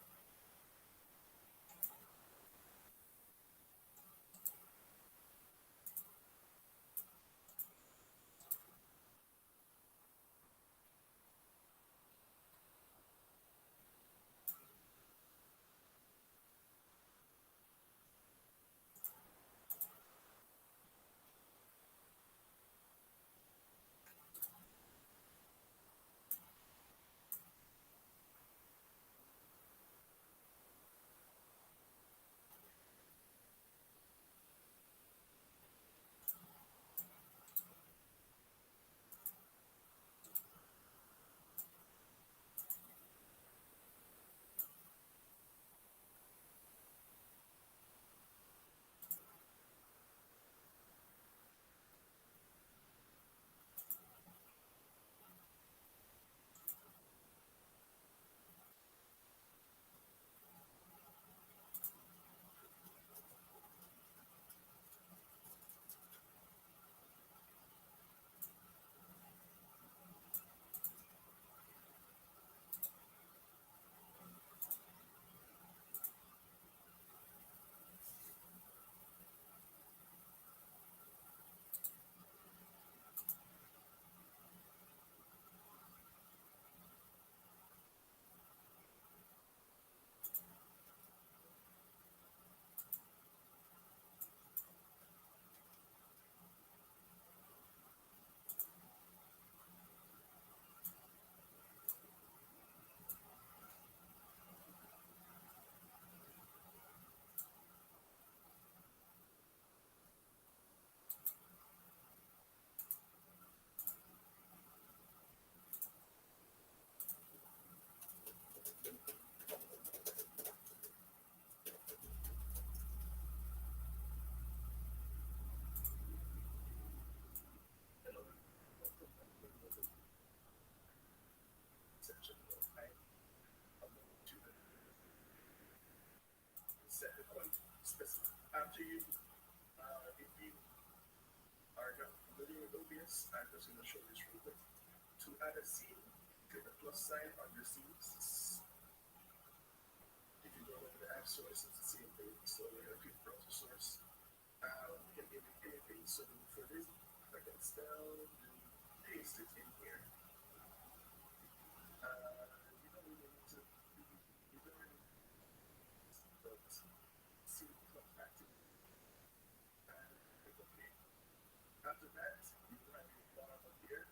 After you, if you are not familiar with OBS, I'm just going to show this real quick. To add a scene, click the plus sign on your scenes. If you go over the app source, it's the same thing. So we're going to click browser source. We can give it anything. So for this, I can still paste it in here. You don't really need to. You don't really need to see come back to. Okay. After that, you have your bar up here.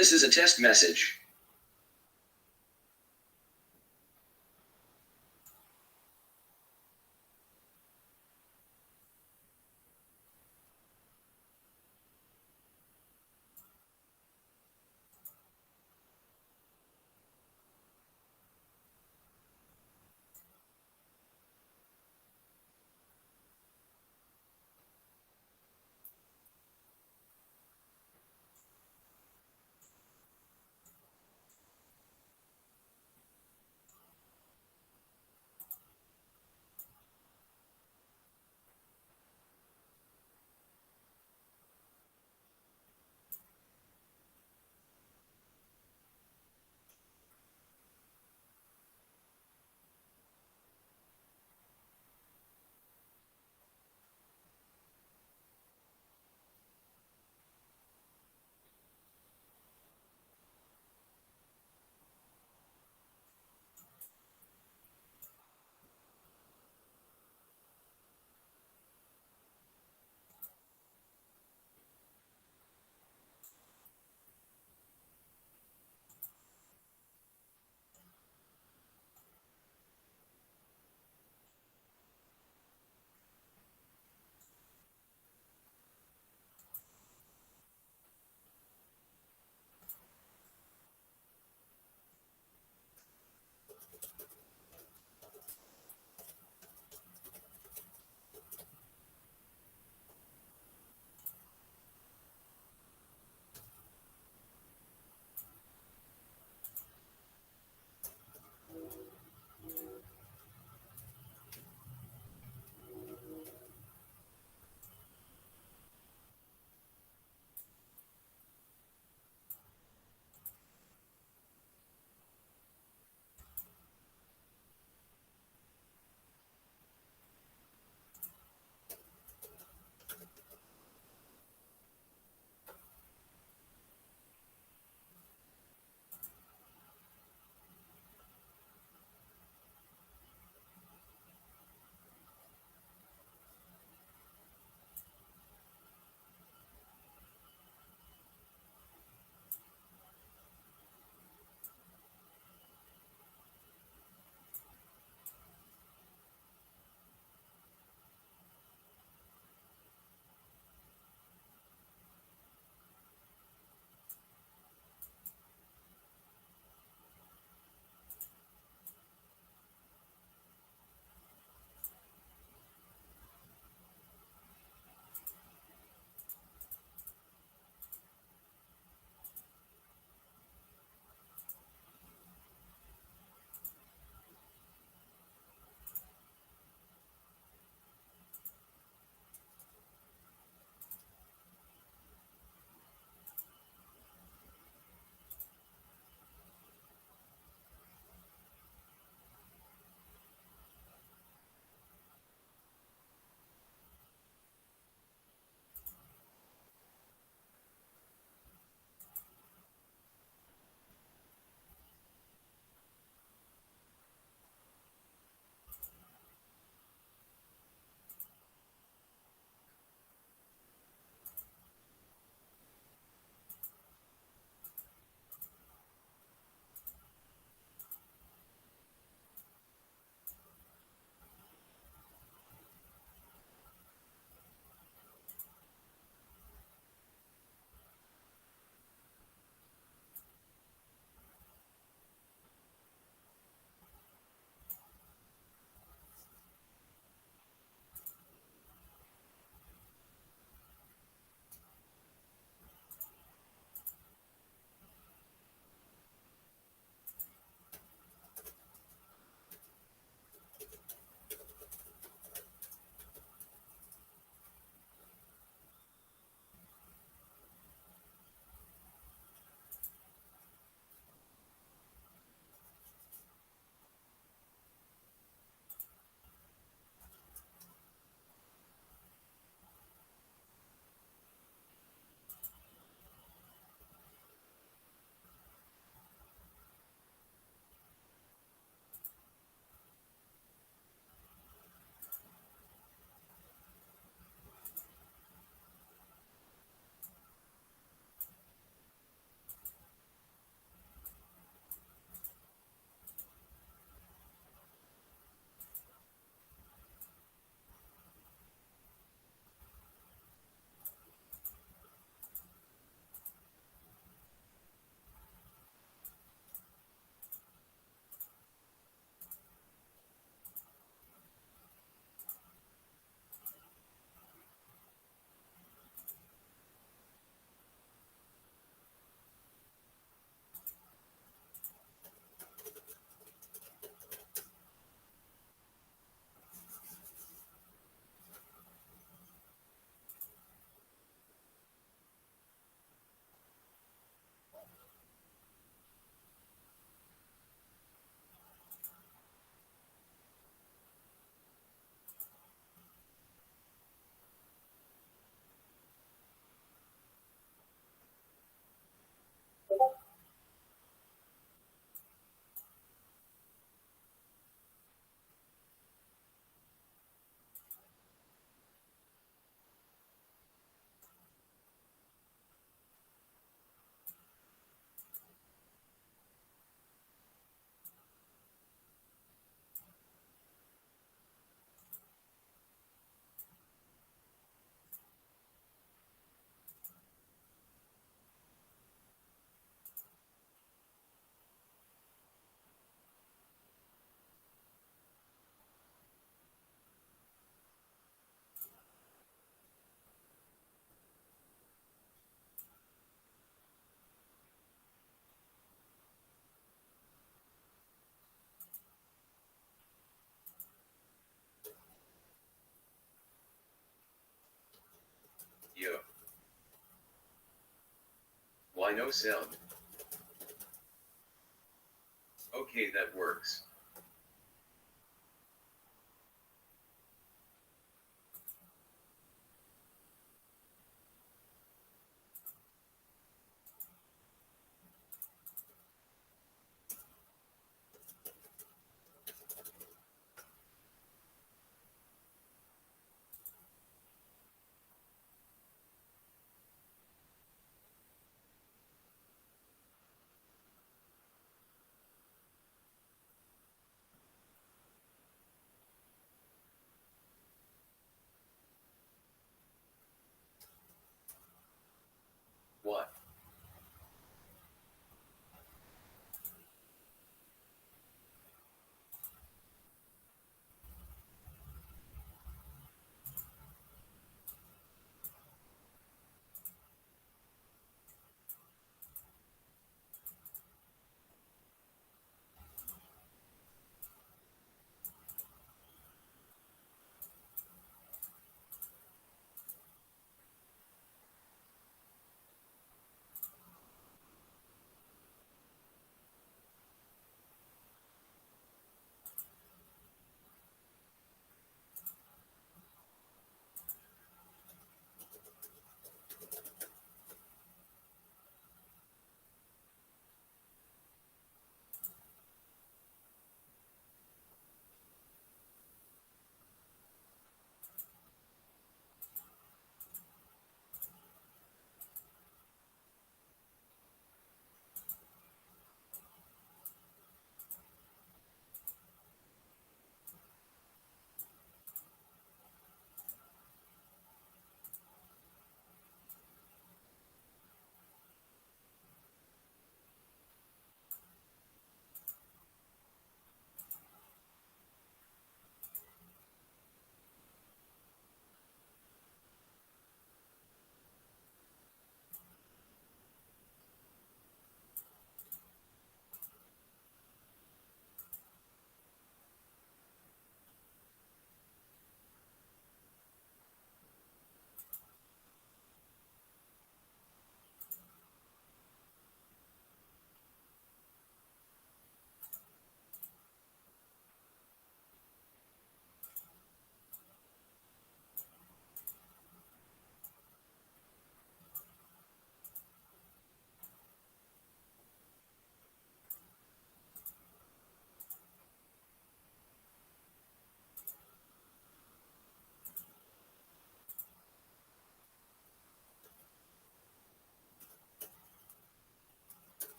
This is a test message. I know sound. Okay, that works.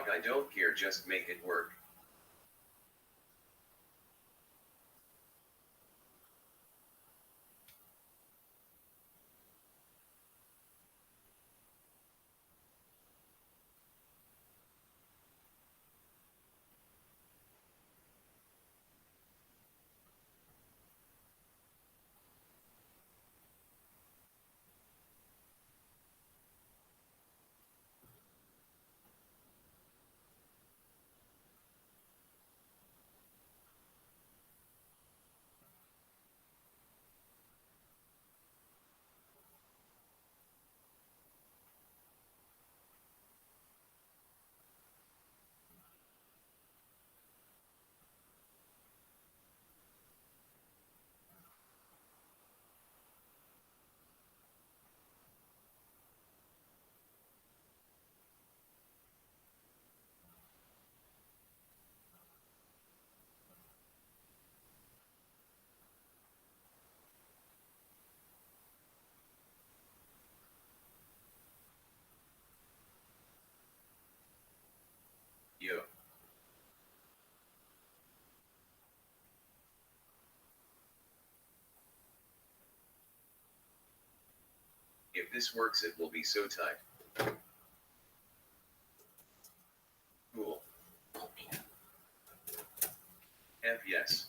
Dog, I don't care, just make it work. Yo. If this works, it will be so tight. Cool. F yes.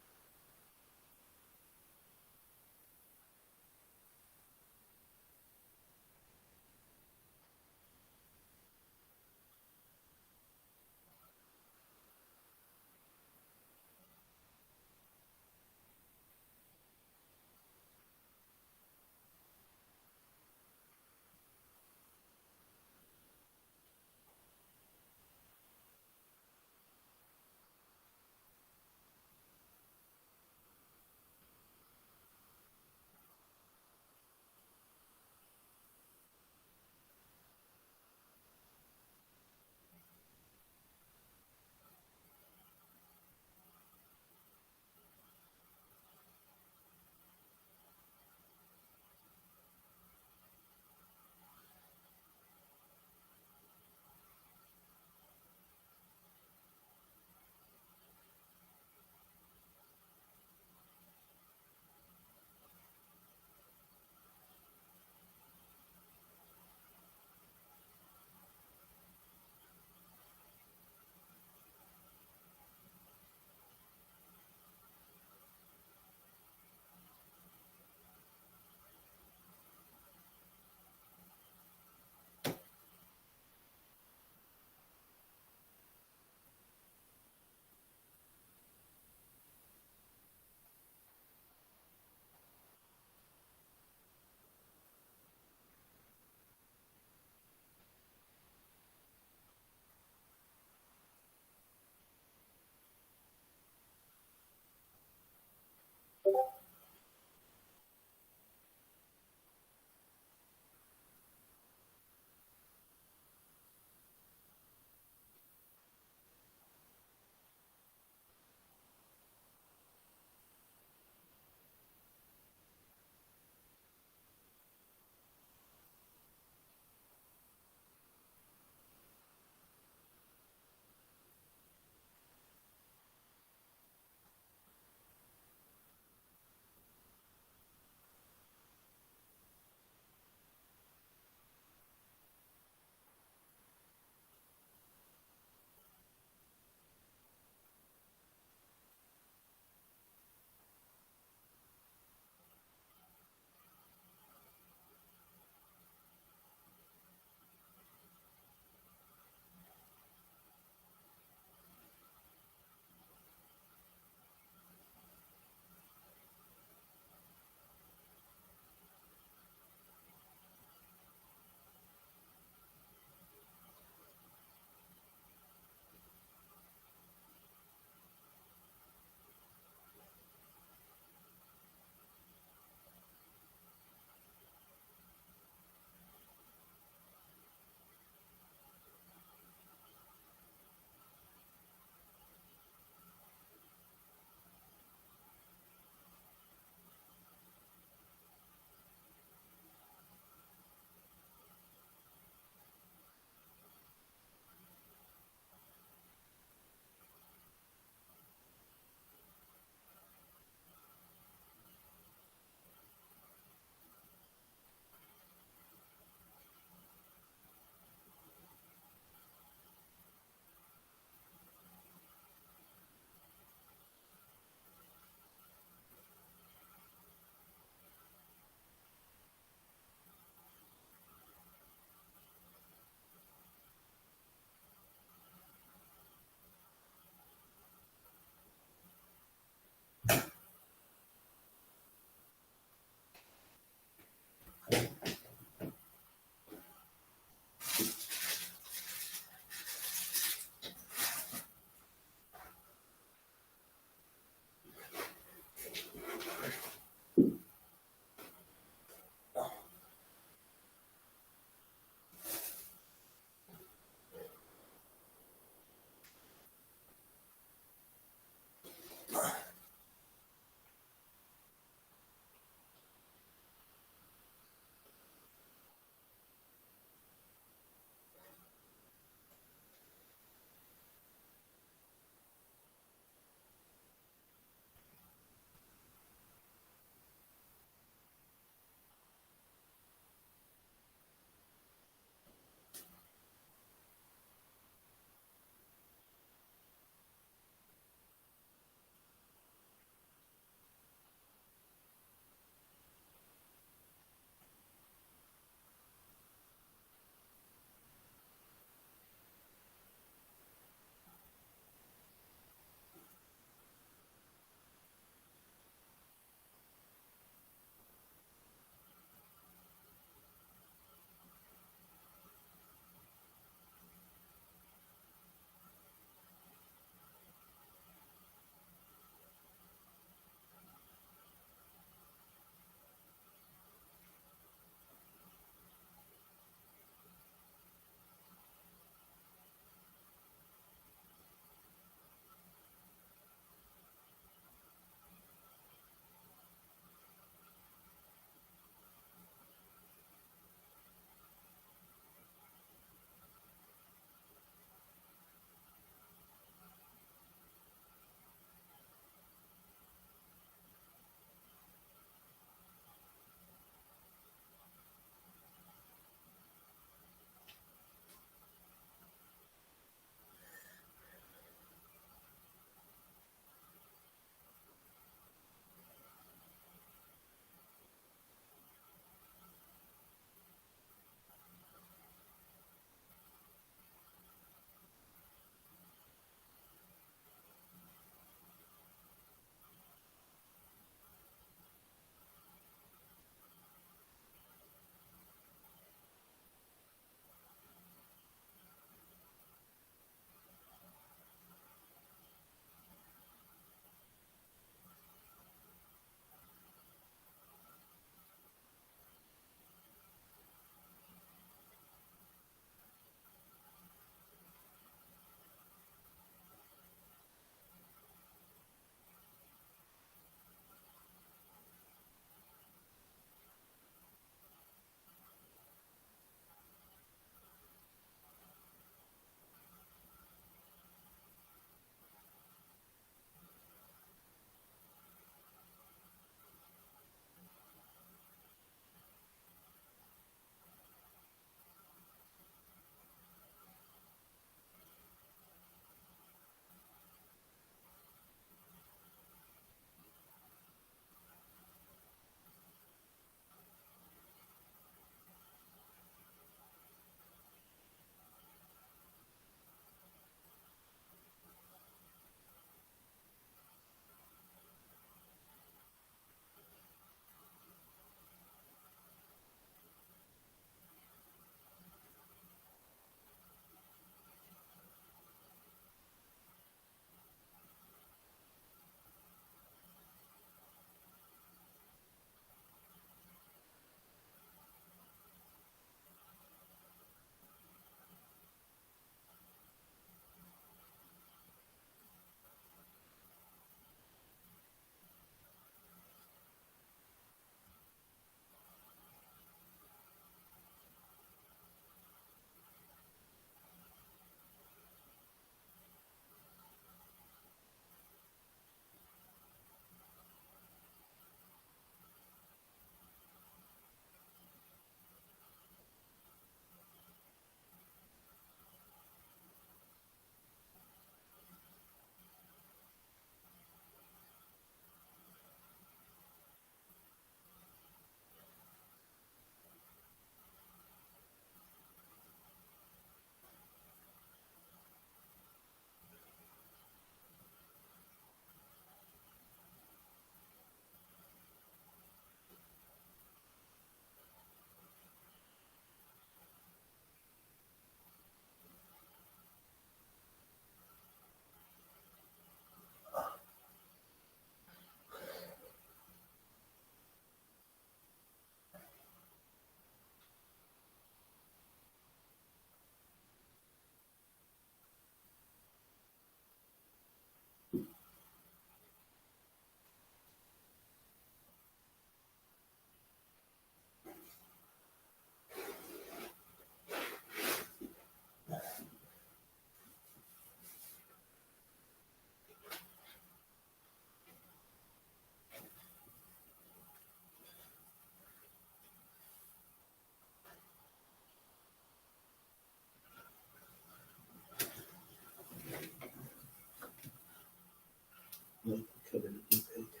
Could have been deep in there.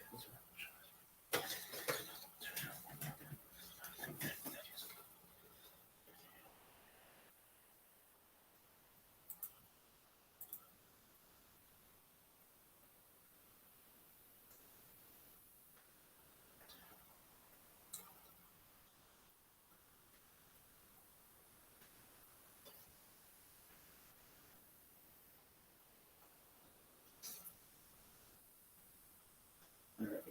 All right.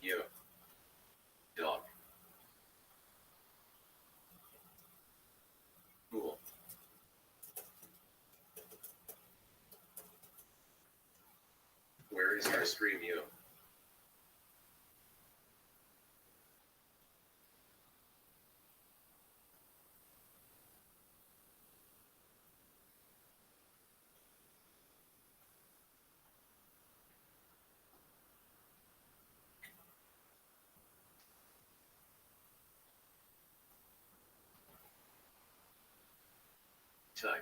Yo. Dog. Cool. Where is your stream, yo? Time.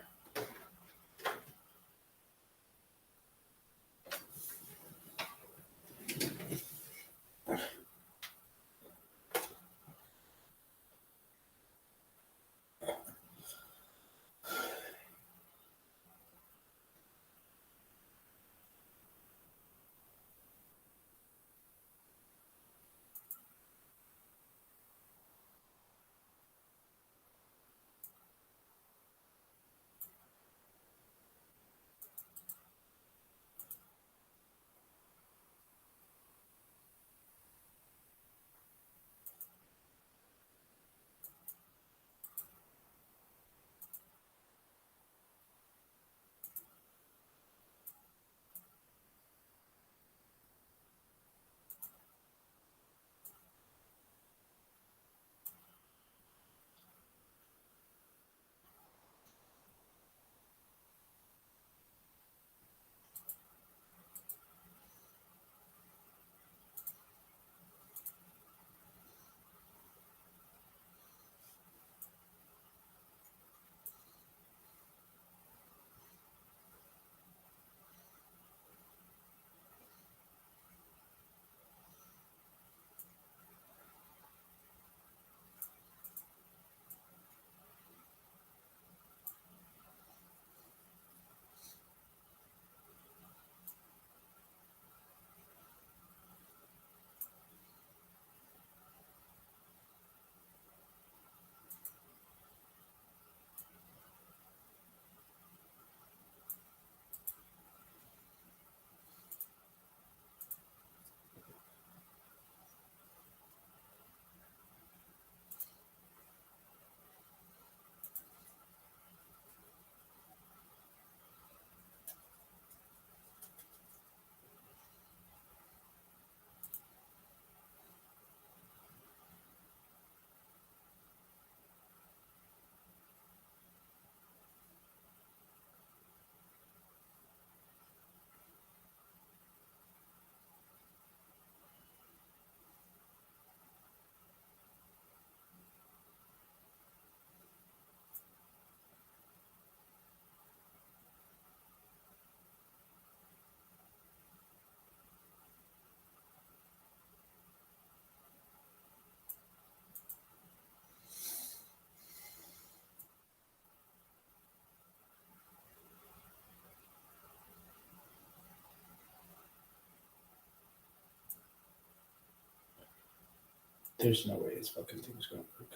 There's no way this fucking thing's gonna work.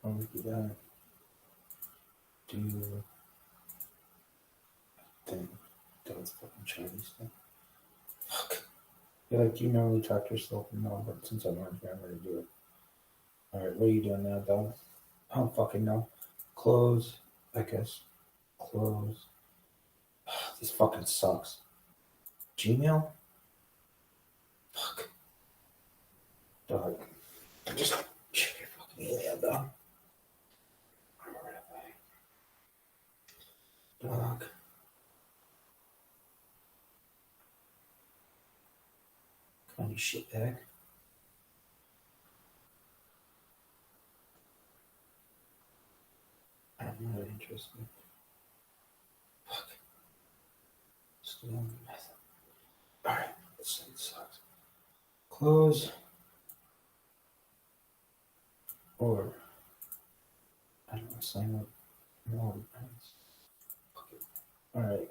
I'll look at that. Do thing. That's fucking Chinese thing. Fuck. You're like, do you normally talk to yourself? No, but since I'm on here, I'm gonna do it. Alright, what are you doing now, dog? I don't fucking know. Close, I guess. Close. This fucking sucks. Gmail? Fuck. Dog. Just check your fucking email, dog. Dog. Come on, you shitbag. I'm not interested. Fuck. Still nothing. Alright, this thing sucks. Close. Or I don't know, sign up. No, fuck it. Alright.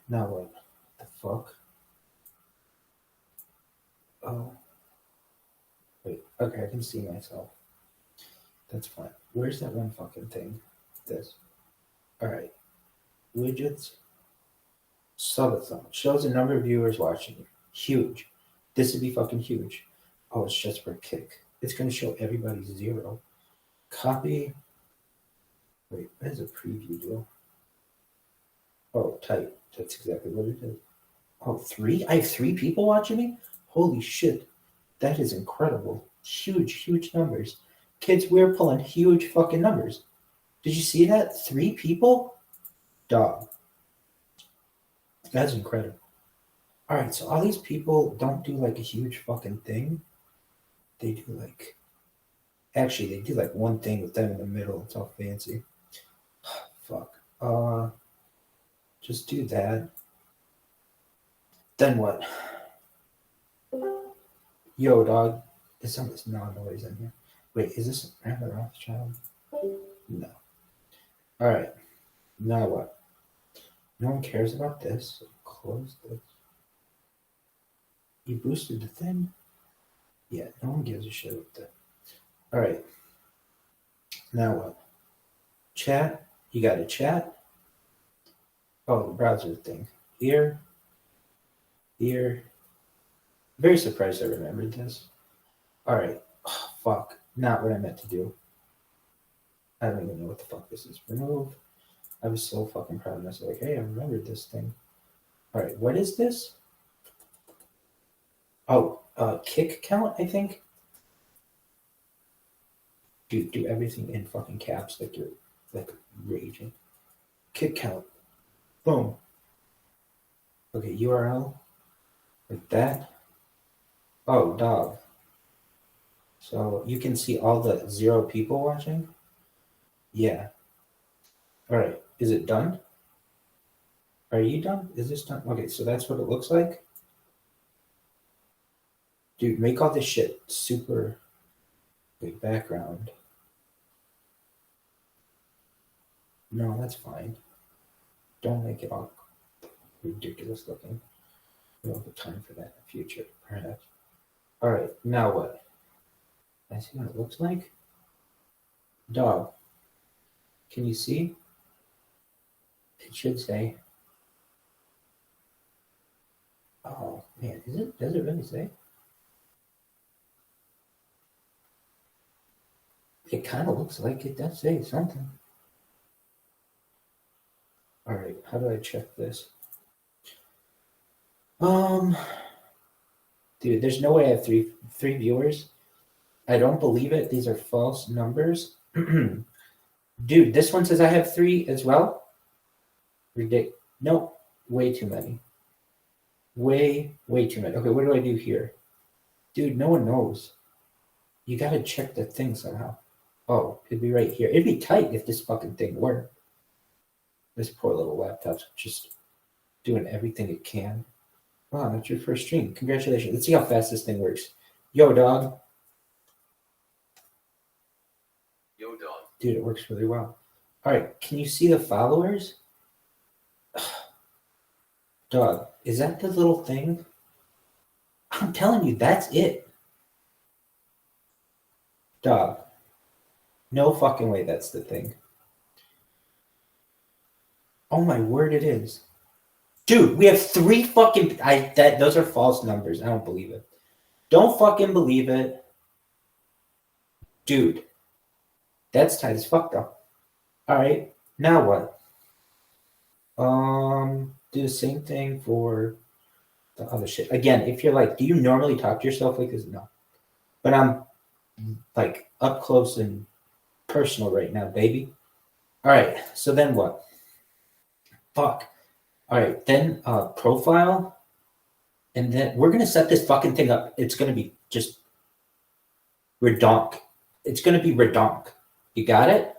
Now what? The fuck? Oh. Wait, okay, I can see myself. That's fine. Where's that one fucking thing? This. Alright. Widgets. Subathon. Shows the number of viewers watching. Huge. This would be fucking huge. Oh, it's just for a kick. It's going to show everybody 0. Copy. Wait, what does a preview do? Oh, type. That's exactly what it is. Oh, 3? I have 3 people watching me? Holy shit. That is incredible. Huge, huge numbers. Kids, we're pulling huge fucking numbers. Did you see that? 3 people? Dog. That's incredible. Alright, so all these people don't do like a huge fucking thing. They do like... Actually, they do like one thing with them in the middle. It's all fancy. Fuck. Just do that. Then what? Yo, dog. There's some noise in here. Wait, is this Rabbi Rothschild? No. Alright. Now what? No one cares about this. So close this. You boosted the thing? Yeah, no one gives a shit about that. Alright. Now what? Chat. You got a chat? Oh, the browser thing. Here. Here. Very surprised I remembered this. Alright. Oh, fuck. Not what I meant to do. I don't even know what the fuck this is. Remove. I was so fucking proud of myself. Like, hey, I remembered this thing. Alright, what is this? Oh, kick count, I think. Dude, do everything in fucking caps like you're like raging. Kick count. Boom. Okay, URL. Like that. Oh, dog. So you can see all the 0 people watching? Yeah. Alright, is it done? Are you done? Is this done? Okay, so that's what it looks like. Dude, make all this shit super big background. No, that's fine. Don't make it all ridiculous looking. We don't have time for that in the future, perhaps. Alright, now what? I see what it looks like. Dog. Can you see? It should say. Oh man, is it? Does it really say? It kind of looks like it does say something. All right, how do I check this? Dude, there's no way I have three viewers. I don't believe it. These are false numbers. Dude, this one says I have 3 as well. No, way too many. Way too many. Okay, what do I do here? Dude, no one knows. You gotta check the thing somehow. Oh, it'd be right here. It'd be tight if this fucking thing worked. This poor little laptop's just doing everything it can. Wow, that's your first stream. Congratulations. Let's see how fast this thing works. Yo, dog. Yo, dog. Dude, it works really well. All right, can you see the followers? Dog, is that the little thing? I'm telling you, that's it. Dog. No fucking way that's the thing. Oh my word, it is. Dude, we have 3 fucking... those are false numbers. I don't believe it. Don't fucking believe it. Dude. That's tight as fuck, though. Alright, now what? Do the same thing for the other shit. Again, if you're like, do you normally talk to yourself like this? No. but I'm like up close and personal right now, baby. All right, so then what? Fuck. All right, then profile, and then we're gonna set this fucking thing up. It's gonna be just redonk. It's gonna be redonk. You got it?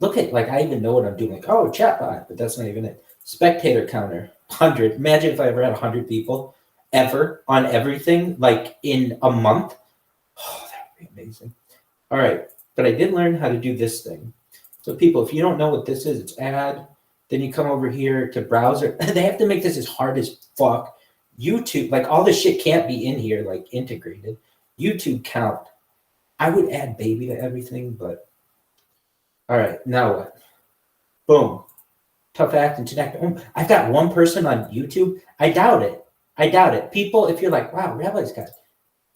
Look at, like, I even know what I'm doing. Like, oh, chatbot, but that's not even it. Spectator counter, 100. Imagine if I ever had 100 people ever on everything, like in a month. Oh, that would be amazing. All right, but I did learn how to do this thing. So people, if you don't know what this is, it's add. Then you come over here to browser. They have to make this as hard as fuck. YouTube, like all this shit can't be in here, like integrated. YouTube count. I would add baby to everything, but all right, now what? Boom. Tough act and connect. I've got one person on YouTube. I doubt it. I doubt it. People, if you're like, wow, Rabbi's got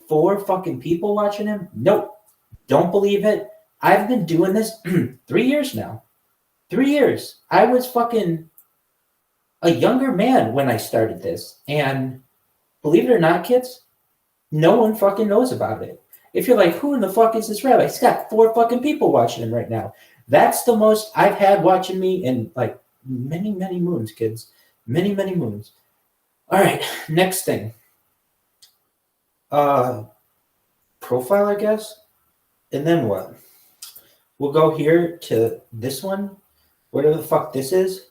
4 fucking people watching him. Nope. Don't believe it. I've been doing this 3 years now. 3 years. I was fucking a younger man when I started this. And believe it or not, kids, no one fucking knows about it. If you're like, who in the fuck is this Rabbi? He's got 4 fucking people watching him right now. That's the most I've had watching me in like many, many moons, kids. Many, many moons. All right, next thing. Profile, I guess. And then what? We'll go here to this one. Whatever the fuck this is.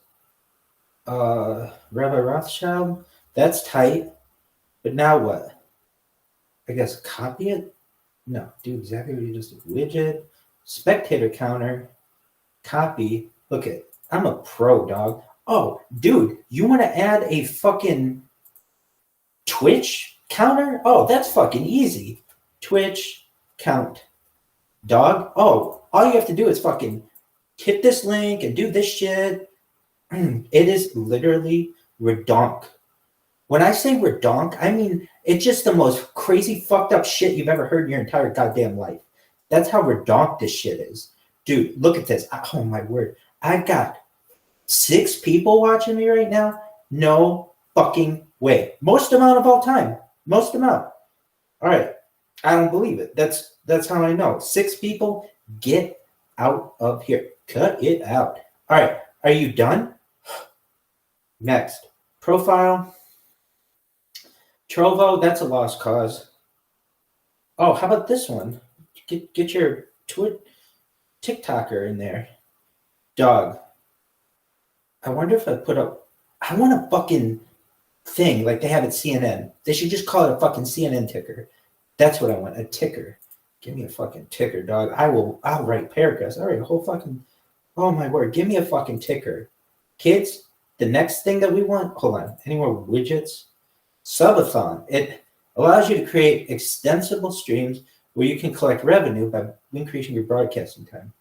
Rabbi Rothschild. That's tight. But now what? I guess copy it? No, do exactly what you just did. Widget. Spectator counter. Copy. Look at, I'm a pro, dog. Oh, dude, you want to add a fucking Twitch counter? Oh, that's fucking easy. Twitch count. Dog. Oh, all you have to do is fucking hit this link and do this shit. It is literally redonk. When I say redonk, I mean it's just the most crazy fucked up shit you've ever heard in your entire goddamn life. That's how redonk this shit is. Dude, look at this. Oh my word. I've got 6 people watching me right now. No fucking way. Most amount of all time. Most amount. All right. I don't believe it. That's how I know. 6 people. Get out of here. Cut it out. All right. Are you done? Next. Profile. Trovo, that's a lost cause. Oh, how about this one? Get your TikToker in there. Dog. I wonder if I put up... I want a fucking thing like they have at CNN. They should just call it a fucking CNN ticker. That's what I want. A ticker. Give me a fucking ticker, dog. I'll write paragraphs. All right, a whole fucking... Oh, my word. Give me a fucking ticker. Kids, the next thing that we want... Hold on. Any more widgets? Subathon. It allows you to create extensible streams where you can collect revenue by increasing your broadcasting time.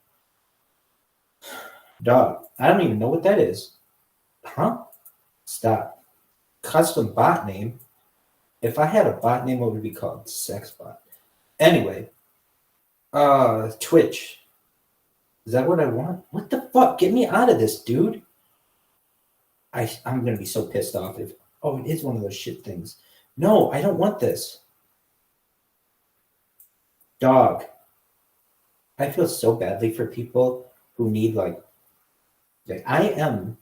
Dog, I don't even know what that is. Huh? Stop. Custom bot name. If I had a bot name, what would it be called? Sexbot. Anyway. Twitch. Is that what I want? What the fuck? Get me out of this, dude. I'm going to be so pissed off if... Oh, it is one of those shit things. No, I don't want this. Dog. I feel so badly for people who need, like I am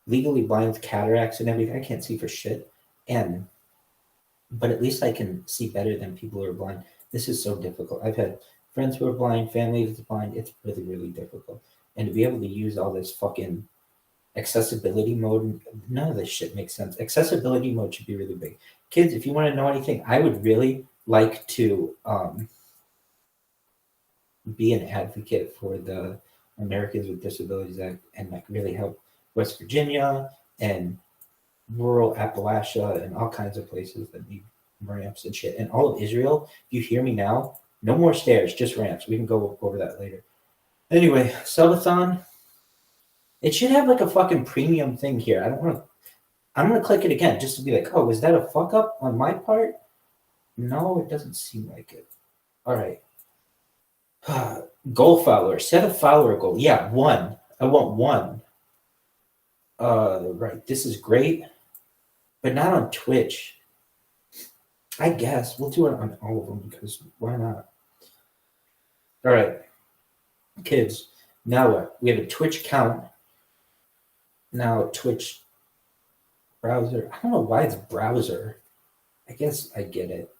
legally blind with cataracts and everything. I can't see for shit. But at least I can see better than people who are blind. This is so difficult. I've had friends who are blind, family that's blind. It's really, really difficult. And to be able to use all this fucking accessibility mode, none of this shit makes sense. Accessibility mode should be really big. Kids, if you want to know anything, I would really like to be an advocate for the Americans with Disabilities Act and like really help West Virginia and rural Appalachia and all kinds of places that need ramps and shit. And all of Israel, if you hear me now, no more stairs, just ramps. We can go over that later. Anyway, subathon. It should have like a fucking premium thing here. I'm going to click it again just to be like, oh, is that a fuck up on my part? No, it doesn't seem like it. All right. Goal follower. Set a follower goal. Yeah, 1. I want 1. Right. This is great, but not on Twitch. I guess we'll do it on all of them because why not? All right, kids. Now what? We have a Twitch count. Now Twitch browser. I don't know why it's browser. I guess I get it.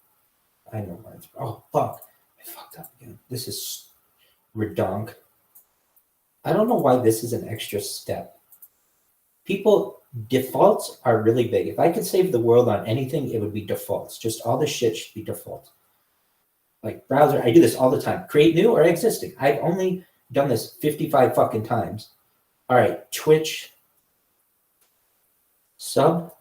I know why it's. Oh fuck! I fucked up again. This is redonk. I don't know why this is an extra step. People, defaults are really big. If I could save the world on anything, it would be defaults. Just all the shit should be default. Like browser, I do this all the time. Create new or existing. I've only done this 55 fucking times. All right, Twitch sub.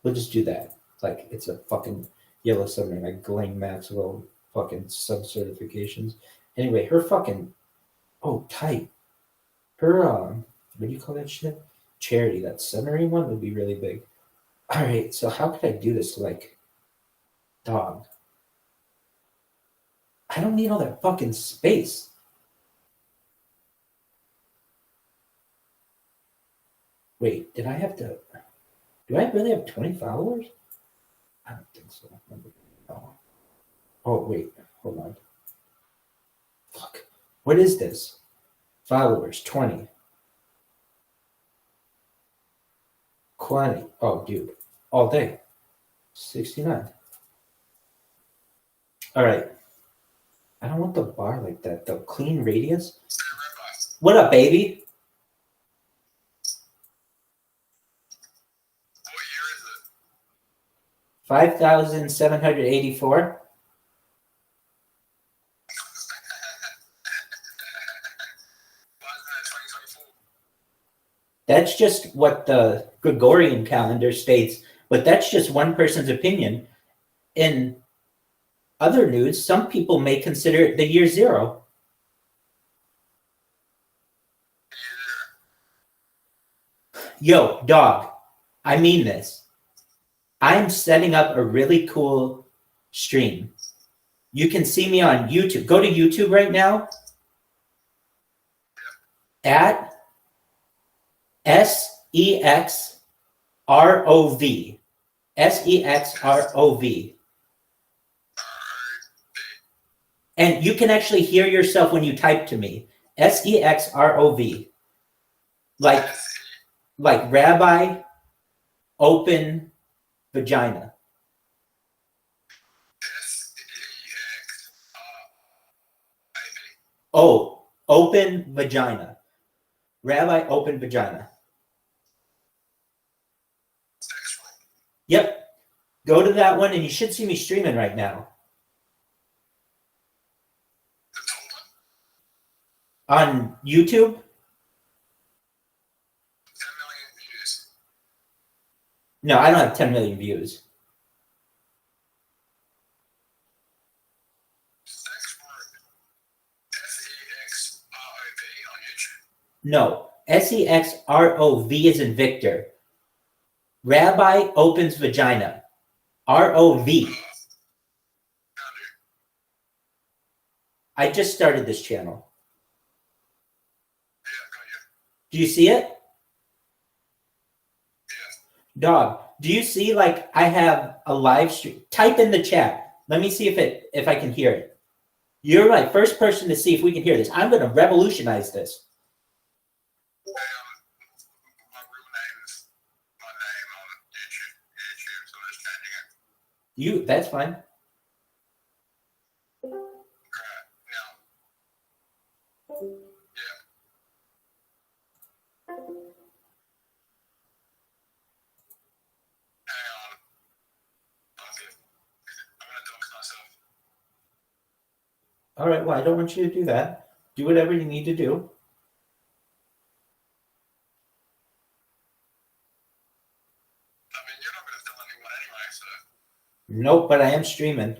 We'll just do that. Like it's a fucking yellow submarine, like Ghislaine Maxwell fucking sub certifications. Anyway, her fucking tight. Her what do you call that shit? Charity, that submarine one would be really big. All right, so how could I do this? Like, dog. I don't need all that fucking space. Wait, did I have to? Do I really have 20 followers? I don't think so. Oh wait, hold on. Fuck. What is this? Followers, 20. 20. Oh, dude. All day. 69. All right. I don't want the bar like that, though. Clean radius. What up, baby? What year is it? 5,784. That's just what the Gregorian calendar states, but that's just one person's opinion. In other news, some people may consider it the year zero. Yo, dog, I mean this. I'm setting up a really cool stream. You can see me on YouTube. Go to YouTube right now at SEXROV. SEXROV. And you can actually hear yourself when you type to me. SEXROV. Like Rabbi, open, vagina. Oh, open, vagina. Rabbi, open, vagina. Yep. Go to that one and you should see me streaming right now. On YouTube? 10 million views. No, I don't have 10 million views. Sex word. SEXROV on YouTube. No, SEXROV is in Victor. Rabbi opens vagina. ROV. I just started this channel. Do you see it? Dog, do you see like I have a live stream? Type in the chat. Let me see if I can hear it. You're my first person to see if we can hear this. I'm going to revolutionize this. My real name is my name on YouTube, so it's changing it. That's fine. All right, well, I don't want you to do that. Do whatever you need to do. I mean, you're not going to tell anyone anyway, so. Nope, but I am streaming.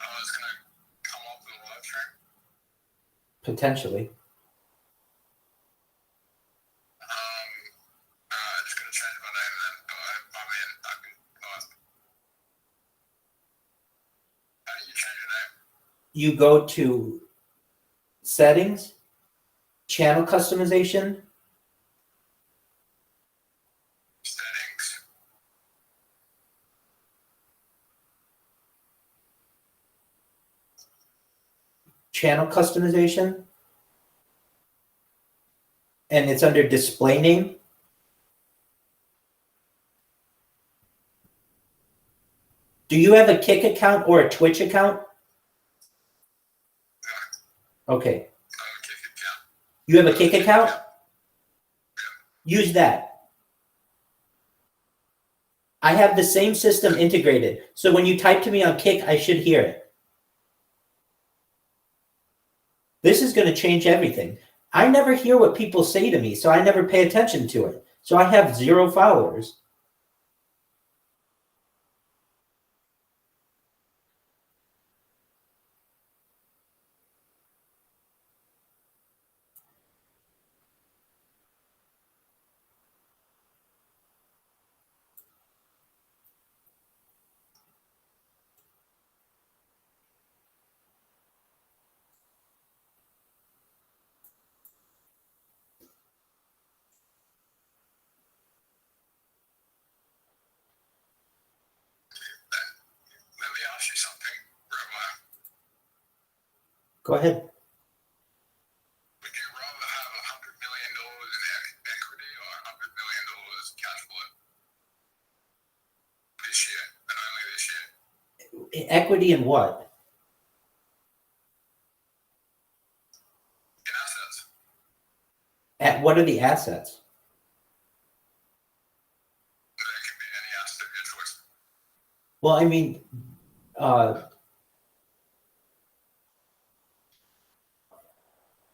Oh, it's going to come up in the live stream? Potentially. Just going to change my name then. But I mean, I can. How do you change your name? You go to settings, channel customization. Settings. channel customization. And it's under display name. Do you have a Kick account or a Twitch account? Okay. You have a Kick account? Use that. I have the same system integrated. So when you type to me on Kick, I should hear it. This is going to change everything. I never hear what people say to me, so I never pay attention to it. So I have 0 followers. Let me ask you something, Rabbi. Go ahead. Would you rather have $100 million in equity or $100 million cash flow this year and only this year? Equity in what? In assets. At what are the assets? There can be any asset of your choice. Well, I mean,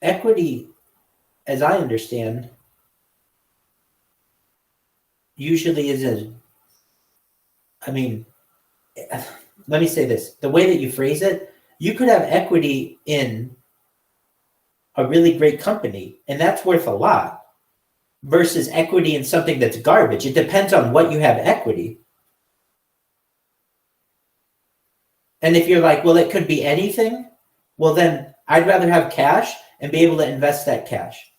equity, as I understand, usually is I mean, let me say this. The way that you phrase it, you could have equity in a really great company, and that's worth a lot, versus equity in something that's garbage. It depends on what you have equity. And if you're like, well, it could be anything, well, then I'd rather have cash and be able to invest that cash.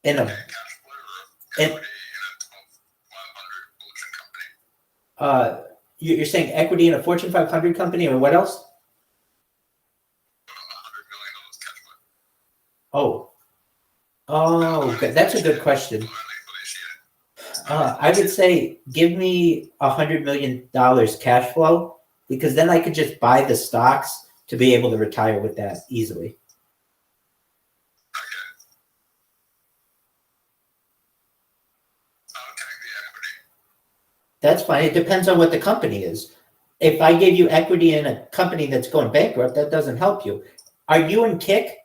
In a you're saying equity in a Fortune 500 company, or what else? Oh, good. That's a good question. I would say give me $100 million cash flow, because then I could just buy the stocks to be able to retire with that easily. That's fine. It depends on what the company is. If I gave you equity in a company that's going bankrupt, that doesn't help you. Are you in Kick?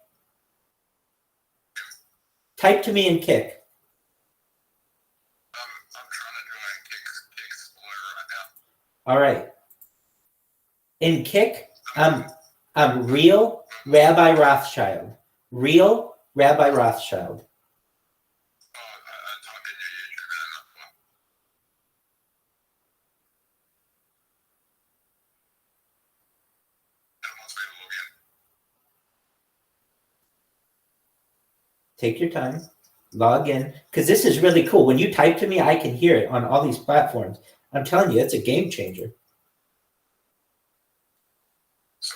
Type to me in Kick. All right. In Kick, I'm real Rabbi Rothschild. Real Rabbi Rothschild. Take your time, log in, because this is really cool. When you type to me, I can hear it on all these platforms. I'm telling you, it's a game changer. So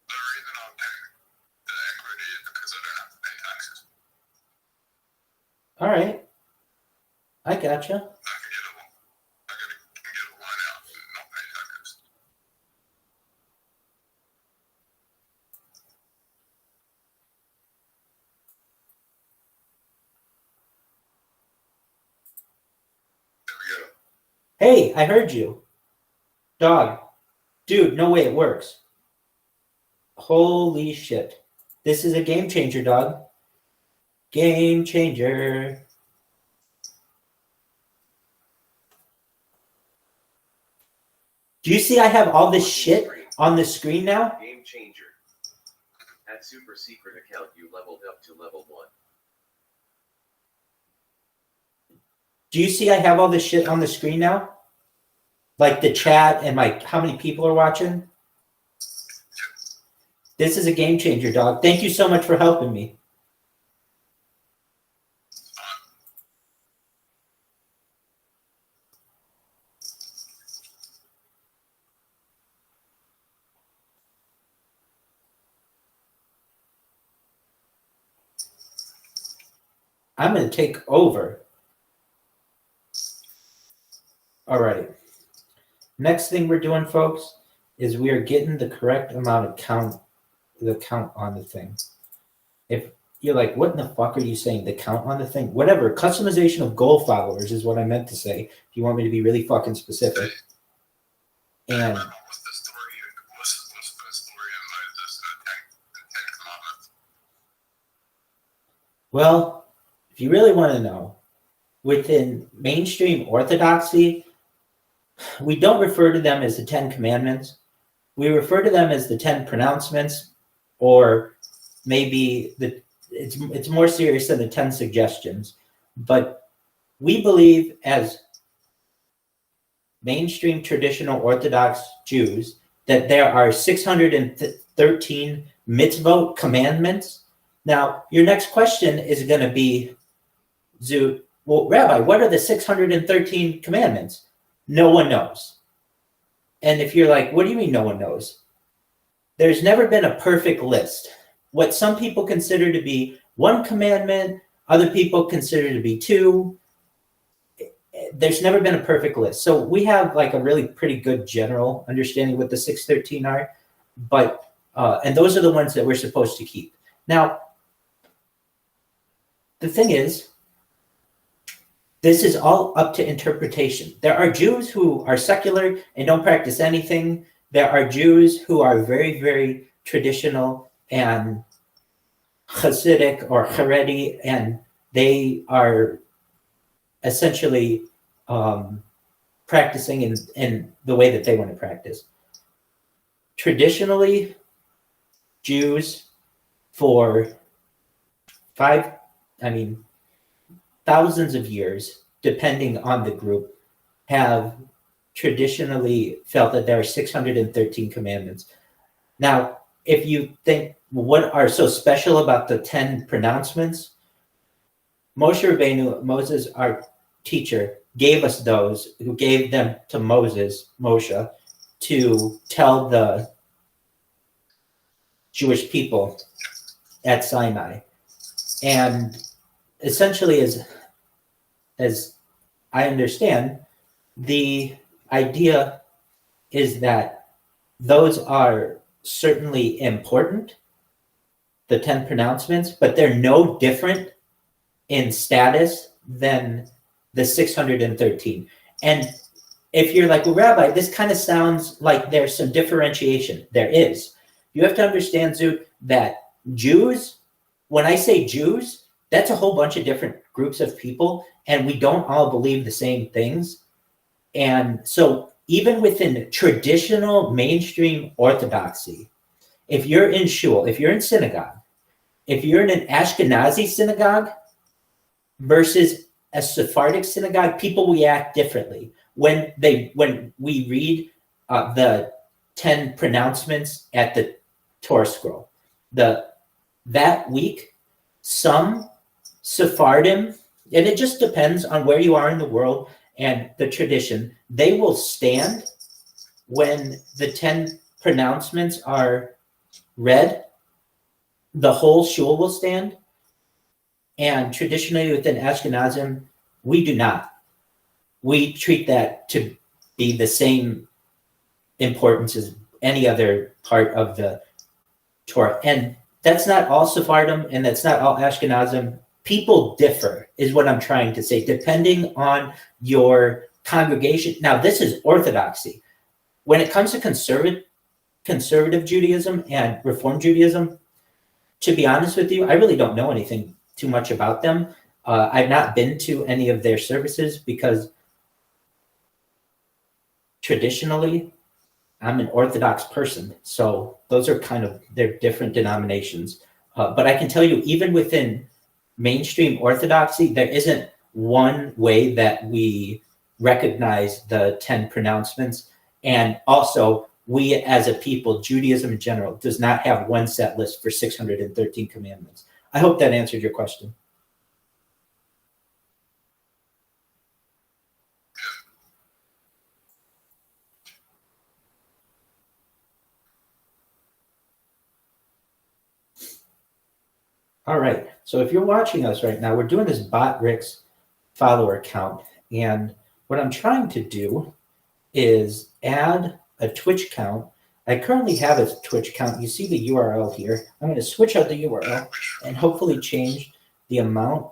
the reason I'll pay the equity is because I don't have to pay taxes. All right. I gotcha. I can get a line out and not pay taxes. Hey, I heard you. Dog. Dude, no way it works. Holy shit. This is a game changer, dog. Game changer. Do you see I have all this shit on the screen now? Game changer. At super secret account, you leveled up to level 1. Do you see I have all this shit on the screen now? Like the chat and like how many people are watching? This is a game changer, dog. Thank you so much for helping me. I'm going to take over. All right. Next thing we're doing, folks, is we are getting the correct amount of count on the thing. If you're like, what in the fuck are you saying? The count on the thing? Whatever. Customization of goal followers is what I meant to say. If you want me to be really fucking specific. And What's the story? What's the story of Moses and the Ten Commandments? well, if you really want to know, within mainstream orthodoxy, we don't refer to them as the 10 Commandments. We refer to them as the 10 Pronouncements, or maybe it's more serious than the 10 Suggestions. But we believe, as mainstream traditional Orthodox Jews, that there are 613 mitzvot, commandments. Now, your next question is going to be, Zoot, well, Rabbi, what are the 613 commandments? No one knows. And if you're like, what do you mean no one knows? There's never been a perfect list. What some people consider to be one commandment, other people consider to be two. There's never been a perfect list. So we have like a really pretty good general understanding what the 613 are, but and those are the ones that we're supposed to keep. Now, the thing is, this is all up to interpretation. There are Jews who are secular and don't practice anything. There are Jews who are very, very traditional and Hasidic or Haredi, and they are essentially practicing in the way that they want to practice. Traditionally, Jews for thousands of years, depending on the group, have traditionally felt that there are 613 commandments. Now, if you think, what are so special about the 10 pronouncements? Moshe Rabbeinu, Moses, our teacher, gave us those, who gave them to Moshe, to tell the Jewish people at Sinai. And essentially, as I understand, the idea is that those are certainly important, the 10 pronouncements, but they're no different in status than the 613. And if you're like, well, Rabbi, this kind of sounds like there's some differentiation. There is. You have to understand, Zoot, that Jews, when I say Jews, that's a whole bunch of different groups of people, and we don't all believe the same things. And so even within traditional mainstream orthodoxy, if you're in shul, if you're in synagogue, if you're in an Ashkenazi synagogue versus a Sephardic synagogue, people react differently. When we read the 10 pronouncements at the Torah scroll, that week, some Sephardim, and it just depends on where you are in the world and the tradition, they will stand when the 10 pronouncements are read. The whole shul will stand. And traditionally within Ashkenazim, we do not. We treat that to be the same importance as any other part of the Torah. And that's not all Sephardim, and that's not all Ashkenazim. People differ, is what I'm trying to say, depending on your congregation. Now, this is orthodoxy. When it comes to conservative Judaism and Reform Judaism, to be honest with you, I really don't know anything too much about them. I've not been to any of their services because traditionally, I'm an Orthodox person. So those are they're different denominations. But I can tell you, even within mainstream Orthodoxy, there isn't one way that we recognize the 10 pronouncements. And also, we as a people, Judaism in general, does not have one set list for 613 commandments. I hope that answered your question. All right. So if you're watching us right now, we're doing this Bot Rick's follower count. And what I'm trying to do is add a Twitch count. I currently have a Twitch count. You see the URL here. I'm going to switch out the URL and hopefully change the amount.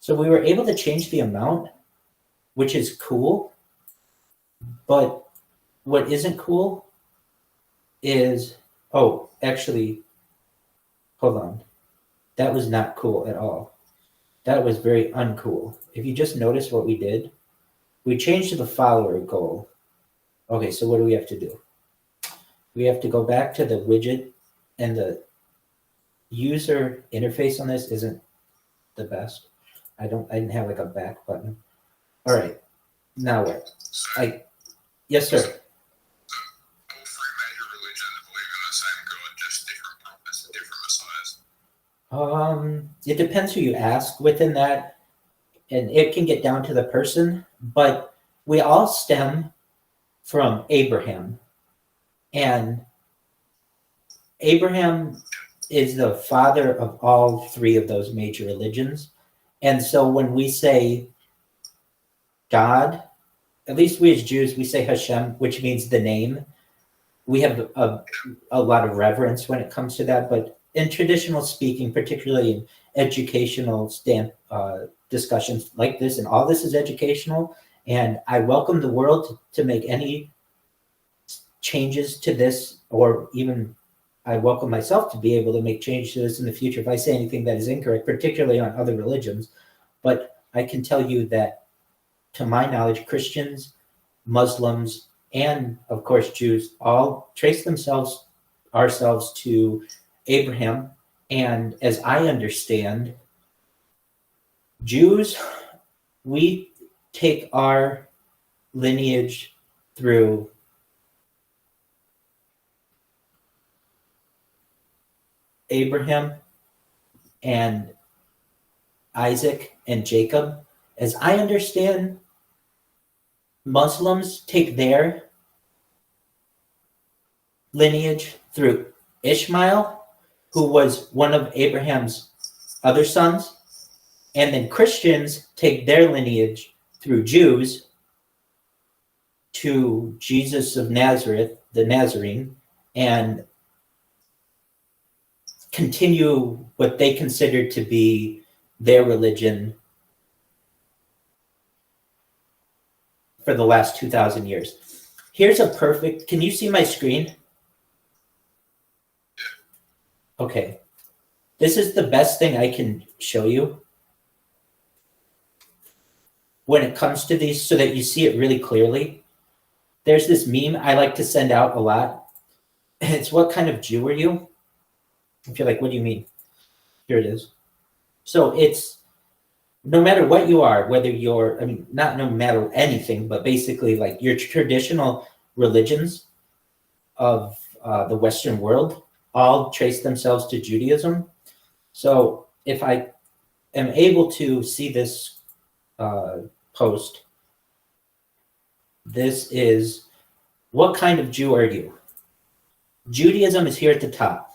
So we were able to change the amount, which is cool. But what isn't cool is, oh, actually, hold on. That was not cool at all. That was very uncool. If you just notice what we did, we changed the follower goal. Okay, so what do we have to do? We have to go back to the widget, and the user interface on this isn't the best. I didn't have like a back button. All right, now what? Yes, sir. It depends who you ask within that, and it can get down to the person, but we all stem from Abraham, and Abraham is the father of all three of those major religions. And so when we say God, at least we as Jews, we say Hashem, which means the name. We have a lot of reverence when it comes to that, but in traditional speaking, particularly in educational discussions like this, and all this is educational, and I welcome the world to make any changes to this, or even I welcome myself to be able to make changes to this in the future if I say anything that is incorrect, particularly on other religions. But I can tell you that, to my knowledge, Christians, Muslims, and of course Jews all trace ourselves to Abraham. And as I understand, Jews, we take our lineage through Abraham and Isaac and Jacob. As I understand, Muslims take their lineage through Ishmael, who was one of Abraham's other sons, and then Christians take their lineage through Jews to Jesus of Nazareth, the Nazarene, and continue what they consider to be their religion for the last 2,000 years. Here's a perfect, can you see my screen? Okay. This is the best thing I can show you when it comes to these, so that you see it really clearly. There's this meme I like to send out a lot. It's, what kind of Jew are you? If you're like, what do you mean? Here it is. So it's, no matter what you are, whether you're, I mean, not no matter anything, but basically like your traditional religions of the Western world all trace themselves to Judaism. So if I am able to see this post, this is, what kind of Jew are you? Judaism is here at the top.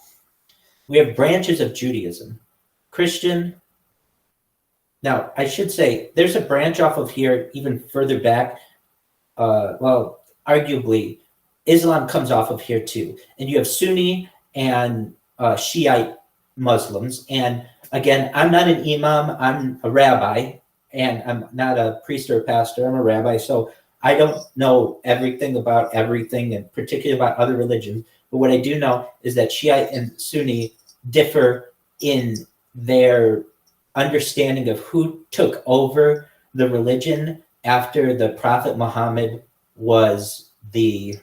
We have branches of Judaism. Christian. Now, I should say, there's a branch off of here even further back. Well, arguably, Islam comes off of here too. And you have Sunni and Shiite Muslims. And again, I'm not an imam, I'm a rabbi, and I'm not a priest or a pastor, I'm a rabbi. So I don't know everything about everything, and particularly about other religions. But what I do know is that Shiite and Sunni differ in their understanding of who took over the religion after the Prophet Muhammad was died.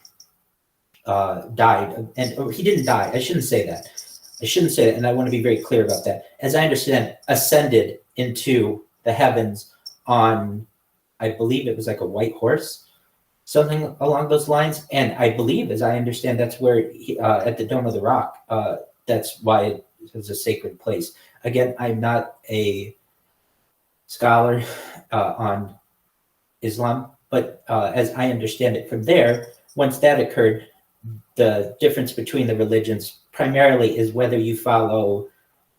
And he didn't die. I shouldn't say that. And I want to be very clear about that. As I understand, ascended into the heavens on, I believe it was like a white horse, something along those lines. And I believe, as I understand, that's where he, at the Dome of the Rock, that's why it was a sacred place. Again, I'm not a scholar on Islam, but as I understand it from there, once that occurred, the difference between the religions primarily is whether you follow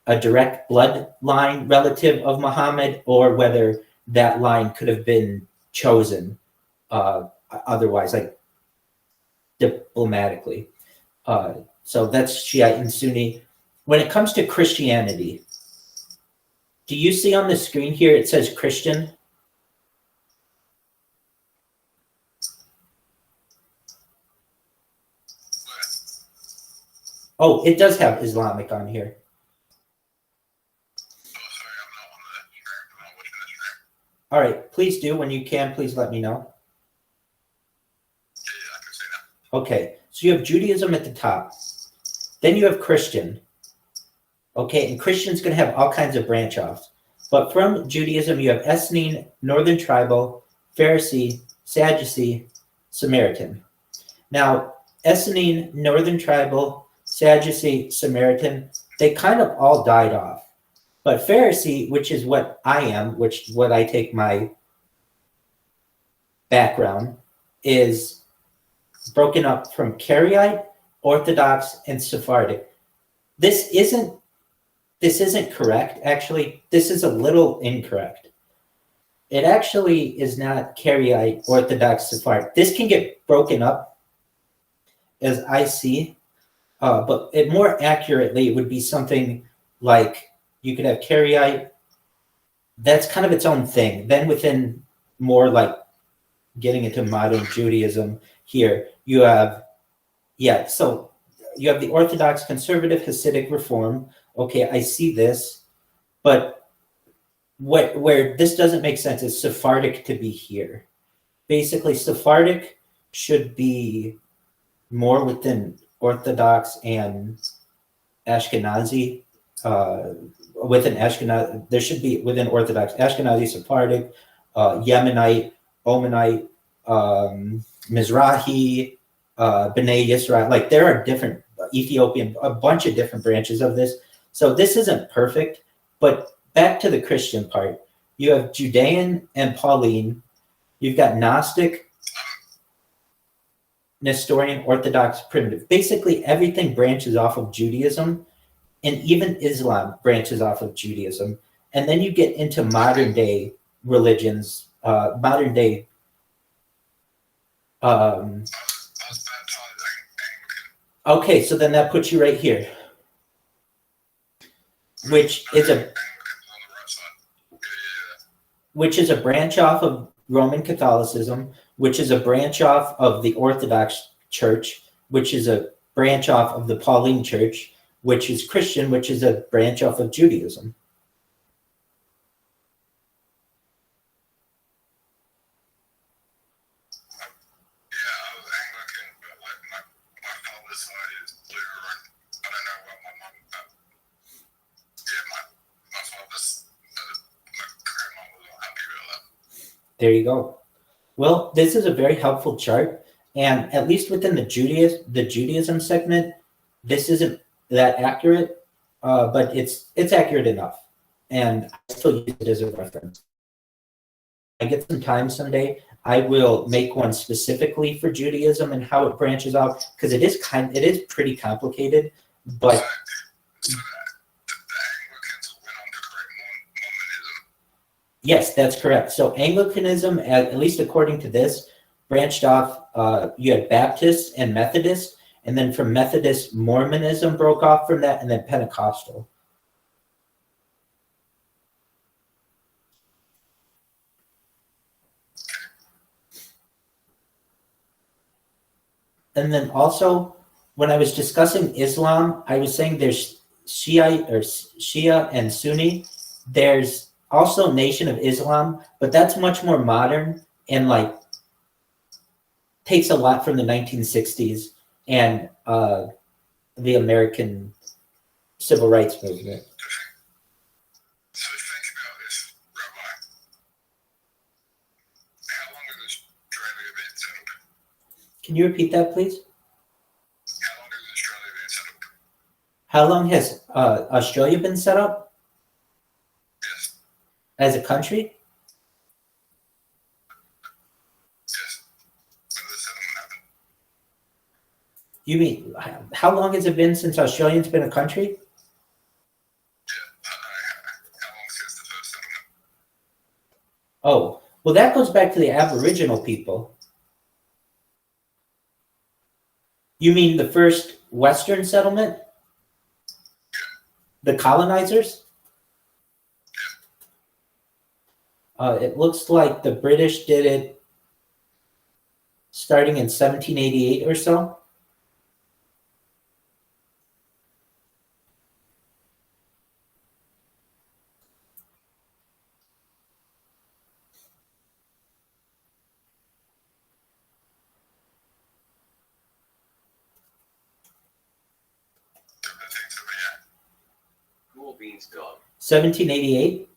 a direct bloodline relative of Muhammad, or whether that line could have been chosen otherwise, like diplomatically. So that's Shiite and Sunni. When it comes to Christianity, do you see on the screen here it says Christian? Oh, it does have Islamic on here. All right, please do. When you can, please let me know. Okay, so you have Judaism at the top. Then you have Christian. Okay, and Christian's going to have all kinds of branch offs. But from Judaism, you have Essene, Northern Tribal, Pharisee, Sadducee, Samaritan. Now, Essene, Northern Tribal, Sadducee, Samaritan, they kind of all died off. But Pharisee, which is what I am, which what I take my background, is broken up from Karaite, Orthodox, and Sephardic. This isn't correct. Actually, this is a little incorrect. It actually is not Karaite, Orthodox, Sephardic. This can get broken up, as I see, but it more accurately, it would be something like you could have Karaite. That's kind of its own thing. Then within more like getting into modern Judaism here, you have, so you have the Orthodox, Conservative, Hasidic, Reform. Okay, I see this, but where this doesn't make sense is Sephardic to be here. Basically, Sephardic should be more within Orthodox and Ashkenazi. Within Ashkenazi, there should be within Orthodox, Ashkenazi, Sephardic, Yemenite, Omanite, Mizrahi, B'nai Yisrael. Like there are different Ethiopian, a bunch of different branches of this. So this isn't perfect, but back to the Christian part. You have Judean and Pauline. You've got Gnostic, Nestorian, Orthodox, Primitive. Basically, everything branches off of Judaism, and even Islam branches off of Judaism. And then you get into modern day religions, modern day. Okay, so then that puts you right here, which is a branch off of Roman Catholicism, which is a branch off of the Orthodox Church, which is a branch off of the Pauline Church, which is Christian, which is a branch off of Judaism. There you go. Well, this is a very helpful chart, and at least within the Judaism segment, this isn't that accurate, but it's accurate enough, and I still use it as a reference. If I get some time someday, I will make one specifically for Judaism and how it branches out, because it is pretty complicated, but. Yes, that's correct. So Anglicanism, at least according to this, branched off. You had Baptist and Methodist, and then from Methodist, Mormonism broke off from that, and then Pentecostal. And then also, when I was discussing Islam, I was saying there's Shia and Sunni. There's also Nation of Islam, but that's much more modern and like takes a lot from the 1960s and the American civil rights movement. So think about this, Rabbi. How long has Australia been set up? Can you repeat that, please? How long has Australia been set up? How long has Australia been set up? Yes. As a country? Yes. When the settlement happened. You mean, how long has it been since Australia's been a country? Yes. Oh, well, that goes back to the Aboriginal people. You mean the first Western settlement? The colonizers? It looks like the British did it starting in 1788 or so. Cool beans, dog. 1788?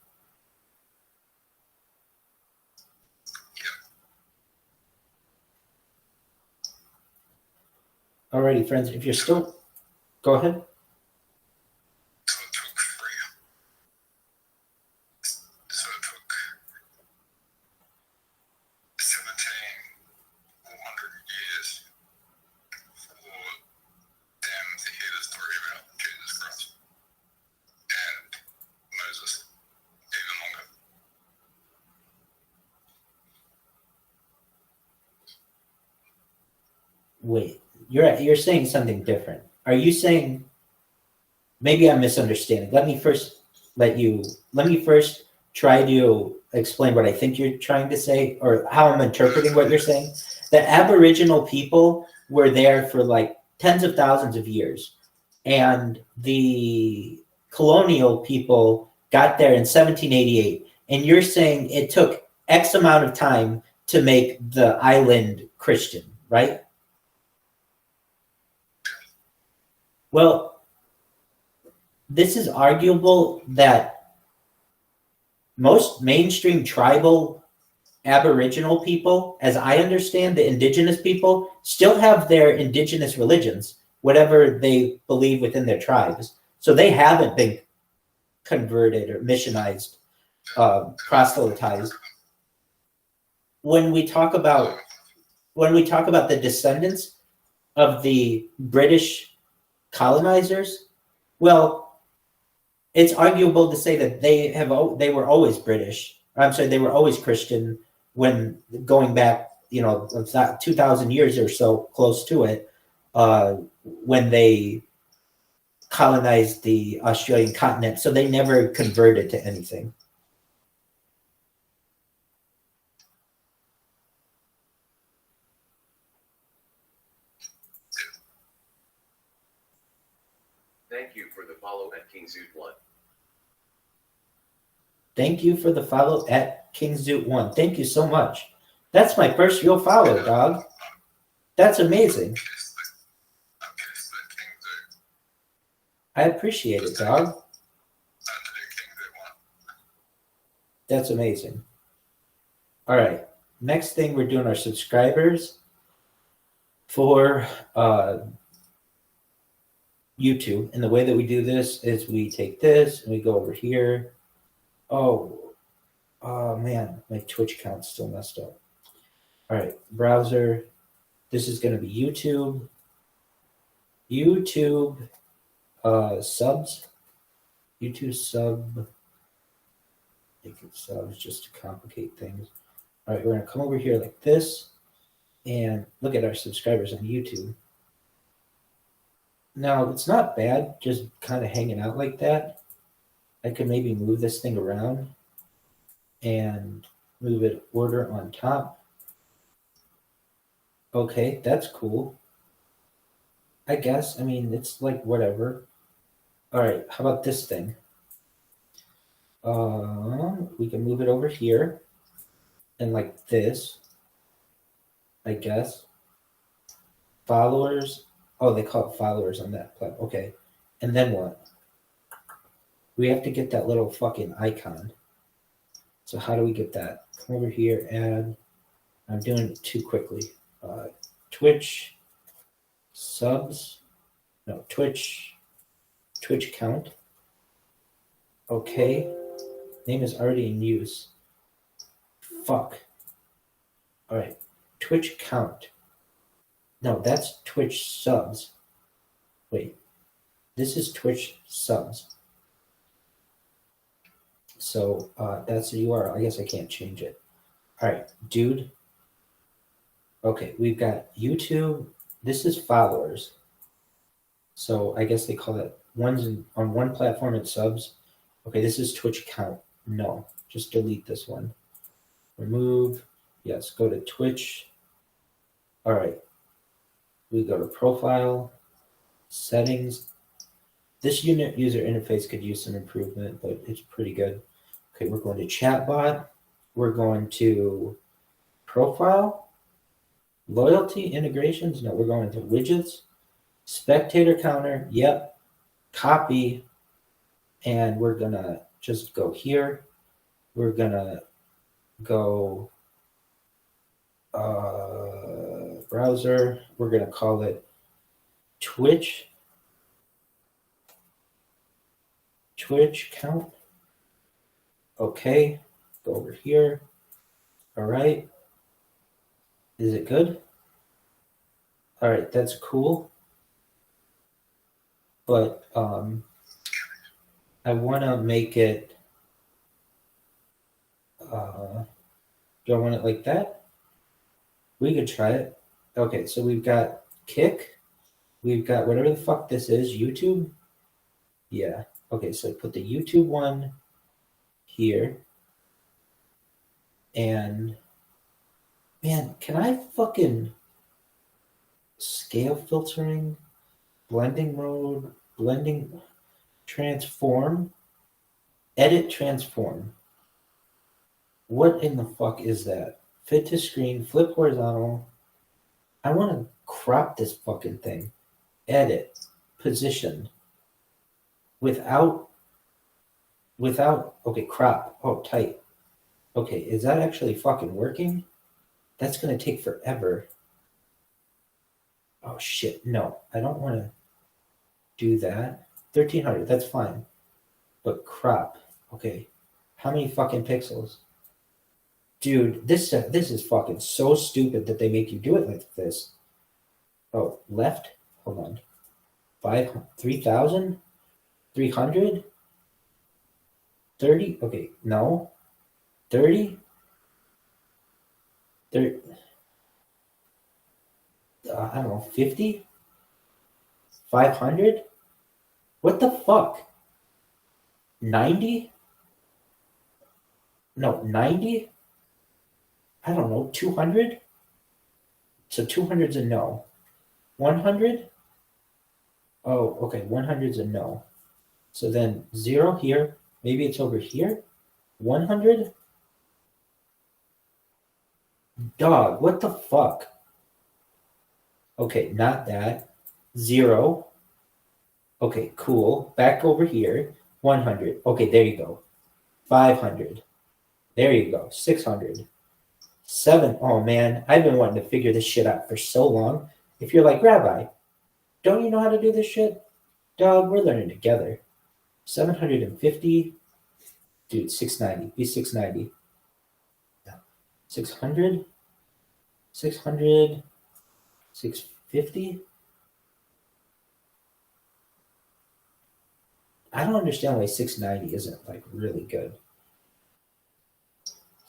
Alrighty, friends, if you're still... Go ahead. Wait, you're saying something different. Are you saying... Maybe I'm misunderstanding. Let me first try to explain what I think you're trying to say, or how I'm interpreting what you're saying. The Aboriginal people were there for like tens of thousands of years, and the colonial people got there in 1788. And you're saying it took X amount of time to make the island Christian, right? Well, this is arguable that most mainstream tribal Aboriginal people, as I understand the indigenous people, still have their indigenous religions, whatever they believe within their tribes. So they haven't been converted or missionized, proselytized. When we talk about the descendants of the British colonizers, well, it's arguable to say that they were always British. I'm sorry, they were always Christian when going back, 2,000 years or so, close to it, when they colonized the Australian continent. So they never converted to anything. Thank you for the follow at King Zoot 1. Thank you for the follow at King Zoot 1. Thank you so much. That's my first real follow, dog. That's amazing. I appreciate it, dog. That's amazing. All right. Next thing, we're doing our subscribers for YouTube. And the way that we do this is we take this and we go over here. Oh man, my Twitch account's still messed up. All right, browser. This is going to be YouTube. YouTube subs. YouTube sub. Make it subs just to complicate things. All right, we're going to come over here like this and look at our subscribers on YouTube. Now, it's not bad just kind of hanging out like that. I could maybe move this thing around and move it order on top. Okay, that's cool. I guess. I mean, it's like whatever. All right, how about this thing? We can move it over here and like this, I guess. Followers. Oh, they call it followers on that platform. Okay, and then what? We have to get that little fucking icon. So how do we get that? Come over here and I'm doing it too quickly. Twitch subs. No, Twitch count. Okay. Name is already in use. Fuck. All right. Twitch count. No, that's Twitch subs. Wait. This is Twitch subs. So that's the URL. I guess I can't change it. All right, dude. Okay, we've got YouTube. This is followers. So I guess they call it on one platform it's subs. Okay, this is Twitch account. No, just delete this one. Remove. Yes, go to Twitch. All right. We go to profile, settings. This user interface could use some improvement, but it's pretty good. Okay, we're going to chatbot. We're going to profile, loyalty integrations. No, we're going to widgets, spectator counter. Yep, copy, and we're gonna just go here. We're gonna go browser. We're gonna call it Twitch count. Okay, go over here. All right. Is it good? All right, that's cool. But I want to make it, do I want it like that? We could try it. Okay, so we've got Kick. We've got whatever the fuck this is, YouTube. Yeah. Okay, so put the YouTube one here. And man, can I fucking scale filtering, blending mode, blending, transform, edit transform. What in the fuck is that? Fit to screen, flip horizontal. I want to crop this fucking thing. Edit, position. Without, okay, crop. Oh, tight. Okay, is that actually fucking working? That's going to take forever. Oh, shit. No, I don't want to do that. 1300, that's fine. But crop. Okay. How many fucking pixels? Dude, this is fucking so stupid that they make you do it like this. Oh, left? Hold on. 3,000? 300? 30? Okay, no. 30? 30? I don't know, 50? 500? What the fuck? 90? No, 90? I don't know, 200? So 200's a no. 100? Oh, okay, 100's a no. So then 0 here, maybe it's over here? 100? Dog, what the fuck? Okay, not that. 0. Okay, cool. Back over here. 100. Okay, there you go. 500. There you go. 600. 7. Oh, man. I've been wanting to figure this shit out for so long. If you're like, Rabbi, don't you know how to do this shit? Dog, we're learning together. 750. Dude, 690. Be 690. 600. 600. 650. I don't understand why 690 isn't like really good.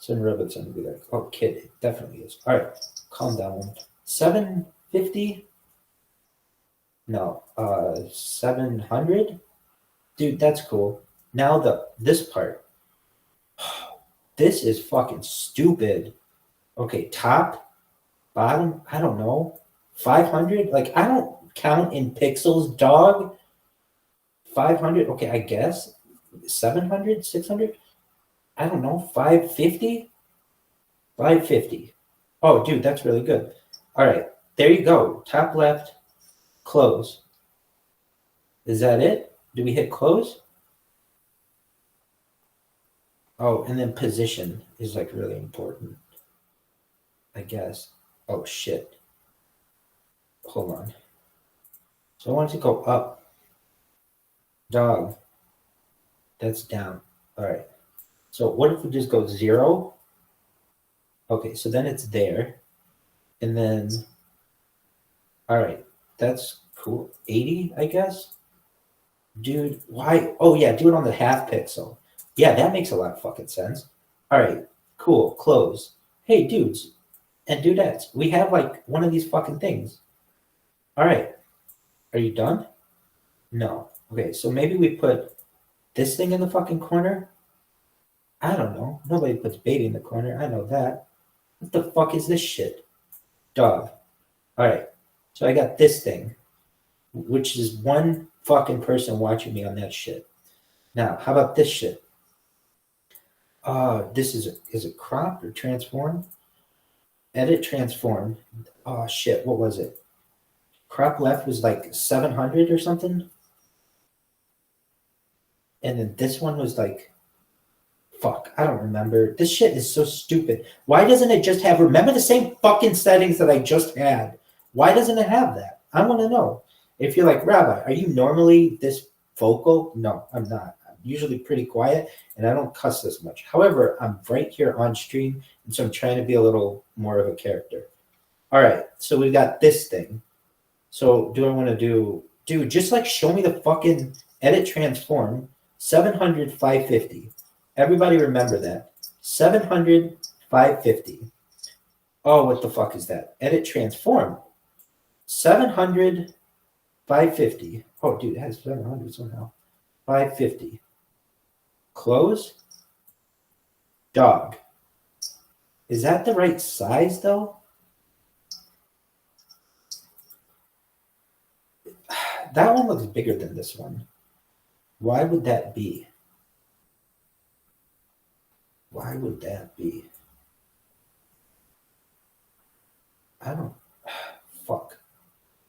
Some robots are gonna be like, oh, kid, it definitely is. All right, calm down. 750? No, 700? Dude, that's cool. Now this part. This is fucking stupid. Okay, top, bottom, I don't know. 500? Like, I don't count in pixels, dog. 500? Okay, I guess. 700? 600? I don't know. 550? 550. Oh, dude, that's really good. All right, there you go. Top left, close. Is that it? Do we hit close? Oh, and then position is like really important, I guess. Oh, shit. Hold on. So I want to go up. Dog. That's down. All right. So what if we just go 0? Okay, so then it's there. And then, all right, that's cool. 80, I guess? Dude, why? Oh, yeah, do it on the half pixel. Yeah, that makes a lot of fucking sense. All right, cool, close. hey, dudes and dudettes, we have like one of these fucking things. All right. Are you done? No. Okay, so maybe we put this thing in the fucking corner. I don't know. Nobody puts baby in the corner. I know that. What the fuck is this shit? Dog. All right. So I got this thing, which is one fucking person watching me on that shit. Now, how about this shit? This is it crop or transform? Edit transform. Oh shit, what was it? Crop left was like 700 or something. And then this one was like, fuck, I don't remember. This shit is so stupid. Why doesn't it just have, remember the same fucking settings that I just had? Why doesn't it have that? I want to know. If you're like, Rabbi, are you normally this vocal? No, I'm not. I'm usually pretty quiet and I don't cuss this much. However, I'm right here on stream, and so I'm trying to be a little more of a character. All right, so we've got this thing. So do I want to do, dude, just like show me the fucking edit transform 700, 550. Everybody remember that. 700, 550. Oh, what the fuck is that? Edit transform. 700, 550. Oh, dude, it has 700 somehow. 550. Close. Dog. Is that the right size, though? That one looks bigger than this one. Why would that be? Why would that be? I don't... Fuck.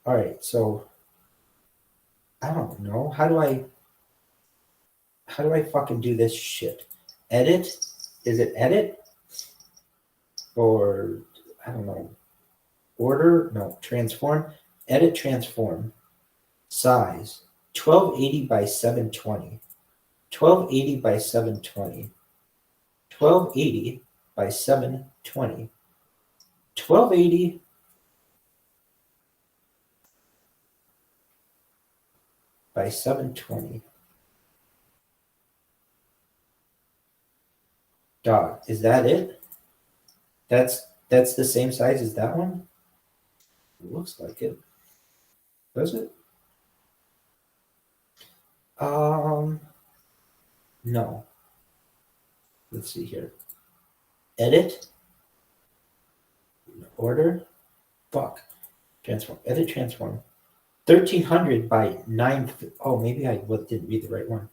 All right, so... I don't know. How do I fucking do this shit? Edit? Is it edit? Or, I don't know. Order? No. Transform? Edit transform. Size. 1280 by 720. 1280 by 720. 1280 by 720. 1280 by 720. Dog, is that it? That's the same size as that one? It looks like it. Does it? No. Let's see here. Edit. Order. Fuck. Transform. Edit transform. 1300 by 9. Oh, maybe I didn't read the right one.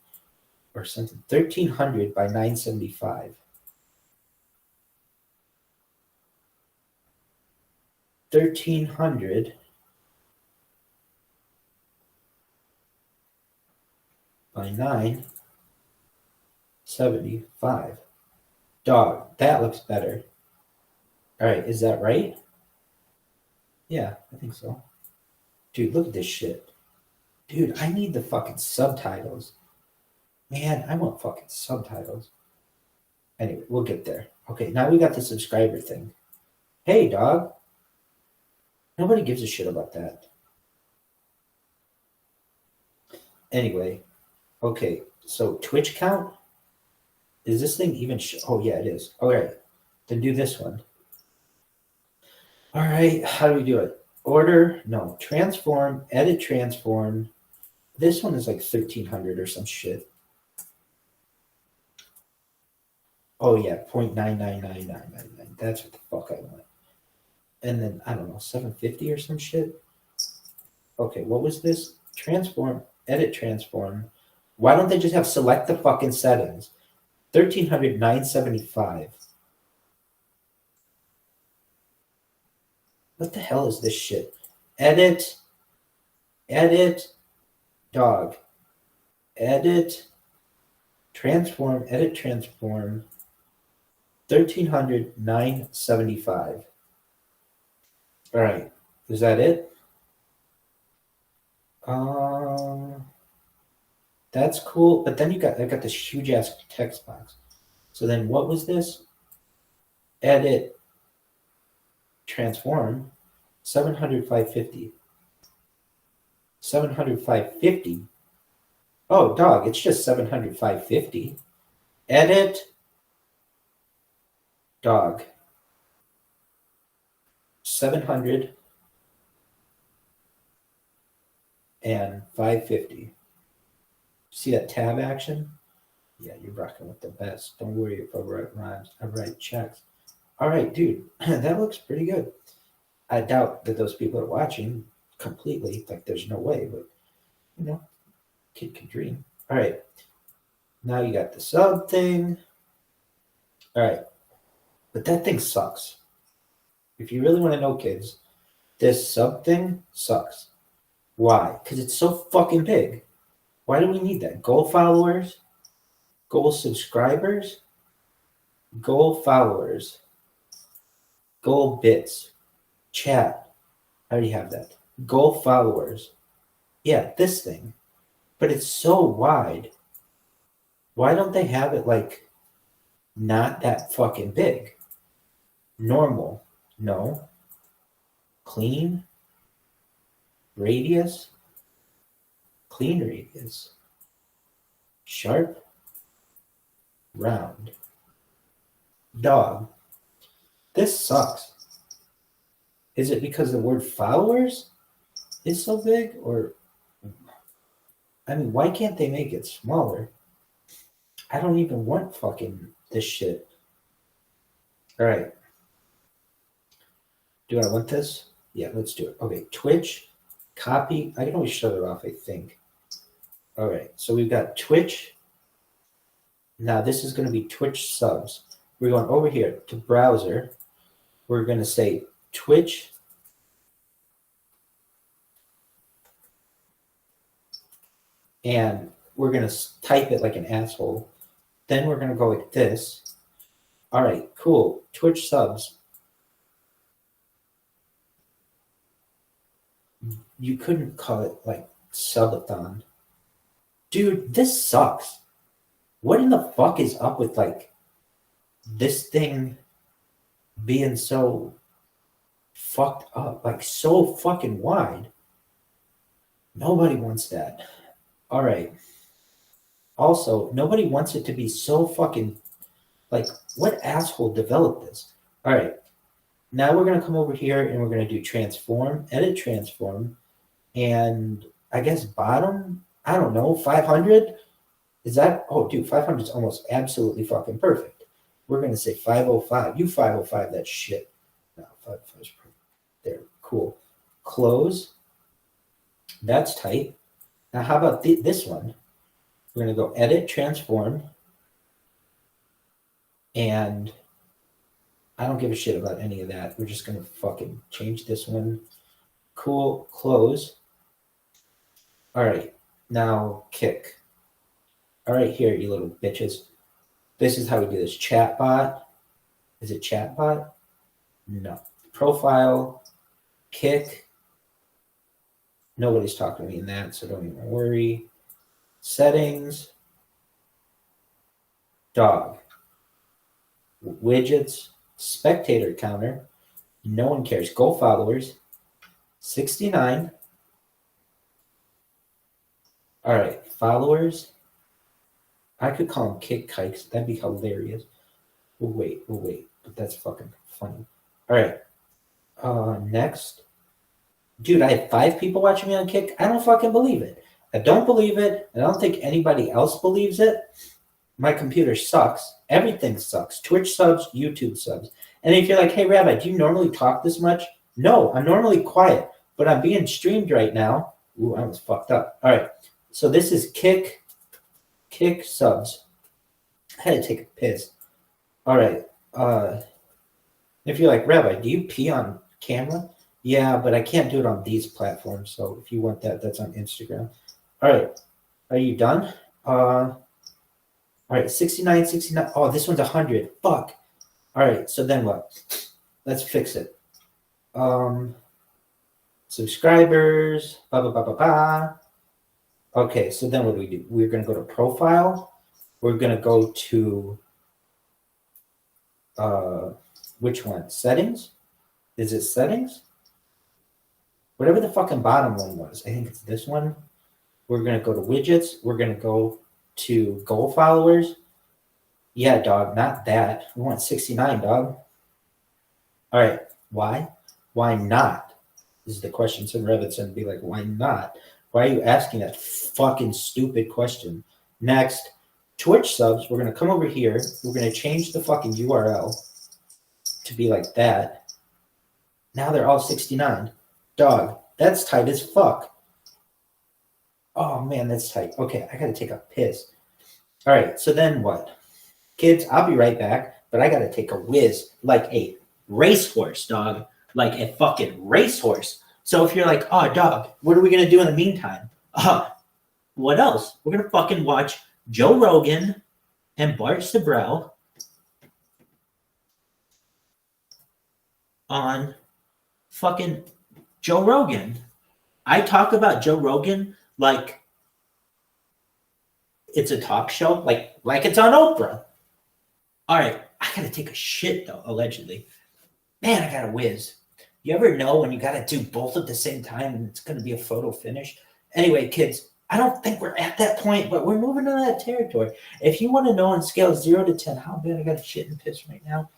Or something. 1300 by 975. 1300 by 975. Dog, that looks better. All right, is that right? Yeah, I think so. Dude, look at this shit. Dude, I need the fucking subtitles. Man, I want fucking subtitles. Anyway, we'll get there. Okay, now we got the subscriber thing. Hey, dog. Nobody gives a shit about that. Anyway, okay, so Twitch count? Is this thing even... Oh, yeah, it is. All right, then do this one. All right, how do we do it? Order, no, transform, edit transform. This one is like 1300 or some shit. Oh, yeah, 0.999999. That's what the fuck I want. And then, I don't know, 750 or some shit? Okay, what was this? Transform, edit transform. Why don't they just have select the fucking settings? 1300, 975. What the hell is this shit? Edit, dog. Edit, transform, edit transform. 1300, 975. All right, is that it? That's cool, but then I got this huge ass text box. So then what was this? Edit, transform, 700, 550. 700, 550. Oh, dog, it's just 700, 550. Edit, dog. 700 and 550. See that tab action? Yeah, you're rocking with the best. Don't worry if I write rhymes. I write checks. All right, dude, that looks pretty good. I doubt that those people are watching completely. Like, there's no way, but, you know, kid can dream. All right. Now you got the sub thing. All right. But that thing sucks. If you really want to know, kids, this sub thing sucks. Why? Because it's so fucking big. Why do we need that? Goal followers? Goal subscribers? Goal followers? Goal bits? Chat? I already have that. Goal followers? Yeah, this thing. But it's so wide. Why don't they have it like not that fucking big? Normal? No. Clean? Radius? Clean radius. Sharp? Round. Dog. This sucks. Is it because the word followers is so big? Or, I mean, why can't they make it smaller? I don't even want fucking this shit. All right. Do I want this? Yeah, let's do it. Okay, Twitch, copy. I can always shut it off, I think. All right, so we've got Twitch. Now this is going to be Twitch subs. We're going over here to browser. We're going to say Twitch. And we're going to type it like an asshole. Then we're going to go like this. All right, cool. Twitch subs. You couldn't call it like subathon. Dude, this sucks. What in the fuck is up with like this thing being so fucked up? Like so fucking wide. Nobody wants that. All right. Also, nobody wants it to be so fucking like, what asshole developed this? All right. Now we're going to come over here and we're going to do transform, edit transform, and I guess bottom, I don't know, 500? Is that, oh, dude, 500 is almost absolutely fucking perfect. We're going to say 505. You 505 that shit. No, 505 is perfect. There, cool. Close. That's tight. Now, how about this one? We're going to go edit, transform, and I don't give a shit about any of that. We're just going to fucking change this one. Cool. Close. All right. Now, kick. All right, here, you little bitches. This is how we do this. Chatbot. Is it chatbot? No. Profile. Kick. Nobody's talking to me in that, so don't even worry. Settings. Dog. Widgets. Spectator counter. No one cares. Go followers. 69. All right. Followers. I could call them kick kikes. That'd be hilarious. We'll wait. But that's fucking funny. All right. Next. Dude, I have 5 people watching me on Kick. I don't fucking believe it. I don't believe it. I don't think anybody else believes it. My computer sucks. Everything sucks. Twitch subs, YouTube subs. And if you're like, hey, Rabbi, do you normally talk this much? No, I'm normally quiet. But I'm being streamed right now. Ooh, I was fucked up. All right. So this is Kick subs. I had to take a piss. All right. If you're like, Rabbi, do you pee on camera? Yeah, but I can't do it on these platforms. So if you want that, that's on Instagram. All right. Are you done? All right. 69. Oh, this one's 100. Fuck. All right. So then what? Let's fix it. Subscribers. Okay. So then what do? We're going to go to profile. We're going to go to which one? Settings? Is it settings? Whatever the fucking bottom one was. I think it's this one. We're going to go to widgets. We're going to go to goal followers. Yeah, dog, not that. We want 69, dog. All right. Why? Why not? Is the question. Some Reddit's gonna be like, why not? Why are you asking that fucking stupid question? Next, Twitch subs, we're gonna come over here. We're gonna change the fucking URL to be like that. Now they're all 69. Dog, that's tight as fuck. Oh man, that's tight. Okay, I gotta take a piss. All right, so then what? Kids, I'll be right back, but I gotta take a whiz like a racehorse, dog. Like a fucking racehorse. So if you're like, oh, dog, what are we gonna do in the meantime? What else? We're gonna fucking watch Joe Rogan and Bart Sabrell on fucking Joe Rogan. I talk about Joe Rogan like it's a talk show, like it's on Oprah. All right, I gotta take a shit though, allegedly. Man, I gotta whiz. You ever know when you gotta do both at the same time and it's gonna be a photo finish? Anyway, kids, I don't think we're at that point, but we're moving to that territory. If you want to know on scale 0 to 10 how bad I got to shit and piss right now,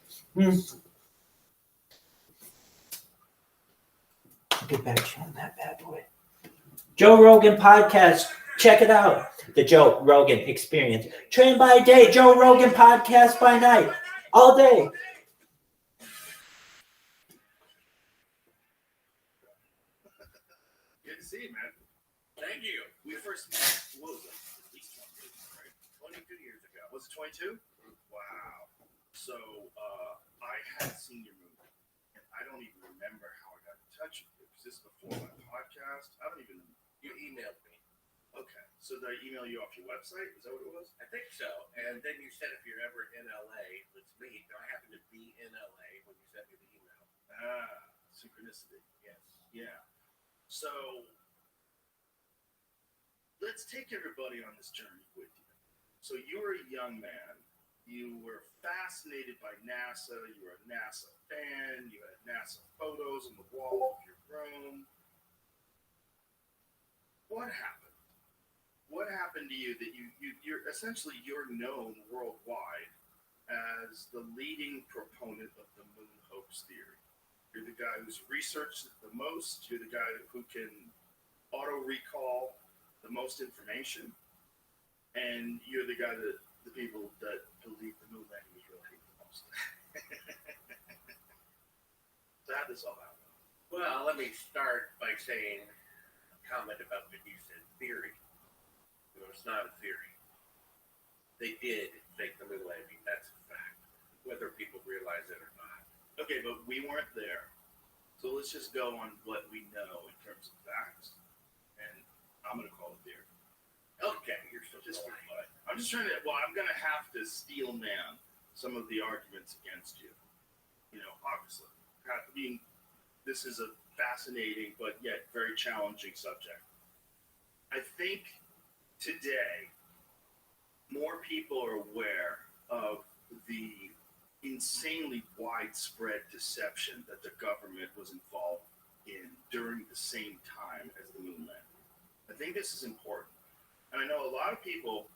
I'll get back to you on that bad boy. Joe Rogan podcast, check it out. The Joe Rogan Experience. Train by day, Joe Rogan podcast by night, all day. Good to see you, man. Thank you. We first met, what was it? At least 22 years, right? 22 years ago. Was it 22? Wow. So, I had seen your movie, and I don't even remember how I got in touch with you, because this is before my podcast. I don't even. You emailed me. Okay. So did I email you off your website? Is that what it was? I think so. And then you said if you're ever in LA, let's meet. And I happen to be in LA when you sent me the email. Synchronicity. Yes. Yeah. So let's take everybody on this journey with you. So you were a young man. You were fascinated by NASA. You were a NASA fan. You had NASA photos on the wall of your room. What happened? What happened to you that you're essentially you're known worldwide as the leading proponent of the moon hoax theory? You're the guy who's researched it the most. You're the guy who can auto recall the most information, and you're the guy that the people that believe the moon landing was real hate the most. So how did this all happen? Well, let me start by saying a comment about what you said, theory. You know, it's not a theory. They did fake the moon landing. That's a fact, whether people realize it or not. Okay, but we weren't there. So let's just go on what we know in terms of facts. And I'm going to call it theory. Okay, you're so Just for polite. fun. I'm just trying to, well, I'm going to have to steel man some of the arguments against you. You know, obviously. This is a fascinating but yet very challenging subject. I think today more people are aware of the insanely widespread deception that the government was involved in during the same time as the moon landing. I think this is important. And I know a lot of people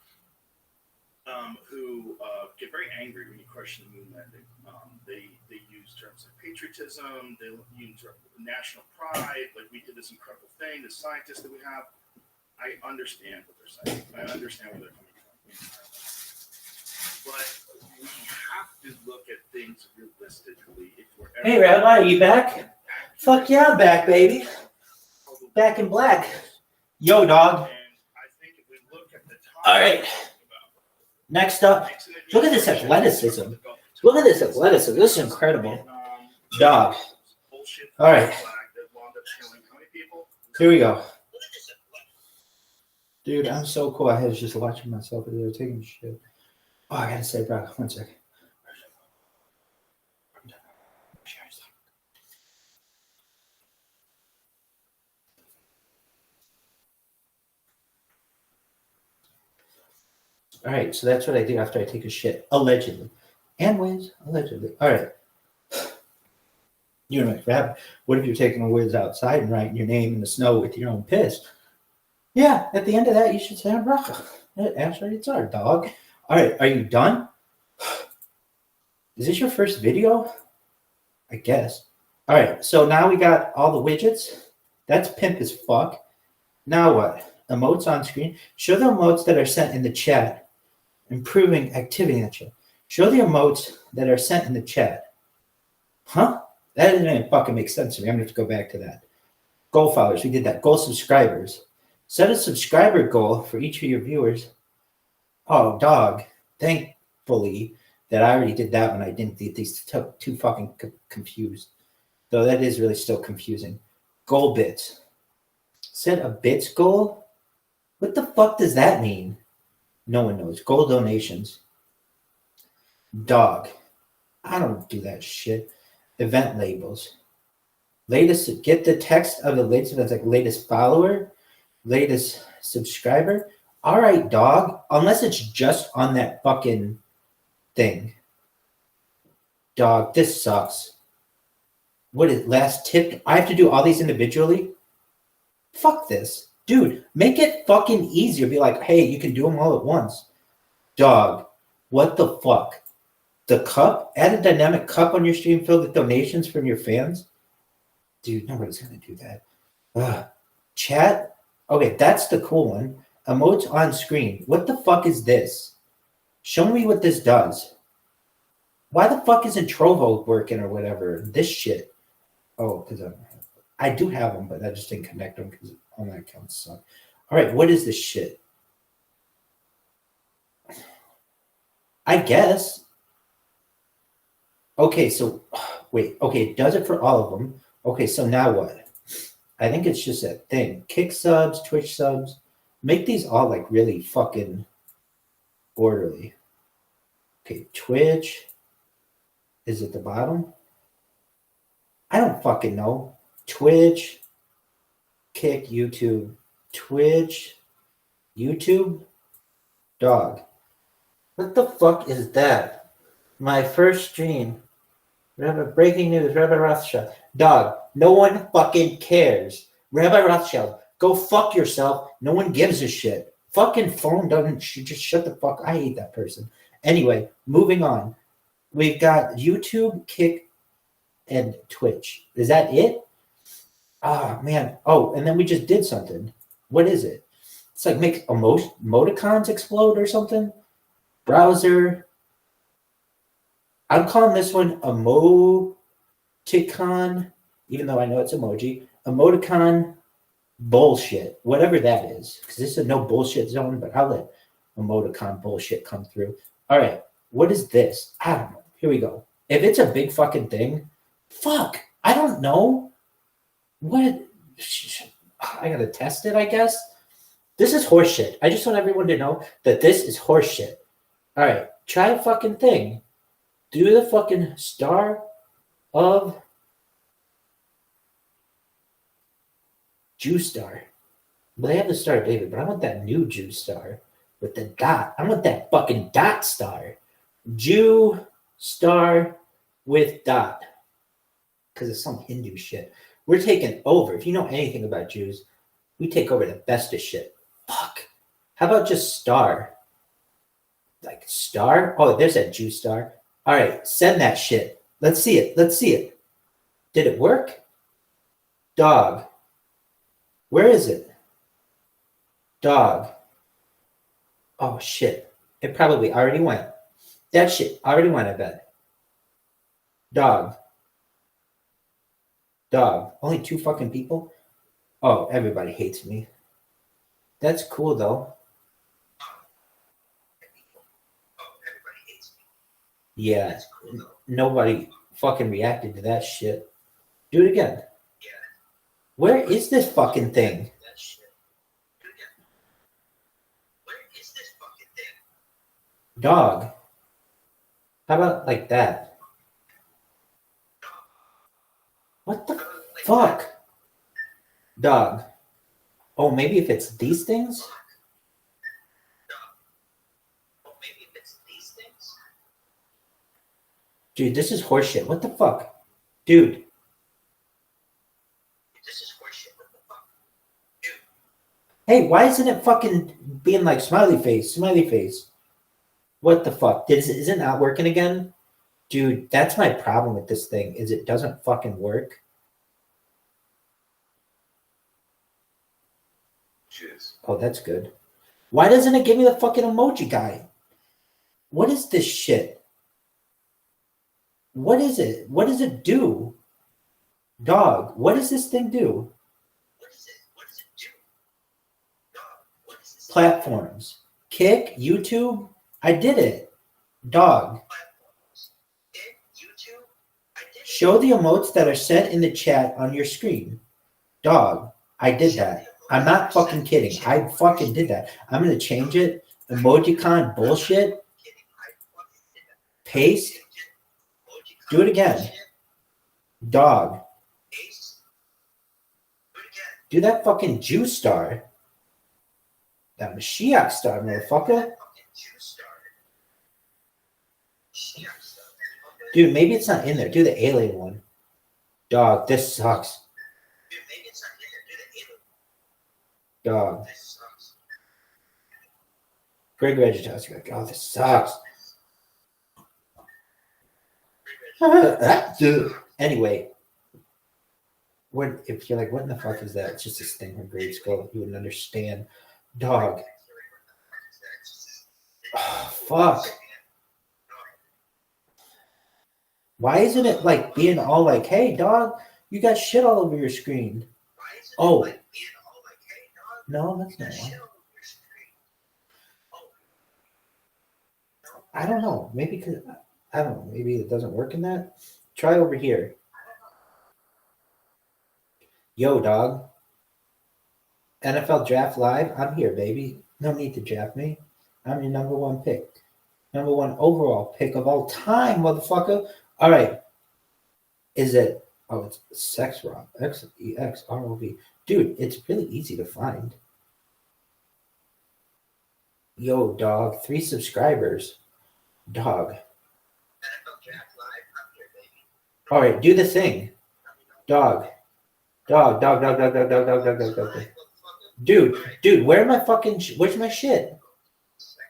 who get very angry when you question the moon landing. They use terms like patriotism, they use national pride, like we did this incredible thing, the scientists that we have. I understand what they're saying. I understand where they're coming from. But we have to look at things realistically. If we're ever Hey, Rabbi, are you back? Fuck yeah, I'm back, baby. Back in black. Yo, dog. All right. Next up, look at this athleticism. Look at this athleticism. This is incredible. Dog. All right. Here we go. Dude, I'm so cool. I was just watching myself video taking shit. Oh, I gotta say, bro, 1 second. All right, so that's what I do after I take a shit, allegedly. And whiz, allegedly. All right. You're like, Rabbi, what if you're taking a whiz outside and writing your name in the snow with your own piss? Yeah, at the end of that, you should say a bracha. Actually, it's our dog. All right, are you done? Is this your first video? I guess. All right, so now we got all the widgets. That's pimp as fuck. Now what? Emotes on screen. Show the emotes that are sent in the chat. Improving activity in the chat. Show the emotes that are sent in the chat. Huh? That doesn't even fucking make sense to me. I'm going to have to go back to that. Goal followers. We did that. Goal subscribers. Set a subscriber goal for each of your viewers. Oh, dog. Thankfully that I already did that when I didn't get these too fucking confused. Though that is really still confusing. Goal bits. Set a bits goal? What the fuck does that mean? No one knows. Goal donations. Dog. I don't do that shit. Event labels. Latest, get the text of the latest events, like latest follower, latest subscriber. All right, dog. Unless it's just on that fucking thing. Dog, this sucks. What is last tip? I have to do all these individually? Fuck this. Dude, make it fucking easier. Be like, hey, you can do them all at once. Dog, what the fuck? The cup? Add a dynamic cup on your stream filled with donations from your fans? Dude, nobody's going to do that. Ugh. Chat? Okay, that's the cool one. Emotes on screen. What the fuck is this? Show me what this does. Why the fuck isn't Trovo working or whatever? This shit. Oh, because I do have them, but I just didn't connect them because all my accounts suck. All right, what is this shit? I guess. Okay, so wait. Okay, it does it for all of them. Okay, so now what? I think it's just that thing. Kick subs, Twitch subs. Make these all like really fucking orderly. Okay, Twitch is at the bottom. I don't fucking know. Twitch, Kick, YouTube, Twitch, YouTube, dog. What the fuck is that? My first stream. Breaking news, Rabbi Rothschild. Dog, no one fucking cares. Rabbi Rothschild, go fuck yourself. No one gives a shit. Fucking phone doesn't, just shut the fuck. I hate that person. Anyway, moving on. We've got YouTube, Kick, and Twitch. Is that it? Ah, man. Oh, and then we just did something. What is it? It's like make emoticons explode or something. Browser. I'm calling this one emoticon, even though I know it's emoji. Emoticon bullshit, whatever that is. Because this is a no bullshit zone, but I'll let emoticon bullshit come through. All right, what is this? I don't know. Here we go. If it's a big fucking thing, fuck, I don't know. What? I gotta test it, I guess. This is horseshit. I just want everyone to know that this is horseshit. All right, try a fucking thing. Do the fucking Star of Jew Star. Well, they have the Star of David, but I want that new Jew Star with the dot. I want that fucking dot star. Jew Star with dot. Because it's some Hindu shit. We're taking over. If you know anything about Jews, we take over the best of shit. Fuck. How about just star? Like star? Oh, there's that Jew Star. All right, send that shit. Let's see it. Let's see it. Did it work? Dog. Where is it? Dog. Oh, shit. It probably already went. That shit already went, I bet. Dog. Dog. Only 2 fucking people? Oh, everybody hates me. That's cool, though. Yeah, nobody fucking reacted to that shit. Do it again. Where is this fucking thing? Dog. How about like that? What the fuck? Dog. Oh, maybe if it's these things? Dude, this is horseshit. What the fuck? Dude. This is horseshit. What the fuck? Dude. Hey, why isn't it fucking being like smiley face, smiley face? What the fuck? Is it not working again? Dude, that's my problem with this thing, is it doesn't fucking work. Cheers. Oh, that's good. Why doesn't it give me the fucking emoji guy? What is this shit? What is it? What does it do? Dog, what does this thing do? Platforms. Kick, YouTube. I did it. Dog. Show the emotes that are sent in the chat on your screen. Dog, I did that. I'm not fucking kidding. I fucking did that. I'm going to change it. Emojicon bullshit. Paste. Do it again. Dog. Do that fucking Jew star. That Mashiach star, motherfucker. Dude, maybe it's not in there. Do the alien one. Dog, this sucks. Dog. Greg Vegetas, you're like, oh, this sucks. Anyway, what if you're like, what in the fuck is that? It's just this thing from grade school. You wouldn't understand. Dog. Oh, fuck. Why isn't it like being all like, hey, dog, you got shit all over your screen? Oh. No, that's not one. I don't know. Maybe because I don't know. Maybe it doesn't work in that. Try over here. Yo, dog. NFL Draft Live. I'm here, baby. No need to draft me. I'm your number one pick. Number one overall pick of all time, motherfucker. All right. Is it? Oh, it's Sex Rob. XEXROV. Dude, it's really easy to find. Yo, dog. 3 subscribers. Dog. All right, do the thing. Dog. Dog. Dude, where's my shit?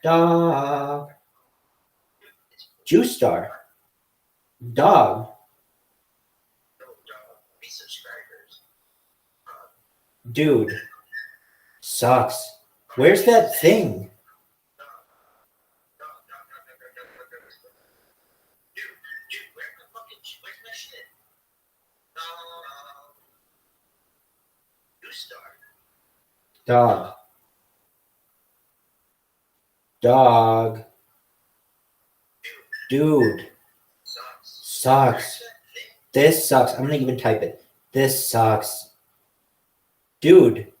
Dog. Juice Star. Dog. Dude. Sucks. Where's that thing? Dog. Dog. Dude. Sucks. This sucks. I'm gonna even type it. This sucks. Dude.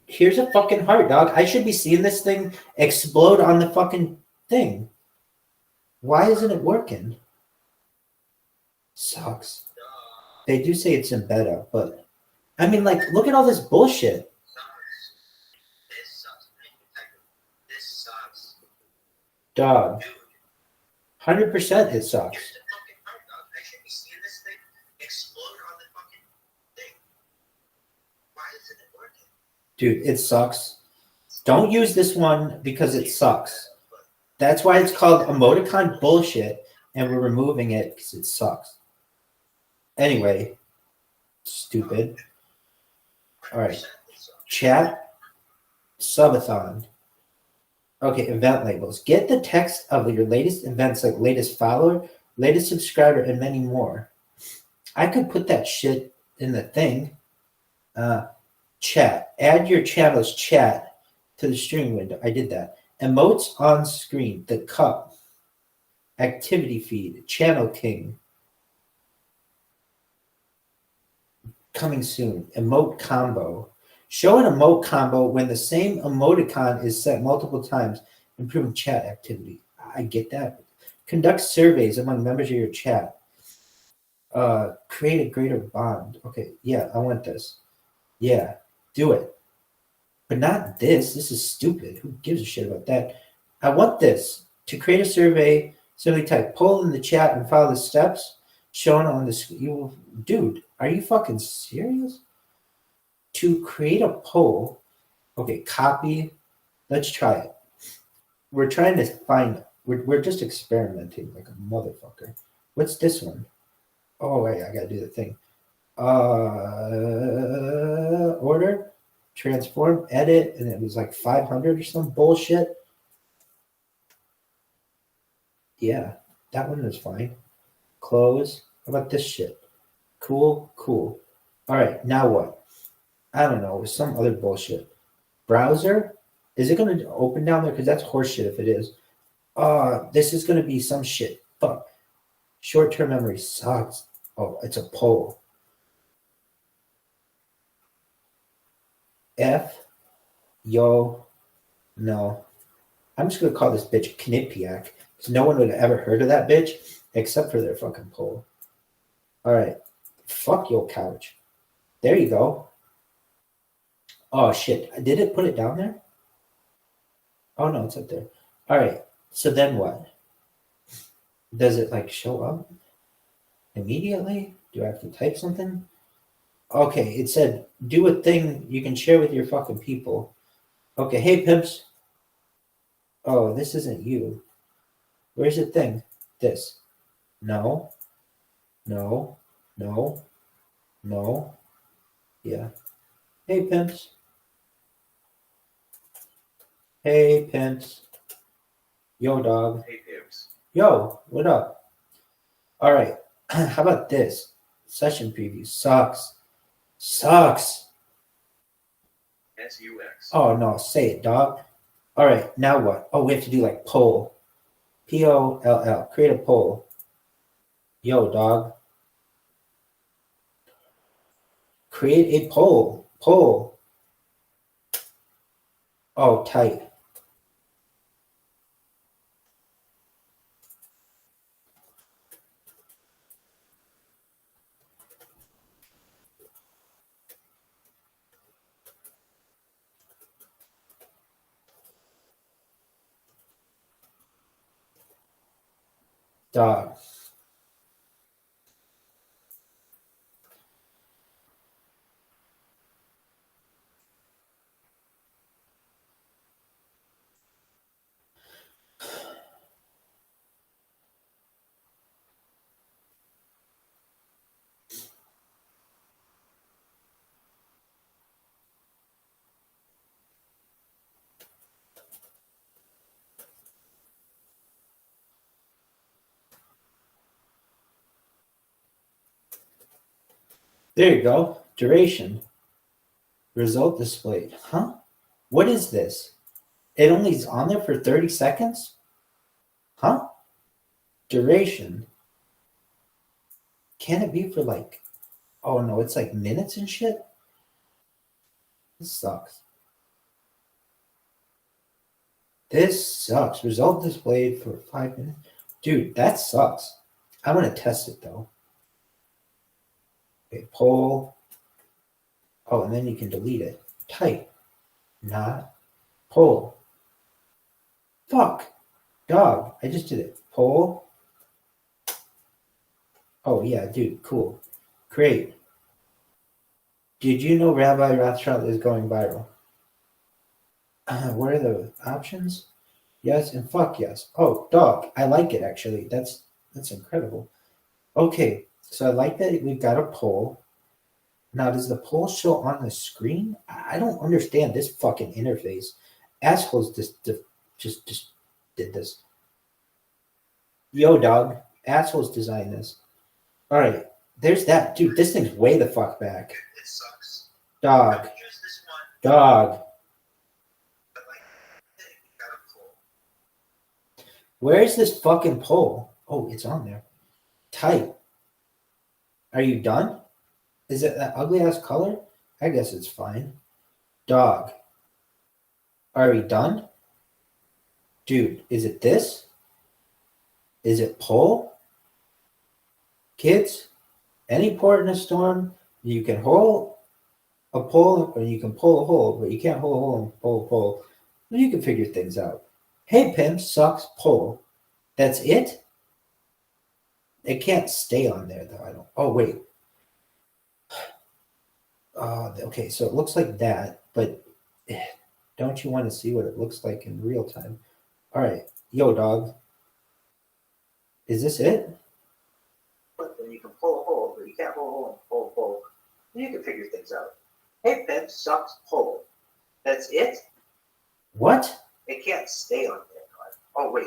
Here's a fucking heart, dog. I should be seeing this thing explode on the fucking thing. Why isn't it working? Sucks. They do say it's in beta, but I mean, like, look at all this bullshit. Dog. 100% it sucks. Dude, it sucks. Don't use this one because it sucks. That's why it's called emoticon bullshit, and we're removing it because it sucks. Anyway, stupid. All right. Chat. Subathon. Okay, event labels. Get the text of your latest events, like latest follower, latest subscriber, and many more. I could put that shit in the thing. Chat. Add your channel's chat to the stream window. I did that. Emotes on screen. The cup. Activity feed. Channel king. Coming soon. Emote combo. Show an emote combo when the same emoticon is set multiple times, improving chat activity. I get that. Conduct surveys among members of your chat. Create a greater bond. Okay, yeah, I want this. Yeah, do it. But not this. This is stupid. Who gives a shit about that? I want this. To create a survey, simply type poll in the chat and follow the steps shown on the screen. Dude, are you fucking serious? To create a poll, okay, copy. Let's try it. We're trying to find We're just experimenting like a motherfucker. What's this one? Oh wait, I gotta do the thing. Order, transform, edit, and it was like 500 or some bullshit. Yeah, that one was fine. Close. How about this shit? Cool. All right, now what? I don't know. It was some other bullshit. Browser? Is it going to open down there? Because that's horseshit if it is. This is going to be some shit. Fuck. Short-term memory sucks. Oh, it's a poll. No. I'm just going to call this bitch Knippiak. Because no one would have ever heard of that bitch except for their fucking poll. All right. Fuck your couch. There you go. Oh, shit. Did it put it down there? Oh, no, it's up there. All right. So then what? Does it, like, show up immediately? Do I have to type something? Okay, it said, do a thing you can share with your fucking people. Okay, hey, pimps. Oh, this isn't you. Where's the thing? This. No. Yeah. Hey, pimps. Yo, dog. Hey, pimps. Yo, what up? All right. How about this? Session preview sucks. SUX. Oh, no. Say it, dog. All right. Now what? Oh, we have to do like poll. POLL. Create a poll. Yo, dog. Create a poll. Oh, tight. Dog. There you go. Duration. Result displayed. Huh? What is this? It only is on there for 30 seconds? Huh? Duration. Can it be for like, oh no, it's like minutes and shit? This sucks. Result displayed for 5 minutes. Dude, that sucks. I want to test it though. Okay, poll. Oh, and then you can delete it. Type. Not. Poll. Fuck. Dog. I just did it. Poll. Oh, yeah, dude. Cool. Great. Did you know Rabbi Rothschild is going viral? What are the options? Yes and fuck yes. Oh, dog. I like it, actually. That's incredible. Okay, so I like that we've got a poll. Now, does the poll show on the screen? I don't understand this fucking interface. Assholes just did this. Yo, dog. Assholes designed this. All right, there's that. Dude, this thing's way the fuck back. It sucks. Dog. Use this one. Dog. Where's this fucking poll? Oh, it's on there. Type. Are you done? Is it that ugly ass color? I guess it's fine. Dog. Are we done? Dude, is it this? Is it poll? Kids, any port in a storm, you can hold a pole or you can pull a hole, but you can't hold a hole and pull a pole. Well, you can figure things out. Hey, pimp, sucks, poll. That's it? It can't stay on there, though. I don't. Oh, wait. Okay, so it looks like that, but don't you want to see what it looks like in real time? All right. Yo, dog. Is this it? But then you can pull a hole, but you can't pull a hole and pull a hole. And you can figure things out. Hey, pimp sucks hole. That's it? What? It can't stay on there. Oh, wait.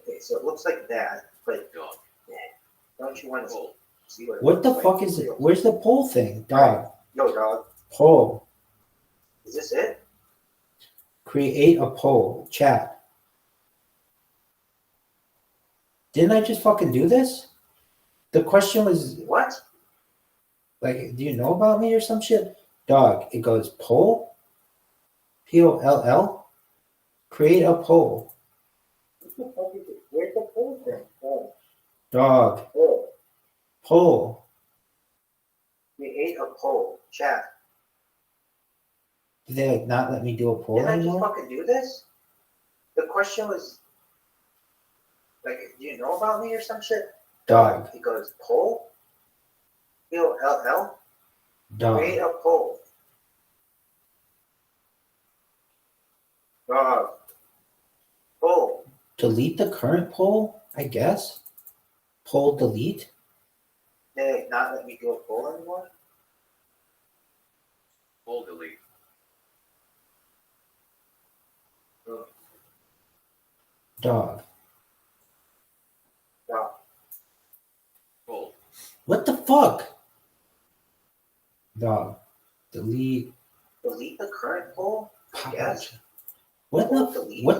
Okay, so it looks like that, but don't you want to see what it What the looks fuck like? is it? Where's the pole thing? Dog. Yo, dog. Pole. Is this it? Create a poll. Chat. Didn't I just fucking do this? The question was what? Like, do you know about me or some shit? Dog. It goes poll. POLL. Create a poll. Where's the poll thing? Oh. Dog. Poll. Poll. Create a poll. Chat. Did they like not let me do a poll Didn't I just anymore? fucking do this? The question was, like, do you know about me or some shit? Dog. It goes poll. POLL. Dog. Create a poll. Dog. Poll. Delete the current poll, I guess. Poll delete. They not let me do a poll anymore? Full delete. Dog. Dog. Full. What the fuck? Dog. Delete. Delete the current poll? Yes. What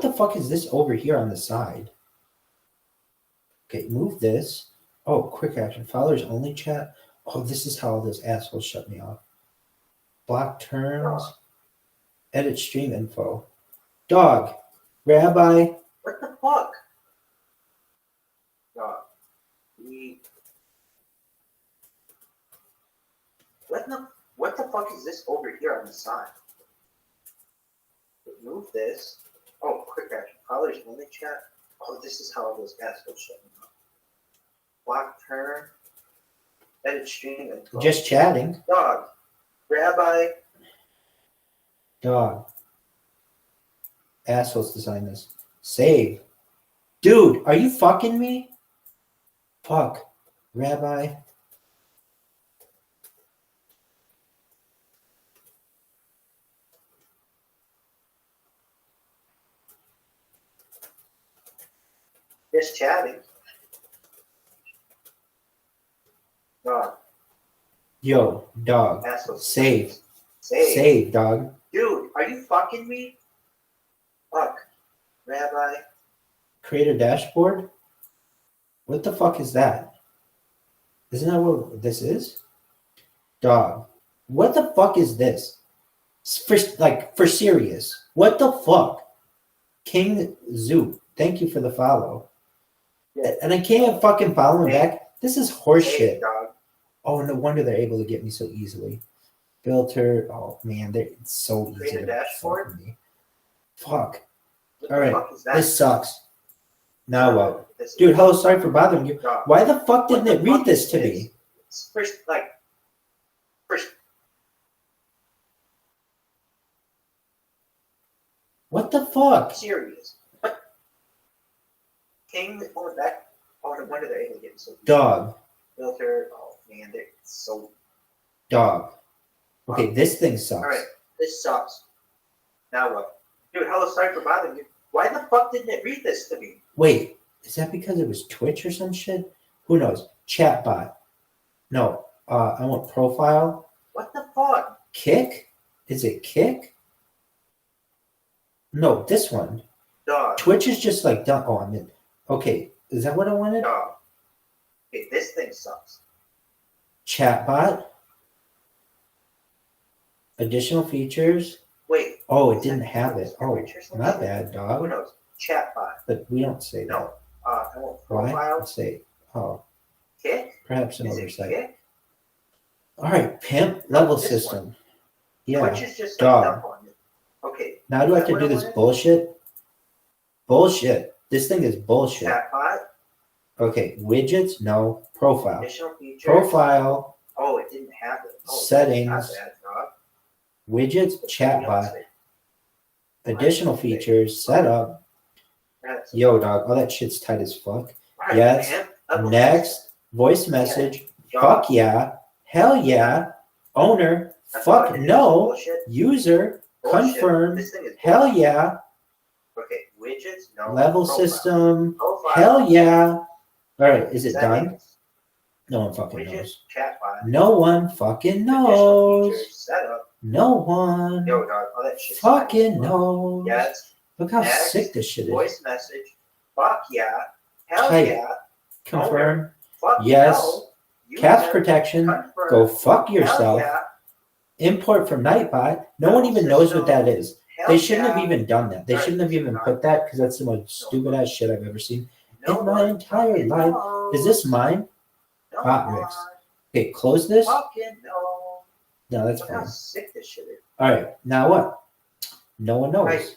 the fuck is this over here on the side? Okay, move this. Oh, quick action. Followers only chat. Oh, this is how all those assholes shut me off. Block terms. Edit stream info. Dog. Rabbi. What the fuck? Dog. What the fuck is this over here on the side? Move this. Oh, quick action. Followers only chat. Oh, this is how all those assholes shut me off. Block term. Edit stream info. Just chatting. Dog. Rabbi. Dog. Assholes design this. Save. Dude, are you fucking me? Fuck. Rabbi. Just chatting. Dog. Yo, dog. Assholes. Save. Save. Save, dog. Dude, are you fucking me? Fuck. Rabbi. Create a dashboard? What the fuck is that? Isn't that what this is? Dog. What the fuck is this? For serious. What the fuck? King Zoo. Thank you for the follow. Yeah. And I can't fucking follow him back. This is horseshit. Dog. Oh, no wonder they're able to get me so easily. Filter. Oh man, it's so easy Create a to dashboard? fuck me. Fuck. What All the right. fuck is that? This sucks. Now what? This Dude, hello, sorry for bothering you. Dog. Why the fuck didn't What it the read fuck this is to this? me? It's first. What the fuck? Serious. What? King going back. Oh, no wonder they're able to get so Dog. filter. Oh man, they're so. Dog. Okay, this thing sucks. All right, this sucks. Now what? Dude, hello, sorry for bothering you. Why the fuck didn't it read this to me? Wait, is that because it was Twitch or some shit? Who knows? Chatbot. No, I want profile. What the fuck? Kick? Is it kick? No, this one. Dog. Twitch is just like done. Oh, I'm in. Okay, is that what I wanted? Dog. Okay, this thing sucks. Chatbot. Additional features. Wait. Oh, it didn't have it. Oh, Twitch or some not shit? bad, Who dog. knows? Chatbot. But we don't say that. No. I want Why? profile. Let's say, oh, Kick. perhaps an Is it oversight. kick? All right, pimp level this system. one. Yeah, Twitch is just dog. like up on it. Okay. Now do I have to What do I this wanted? bullshit? Bullshit. This thing is bullshit. Chatbot. Okay, widgets, no. Profile. Additional features. Profile, Oh, it didn't have it. Oh, Settings. Not bad, dog. widgets, chatbot. Additional features, setup, That's Yo, dog, all that shit's tight as fuck. Right, Yes. man. Level Next. Voice message. Yeah. Fuck yeah. Hell yeah. Owner. That's Fuck fucking no. bullshit. User. Bullshit. Confirm. This thing is Hell bullshit. yeah. Okay, widgets, no. Level Profile. system. Profile. Hell yeah. All right, is it done? Settings. No one fucking Widgets, knows. chat bot. No one fucking Additional knows. features, setup. No one Yo, dog, all that shit's fucking nice. knows. Yes. Look how Next. sick this shit is. Voice message. Fuck yeah. Hell Type. yeah. Confirm. Fuck Yes. no. User, Caps protection. confirm. Go fuck Hell yourself. yeah. Import from Nightbot. No one even knows what that is. Hell They shouldn't yeah. have even done that. They Right, shouldn't have even not. put that because that's the most stupid ass shit I've ever seen No in my one entire fucking life. knows. Is this mine? No Hot one mix. Okay, close this. fucking knows. No, that's Look how fine. sick this shit is. All right, now what? No one knows. Right.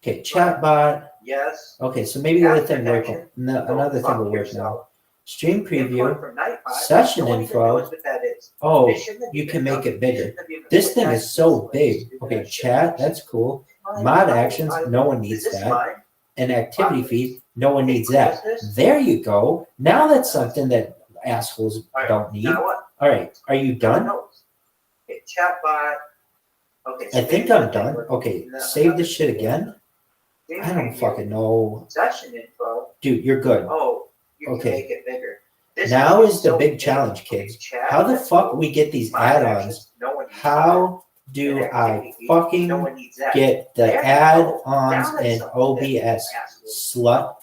Okay, chatbot. Yes. Okay, so maybe the Cap other thing will work. protection. No, Go another thing fuck will work yourself. now. Stream Import preview. from Nightbot. Session No one even info. knows what that is. Oh, They shouldn't have you even can done make it. it They bigger. shouldn't have even This put thing that is so this way. big. Stupid Okay, ass shit. chat, that's cool. Mine, Mod mine, actions, mine. no one Is needs this that. mine? An activity Mine. feed, no one Okay, needs close that. this. There you go. Now that's something that assholes All right, don't need. now what? All right, are you No one done? knows. Okay, chatbot. Okay, so I think maybe I'm the thing done. works. Okay, No, save this shit another thing. again. Stream I don't preview. fucking know. Session info. Dude, you're good. Oh, you Okay. can make it bigger. This Now thing is the so big challenge, Okay, kids. chat, How the that's fuck cool. we get these Mod add-ons? actions, no one needs How that. do And I activity feed, fucking no one needs that. get the There you go. add-ons Now that's in something that OBS? assholes Slut.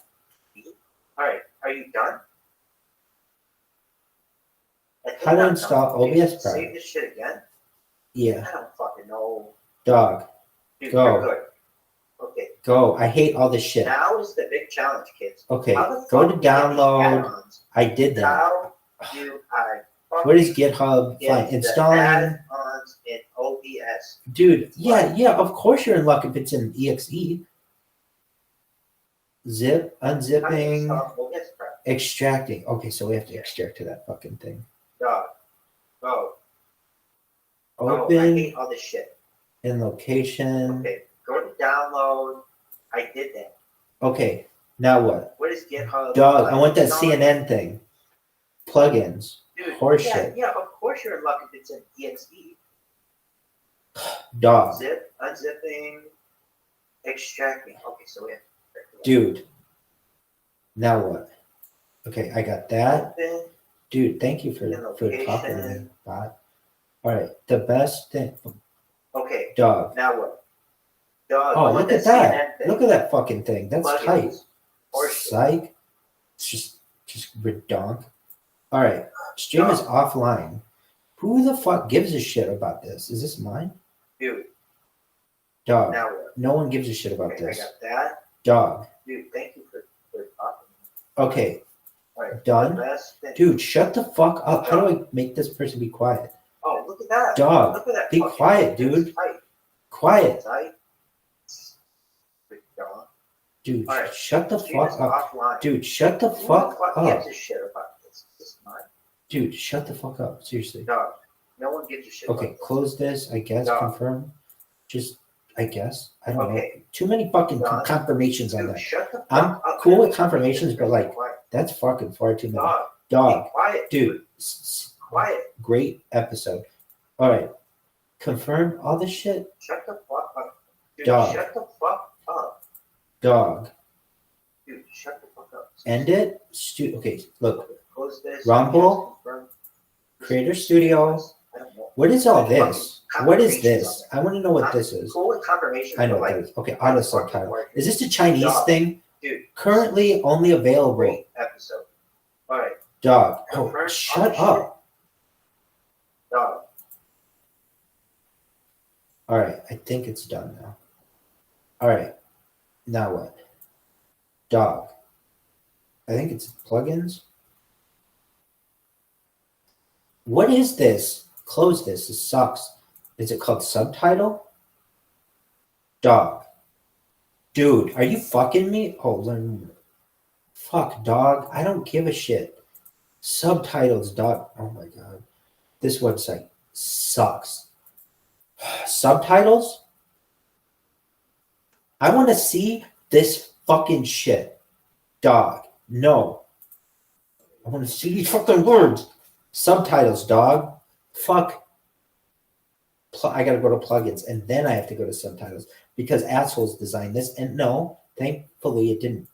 All right, are you done? I think How to I'm install done. Okay, OBS Save product? this shit again? Yeah. I don't fucking know. Dog. Dude, Go. you're good. Okay, Go. I hate all this shit. now is the big challenge, kids. Okay, How the go fuck to do we get these download. add-ons? I did that. How do I What is fucking GitHub? get Fine. the Installing. add-ons in OBS? Dude, yeah, of course you're in luck if it's in exe. Zip, How do you unzipping, install OBS crap? extracting. Okay, so we have to extract to that fucking thing. Dog. Go. Oh, I Open hate all this shit. in location. Okay, go to download. I did that. Okay, now what? What is GitHub? Dog, I want that Installing- CNN thing. Plugins. Dude, Horseshit. yeah, of course you're in luck if it's in exe. Dog. Zip, unzipping, extracting. Okay, so we have Dude. Now what? Okay, I got that. open. Dude, thank you for In talking to me, location. bot. All right, the best thing. Okay, Dog. now what? Dog, Oh, I want look at CNN that. thing. Look at that fucking thing. That's Plugins. tight. Horseshit. Psych. It's just redonk. All right, stream is offline. Who the fuck gives a shit about this? Is this mine? Dude, Dog. now what? No one gives a shit about Okay, I this. got that. Dog. Dude, thank you for talking. Okay, All right, done. the best thing. Dude, shut the fuck up. How do I make this person be quiet? Oh, look at that. Dog, Look at that. be fucking quiet, thing. dude. It's tight. Quiet. It's tight. Dog. Dude, All right, shut the stream fuck is up. offline. Dude, shut the Who the fuck fuck up. gives a shit about this? This is mine. Dude, shut the fuck up. Seriously. Dog. No one gives a shit Okay, about this. close this, I guess. Dog. Confirm. Just, I guess. I don't know. Okay. Too many fucking Dog. confirmations on Dude, that. shut the fuck I'm up. cool with man. confirmations, but like, Quiet. that's fucking far too many. Dog. Dog. Be quiet, Dude, Quiet. great episode. All right. Confirm all this shit. Shut the fuck up. Dude, Dog. shut the fuck up. Dog. Dude, shut the fuck up. End it. Okay, look. Close this. Rumble. Confirm. Creator Studio. I don't know. What is all this? What is this? Confirmations I want to know what this is. Cool with confirmation. I know but what like, that is. Okay, auto subtitle. Is this a Chinese Dog. thing? Dude, Currently only available. great episode. All right, Dog. Oh, Confirm shut all up. dog. All right, I think it's done now. All right, now what? Dog. I think it's plugins. What is this? Close this. This sucks. Is it called subtitle? Dog. Dude, are you fucking me? Oh, learn. Fuck, dog. I don't give a shit. Subtitles, dog. Oh my god. This website sucks. Subtitles? I want to see this fucking shit. Dog. No. I want to see these fucking words. Subtitles, dog. Fuck. I gotta go to plugins and then I have to go to subtitles because assholes designed this. And no, thankfully it didn't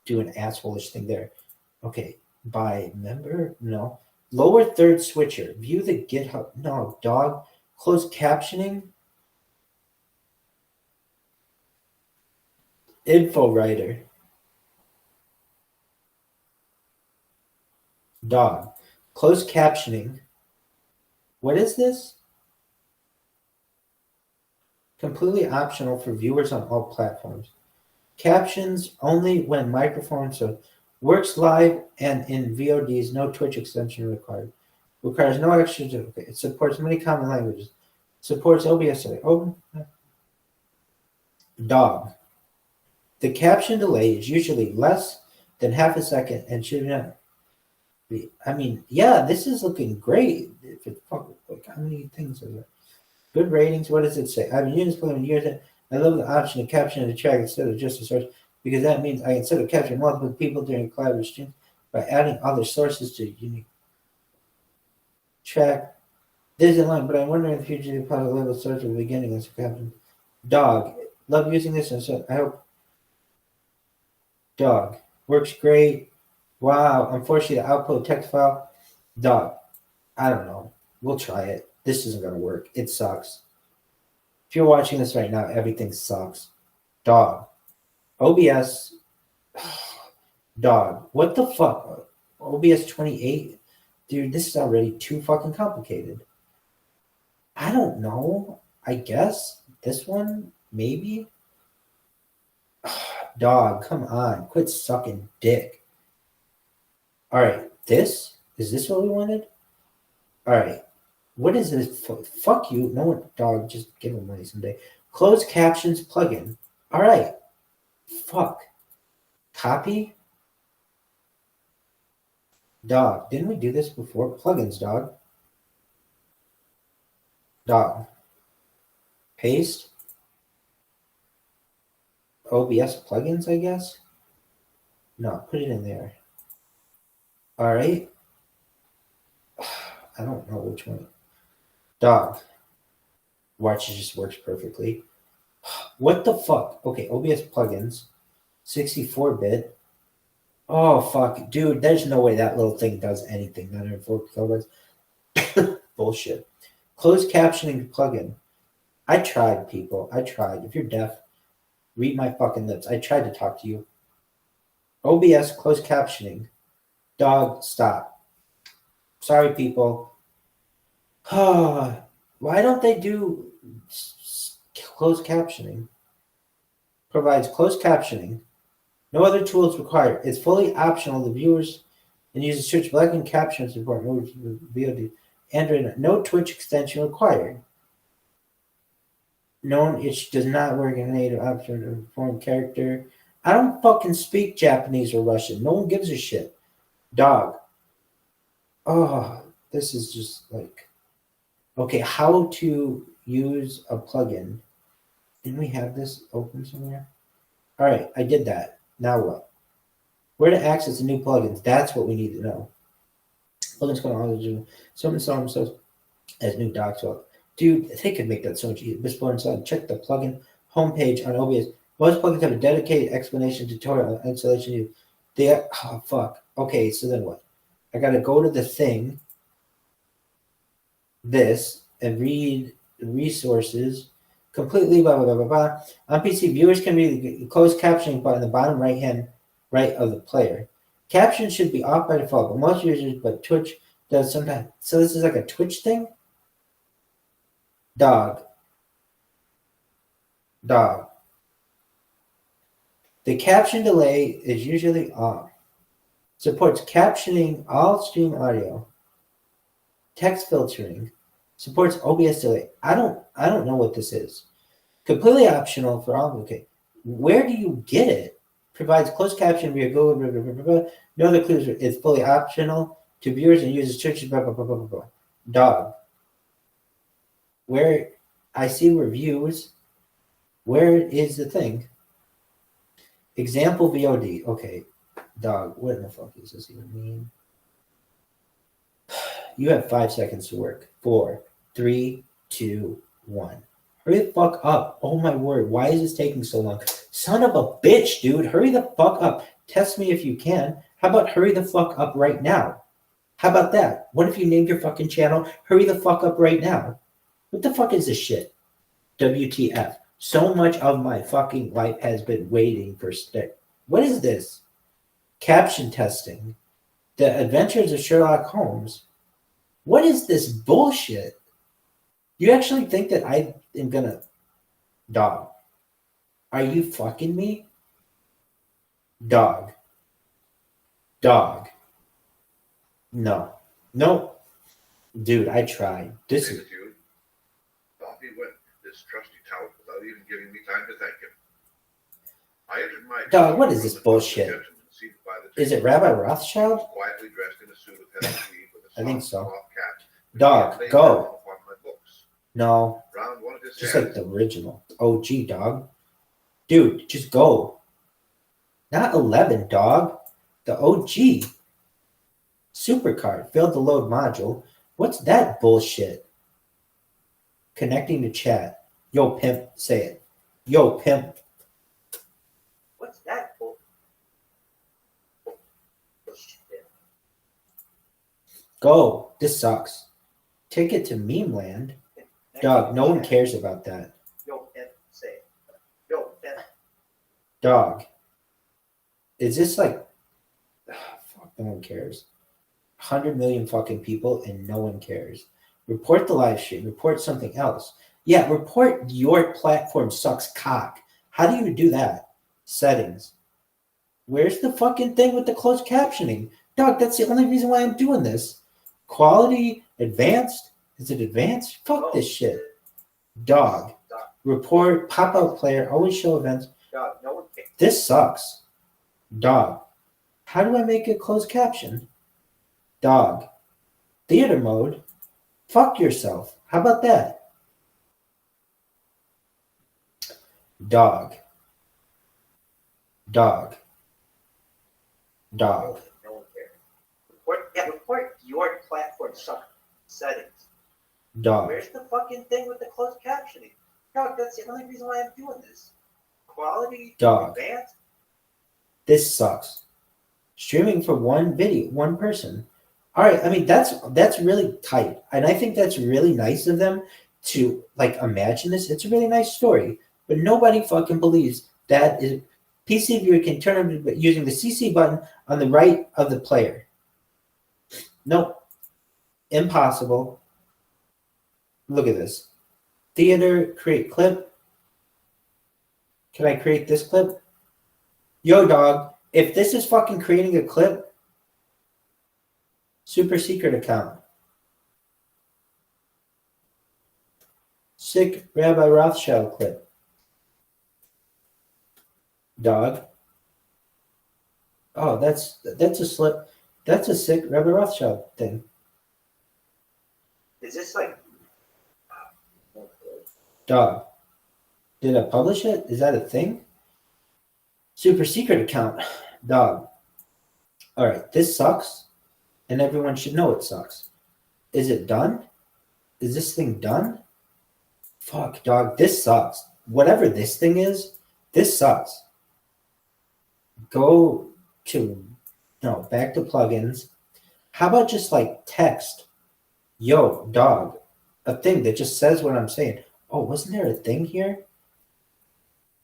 do an asshole-ish thing there. Okay. By member? No. Lower third switcher. View the GitHub. No, dog. Closed captioning. Info writer. Dog. Closed captioning. What is this? Completely optional for viewers on all platforms. Captions only when microphones are works live and in VODs. No Twitch extension required. Requires no extra. Okay. It supports many common languages. Supports OBS. Dog. The caption delay is usually less than half a second and should not be. I mean, yeah, this is looking great. If it, like, how many things are there? Good ratings. What does it say? I've been using this for years. I love the option to caption the track instead of just a source because that means I can set up caption multiple people during collaborative streams by adding other sources to unique track. This is in line, but I'm wondering if the future you probably level search at the beginning as a caption. Dog. Love using this and so I hope. Dog. Works great. Wow. Unfortunately, the output text file. Dog. I don't know. We'll try it. This isn't going to work. It sucks. If you're watching this right now, everything sucks. Dog. OBS. Dog. What the fuck? OBS 28? Dude, this is already too fucking complicated. I don't know. I guess this one, maybe. Dog, come on. Quit sucking dick. All right. Is this what we wanted? All right. What is this? Fuck you. No one, dog, just give him money someday. Closed captions plugin. All right. Fuck. Copy. Dog. Didn't we do this before? Plugins, dog. Dog. Paste. OBS plugins, I guess. No, put it in there. All right. I don't know which one. Dog. Watch, it just works perfectly. What the fuck? Okay, OBS plugins. 64-bit. Oh, fuck. Dude, there's no way that little thing does anything. 904 kilobytes. Bullshit. Closed captioning plugin. I tried, people. I tried. If you're deaf, read my fucking lips. I tried to talk to you. OBS closed captioning. Dog, stop. Sorry, people. Why don't they do closed captioning? Provides closed captioning. No other tools required. It's fully optional. The viewers and users search black and captions support VOD. Android. No Twitch extension required. It does not work in native option or foreign character. I don't fucking speak Japanese or Russian. No one gives a shit. Dog. Oh, this is just like, okay, how to use a plugin. Didn't we have this open somewhere? All right, I did that. Now what? Where to access the new plugins? That's what we need to know. Plugins going on. Someone as new docs. Well, dude, they could make that so much easier. Before inside, check the plugin homepage on OBS. Most plugins have a dedicated explanation tutorial on installation. Oh, fuck. Okay, so then what? I got to go to the thing, this, and read the resources completely, blah, blah, blah, blah, blah. On PC, viewers can read the closed captioning button in the bottom right of the player. Captions should be off by default, but most users, but Twitch does sometimes. So this is like a Twitch thing? Dog. The caption delay is usually off. Supports captioning all stream audio. Text filtering. Supports OBS delay. I don't know what this is. Completely optional for all. Okay. Where do you get it? Provides closed caption via Google. Blah, blah, blah, blah. No other clues. It's fully optional to viewers and users. Searches. Blah, blah, blah, blah, blah, blah. Dog. Where I see reviews. Where is the thing? Example VOD. Okay, dog. What in the fuck does this even mean? You have 5 seconds to work. 4, 3, 2, 1. Hurry the fuck up. Oh my word. Why is this taking so long? Son of a bitch, dude. Hurry the fuck up. Test me if you can. How about hurry the fuck up right now? How about that? What if you named your fucking channel? Hurry the fuck up right now. What the fuck is this shit? WTF. So much of my fucking life has been waiting for stick. What is this? Caption testing. The Adventures of Sherlock Holmes. What is this bullshit? You actually think that I am gonna... Dog. Are you fucking me? Dog. Dog. No. No. Dude, I tried. This is... Bobby went this trusty tout without even giving me time to thank him. I entered my... Dog, what is this bullshit? Is it Rabbi Rothschild? Quietly dressed in a suit of heavy tweed with a I think soft so. cloth cap. Dog, Laid go. down upon my books. No. Round one of his Just hands. like the original. OG, dog. Dude, just go. Not 11, dog. The OG. Supercard. Failed to load module. What's that bullshit? Connecting to chat. Yo, pimp. Say it. Yo, pimp. What's that for? Go. This sucks. Take it to meme land. Dog, no one cares about that. Yo, pimp, say it. Yo, pimp. Dog. Is this like... fuck, no one cares. 100 million fucking people and no one cares. Report the live stream. Report something else. Yeah, report your platform sucks cock. How do you do that? Settings. Where's the fucking thing with the closed captioning? Dog, that's the only reason why I'm doing this. Quality, advanced? Is it advanced? Fuck this shit. Dog. Report, pop-out player, always show events. Dog, no one cares. This sucks. Dog. How do I make it closed caption? Dog. Theater mode? Fuck yourself. How about that? Dog. Dog. Dog. No one cares. Report your platform suck settings. Dog. Where's the fucking thing with the closed captioning? Dog, that's the only reason why I'm doing this. Quality, Dog. advanced. This sucks. Streaming for one video, one person. All right, I mean that's really tight, and I think that's really nice of them to like imagine this. It's a really nice story, but nobody fucking believes that is PC viewer can turn on using the CC button on the right of the player. Nope, impossible. Look at this. Theater, create clip. Can I create this clip? Yo, dog, if this is fucking creating a clip. Super secret account. Sick Rabbi Rothschild clip. Dog. Oh, that's a slip. That's a sick Rabbi Rothschild thing. Is this like Dog. Did I publish it? Is that a thing? Super secret account. Dog. All right, this sucks. And everyone should know it sucks. Is it done? Is this thing done? Fuck, dog, this sucks. Whatever this thing is, this sucks. Go to, no, back to plugins. How about just like text? Yo, dog, a thing that just says what I'm saying. Oh, wasn't there a thing here?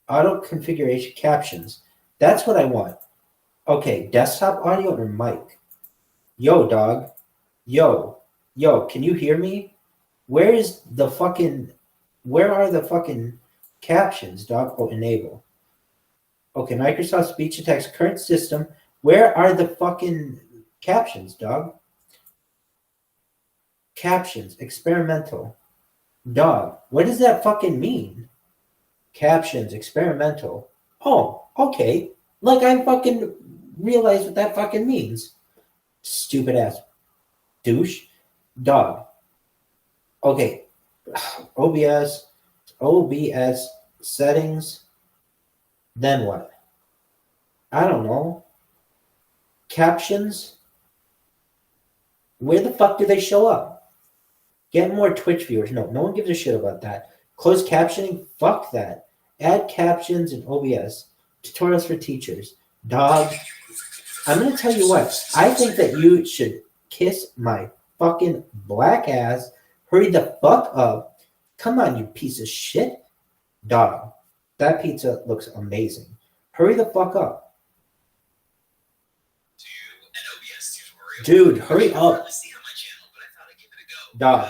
Auto configuration captions. That's what I want. Okay, desktop audio or mic? Yo, dog. Yo, can you hear me? Where are the fucking captions, dog? Oh, enable. Okay, Microsoft speech to text current system. Where are the fucking captions, dog? Captions, experimental. Dog, what does that fucking mean? Captions, experimental. Oh, okay. Like I fucking realize what that fucking means. Stupid ass douche. Dog. Okay. OBS settings. Then what? I don't know. Captions. Where the fuck do they show up? Get more Twitch viewers. No one gives a shit about that. Closed captioning? Fuck that. Add captions in OBS. Tutorials for teachers. Dog. I'm going to tell you what. I think that you should kiss my fucking black ass. Hurry the fuck up. Come on, you piece of shit. Dog. That pizza looks amazing. Hurry the fuck up. Dude, hurry up. Dog.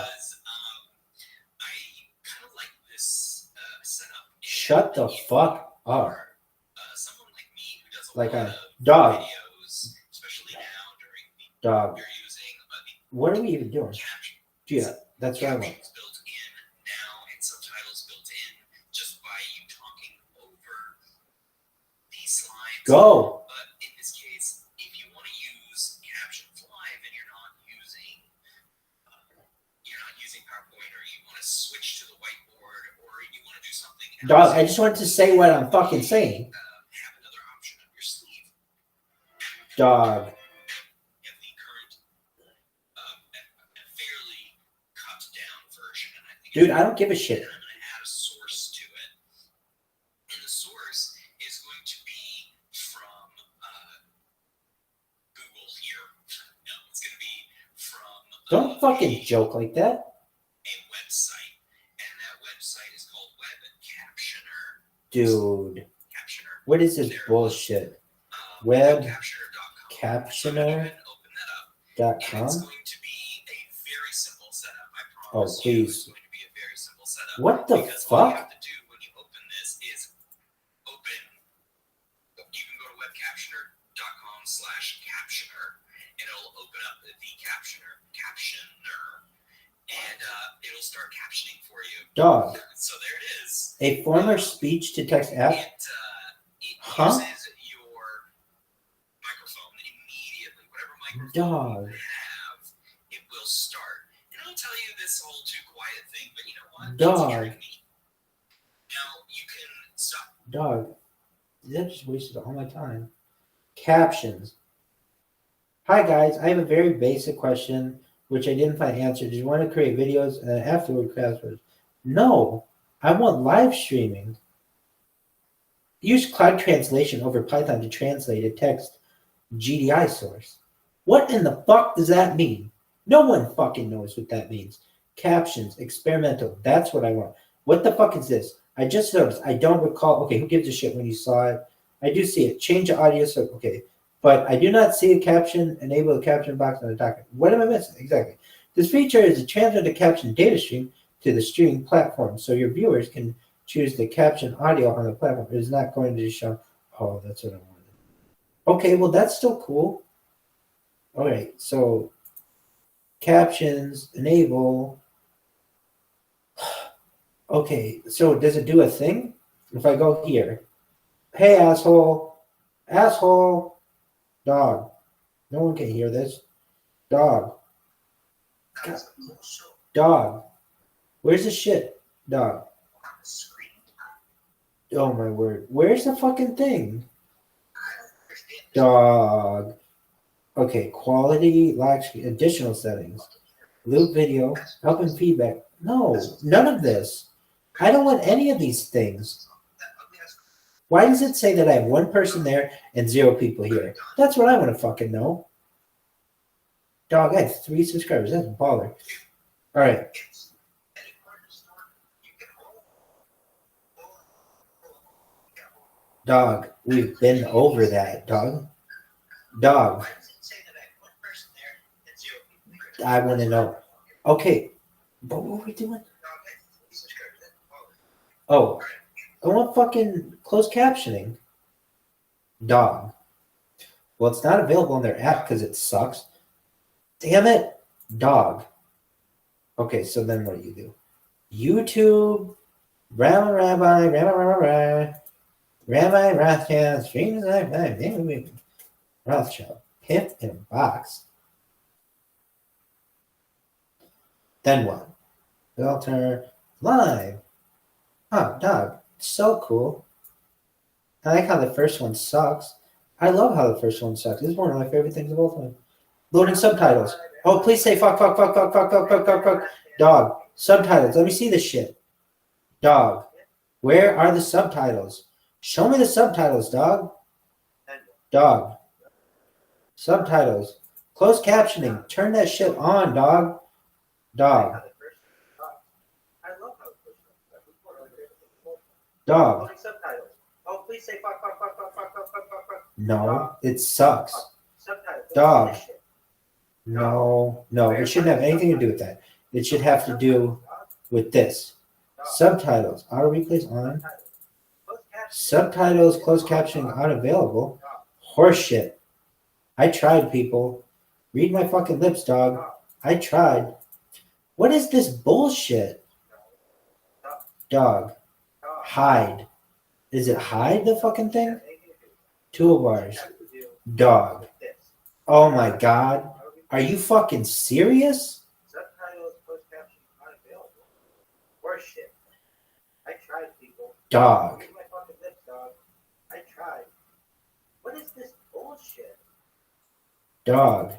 Shut the fuck up. Like a dog. Dog. What are we even doing? Yeah, that's what I want. Go. Dog, I just wanted to say what I'm fucking saying. Dog. Dude, I don't give a shit. Don't fucking joke like that. Dude, what is this bullshit? Webcaptioner.com? Oh, please. What the fuck? Dog. So there it is. A former speech to text app. Huh? Dog. It will start. And I'll tell you this whole too quiet thing, but you know what? Dog. Now you can stop. Dog. That just wasted all my time. Captions. Hi guys, I have a very basic question which I didn't find answered. Do you want to create videos and afterward passwords? No, I want live streaming. Use cloud translation over Python to translate a text GDI source. What in the fuck does that mean? No one fucking knows what that means. Captions, experimental, that's what I want. What the fuck is this? I just noticed, I don't recall. Okay, who gives a shit when you saw it? I do see it. Change the audio, so okay. But I do not see a caption, enable the caption box on the document. What am I missing? Exactly. This feature is a transfer the caption data stream to the streaming platform, so your viewers can choose the caption audio on the platform. It is not going to show. Oh, that's what I wanted. Okay, well, that's still cool. All right, so captions, enable. Okay, so does it do a thing? If I go here, hey, asshole, dog. No one can hear this. Dog. Dog. Where's the shit? Dog. Oh my word. Where's the fucking thing? Dog. Okay, quality, lock screen, additional settings. Loop video, help and feedback. No, none of this. I don't want any of these things. Why does it say that I have one person there and 0 people here? That's what I want to fucking know. Dog, I have 3 subscribers. That's a baller. All right. Dog, we've been over that, dog. Dog. I want to know. Okay, but what were we doing? Oh, I want fucking closed captioning. Dog. Well, it's not available on their app because it sucks. Damn it. Dog. Okay, so then what do you do? YouTube, Rabbi, Rothschild, streams like Rothschild, hit in a box. Then what? Filter, live. Oh, dog, so cool. I like how the first one sucks. I love how the first one sucks. This is one of my favorite things of all time. Loading subtitles. Oh, please say fuck, fuck, fuck, fuck, fuck, fuck, fuck, fuck, fuck. Dog. Subtitles. Let me see this shit. Dog. Where are the subtitles? Show me the subtitles, dog. Dog. Subtitles. Closed captioning. Turn that shit on, dog. Dog. Dog. Loading subtitles. Oh, please say fuck, fuck, fuck, fuck, fuck, fuck, fuck, fuck, fuck. No, it sucks. Subtitles. Dog. No, it shouldn't have anything to do with that. It should have to do with this. Subtitles. Auto replays on. Subtitles, closed captioning unavailable. Horseshit. I tried, people. Read my fucking lips, dog. I tried. What is this bullshit? Dog. Hide. Is it hide the fucking thing? Toolbars. Dog. Oh my god. Are you fucking serious? Subtitles, closed captioning unavailable. Horseshit. I tried, people. Dog. Read my fucking lips, dog. I tried. What is this bullshit? Dog.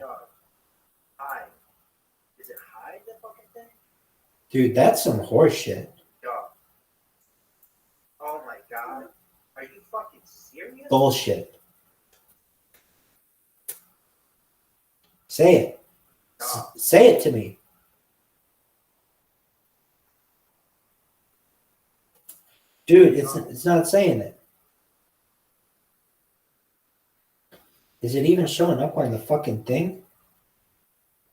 Hide. Is it hide the fucking thing? Dude, that's some horseshit. Dog. Oh my god. Are you fucking serious? Bullshit. Say it. Say it to me. Dude, it's not saying it. Is it even showing up on the fucking thing?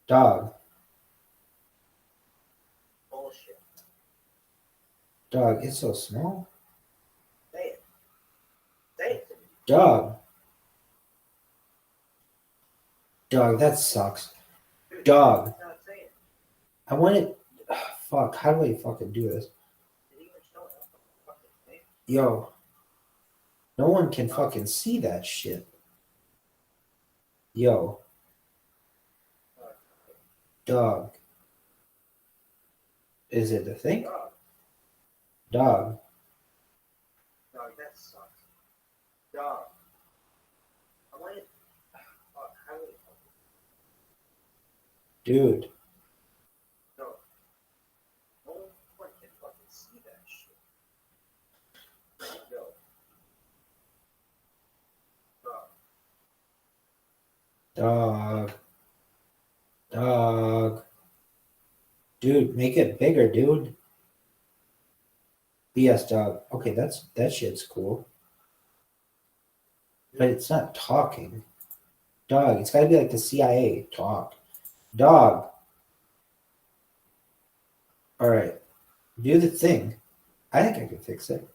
Dog. Bullshit. Dog, it's so small. Say it. Say it to me. Dog. Dog, that sucks. Dog. It's not saying it. I want it. Fuck, how do I fucking do this? Did it even show up on the fucking thing? Yo. No one can fucking see that shit. Yo. Dog. Is it the thing? Dog. Dog, that sucks. Dog. I want it. Fuck, how do I Dude. No. No one can fucking see that shit. Yo. Dog. Dog. Dude, make it bigger, dude. BS dog. Okay, that shit's cool. But it's not talking. Dog, it's gotta be like the CIA. Talk. Dog. Alright. Do the thing. I think I can fix it.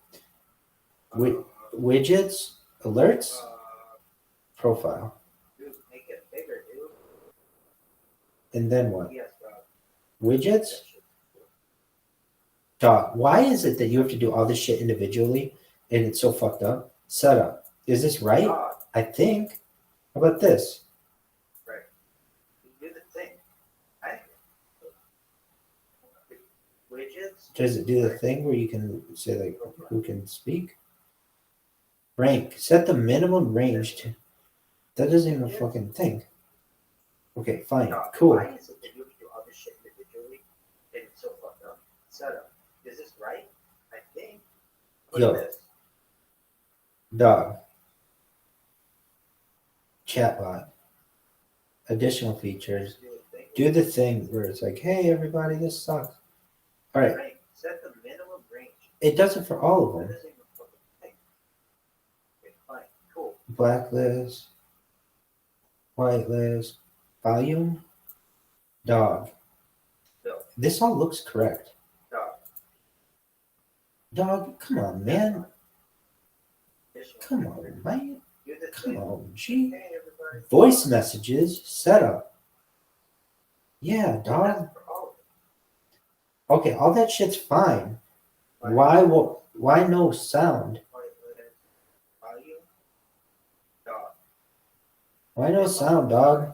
Widgets, alerts, profile. Dude, make it bigger, dude. And then what? Yes, dog. Widgets? Dog, why is it that you have to do all this shit individually and it's so fucked up? Setup. Is this right? Dog. I think. How about this? Right. You do the thing. I widgets. Does it do the thing where you can say like who can speak? Rank. Set the minimum range to. That doesn't even fucking think. Okay, fine. Dog, Cool. why is it that you have to do all this shit individually and it's so fucked up? Setup. Is this right? I think. Look Yo. at this. Dog. Chatbot. Additional features. Do the thing where it's like, hey everybody, this sucks. All right. Rank. Set the minimum range. It does it for all of That them. doesn't even fucking think. Okay, fine. Cool. Blacklist. Whitelist. Volume. Dog. No. This all looks correct. Dog. Dog, come on, man. Additional Come on, man. Do the Come thing. on, G. Hey everybody. Voice messages. Setup. Yeah, dog. That's for all of them. Okay, all that shit's fine. Why no sound? Volume. Dog. Why no sound, dog?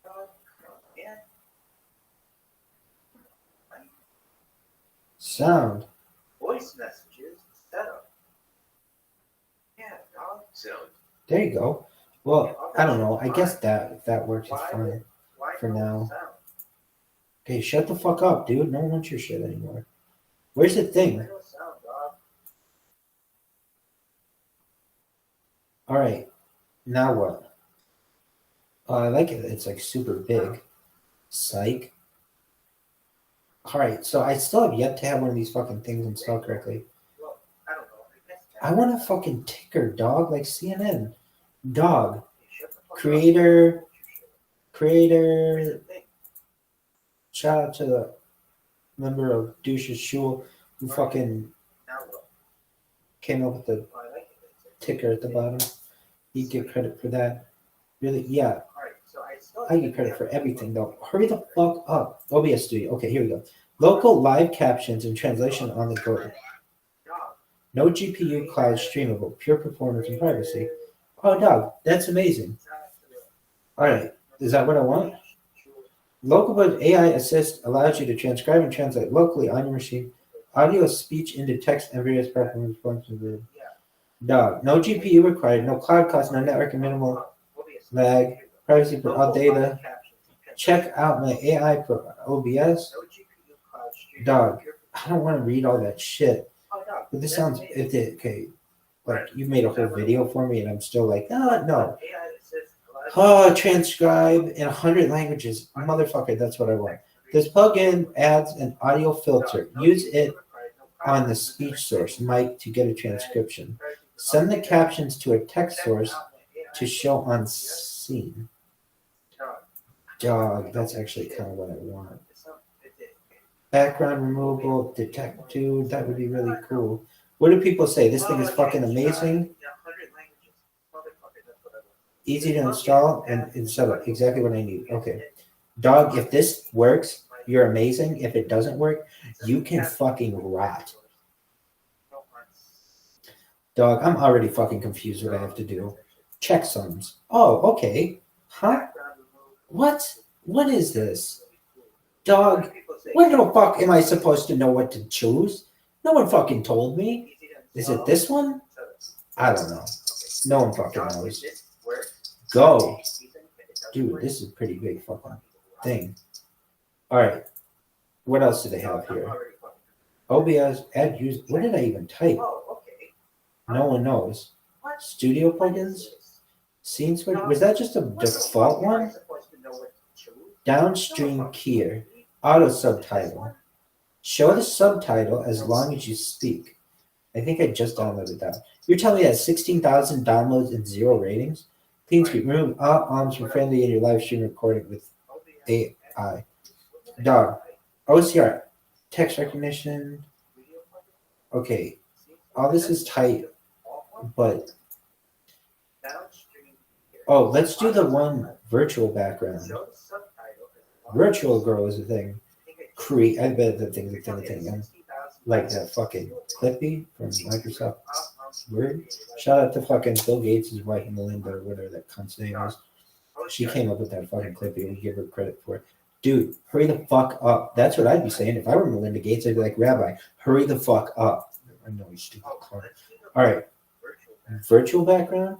Dog. Come on, man. Sound. Voice messages. Setup. Yeah, dog. sound. There you go. Well, I don't know. I guess that if that works, it's fine for now. Okay, shut the fuck up, dude. No one wants your shit anymore. Where's the thing? All right, now what? Oh, I like it. It's like super big. Psych. All right, so I still have yet to have one of these fucking things installed correctly. I want a fucking ticker, dog, like CNN. Dog. Creator. Shout out to the member of Douche's Shul who fucking came up with the ticker at the bottom. You get credit for that. Really, yeah. I get credit for everything though. Hurry the fuck up. OBS Studio. Okay, here we go. Local live captions and translation on the go. No GPU cloud streamable. Pure performance and privacy. Oh, dog, that's amazing. All right, is that what I want? Local but AI Assist allows you to transcribe and translate locally on your machine. Audio speech into text and various platforms. Dog, no GPU required, no cloud cost, no network and minimal lag, privacy for all data. Check out my AI for OBS. Dog, I don't want to read all that shit. But this sounds, okay, like you made a whole video for me and I'm still like, no. Oh, transcribe in 100 languages. Motherfucker, that's what I want. This plugin adds an audio filter. Use it on the speech source, mic, to get a transcription. Send the captions to a text source to show on scene. Dog, that's actually kind of what I want. Background removable, detect, dude, that would be really cool. What do people say? This thing is fucking amazing. Easy to install and set up. Exactly what I need. Okay. Dog, if this works, you're amazing. If it doesn't work, you can fucking rot. Dog, I'm already fucking confused what I have to do. Checksums. Oh, okay. Huh? What? What is this? Dog, when the fuck am I supposed to know what to choose? No one fucking told me. Is it this one? I don't know. No one fucking knows. Go. Dude, this is a pretty big fucking thing. All right. What else do they have here? OBS, add use. What did I even type? No one knows. Studio plugins? Scene switch? Was that just a default one? Downstream keyer. Auto subtitle. Show the subtitle as long as you speak. I think I just downloaded that. You're telling me that 16,000 downloads and 0 ratings? Clean screen. Remove all arms from friendly in your live stream recording with AI. Dog. OCR. Text recognition. Okay. All this is tight, but oh, let's do the one virtual background. Virtual girl is a thing. I bet that thing's a thing. Like that fucking Clippy from Microsoft Word. Shout out to fucking Bill Gates' wife, Melinda, or whatever that cunt's name is. She came up with that fucking Clippy. We give her credit for it. Dude, hurry the fuck up. That's what I'd be saying. If I were Melinda Gates, I'd be like, Rabbi, hurry the fuck up. I know you stupid clown. All right. Virtual background?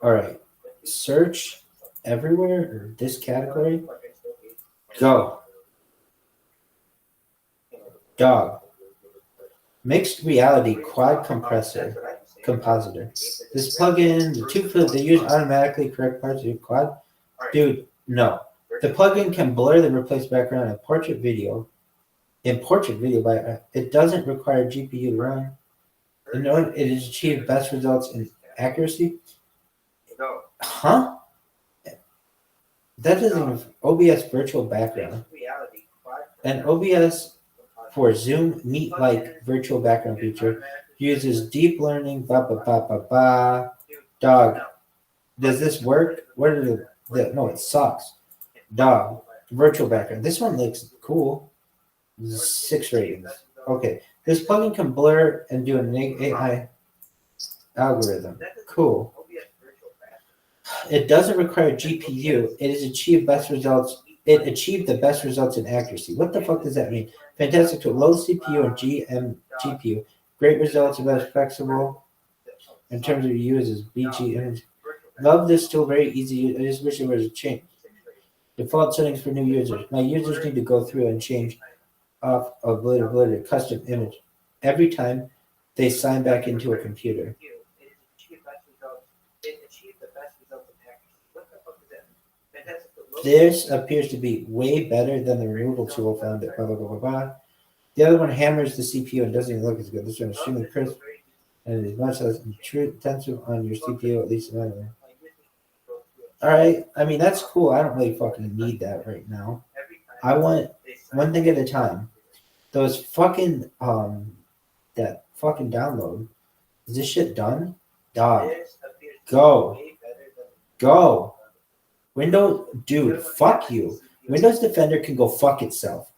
All right. Search everywhere or this category. Go. Dog. Mixed reality quad compositor. This plugin, the two fields, they use automatically correct parts of your quad. Dude, no. The plugin can blur the replace background in portrait video. It doesn't require GPU to run. In order, it has achieved best results in accuracy. Huh? That doesn't even OBS virtual background. And OBS for Zoom Meet-like virtual background feature uses deep learning. Dog, does this work? What are no, it sucks. Dog, virtual background. This one looks cool. 6 ratings. Okay, this plugin can blur and do an AI algorithm. Cool. It doesn't require GPU. It has achieved best results It achieved the best results in accuracy. What the fuck does that mean? Fantastic tool. Low CPU and GPU. Great results, about flexible in terms of uses. BG image. Love this tool, very easy. I just wish it was changed. Default settings for new users. My users need to go through and change off a custom image every time they sign back into a computer. This appears to be way better than the removal tool found at blah, blah, blah, blah, blah. The other one hammers the CPU and doesn't even look as good. This one is extremely crisp and is much less intensive on your CPU, at least anyway. All right. I mean, that's cool. I don't really fucking need that right now. I want one thing at a time. Those fucking, that fucking download. Is this shit done? Dog. Go. Go. Windows, dude, fuck you. Windows Defender can go fuck itself.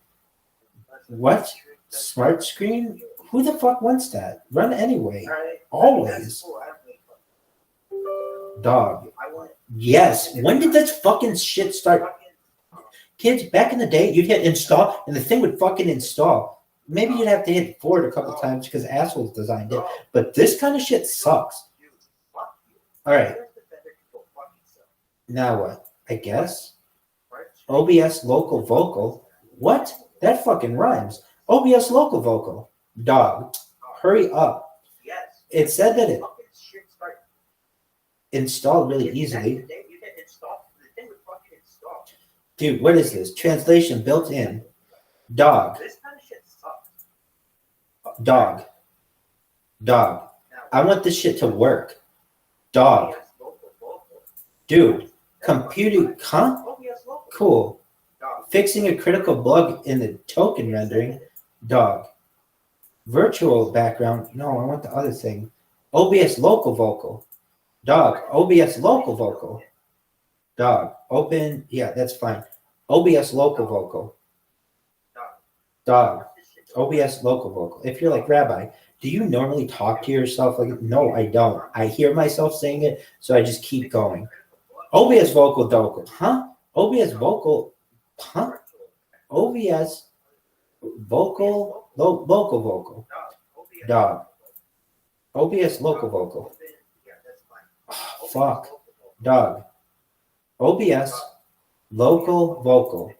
What? Smart screen? Who the fuck wants that? Run anyway. Always. Dog. Yes. When did this fucking shit start? Kids, back in the day, you'd hit install and the thing would fucking install. Maybe you'd have to hit forward a couple times because assholes designed it. But this kind of shit sucks. All right. Now what? I guess. OBS local vocal. What? That fucking rhymes. OBS local vocal. Dog. Hurry up. It said that it installed really easily. Dude, what is this? Translation built in. Dog. Dog. Dog. I want this shit to work. Dog. Dude. Computing. Huh? Cool. Fixing a critical bug in the token rendering. Dog. Virtual background. No, I want the other thing. OBS local vocal. Dog. OBS local vocal. Dog. Open. Yeah, that's fine. OBS local vocal. Dog. OBS local vocal. If you're like, Rabbi, do you normally talk to yourself like? No, I don't. I hear myself saying it, so I just keep going. OBS vocal vocal. Huh? OBS vocal. Huh? OBS vocal. Local vocal. Dog. OBS local vocal. Oh, fuck. Dog. OBS local vocal.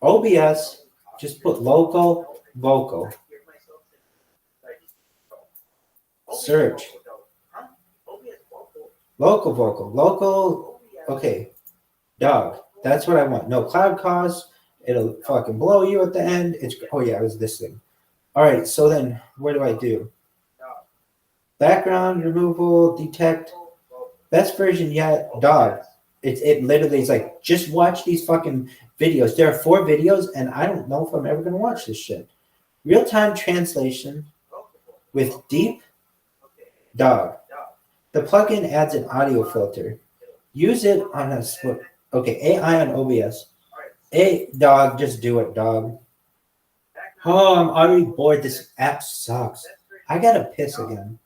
OBS, just put local vocal. Search. Local vocal. Local. Okay. Dog. That's what I want. No cloud cost. It'll fucking blow you at the end. It's oh yeah, it was this thing. All right. So then, what do I do? Background removal. Detect. Best version yet. Dog. It literally is like, just watch these fucking videos. There are 4 videos, and I don't know if I'm ever going to watch this shit. Real-time translation with deep. Dog. The plugin adds an audio filter. Use it on a split. Okay, AI on OBS. Dog, just do it, dog. Oh, I'm already bored. This app sucks. I gotta piss again.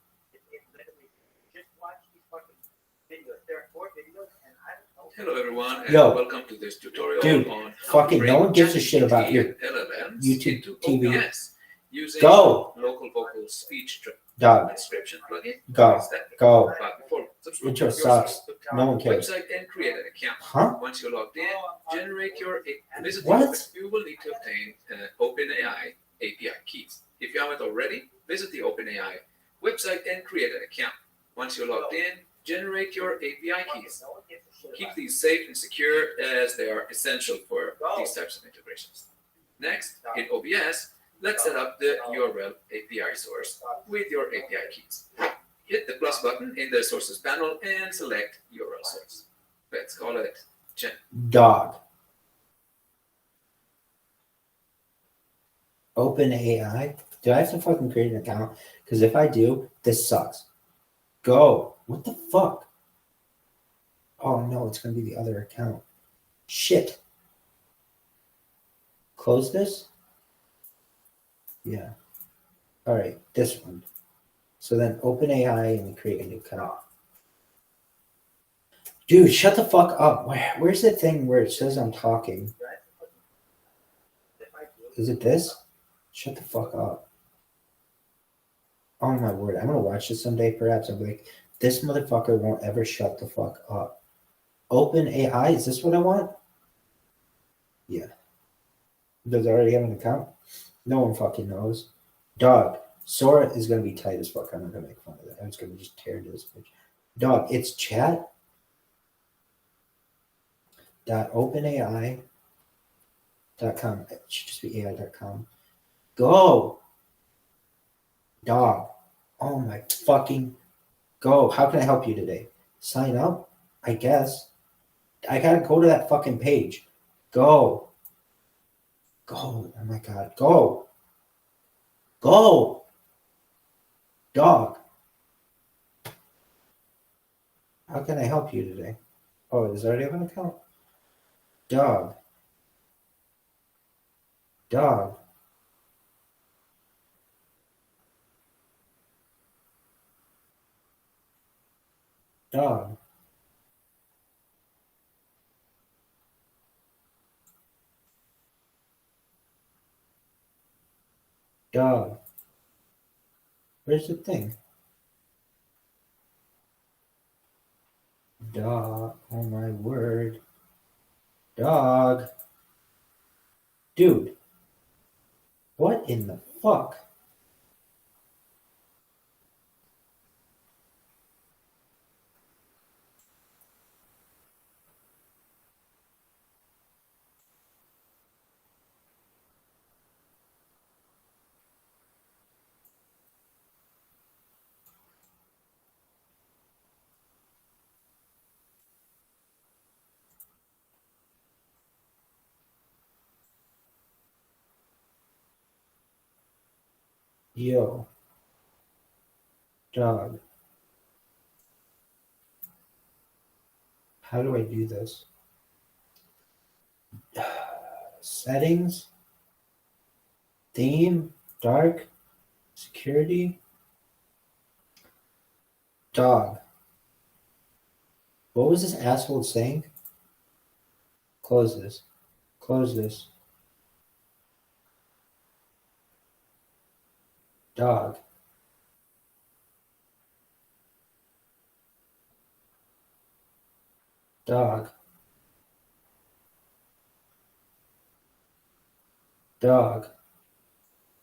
Hello everyone, and Yo, welcome to this tutorial dude, on fucking no one gives a shit about your LLMs YouTube into TV. OBS using Go. local vocal speech Dog. transcription plugin. Go. Go. But before subscribe Intro to your sucks. No one cares. website and create an account. Huh? Once you're logged in, generate your visit. What? You will need to obtain OpenAI API keys. If you haven't already, visit the OpenAI website and create an account. Once you're logged in, generate your API keys. Keep these safe and secure as they are essential for these types of integrations. Next, in OBS, let's set up the URL API source with your API keys. Hit the plus button in the sources panel and select URL source. Let's call it Gen. Dog. OpenAI. Do I have to fucking create an account? Because if I do, this sucks. Go. What the fuck? Oh no, it's going to be the other account. Shit. Close this? Yeah. All right, this one. So then OpenAI and create a new account. Dude, shut the fuck up. Where's the thing where it says I'm talking? Is it this? Shut the fuck up. Oh my word. I'm gonna watch this someday, perhaps. I'll be like, this motherfucker won't ever shut the fuck up. Open AI, is this what I want? Yeah. Does it already have an account? No one fucking knows. Dog. Sora is gonna be tight as fuck. I'm not gonna make fun of that. I'm just gonna just tear into this bitch. Dog, it's chat. .openai.com. It should just be AI.com. Go. Dog. Oh my fucking go. How can I help you today? Sign up? I guess. I gotta go to that fucking page. Go. Go. Oh my god. Go. Go. Dog. How can I help you today? Oh, does it already have an account? Dog. Dog. Dog. Dog. Where's the thing? Dog. Oh my word. Dog. Dude. What in the fuck? Yo. Dog. How do I do this? Settings. Theme. Dark. Security. Dog. What was this asshole saying? Close this. Close this. Dog. Dog. Dog.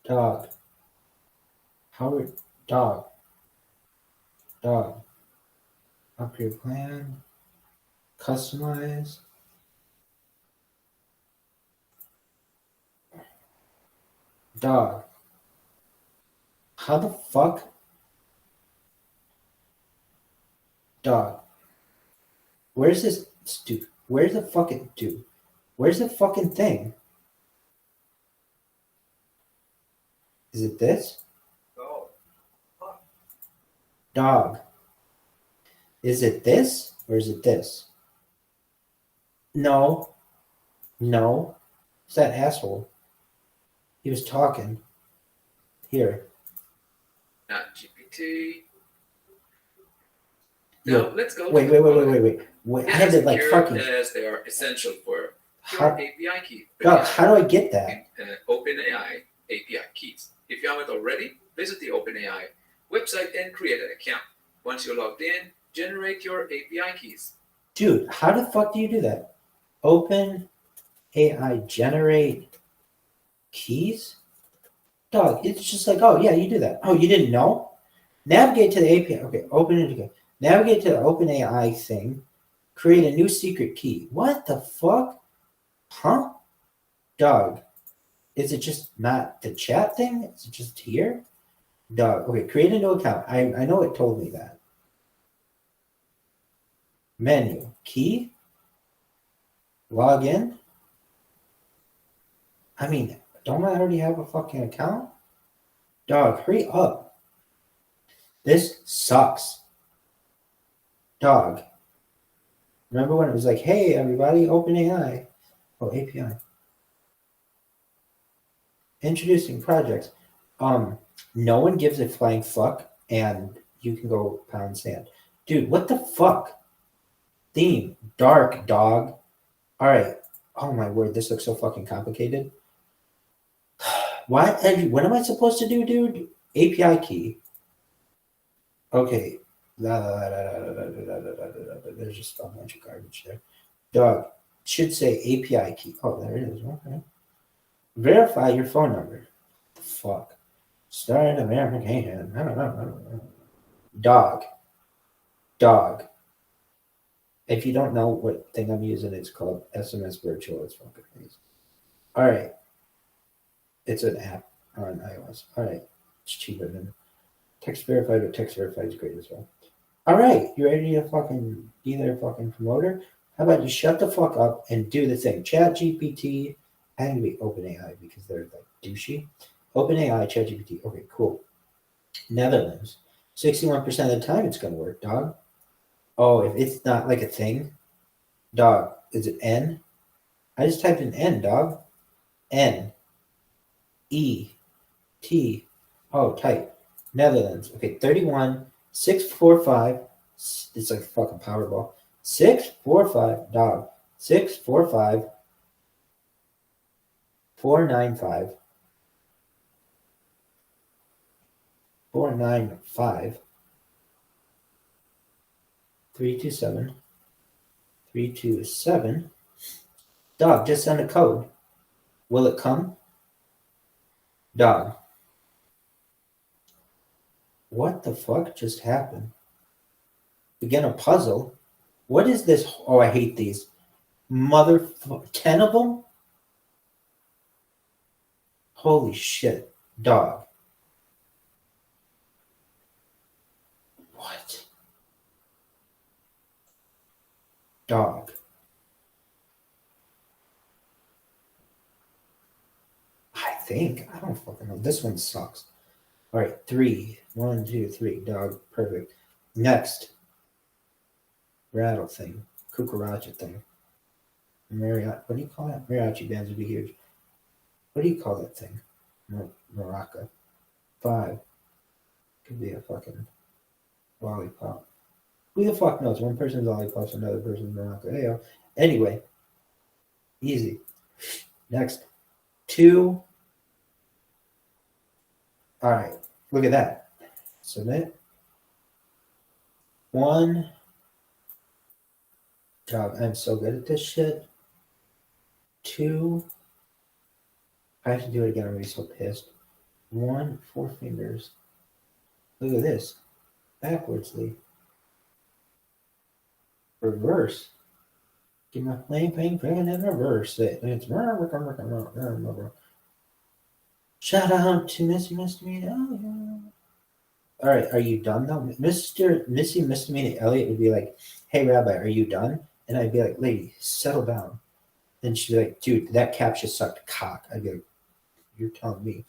Dog. Howard. Dog. Dog. Upgrade plan. Customize. Dog. How the fuck? Dog. Where's this dude? Where's the fucking dude? Where's the fucking thing? Is it this? Go. Dog. Is it this or is it this? No. No. It's that asshole. He was talking. Here. Not GPT. Yo, Now let's go. Wait. I had to like Secure fucking. as they are essential for How, your API key. dog, how do I get that? OpenAI API keys. If you haven't already, visit the OpenAI website and create an account. Once you're logged in, generate your API keys. Dude, how the fuck do you do that? Open AI generate keys? Dog, it's just like, oh yeah, you do that. Oh, you didn't know? Navigate to the API. Okay, open it again. Navigate to the OpenAI thing. Create a new secret key. What the fuck? Huh? Dog. Is it just not the chat thing? Is it just here? Dog. Okay, create a new account. I know it told me that. Menu. Key? Log in? I mean, don't I already have a fucking account? Dog, hurry up. This sucks. Dog. Remember when it was like, hey, everybody, open AI. Oh, API. Introducing projects. No one gives a flying fuck, and you can go pound sand. Dude, what the fuck? Theme. Dark, dog. All right. Oh, my word. This looks so fucking complicated. What am I supposed to do, dude? API key. Okay. There's just a bunch of garbage there. Dog should say API key. Oh, there it is. Okay. Verify your phone number. The fuck. Start a verification. I don't know. Dog. If you don't know what thing I'm using, it's called SMS Virtual. It's fucking amazing. All right. It's an app on iOS. All right. It's cheaper than Text Verified, but Text Verified is great as well. All right. You ready to fucking be their fucking promoter? How about you shut the fuck up and do the thing? Chat GPT. I think it'd be OpenAI because they're like douchey. OpenAI, Chat GPT. Okay, cool. Netherlands. 61% of the time it's going to work, dog. Oh, if it's not like a thing, dog, is it N? I just typed in N, dog. N. E. T. Oh, type. Netherlands. Okay, 31, 645. It's like a fucking Powerball. 645, dog. 645, 495, 495, 327, 327. Dog, just send a code. Will it come? Dog. What the fuck just happened? Begin a puzzle? What is this? Oh, I hate these. 10 of them? Holy shit. Dog. What? Dog. I don't fucking know. This one sucks. All right, 3. 1, 2, 3. Dog. Perfect. Next. Rattle thing. Cucaracha thing. Mariachi. What do you call that? Mariachi bands would be huge. What do you call that thing? Maraca. 5. Could be a fucking lollipop. Who the fuck knows? One person's lollipop's another person's maraca. Hey, yo. Anyway. Easy. Next. 2. All right, look at that. Submit. 1. God, I'm so good at this shit. 2. I have to do it again. I'm gonna be so pissed. 1, 4 fingers. Look at this. Backwardsly. Reverse. Give my plain and then reverse it. And it's shout out to Missy Misdemeanor Elliott. All right, are you done though? Missy Misdemeanor Elliott would be like, hey, Rabbi, are you done? And I'd be like, lady, settle down. Then she'd be like, dude, that captcha sucked cock. I'd be like, you're telling me.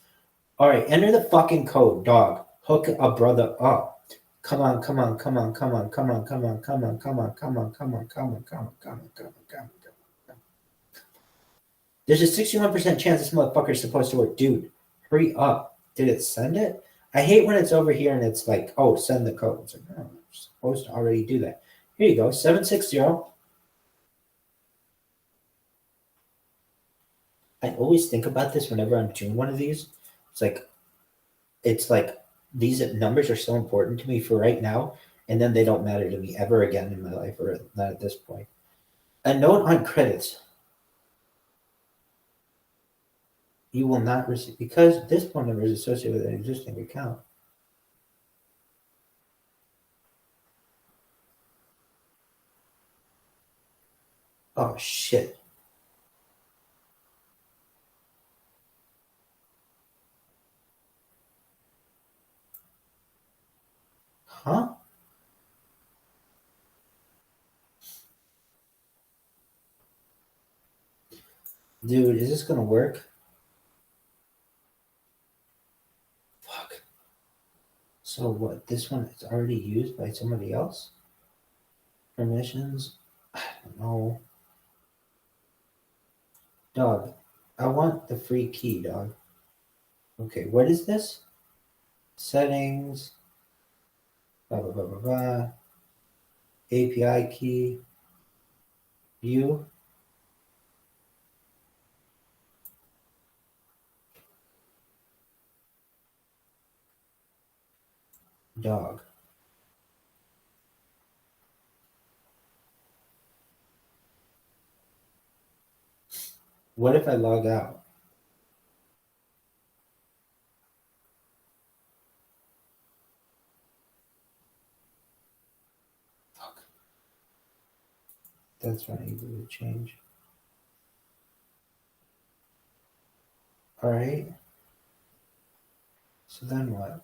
All right, enter the fucking code, dog. Hook a brother up. Come on. There's a 61% chance this motherfucker is supposed to work. Dude, hurry up. Did it send it? I hate when it's over here and it's like, oh, send the code. It's like, no, I'm supposed to already do that. Here you go, 760. I always think about this whenever I'm doing one of these. It's like these numbers are so important to me for right now, and then they don't matter to me ever again in my life, or not at this point. A note on credits. You will not receive, because this phone number is associated with an existing account. Oh, shit. Huh? Dude, is this going to work? Fuck. So what? This one is already used by somebody else? Permissions? I don't know. Dog, I want the free key, dog. Okay, what is this? Settings. Blah, blah, blah, blah, blah. API key. View. Dog. What if I log out? That's not easy to change. All right. So then what?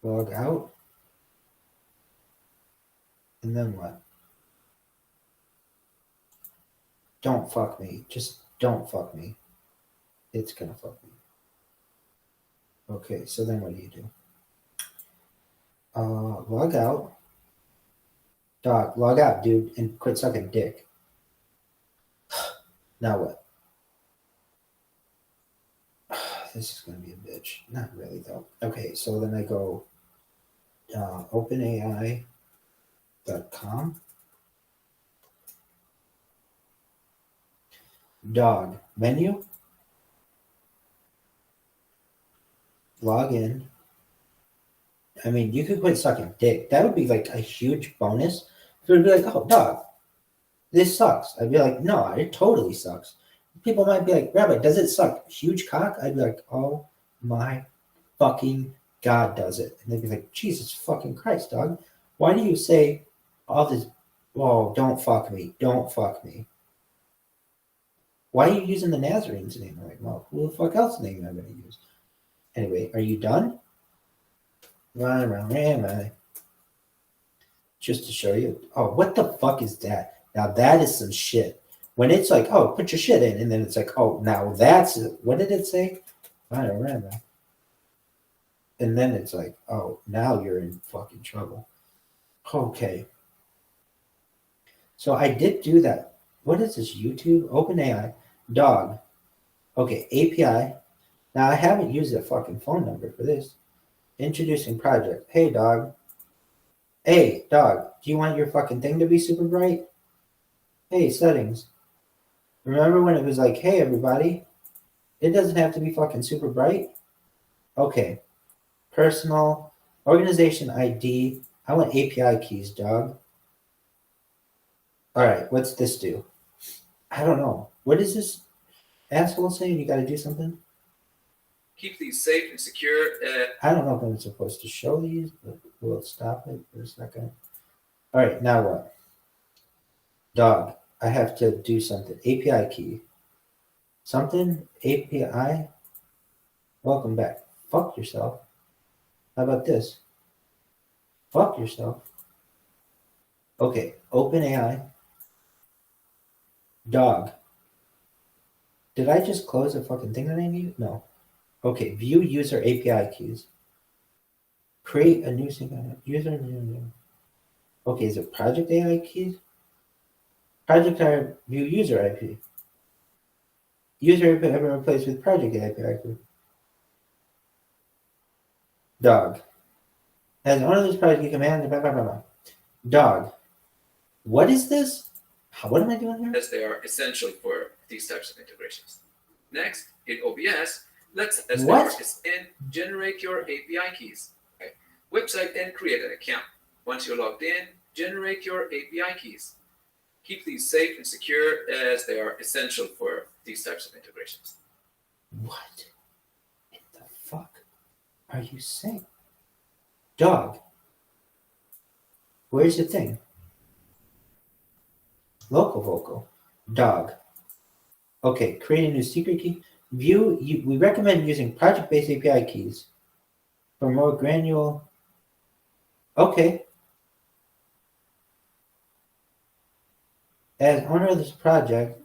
Log out? And then what? Don't fuck me. Just don't fuck me. It's gonna fuck me. Okay, so then what do? Log out. Dog, log out, dude, and quit sucking dick. Now what? This is gonna be a bitch. Not really though. Okay, so then I go openai.com. Dog menu. Log in. I mean, you could quit sucking dick. That would be like a huge bonus. It would be like, oh, dog, this sucks. I'd be like, no, it totally sucks. People might be like, Rabbi, does it suck? Huge cock? I'd be like, oh my fucking God, does it? And they'd be like, Jesus fucking Christ, dog. Why do you say all this? Oh, don't fuck me. Don't fuck me. Why are you using the Nazarene's name? I'm like, well, who the fuck else's name am I going to use? Anyway, are you done? Right. Just to show you. Oh, what the fuck is that? Now that is some shit. When it's like, oh, put your shit in, and then it's like, oh, now that's it. What did it say? Right. And then it's like, oh, now you're in fucking trouble. Okay. So I did do that. What is this? YouTube? OpenAI. Dog. Okay, API. Now I haven't used a fucking phone number for this. Introducing project. Hey, dog. Hey, dog. Do you want your fucking thing to be super bright? Hey, settings. Remember when it was like, hey, everybody? It doesn't have to be fucking super bright. Okay. Personal. Organization ID. I want API keys, dog. All right. What's this do? I don't know. What is this asshole saying? You got to do something? Keep these safe and secure. I don't know if I'm supposed to show these, but we'll stop it for a second. All right, now what? Dog, I have to do something. API key. Something? API? Welcome back. Fuck yourself. How about this? Fuck yourself. Okay, OpenAI. Dog. Did I just close the fucking thing that I need? No. Okay, view user API keys. Create a new user. Okay, is it project AI keys? Project AI view user IP. User IP ever replaced with project API. Dog. As one of those projects you command, blah, blah, blah, blah. Dog. What is this? What am I doing here? As they are essential for these types of integrations. Next, in OBS, let's generate your API keys. Okay. Website and create an account. Once you're logged in, generate your API keys. Keep these safe and secure as they are essential for these types of integrations. What in the fuck are you saying? Dog. Where's the thing? Local vocal. Dog. Okay, create a new secret key. We recommend using project-based API keys for more granular. Okay. As owner of this project.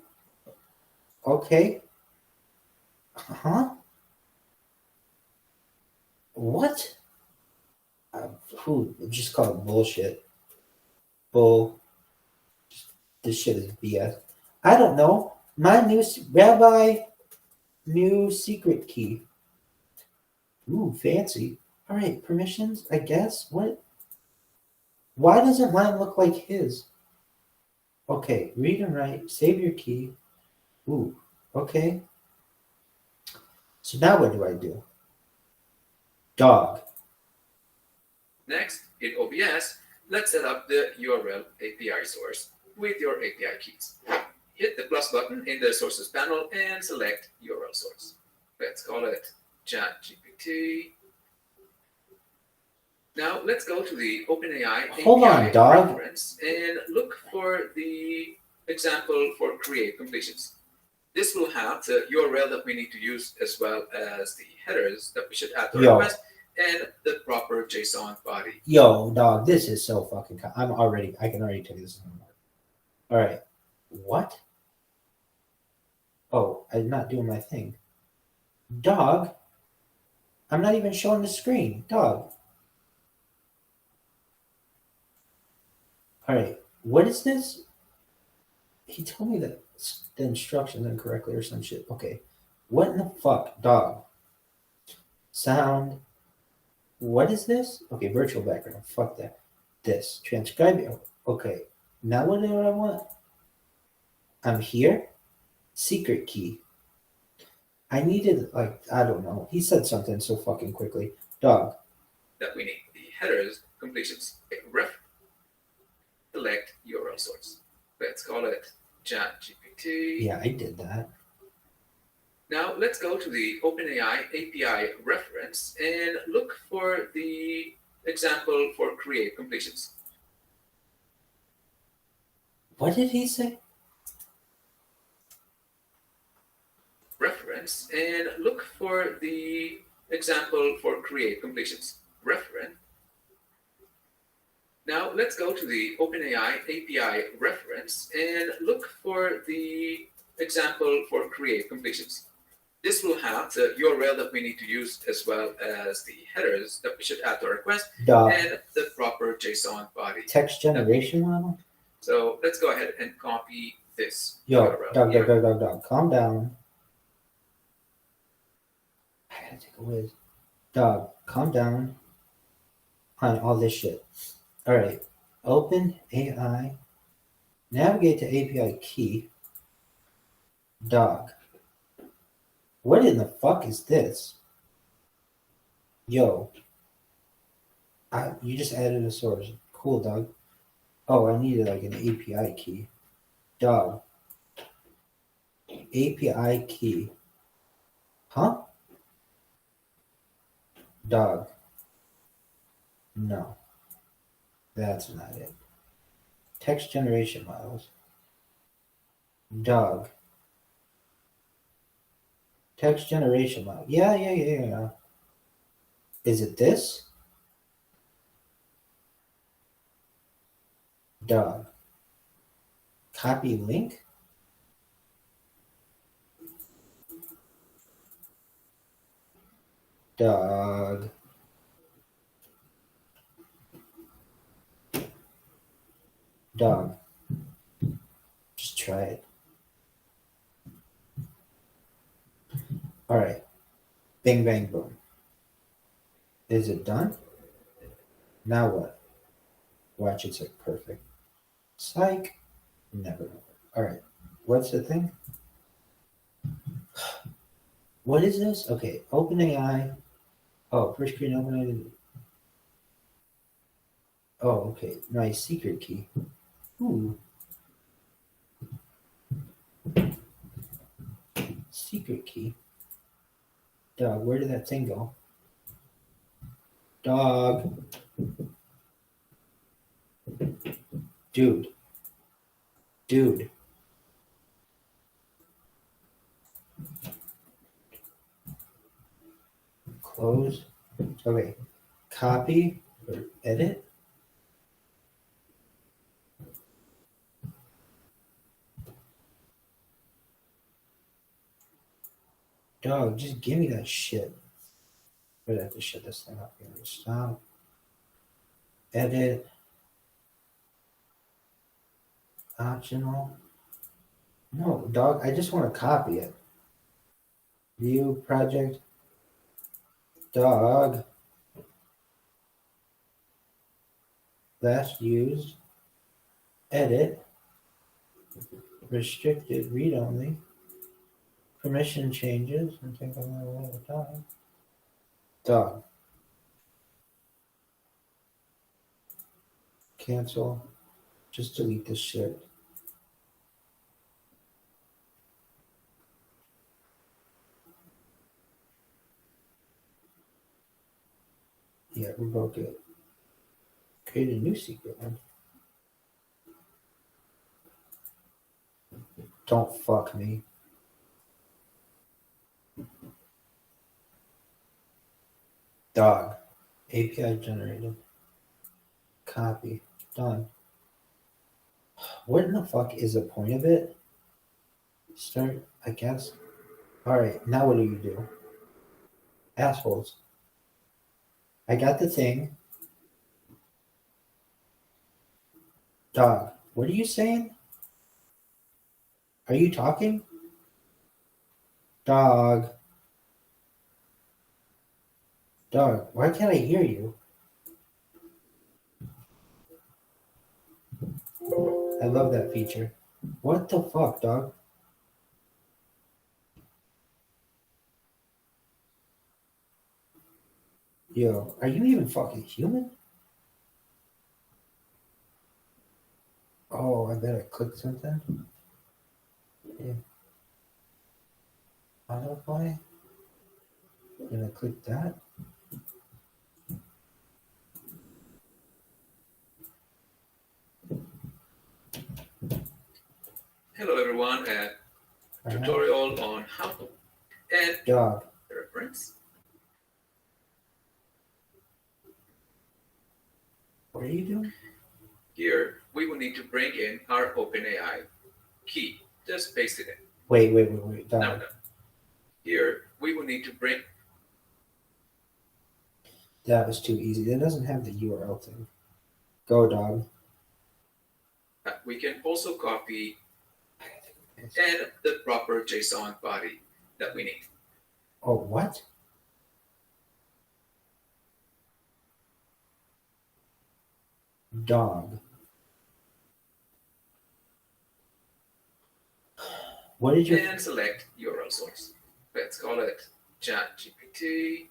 Okay. Huh? What? Just call it bullshit. Bull. This shit is BS. I don't know. My new Rabbi new secret key. Ooh, fancy. All right, permissions, I guess. What? Why doesn't mine look like his? Okay, read and write. Save your key. Ooh, okay. So now what do I do? Dog. Next, in OBS, let's set up the URL API source with your API keys. Hit the plus button in the sources panel and select URL source. Let's call it ChatGPT. Now let's go to the OpenAI Hold on, API dog. reference and look for the example for create completions. This will have the URL that we need to use as well as the headers that we should add to our request and the proper JSON body. Yo, dog, this is so fucking. I can already tell you this is gonna work. All right, what? Oh, I'm not doing my thing. Dog, I'm not even showing the screen. Dog. All right, what is this? He told me that the instructions incorrectly or some shit. Okay, what in the fuck, dog? Sound. What is this? Okay, virtual background. Fuck that. This transcribe. Okay, now what do I want? I'm here. Secret key. I needed I don't know. He said something so fucking quickly. Dog. That we need the headers, completions, ref, select URL source. Let's call it ChatGPT. Yeah, I did that. Now let's go to the OpenAI API reference and look for the example for create completions. What did he say? Reference and look for the example for create completions. Reference. Now let's go to the OpenAI API reference and look for the example for create completions. This will have the URL that we need to use as well as the headers that we should add to our request and the proper JSON body. Text generation model? So let's go ahead and copy this Yo, URL. dog, calm down. I gotta take a whiz. Dog, calm down on all this shit. All right, open AI, navigate to API key. Dog, what in the fuck is this? Yo, you just added a source. Cool, dog. Oh, I needed an API key. Dog. API key. Huh? Dog. No. That's not it. Text generation models. Dog. Text generation model. Yeah. Is it this? Dog. Copy link? Dog. Dog. Just try it. All right. Bing, bang, boom. Is it done? Now what? Watch, it's like perfect. Psych. Never. All right. What's the thing? What is this? Okay. OpenAI. Oh, first screen OpenAI. Oh, okay. Nice secret key. Ooh. Secret key. Dog, where did that thing go? Dog. Dude. Close. Okay. Copy or edit. Dog, just give me that shit. I have to shut this thing up here. Stop. Edit. Optional. No, dog, I just want to copy it. View project. Dog. Last used. Edit. Restricted read only. Permission changes and take a little time. Dog. Cancel. Just delete this shit. Yeah, revoke it. Create a new secret one. Don't fuck me. Dog. API generated. Copy. Done. What in the fuck is the point of it? Start, I guess. Alright, now what do you do? Assholes. I got the thing. Dog, what are you saying? Are you talking? Dog. Dog, why can't I hear you? I love that feature. What the fuck, dog? Yo, are you even fucking human? Oh, I better click something. Yeah. Autoplay. Gonna click that. Hello everyone, tutorial on how to add Dog. reference. What are you doing? Here, we will need to bring in our OpenAI key. Just paste it in. Wait. Dog. Now done. Here, we will need to bring... That was too easy. That doesn't have the URL thing. Go, dog. We can also copy and the proper JSON body that we need. Oh, what? Dog. What did you... And select URL source. Let's call it ChatGPT.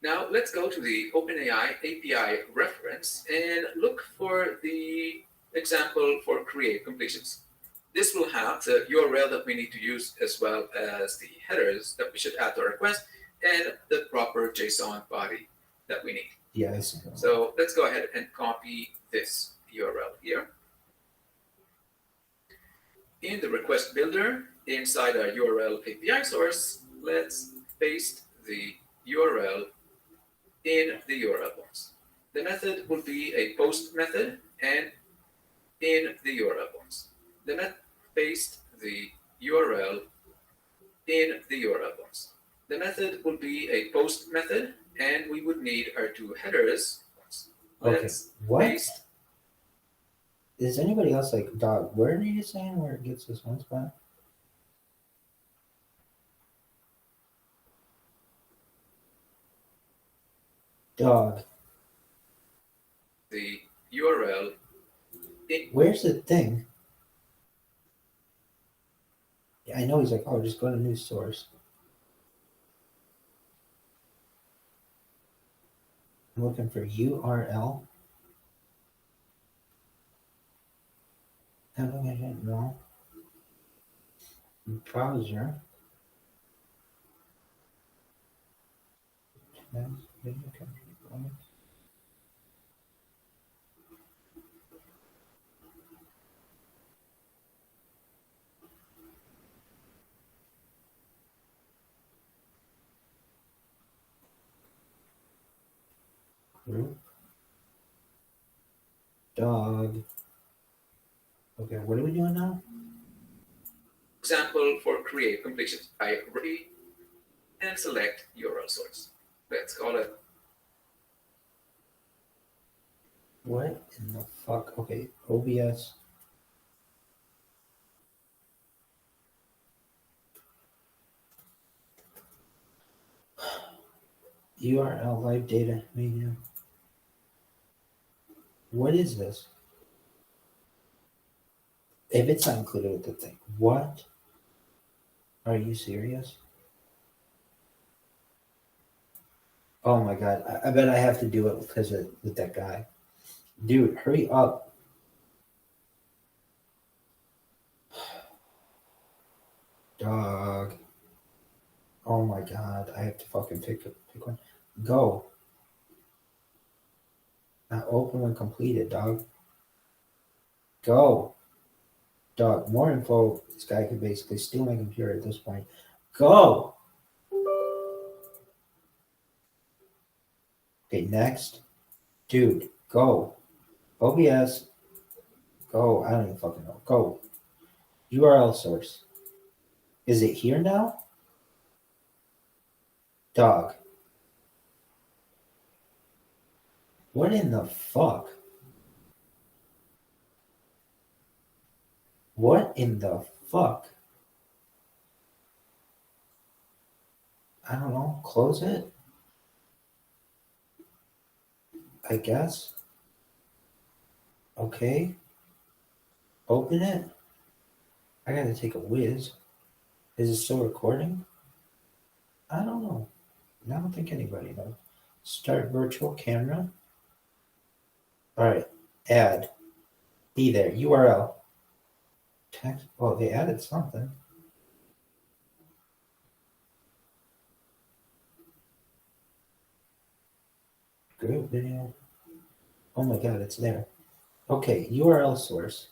Now let's go to the OpenAI API reference and look for the example for create completions. This will have the URL that we need to use as well as the headers that we should add to our request and the proper JSON body that we need. Yeah, I see. So let's go ahead and copy this URL here. In the request builder, inside our URL API source, let's paste the URL in the URL box. The method will be a post method and in the URL box. Then paste the URL in the URL box. The method will be a post method and we would need our two headers. Let's what? Paste. Is anybody else like, dog, where are you saying where it gets this one spot? Dog. The URL. Where's the thing? Yeah, I know he's like, oh, just go to news source. I'm looking for URL. Navigation, no. Browser. Group. Dog. Okay, what are we doing now? Example for create completion. I ready and select URL source. Let's call it. What in the fuck? Okay, OBS. URL live data media. What is this? If it's not included with the thing, what? Are you serious? Oh my god! I bet I have to do it because of with that guy. Dude, hurry up. Dog. Oh my god, I have to fucking pick one. Go. Not open when completed, dog. Go. Dog, more info. This guy could basically steal my computer at this point. Go. Okay, next. Dude, go. OBS. Go. I don't even fucking know. Go. URL source. Is it here now? Dog. What in the fuck? What in the fuck? I don't know. Close it? I guess. Okay. Open it? I gotta take a whiz. Is it still recording? I don't know. I don't think anybody knows. Start virtual camera. Alright. Add. Be there. URL. Text. Oh, they added something. Group video. Oh my god, it's there. Okay, URL source.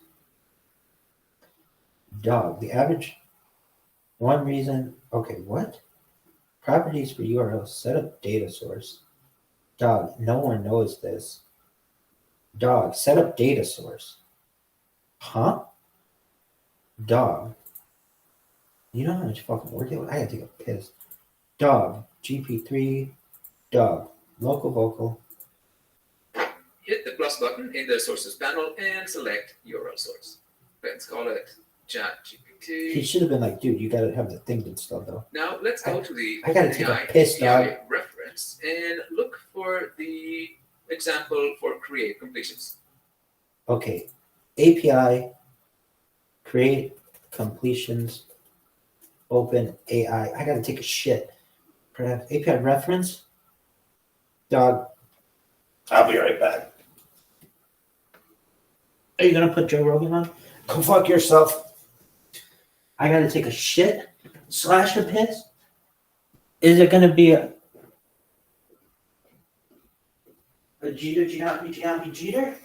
Dog. The average. One reason. Okay, what? Properties for URL. Set up data source. Dog. No one knows this. Dog. Set up data source. Huh? Dog. You know how much fucking work it was? I gotta take a piss. Dog. GP3. Dog. Local vocal. Hit the plus button in the sources panel and select URL source. Let's call it ChatGPT. He should have been like, dude, you gotta have the thing installed though. Now let's go to the I gotta take a OpenAI piss, dog. API reference and look for the example for create completions. Okay. API. Create completions. Open AI. I gotta take a shit. Perhaps API reference. Dog. I'll be right back. Are you gonna put Joe Rogan on? Go fuck yourself. I gotta take a shit / a piss. Is it gonna be a Jeter, Jeter?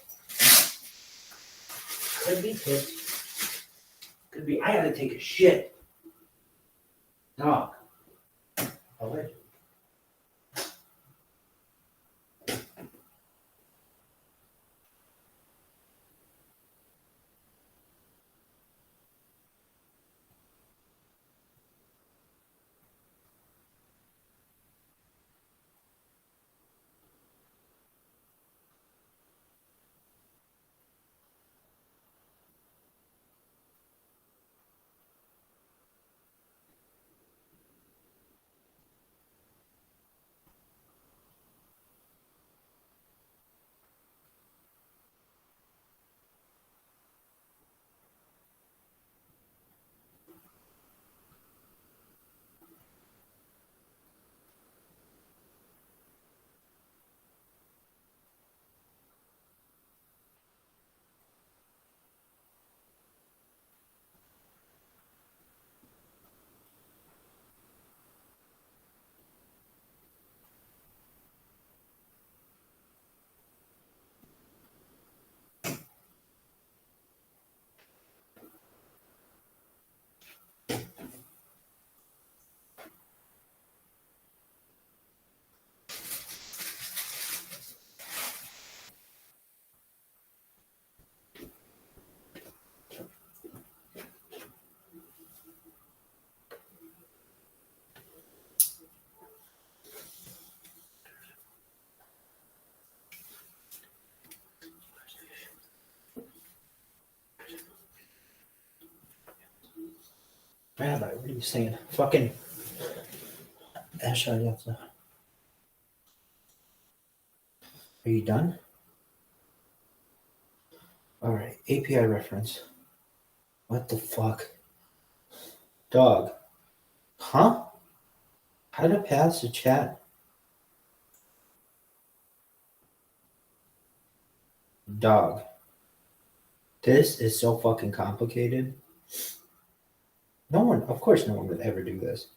Could be piss. Could be. I gotta take a shit. Dog. All right. Rabbi, what are you saying? Fucking Asha, are you done? Alright, API reference. What the fuck? Dog. Huh? How to pass the chat? Dog. This is so fucking complicated. Of course no one would ever do this.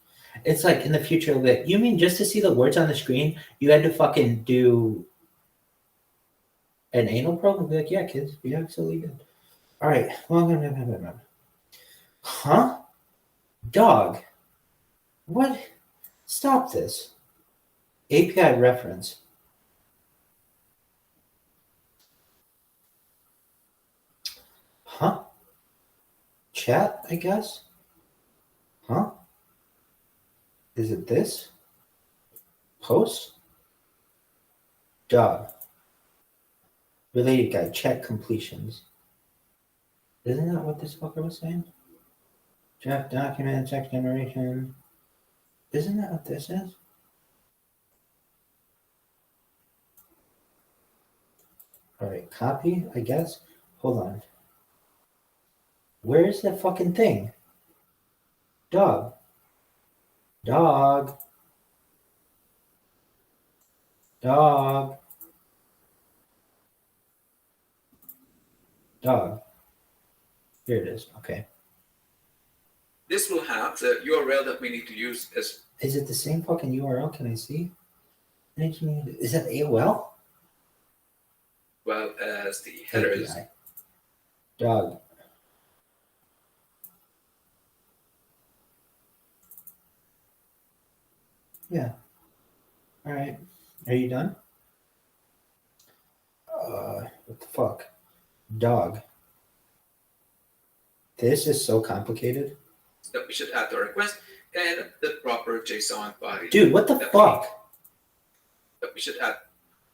It's like in the future, like, you mean just to see the words on the screen, you had to fucking do an anal probe and be like, yeah, kids, we absolutely did. All right. Huh? Dog. What? Stop this. API reference. Huh? Chat, I guess? Huh? Is it this? Post? Dog. Related guide. Check completions. Isn't that what this fucker was saying? Check document, check generation. Isn't that what this is? Alright, copy, I guess. Hold on. Where's the fucking thing? Dog. Dog. Dog. Dog. Here it is. Okay. This will have the URL that we need to use as. Is it the same fucking URL? Can I see? Is that AOL? Well as the headers. API. Dog. Yeah. All right. Are you done? What the fuck? Dog. This is so complicated. That we should add to our request and the proper JSON body. Dude, what the fuck? That we should add.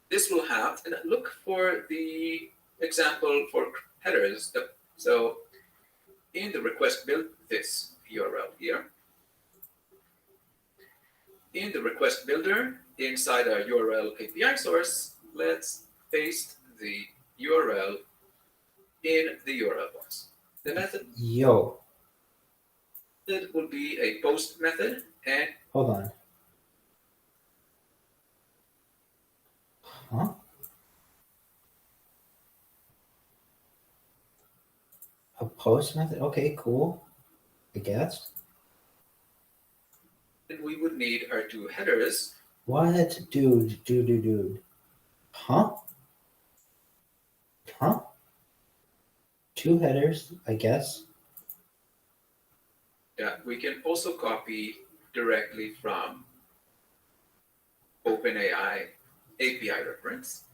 This will have, and look for the example for headers. So in the request build this URL here. In the request builder, inside our URL API source, let's paste the URL in the URL box. The method that will be a post method and hold on. Huh? A post method? Okay, cool. I guess. And we would need our two headers. What? Dude. Huh? Huh? Two headers, I guess. Yeah, we can also copy directly from OpenAI API reference.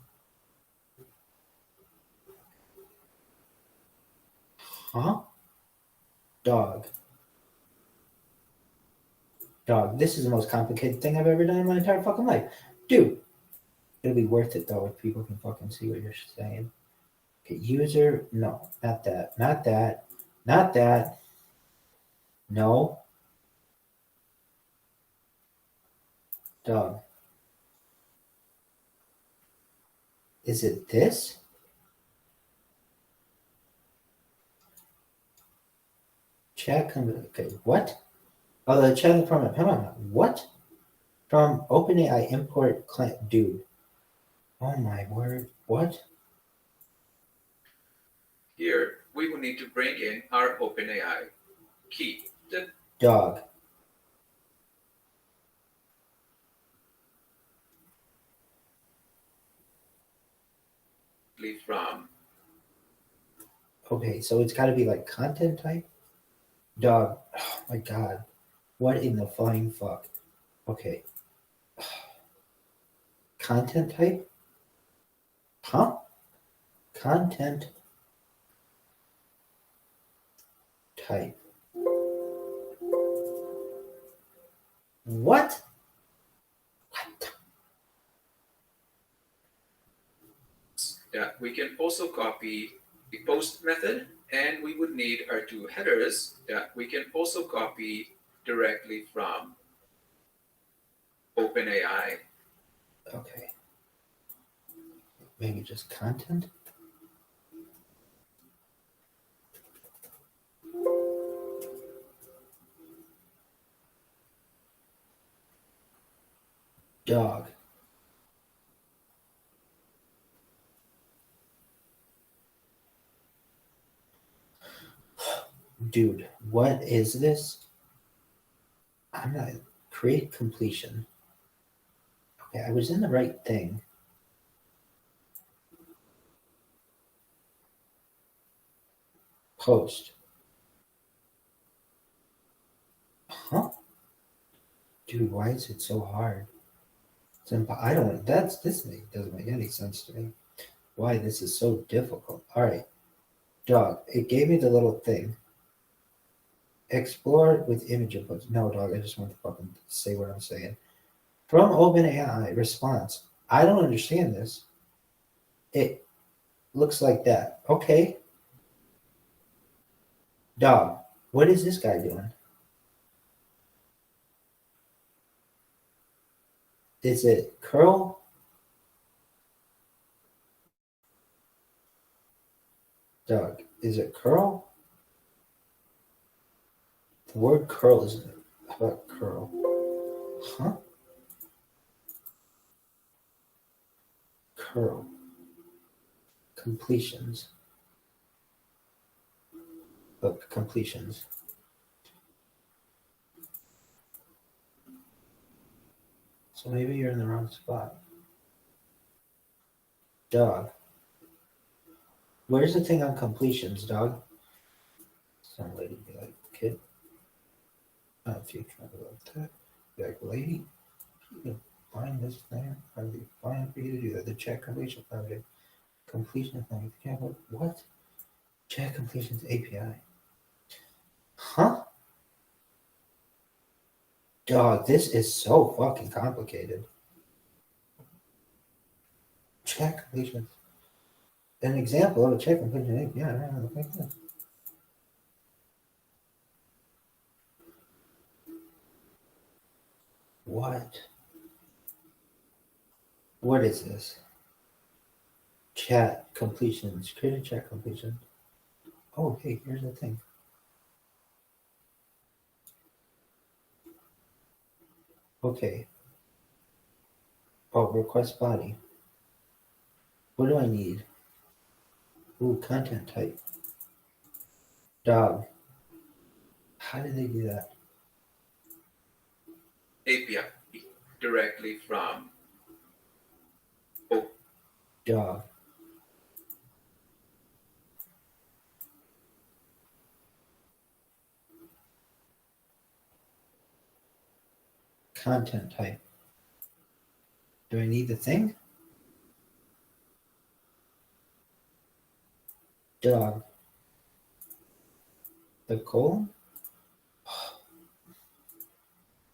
Huh? Dog. This is the most complicated thing I've ever done in my entire fucking life. Dude. It'll be worth it though if people can fucking see what you're saying. Okay, user, no, not that. No. Dog. Is it this? Chat, okay, what? Oh, the chat from what? From OpenAI import client, dude. Oh my word, what? Here, we will need to bring in our OpenAI key. The dog. From. Okay, so it's got to be like content type? Dog. Oh my god. What in the flying fuck? Okay. Content type? Huh? Content type. What? Yeah, we can also copy the post method, and we would need our two headers that we can also copy directly from OpenAI. Okay. Maybe just content? Dog. Dude, what is this? I'm not create completion. Okay, I was in the right thing. Post. Huh? Dude, why is it so hard? I don't. Doesn't make any sense to me. Why this is so difficult? All right, dog. It gave me the little thing. Explore with image inputs. No, dog. I just want to fucking say what I'm saying. From OpenAI response. I don't understand this. It looks like that. Okay. Dog. What is this guy doing? Is it curl? Dog. Is it curl? The word curl isn't it? How about curl? Huh? Curl. Completions. Look, completions. So maybe you're in the wrong spot. Dog. Where's the thing on completions, dog? Some lady be like, kid. If you try to like that, be like, lady, you can find this thing. I'd be fine for you to do that. The check completion project. Completion thing. What? Check completions API. Huh? Dog, this is so fucking complicated. Check completions. An example of a check completion API. I don't know, like this. What? What is this? Chat completions. Create a chat completion. Oh, hey, here's the thing. Okay. Oh, request body. What do I need? Ooh, content type. Dog. How did they do that? API directly from Dog. Content type. Do I need the thing? Dog. The colon?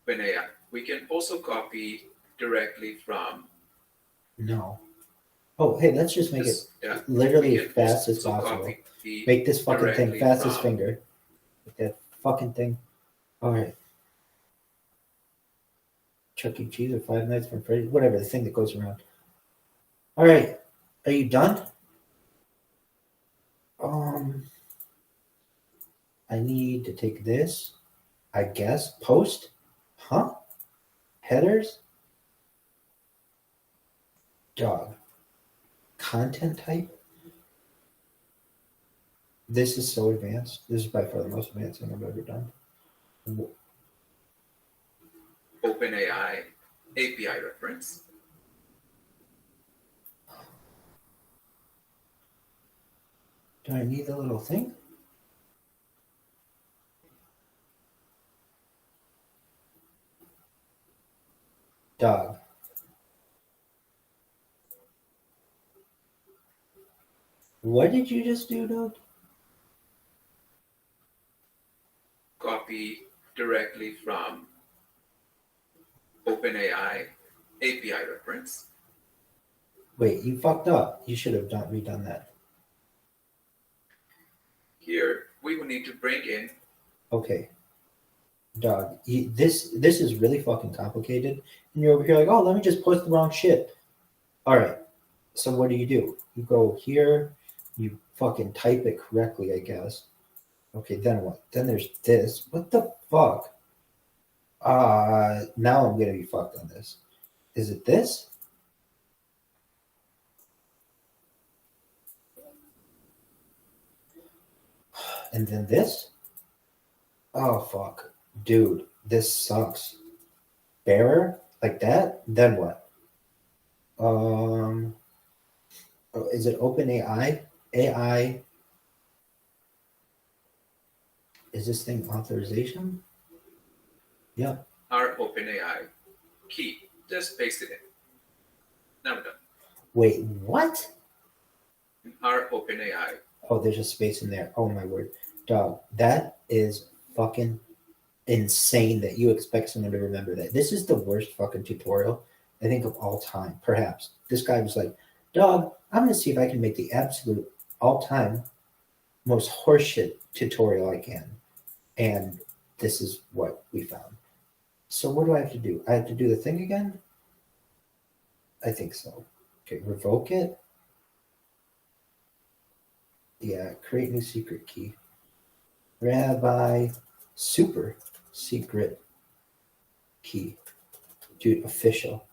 OpenAI. We can also copy directly from. No. Oh, hey, let's just make it literally as fast as possible. Make this fucking thing fast as finger. Make that fucking thing. All right. Chuck E. Cheese or Five Nights from Freddy's, whatever, the thing that goes around. All right. Are you done? I need to take this, I guess. Post? Huh? Headers? Dog. Content type? This is so advanced. This is by far the most advanced thing I've ever done. OpenAI API reference. Do I need the little thing? Dog. What did you just do, dog? Copy directly from OpenAI API reference. Wait, you fucked up. You should have redone that. Here, we will need to bring in. Okay. Dog, this is really fucking complicated. And you're over here like, oh, let me just post the wrong shit. All right. So what do? You go here. You fucking type it correctly, I guess. Okay, then what? Then there's this. What the fuck? Now I'm gonna be fucked on this. Is it this? And then this? Oh fuck, dude, this sucks. Bearer like that? Then what? Oh, is it Open AI? AI. Is this thing authorization? Yep. Our OpenAI key. Just paste it in. Now we're done. Wait, what? Our OpenAI. Oh, there's a space in there. Oh my word, dog. That is fucking insane that you expect someone to remember that. This is the worst fucking tutorial I think of all time. Perhaps this guy was like, "Dog, I'm gonna see if I can make the absolute all-time most horseshit tutorial I can," and this is what we found. So what do I have to do? I have to do the thing again? I think so. Okay, revoke it. Yeah, create new secret key. Rabbi super secret key. Dude, official.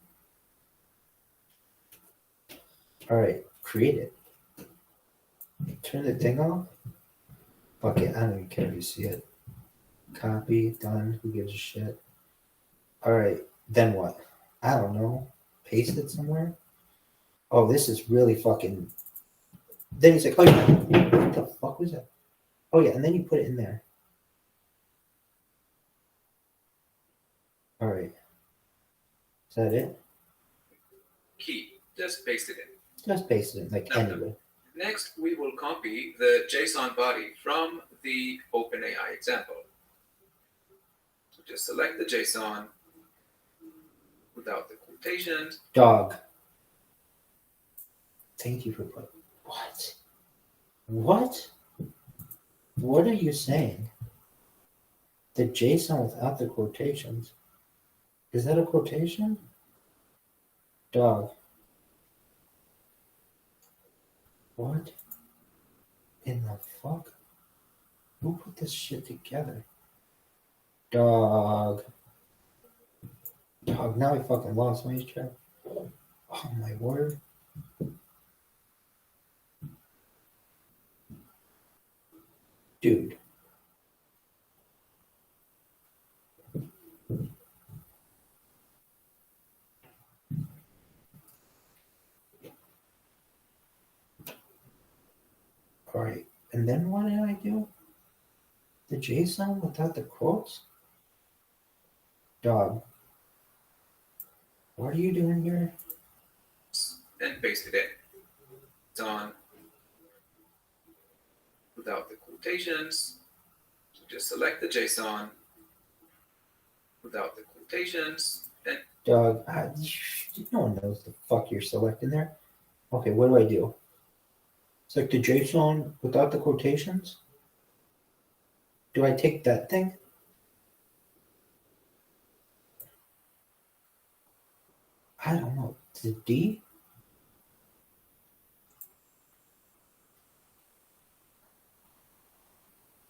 All right, create it. Turn the thing off. Fuck it, I don't even care if you see it. Copy, done. Who gives a shit? All right, then what? I don't know. Paste it somewhere. Oh, this is really fucking. Then he's like, "Oh, yeah. What the fuck was that?" Oh yeah, and then you put it in there. All right. Is that it? Key. Just paste it in. Just paste it in, like Now anyway. Next, we will copy the JSON body from the OpenAI example. So just select the JSON without the quotations. Dog. Thank you for putting. What? What? What are you saying? The JSON without the quotations. Is that a quotation? Dog. What in the fuck? Who put this shit together? Dog. Dog, now I fucking lost my track. Oh my word. Dude. All right. And then what did I do? The JSON without the quotes? Dog. What are you doing here? And paste it in. It's on without the quotations. So just select the JSON without the quotations. And Dog, no one knows the fuck you're selecting there. Okay, what do I do? Select the JSON without the quotations? Do I take that thing? I don't know. The D?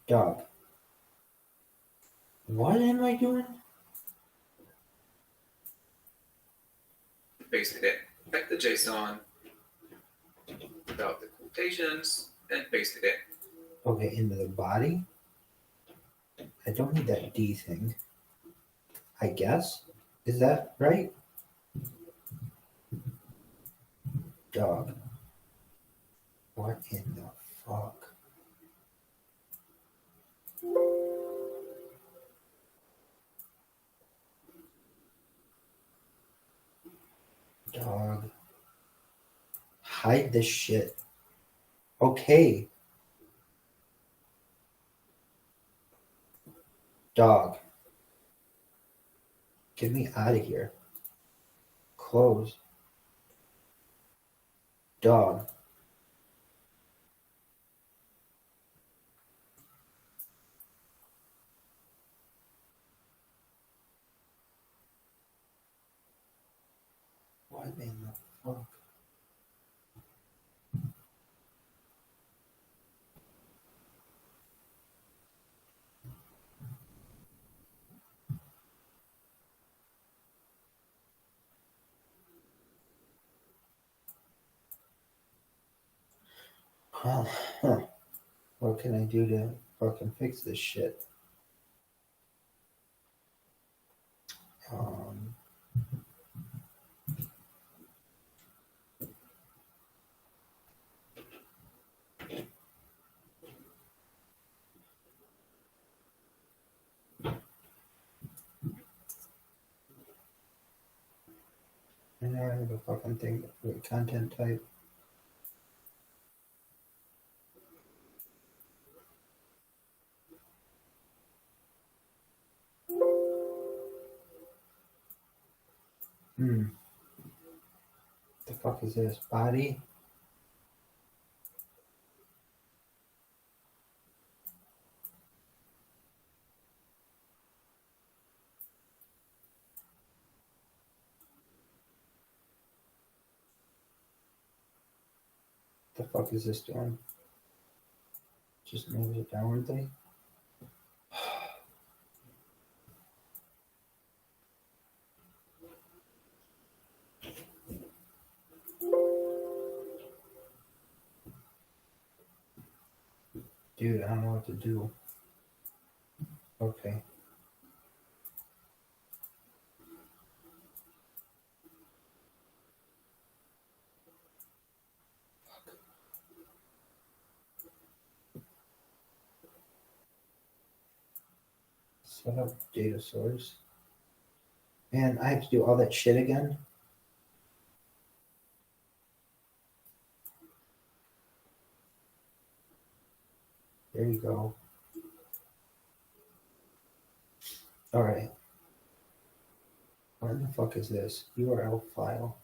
Dog. What am I doing? paste it in. Select the JSON without the quotations and paste it in. Okay, into the body. I don't need that D thing. I guess. Is that right? Dog. What in the fuck? Dog. Hide this shit. Okay. Dog. Get me out of here. Close. Dog. What in the fuck? Well, huh. What can I do to fucking fix this shit? Now I have a fucking thing for content type. The fuck is this? Body? The fuck is this doing? Just moves it downwardly? Dude, I don't know what to do. Okay. Set up data source. And I have to do all that shit again? There you go. Alright. Where the fuck is this? URL file.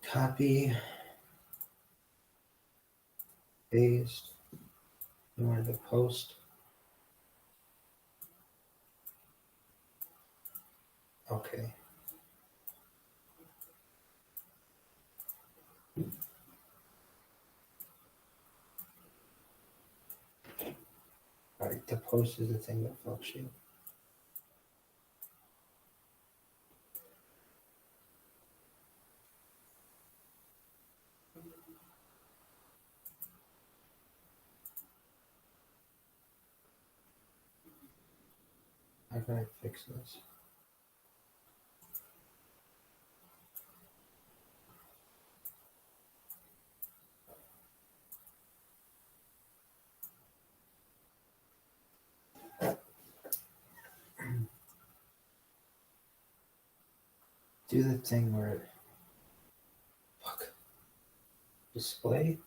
Copy. Paste. You want to post. Okay. Alright, the post is the thing that fucks you. How can I fix this? Do the thing where it... Fuck. Display?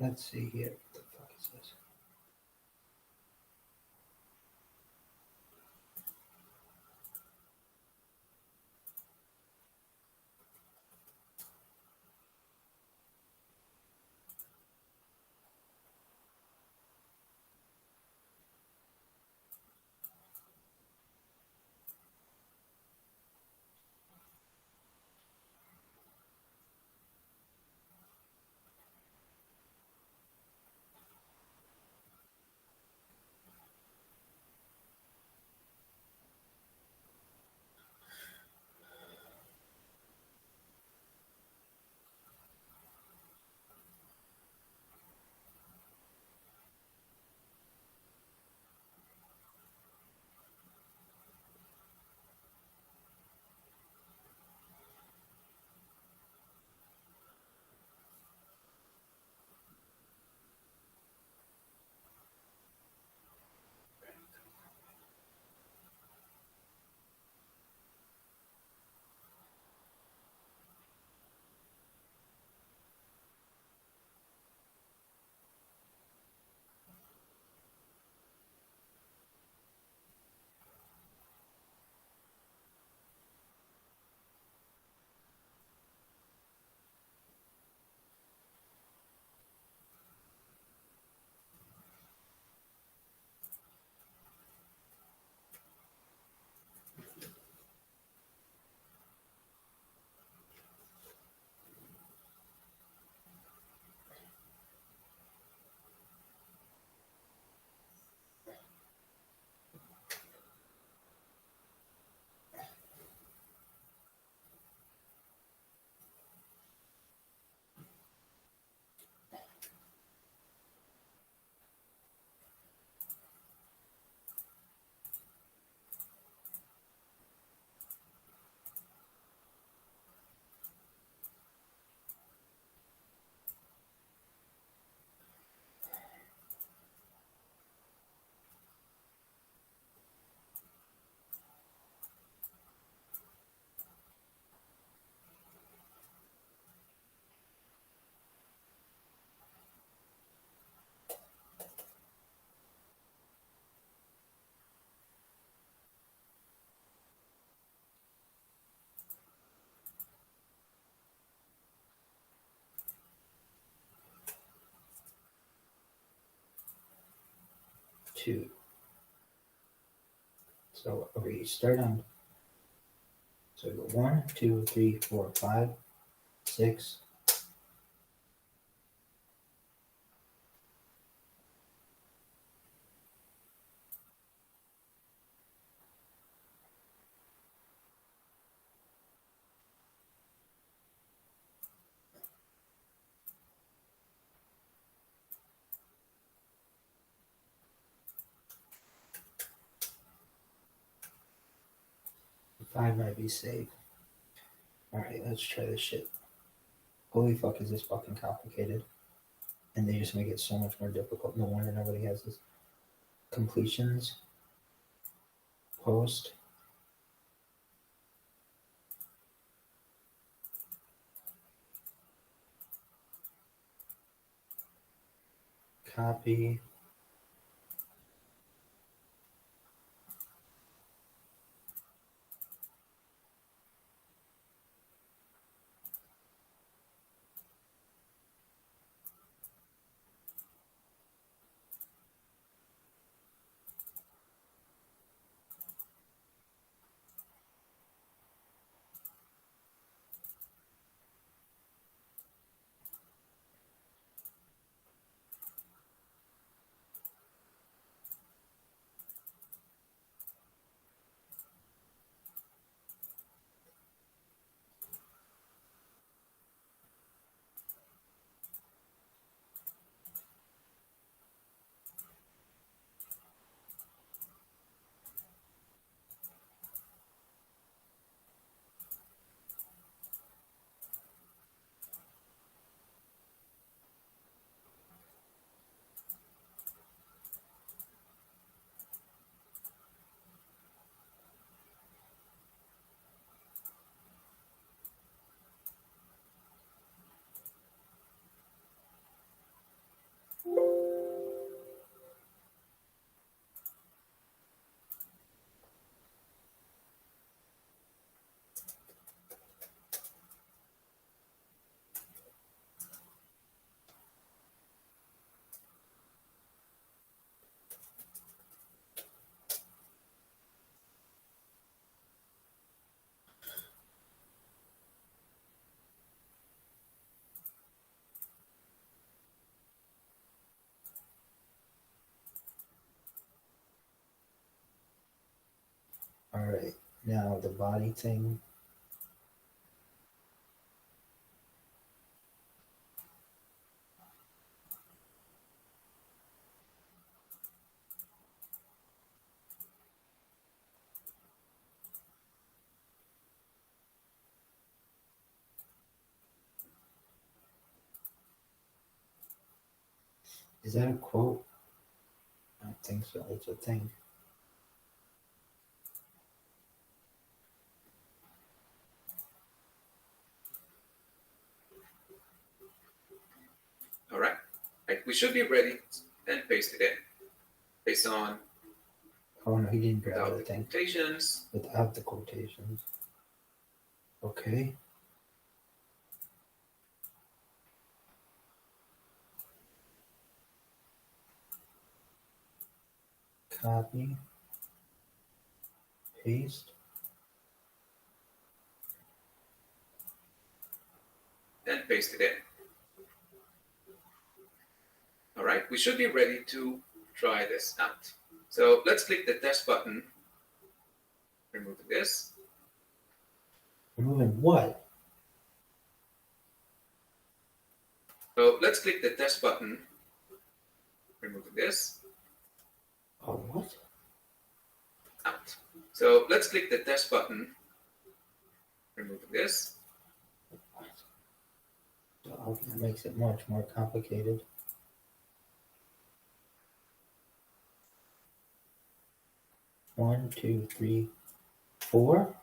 Let's see here. What the fuck is this? 2. So we start on. So 1, 2, 3, 4, 5, 6. Five might be safe. Alright, let's try this shit. Holy fuck, is this fucking complicated? And they just make it so much more difficult. No wonder nobody has this. Completions. Post. Copy. Alright, now the body thing. Is that a quote? I don't think so. It's a thing. All right. Right. We should be ready and paste it in. Based on Oh no, he didn't grab without the the thing. quotations. Without the quotations. Okay. Copy. Paste. And paste it in. All right, we should be ready to try this out. So let's click the test button. Remove this. Removing what? So let's click the test button. Remove this. Oh, what? Out. So let's click the test button. Remove this. So that makes it much more complicated. One, two, three, 4.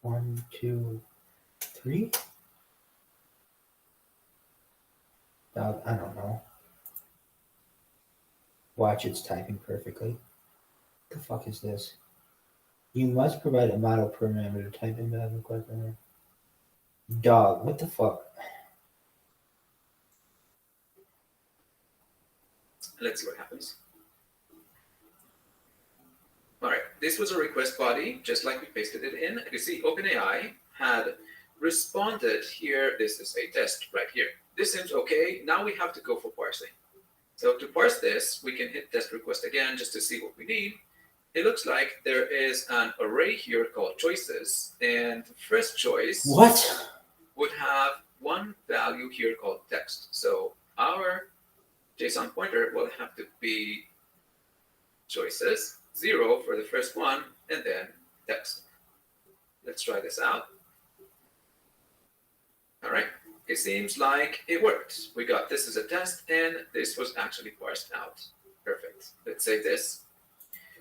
One, two, 3. I don't know. Watch, it's typing perfectly. The fuck is this? You must provide a model parameter to type in the request. Dog, what the fuck? Let's see what happens. All right, this was a request body, just like we pasted it in. You see, OpenAI had responded here. This is a test right here. This seems okay. Now we have to go for parsing. So to parse this, we can hit test request again just to see what we need. It looks like there is an array here called choices, and the first choice would have one value here called text. So our JSON pointer will have to be choices, 0 for the first one, and then text. Let's try this out. All right, it seems like it worked. We got this as a test, and this was actually parsed out. Perfect. Let's save this.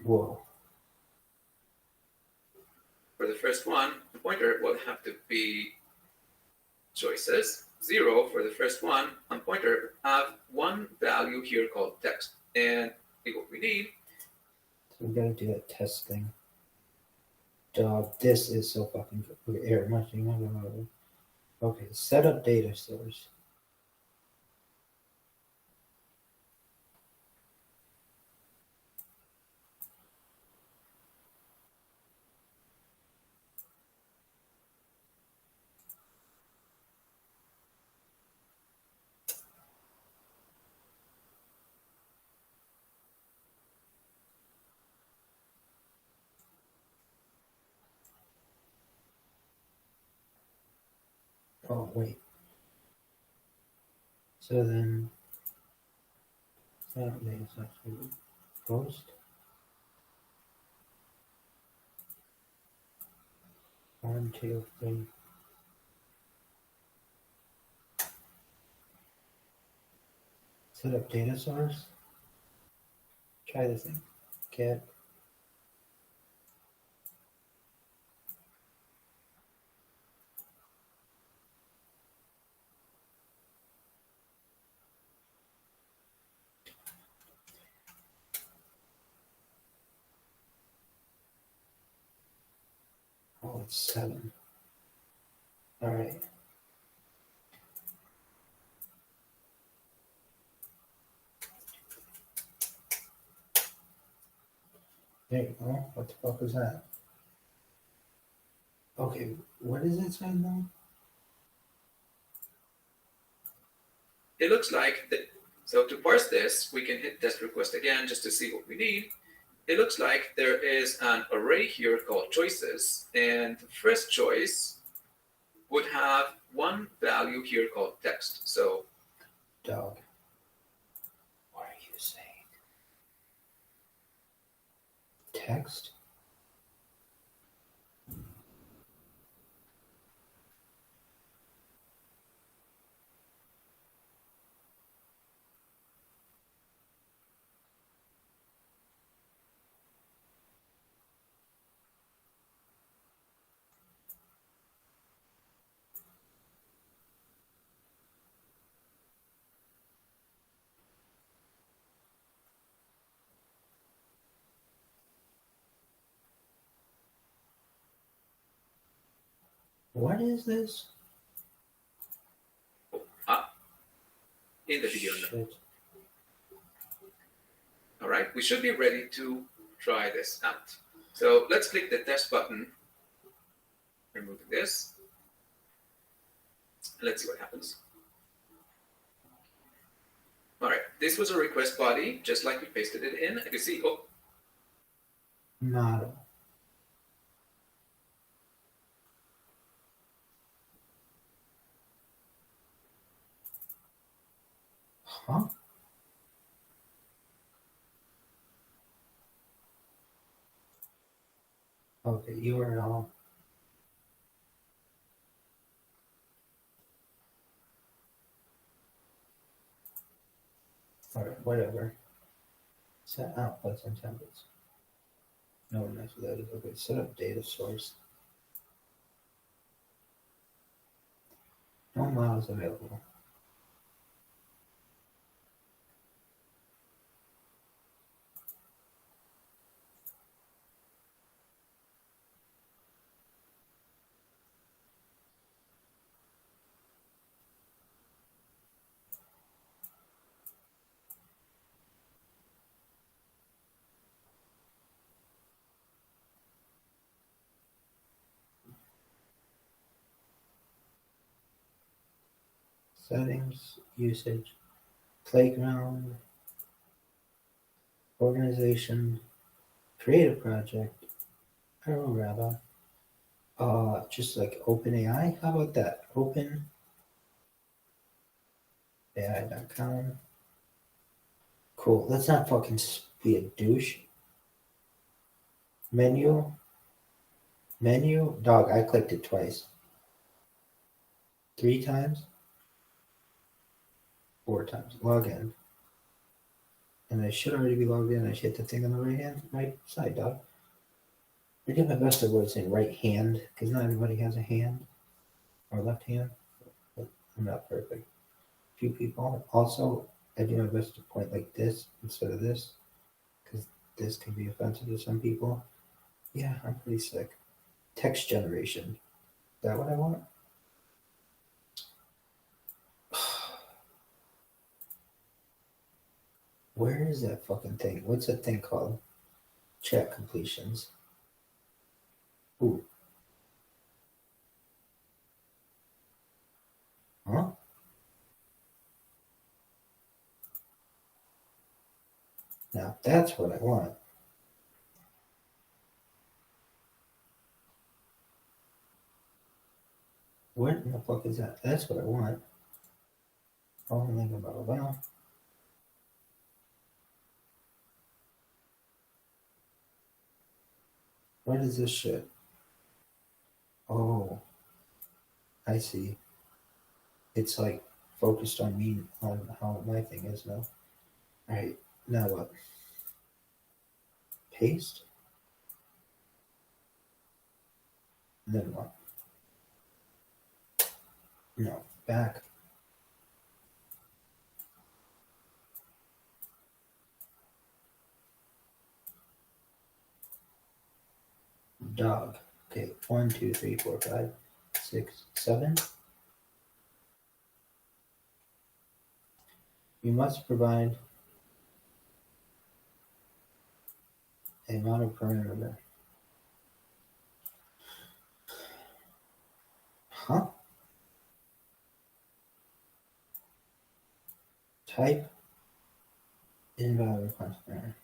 Whoa. For the first one, the pointer will have to be choices, 0 for the first one, and pointer have one value here called text. And what we need. So we gotta do that test thing. Dog, this is so fucking error messaging. Okay, set up data source. Oh, wait. So then, that means actually post. One, two, three. Set up data source. Try this thing. Get. Oh, it's 7. All right. There you go. What the fuck was that? Okay, what is it saying now? It looks like that. So to parse this, we can hit test request again just to see what we need. It looks like there is an array here called choices, and the first choice would have one value here called text. So, dog, what are you saying? Text? What is this? in the video. Shit. All right, we should be ready to try this out. So let's click the test button. Remove this. Let's see what happens. All right, this was a request body, just like we pasted it in. You see, oh, Model. Huh? Okay, URL. Alright, whatever. Set outputs and templates. No one knows what that is. Okay, set up data source. No models available. Settings, usage, playground, organization, create a project. I don't know, Rabbi. Just like OpenAI. How about that? OpenAI.com. Cool. Let's not fucking be a douche. Menu. Dog, I clicked it twice. 3 times? 4 times. Log in. And I should already be logged in. I should hit the thing on the right side, dog. I did my best to avoid saying right hand, because not everybody has a hand. Or left hand. But I'm not perfect. Few people. Also, I do my best to point like this instead of this, because this can be offensive to some people. Yeah, I'm pretty sick. Text generation. Is that what I want? Where is that fucking thing? What's that thing called? Chat completions. Ooh. Huh? Now that's what I want. What in the fuck is that? That's what I want. Oh, think about it now. What is this shit? Oh, I see. It's like focused on me, on how my thing is now. Alright, now what? Paste? Then what? No, back. Dog. Okay, 1, 2, 3, 4, 5, 6, 7. You must provide a amount of parameter. Huh? Type invalid parameter.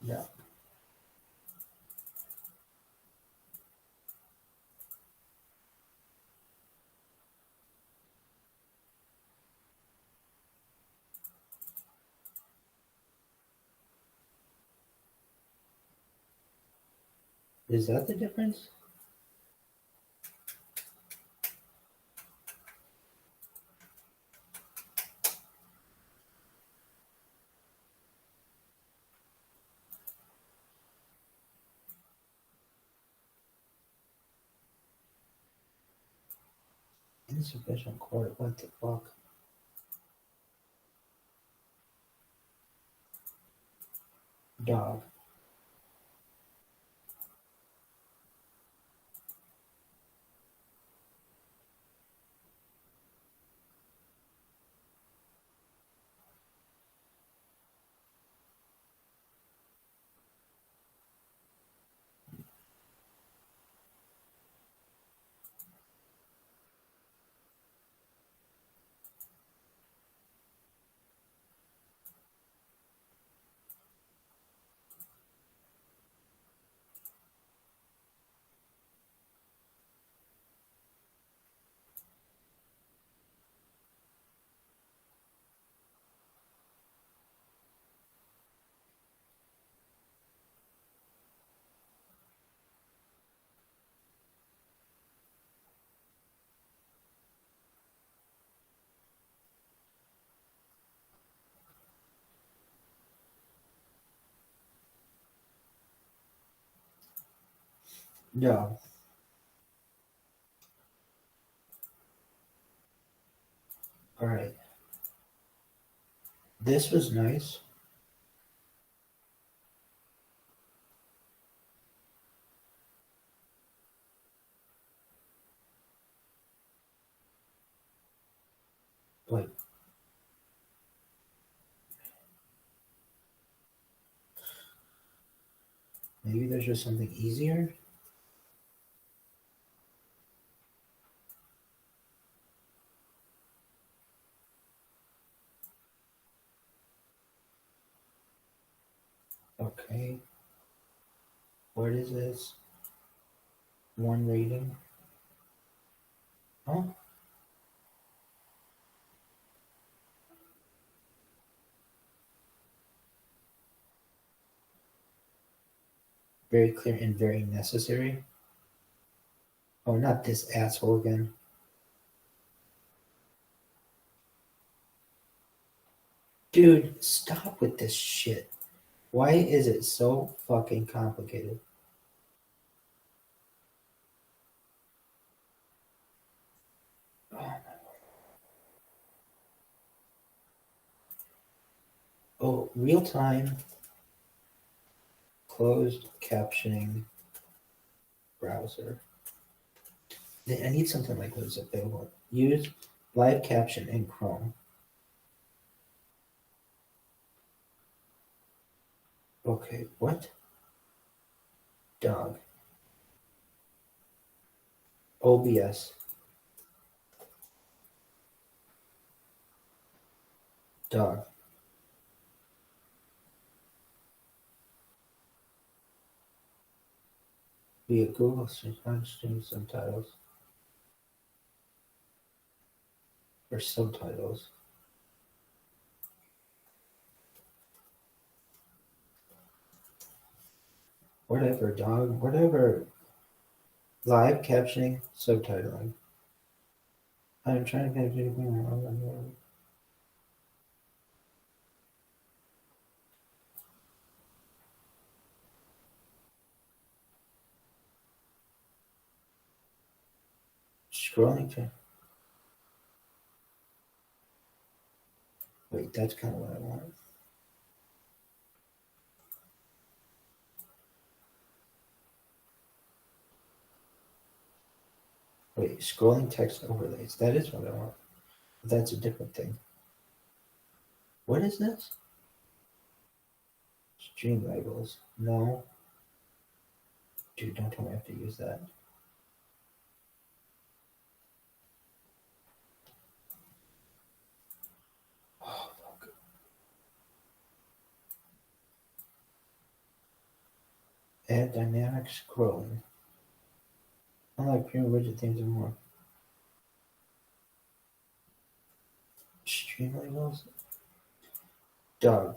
Yeah. Is that the difference? Insufficient core. What the fuck? Dog. Yeah. All right. This was nice. Maybe there's just something easier? Okay. What is this? One reading? Oh. Very clear and very necessary. Oh, not this asshole again. Dude, stop with this shit. Why is it so fucking complicated? Oh, real time closed captioning browser. I need something like what is available. Use live caption in Chrome. Okay, what? Dog. OBS. Dog. Via Google Stream subtitles. Or subtitles. Whatever, dog. Whatever. Live captioning, subtitling. I'm trying to get anything. Scrolling to. Wait, that's kind of what I want. Wait, scrolling text overlays. That is what I want. That's a different thing. What is this? Stream labels. No. Dude, don't tell me I have to use that. Oh, fuck. Add dynamic scrolling. Unlike premium widget themes and more. Stream labels? Dog.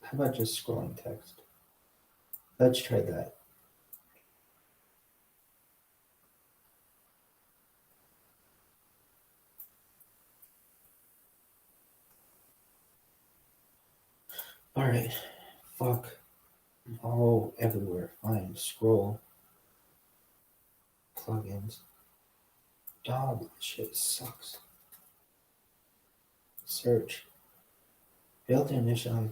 How about just scrolling text? Let's try that. Alright. Fuck. Oh, everywhere. Fine. Scroll. Plugins. Dog. This shit sucks. Search. Built initially.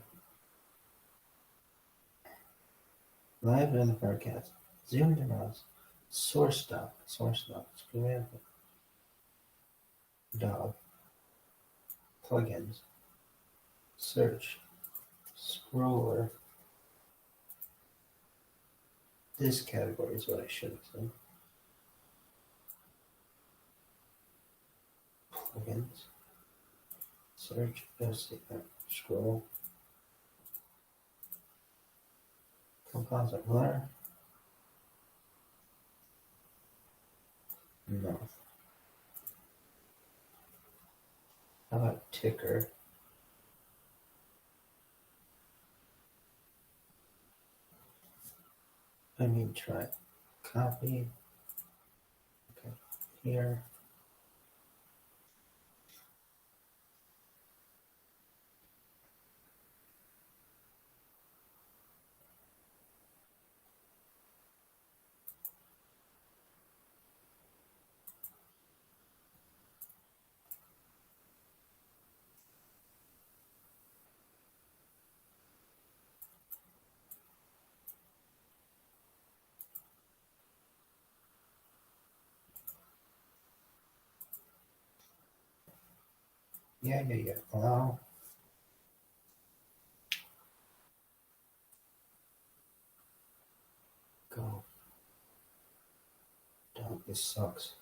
Live in the broadcast. Zoom to mouse. Source stuff. Screen. Dog. Plugins. Search. Scroller. This category is what I should have said. Plugins. Search. Scroll. Composite blur. No. How about ticker? I mean, try copy. Okay, here. Yeah. Allow. This sucks.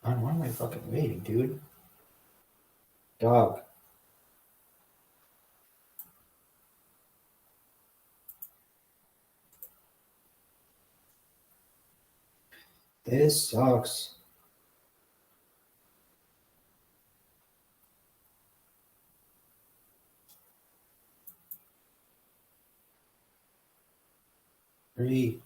Man, what am I fucking waiting, dude? Dog. This sucks. Three.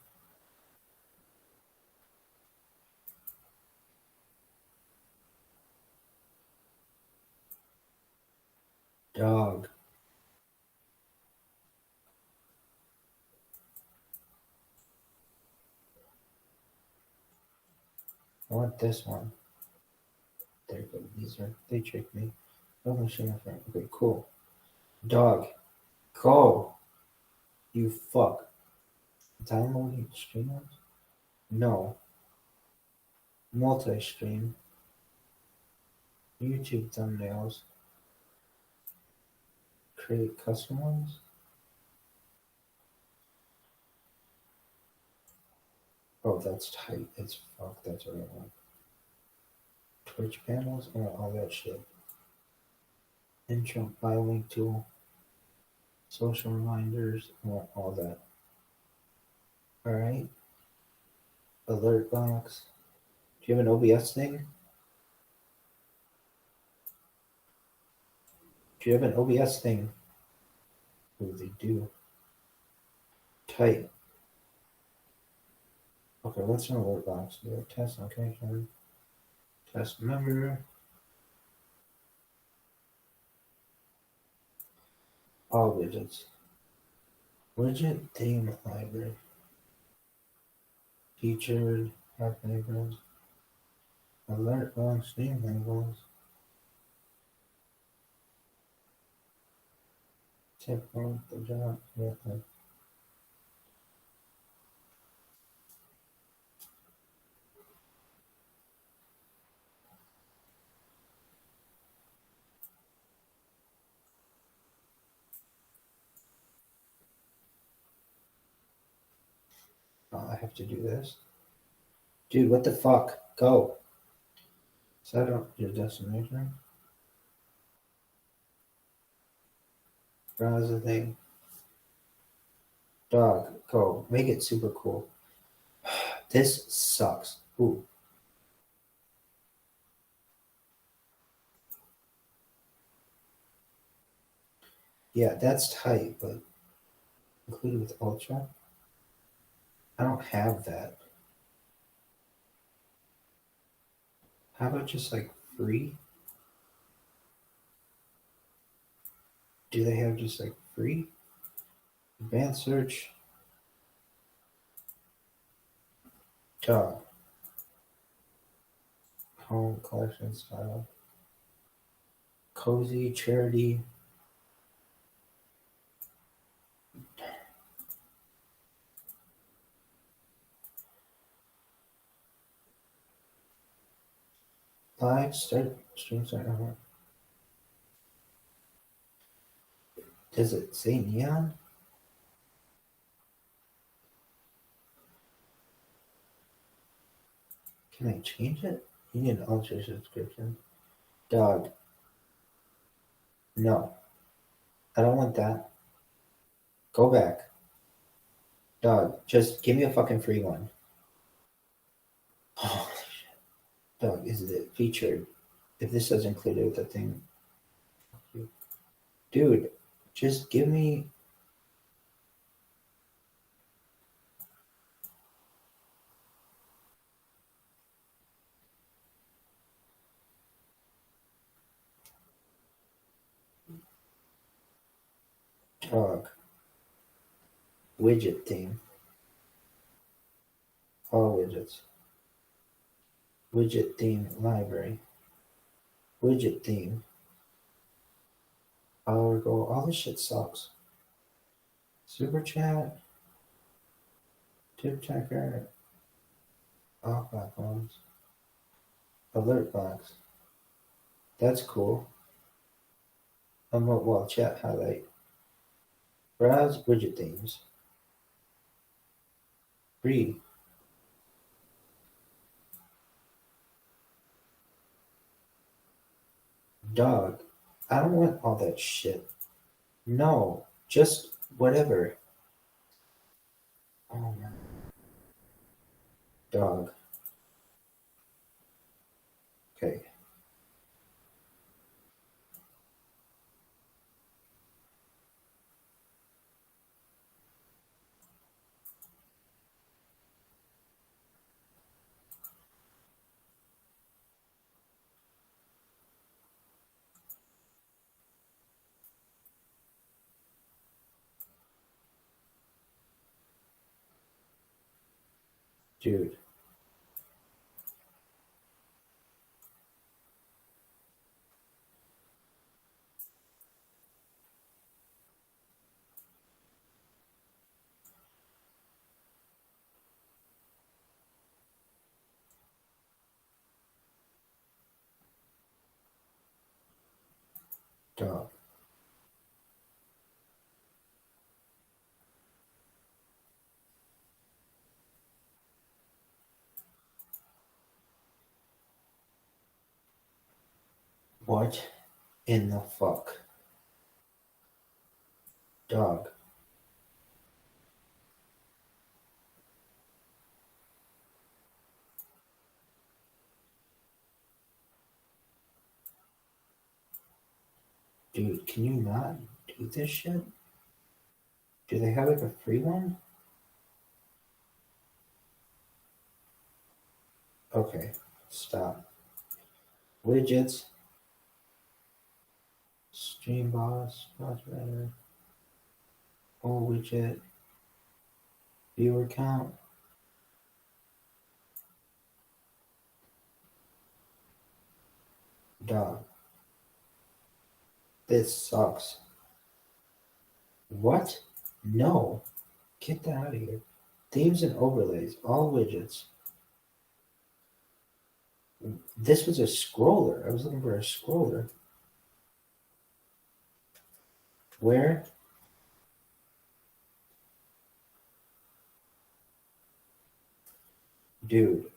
Dog. I want this one. There you go. They tricked me. Oh, shit, okay, cool. Dog. Go. You fuck. Downloading streamers? No. Multi-stream. YouTube thumbnails. Create custom ones. Oh, that's tight as fuck. That's what I want. Twitch panels? Oh, all that shit. Intro file link tool. Social reminders. All that. Alright. Alert box. Do you have an OBS thing? Do you have an OBS thing? Oh, they do. Tight. Okay, what's an alert box? Do a test location. Test member. All widgets. Widget theme library. Featured. App labels. Alert box theme labels. Check out the job. Yeah. Oh, I have to do this. Dude, what the fuck? Go. Set up your destination. Browse the thing. Dog, go. Make it super cool. This sucks. Ooh. Yeah, that's tight, but included with Ultra. I don't have that. How about just like free? Do they have just like free? Advanced search. Dog. Home collection style. Cozy charity. Live start stream start. Does it say neon? Can I change it? You need an ultra subscription. Dog. No. I don't want that. Go back. Dog, just give me a fucking free one. Holy shit. Dog, is it featured? If this doesn't include it with the thing. Dude, just give me. Dog. Widget theme. All widgets. Widget theme library. Widget theme. Hour goal. All this shit sucks. Super chat. Tip checker. All platforms. Alert box. That's cool. Well, chat highlight. Browse widget themes. Bree. Dog. I don't want all that shit. No. Just whatever. Oh my. Dog. Okay. Dude. Dog. What in the fuck? Dog. Dude, can you not do this shit? Do they have like a free one? Okay, stop. Widgets. Stream boss. Boss better. Whole widget. Viewer count. Dog. This sucks. What? No. Get that out of here. Themes and overlays. All widgets. This was a scroller. I was looking for a scroller. Where? Dude.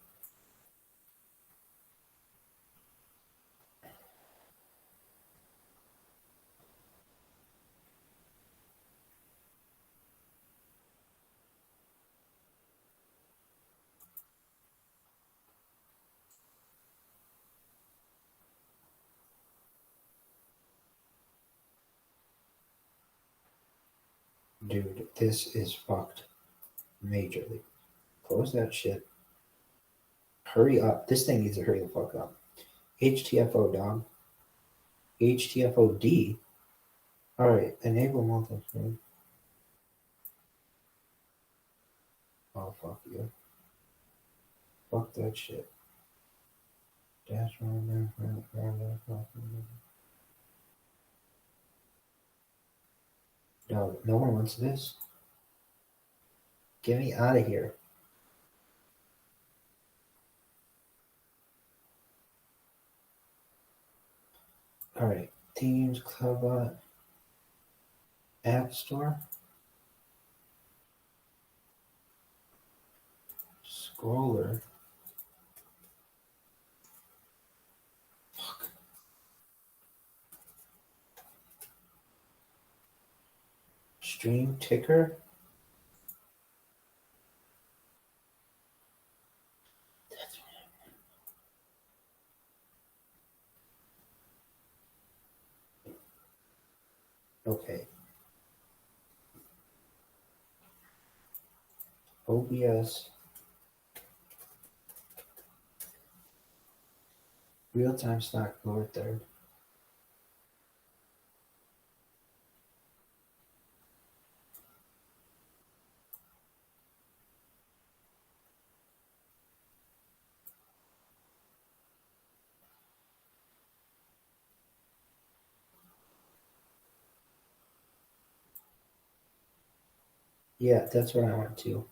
Dude, this is fucked. Majorly. Close that shit. Hurry up. This thing needs to hurry the fuck up. HTFO, dog. HTFOD. Alright, enable multi-screen. Oh, fuck you. Fuck that shit. Dashboard. No, no one wants this. Get me out of here. Alright, Themes, Clubbot, App Store, Scroller. Fuck. Stream Ticker. That's what okay. OBS. Real-time stock lower third. Yeah, that's what I want to.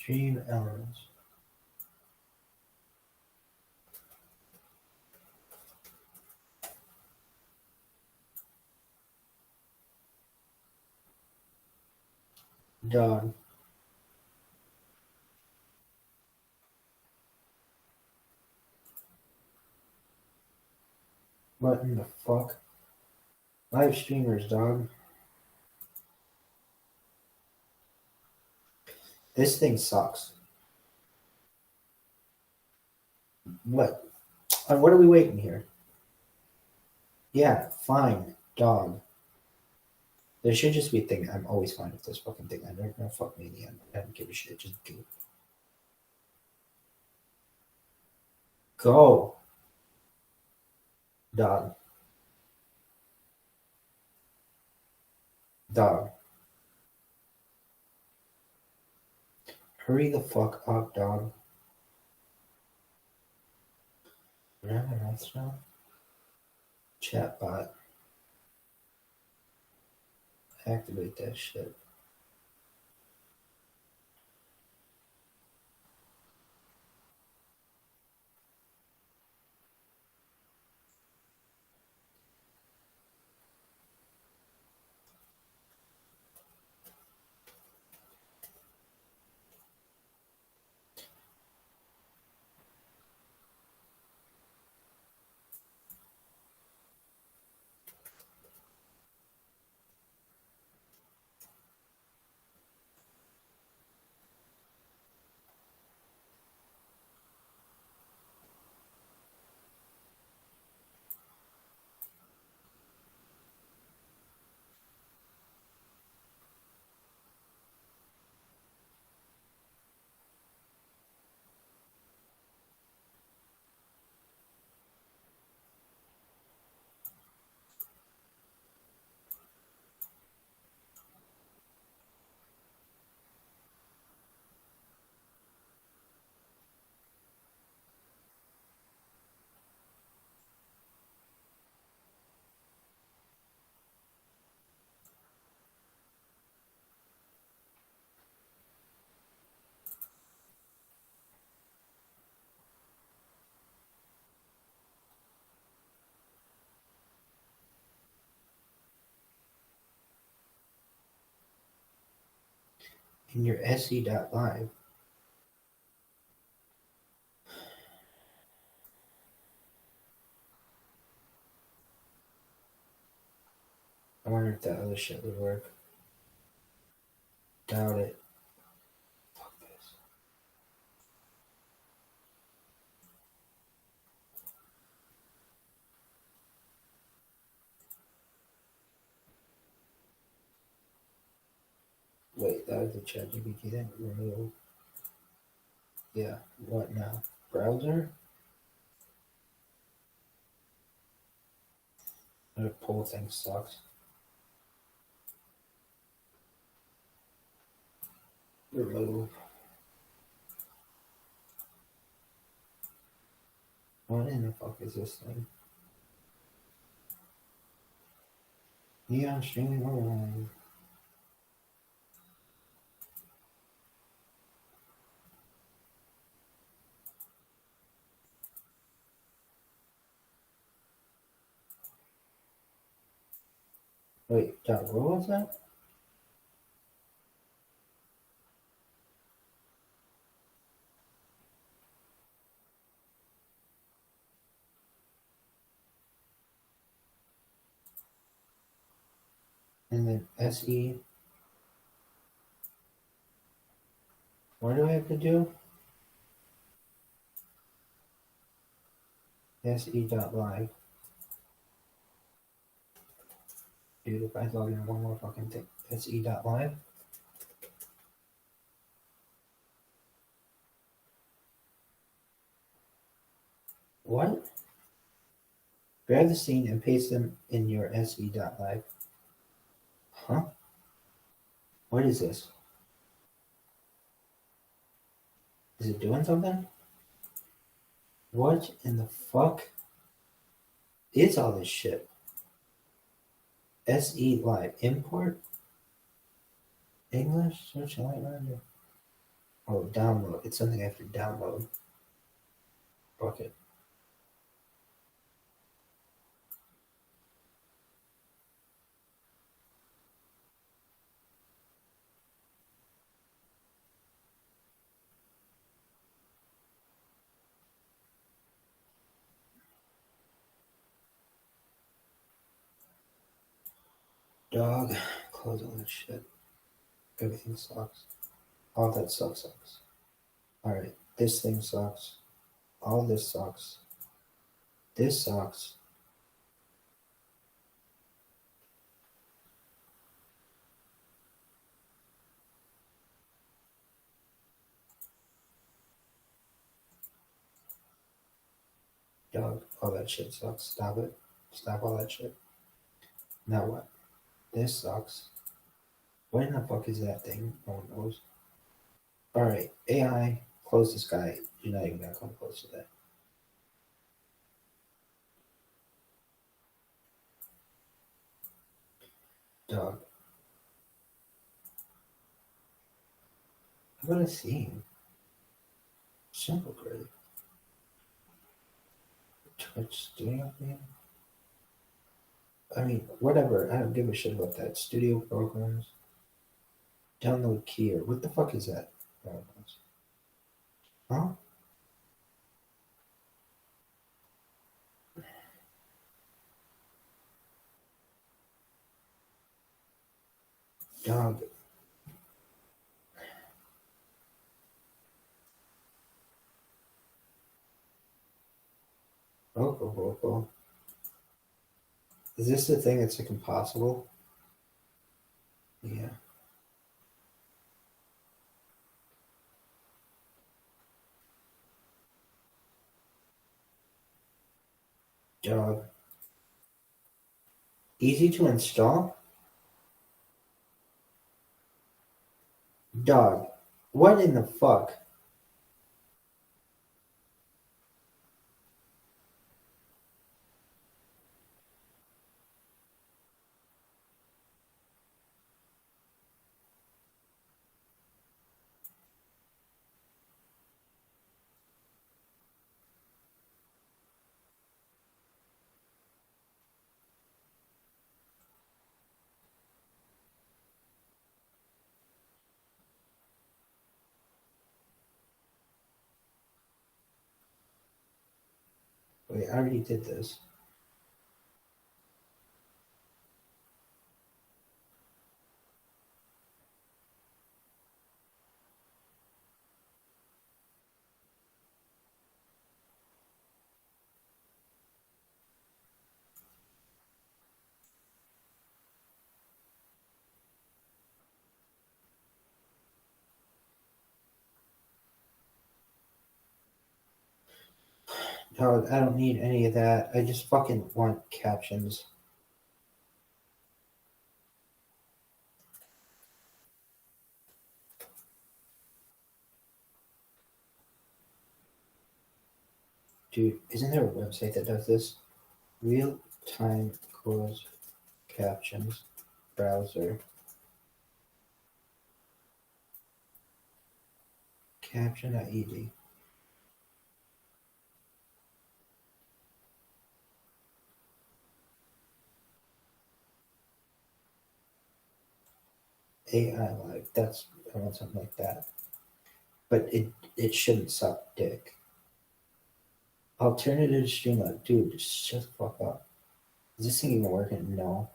Stream elements. Dog. What in the fuck? Live streamers, dog. This thing sucks. What? What are we waiting here? Yeah, fine, dog. There should just be a thing. I'm always fine with this fucking thing. I'm never gonna fuck me in the end. I don't give a shit. Just do it. Go. Dog. Dog. Hurry the fuck up, dog. Rabbi Rothschild. Chatbot. Activate that shit. In your se.live. I wonder if that other shit would work. Doubt it. Fuck this. Wait, that was the ChatGPT thing. Remove. Yeah, what now? Browser? The poll thing sucks. Remove. What in the fuck is this thing? Neon streaming online. Wait, what was that? And then SE. What do I have to do? SE.live. Dude, if I log in one more fucking thing. SE.live. What? Grab the scene and paste them in your se.live. Huh? What is this? Is it doing something? What in the fuck is all this shit? SE Live. Import? English? Search light render. Oh, download. It's something I have to download. Fuck it. Dog. Close all that shit. Everything sucks. All that stuff sucks. Alright. This thing sucks. All this sucks. This sucks. Dog, all that shit sucks. Stop it. Stop all that shit. Now what? This sucks. What in the fuck is that thing? No one knows. Alright, AI, close this guy. You're not even gonna come close to that. Dog. I wanna see him. Simple great. Twitch studio thing? I mean, whatever. I don't give a shit about that. Studio programs. Download key or what the fuck is that? Huh? Dog. Vocal. Is this the thing that's like impossible? Yeah. Dog. Easy to install? Dog. What in the fuck? Wait, I already did this. Dog, I don't need any of that. I just fucking want captions. Dude, isn't there a website that does this? Real-time closed captions browser. Caption.ed. AI Live. That's I want something like that. But it shouldn't suck dick. Alternative Streamlab. Dude, just shut the fuck up. Is this thing even working? No.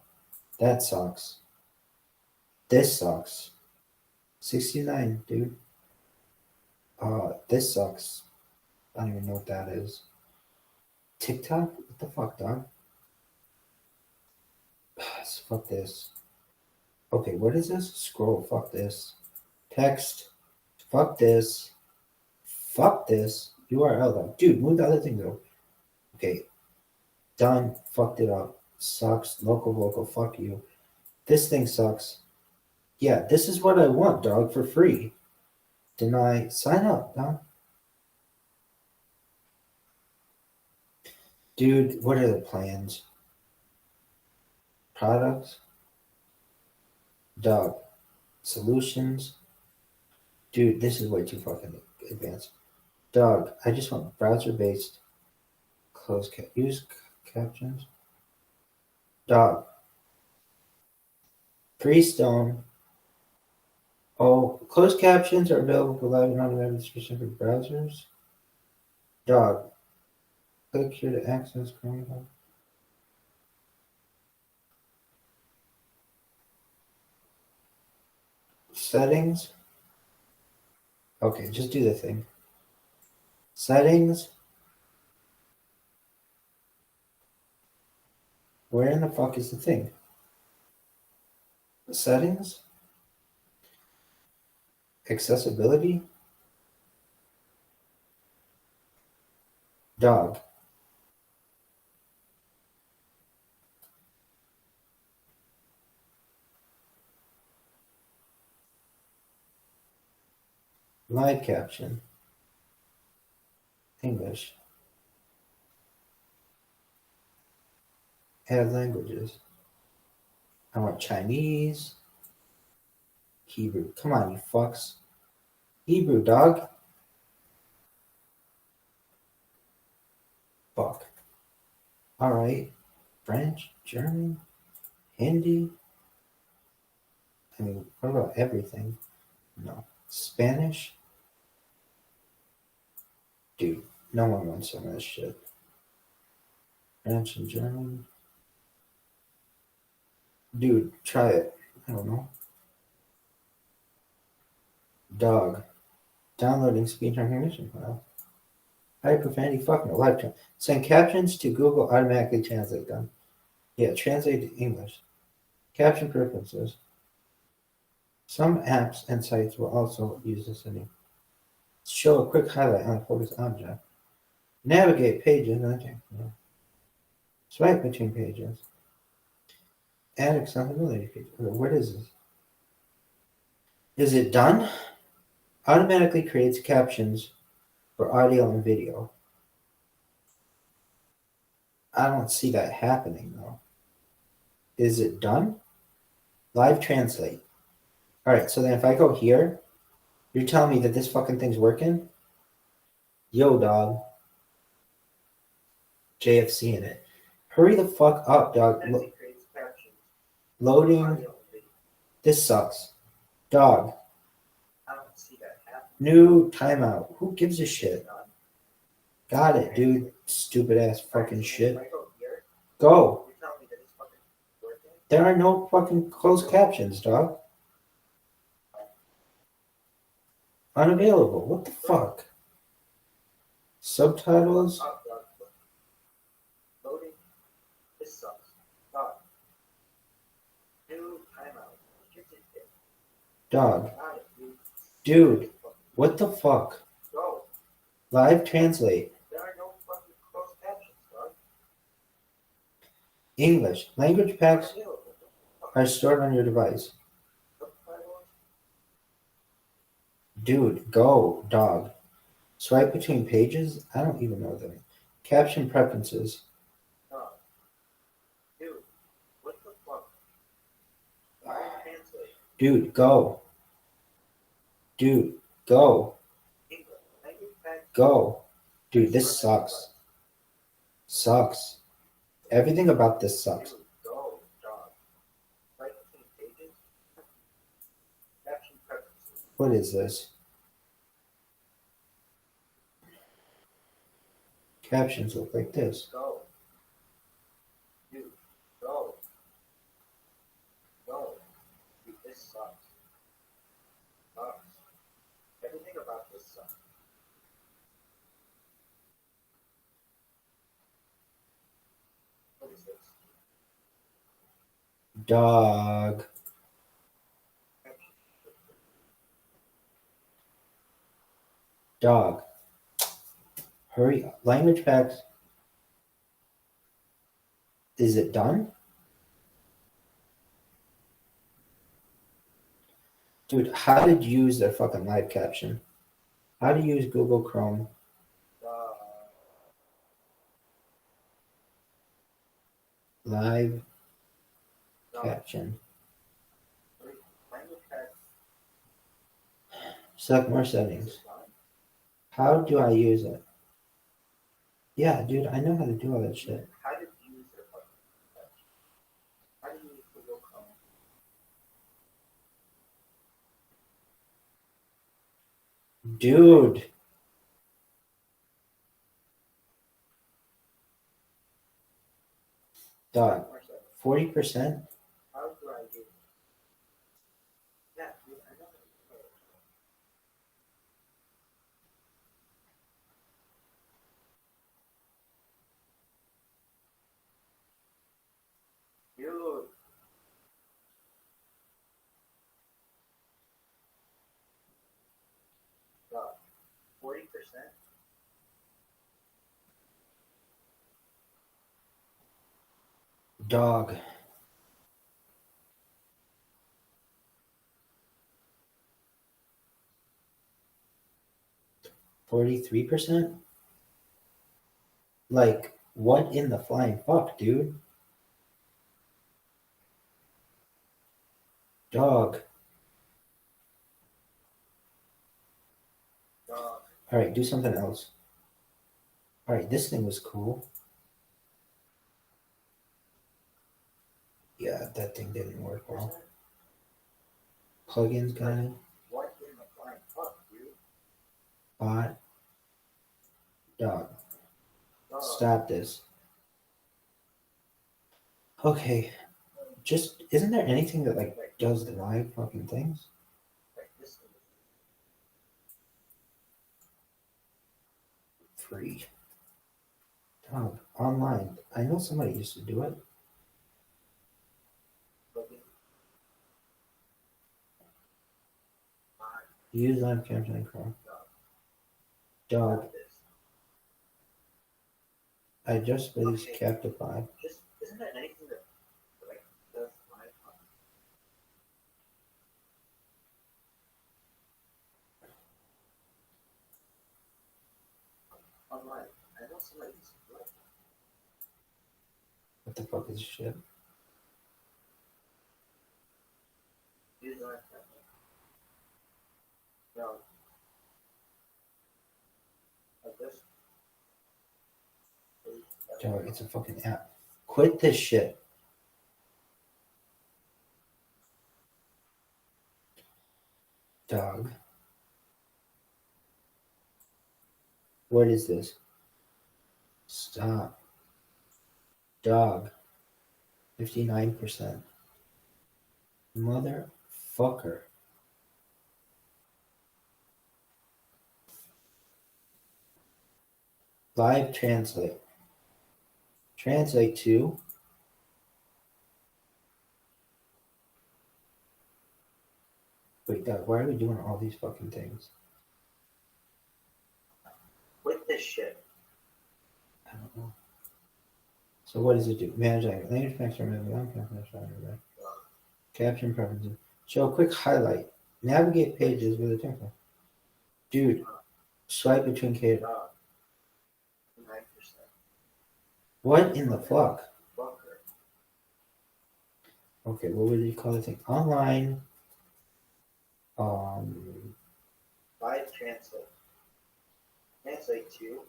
That sucks. This sucks. 69, dude. This sucks. I don't even know what that is. TikTok? What the fuck, dog? Fuck this. Okay, what is this? Scroll. Fuck this. Text. Fuck this. Fuck this. URL though. Dude, move the other thing though. Okay. Done. Fucked it up. Sucks. Local vocal. Fuck you. This thing sucks. Yeah, this is what I want, dog, for free. Deny. Sign up, dog. Dude, what are the plans? Products? Dog. Solutions? Dude, this is way too fucking advanced. Dog, I just want browser-based use captions. Dog. Freestone. Oh, closed captions are available for live and automatic specific browsers. Dog. Click here to access Chrome. Settings. Okay, just do the thing. Settings. Where in the fuck is the thing? Settings? Accessibility? Dog. Live caption. English. Add languages. I want Chinese. Hebrew. Come on, you fucks. Hebrew, dog. Fuck. Alright. French, German, Hindi. I mean, what about everything? No. Spanish? Dude, no one wants some of this shit. French and German. Dude, try it. I don't know. Dog. Downloading speech recognition file. High profanity, fuck no. Live chat. Send captions to Google, automatically translate them. Yeah, translate to English. Caption preferences. Some apps and sites will also use this setting. Show a quick highlight on a focus object. Navigate pages. Swipe between pages. Add accessibility feature. What is this? Is it done? Automatically creates captions for audio and video. I don't see that happening though. Is it done? Live translate. Alright, so then if I go here, you're telling me that this fucking thing's working? Yo, dog. JFC in it. Hurry the fuck up, dog. Loading. This sucks. Dog. I don't see that happening. New timeout. Who gives a shit? Got it, dude. Stupid ass fucking shit. Go. There are no fucking closed captions, dog. Unavailable. What the fuck? Subtitles? Loading. This sucks. Dog. New timeout. Dog. Dude. What the fuck? Go. Live translate. There are no fucking closed captions, dog. English. Language packs are stored on your device. Dude, go, dog. Swipe between pages? I don't even know that. Caption preferences. Dog. Dude, what the fuck? Translate. Dude, go. Dude, go. Go. Dude, this sucks. Sucks. Everything about this sucks. Go, dog. Swipe between pages. Caption preferences. What is this? Captions look like this. Go. Dude, go. Go. Dude, this sucks. Sucks. Everything about this sucks. What is this? Dog. Dog. Hurry up. Language packs. Is it done? Dude, how did you use their fucking live caption? How to use Google Chrome? Live caption. Select more settings. How do I use it? Yeah, dude, I know how to do all that shit. How did you use their fucking touch? How do you use Google Chrome? Dude. Dog. 40%? How do I use it? Yeah, dude, I know how to do it. Dude. Dog. 40%? Dog. $43%? Like, what in the flying fuck, dude? Dog. Dog. Alright, do something else. Alright, this thing was cool. Yeah, that thing didn't work well. Plugins guy. What in the flying fuck, dude? Bot. Dog. Dog. Stop this. Okay. Just, isn't there anything that, like, does the live fucking things? Like this thing. Free. Dog. Online. I know somebody used to do it. Use live caption and Chrome. Dog. I just released Captify. Just, isn't there anything that, like, does live online? I know somebody used to do it. What the fuck is shit? Use live caption. No. I just. Dog, it's a fucking app. Quit this shit. Dog. What is this? Stop. Dog. 59%. Motherfucker. Live translate. Translate to. Wait, Doug, why are we doing all these fucking things? Quit this shit. I don't know. So what does it do? Manage language caption preferences. Show quick highlight. Navigate pages with a text. Dude, swipe between K. 9%. What in the fuck? Fucker. Okay, what would you call the thing? Online. Live translate. Translate to.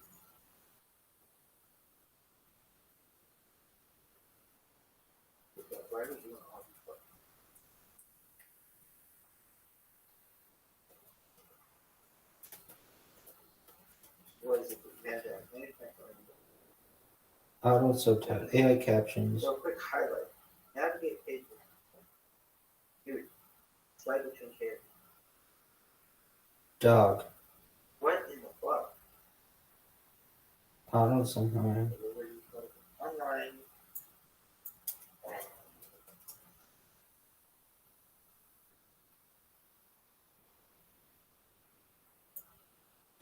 Why are we doing all these fucking? What is it? Auto subtitle. AI captions. So quick highlight. Navigate pages. Dude. Slide between characters. Dog. What in the fuck? Auto sometime. Online.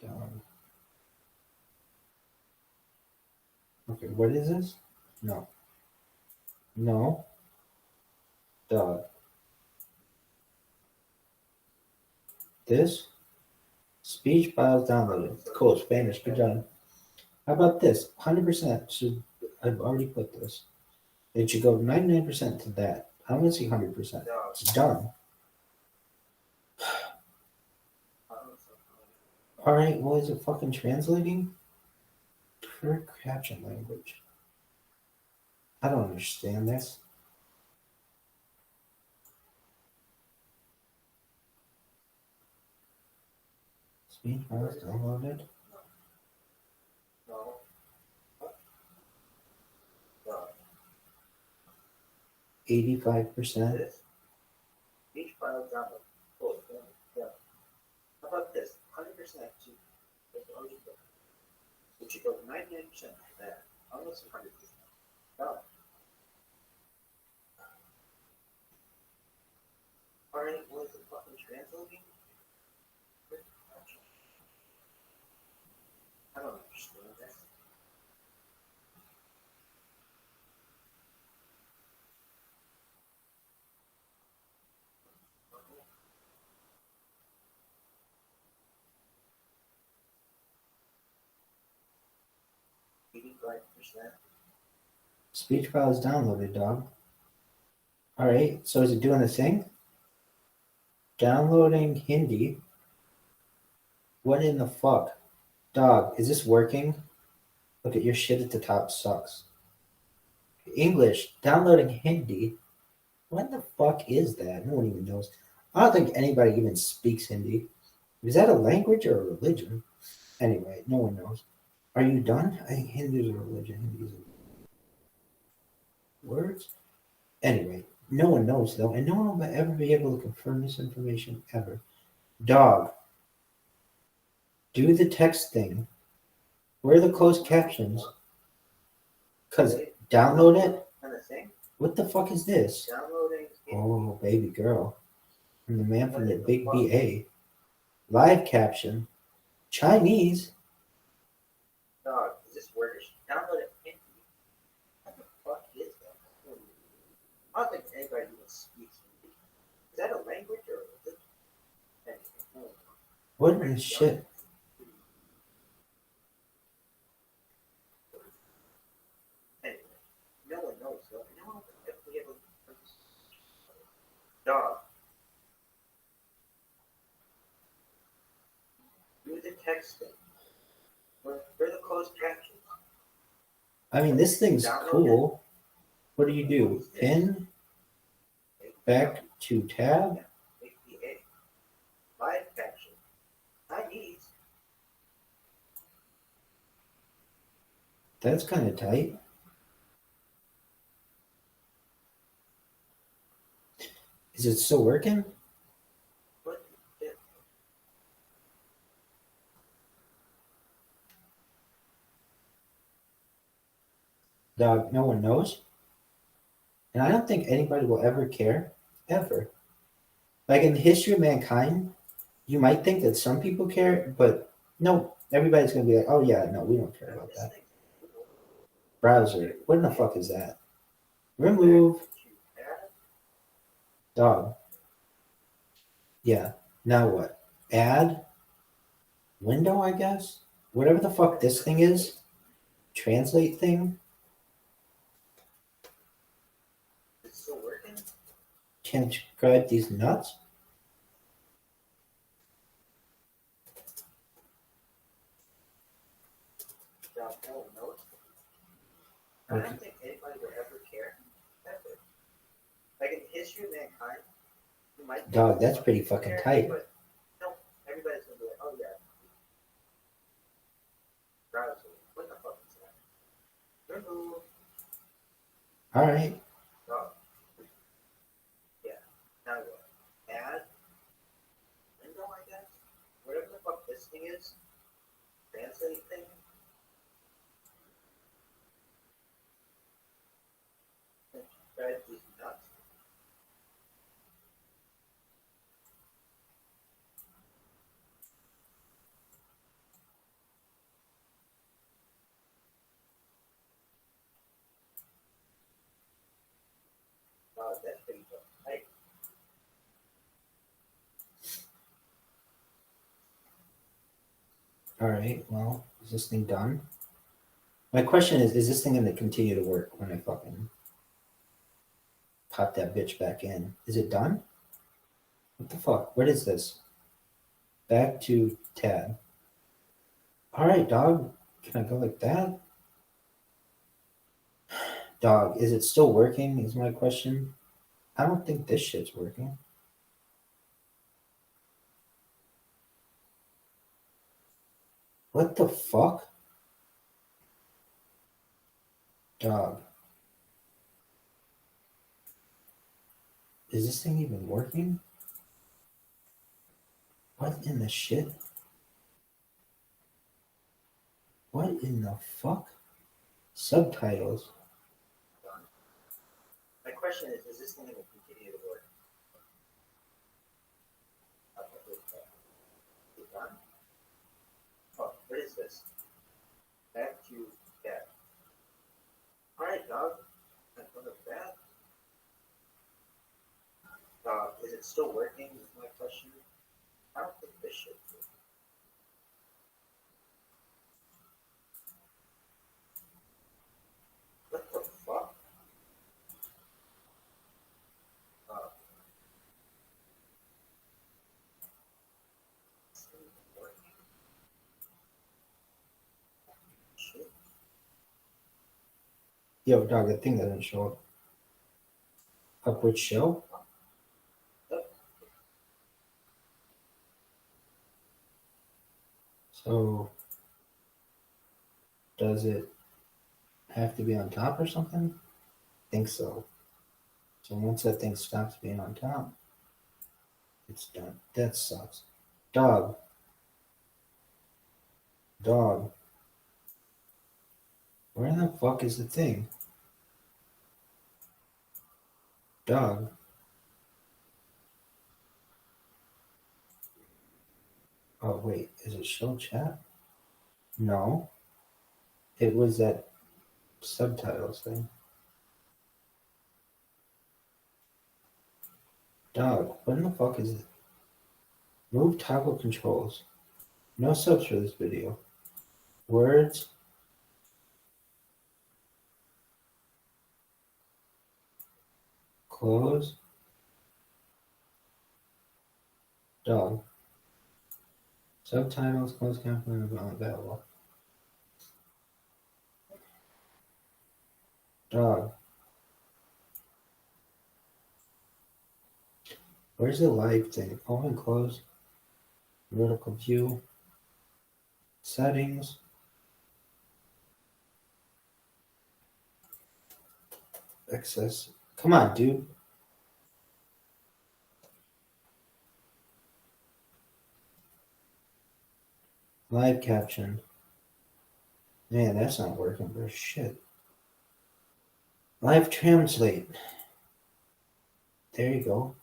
Dog. Okay, what is this? No. No. Dog. This? Speech files downloaded. Cool, Spanish, good job. How about this? 100% should, I've already put this. It should go 99% to that. I'm gonna see 100%. It's done. Alright, what is it fucking translating? Per caption language. I don't understand this. Speech files downloaded. No. No. 85%. This. Each file download. Oh, yeah. How about this? 100% to which you go 99% there. Almost 100%. No. Alright, what is it fucking translating? I don't understand this. Speech file is downloaded, dog. Alright, so is it doing the thing? Downloading Hindi. What in the fuck? Dog, is this working? Look at your shit at the top sucks. English, downloading Hindi. What the fuck is that? No one even knows. I don't think anybody even speaks Hindi. Is that a language or a religion? Anyway, no one knows. Are you done? I think Hindu is a religion. Hindi is a words? Anyway, no one knows though, and no one will ever be able to confirm this information ever. Dog. Do the text thing. Where are the closed captions? Cause download it? What the fuck is this? Oh, baby girl. I'm the man from the big BA. Live caption. Chinese. Dog, is this working? Download it. What the fuck is that? I don't think anybody even speaks Hindi. Is that a language or is it? What in the shit? Anyway, no one knows though. No one will ever be able to. Dog. Do the text thing. Where the closed captions? I mean, this thing's cool. What do? Pin? Back to tab? Live caption. Chinese. That's kind of tight. Is it still working? Dog, no one knows. And I don't think anybody will ever care. Ever. Like in the history of mankind, you might think that some people care, but no, everybody's going to be like, oh yeah, no, we don't care about that. Browser. What in the fuck is that? Remove. Dog. Yeah. Now what? Add. Window, I guess? Whatever the fuck this thing is. Translate thing. It's still working? Transcribe these nuts. Dog, no one knows. I don't think anybody will ever care. Ever. Like in the history of mankind, you might. Dog, that's pretty fucking tight. But no, everybody's gonna be like, oh yeah. Browser. What the fuck is that? Remove. Alright. Dog. Yeah. Now what? Add. Window, I guess. Whatever the fuck this thing is. Translate thing. Drive these nuts. Wow, that's pretty tough. Hey. Alright, well, is this thing done? My question is this thing going to continue to work when I fucking pop that bitch back in? Is it done? What the fuck? What is this? Back to tab. All right, dog. Can I go like that? Dog, is it still working? Is my question. I don't think this shit's working. What the fuck? Dog. Is this thing even working? What in the shit? What in the fuck? Subtitles. My question is this thing going to continue to work? Is it done? Oh, what is this? Back to that. Alright, dog. I'm going to that. Dog, is it still working? Is my question. I don't think this should. What the fuck? Yo, dog, that thing doesn't show up. Upward show? So, does it have to be on top or something? I think so. So once that thing stops being on top, it's done. That sucks. Dog. Dog. Where the fuck is the thing? Dog. Oh, wait. Is it show chat? No. It was that subtitles thing. Dog. What in the fuck is it? Move toggle controls. No subs for this video. Words. Close. Dog. Subtitles, closed caption, not available. Dog. Where's the live thing? Open, close. Vertical view. Settings. Access. Come on, dude. Live caption. Man, that's not working for shit. Live translate. There you go.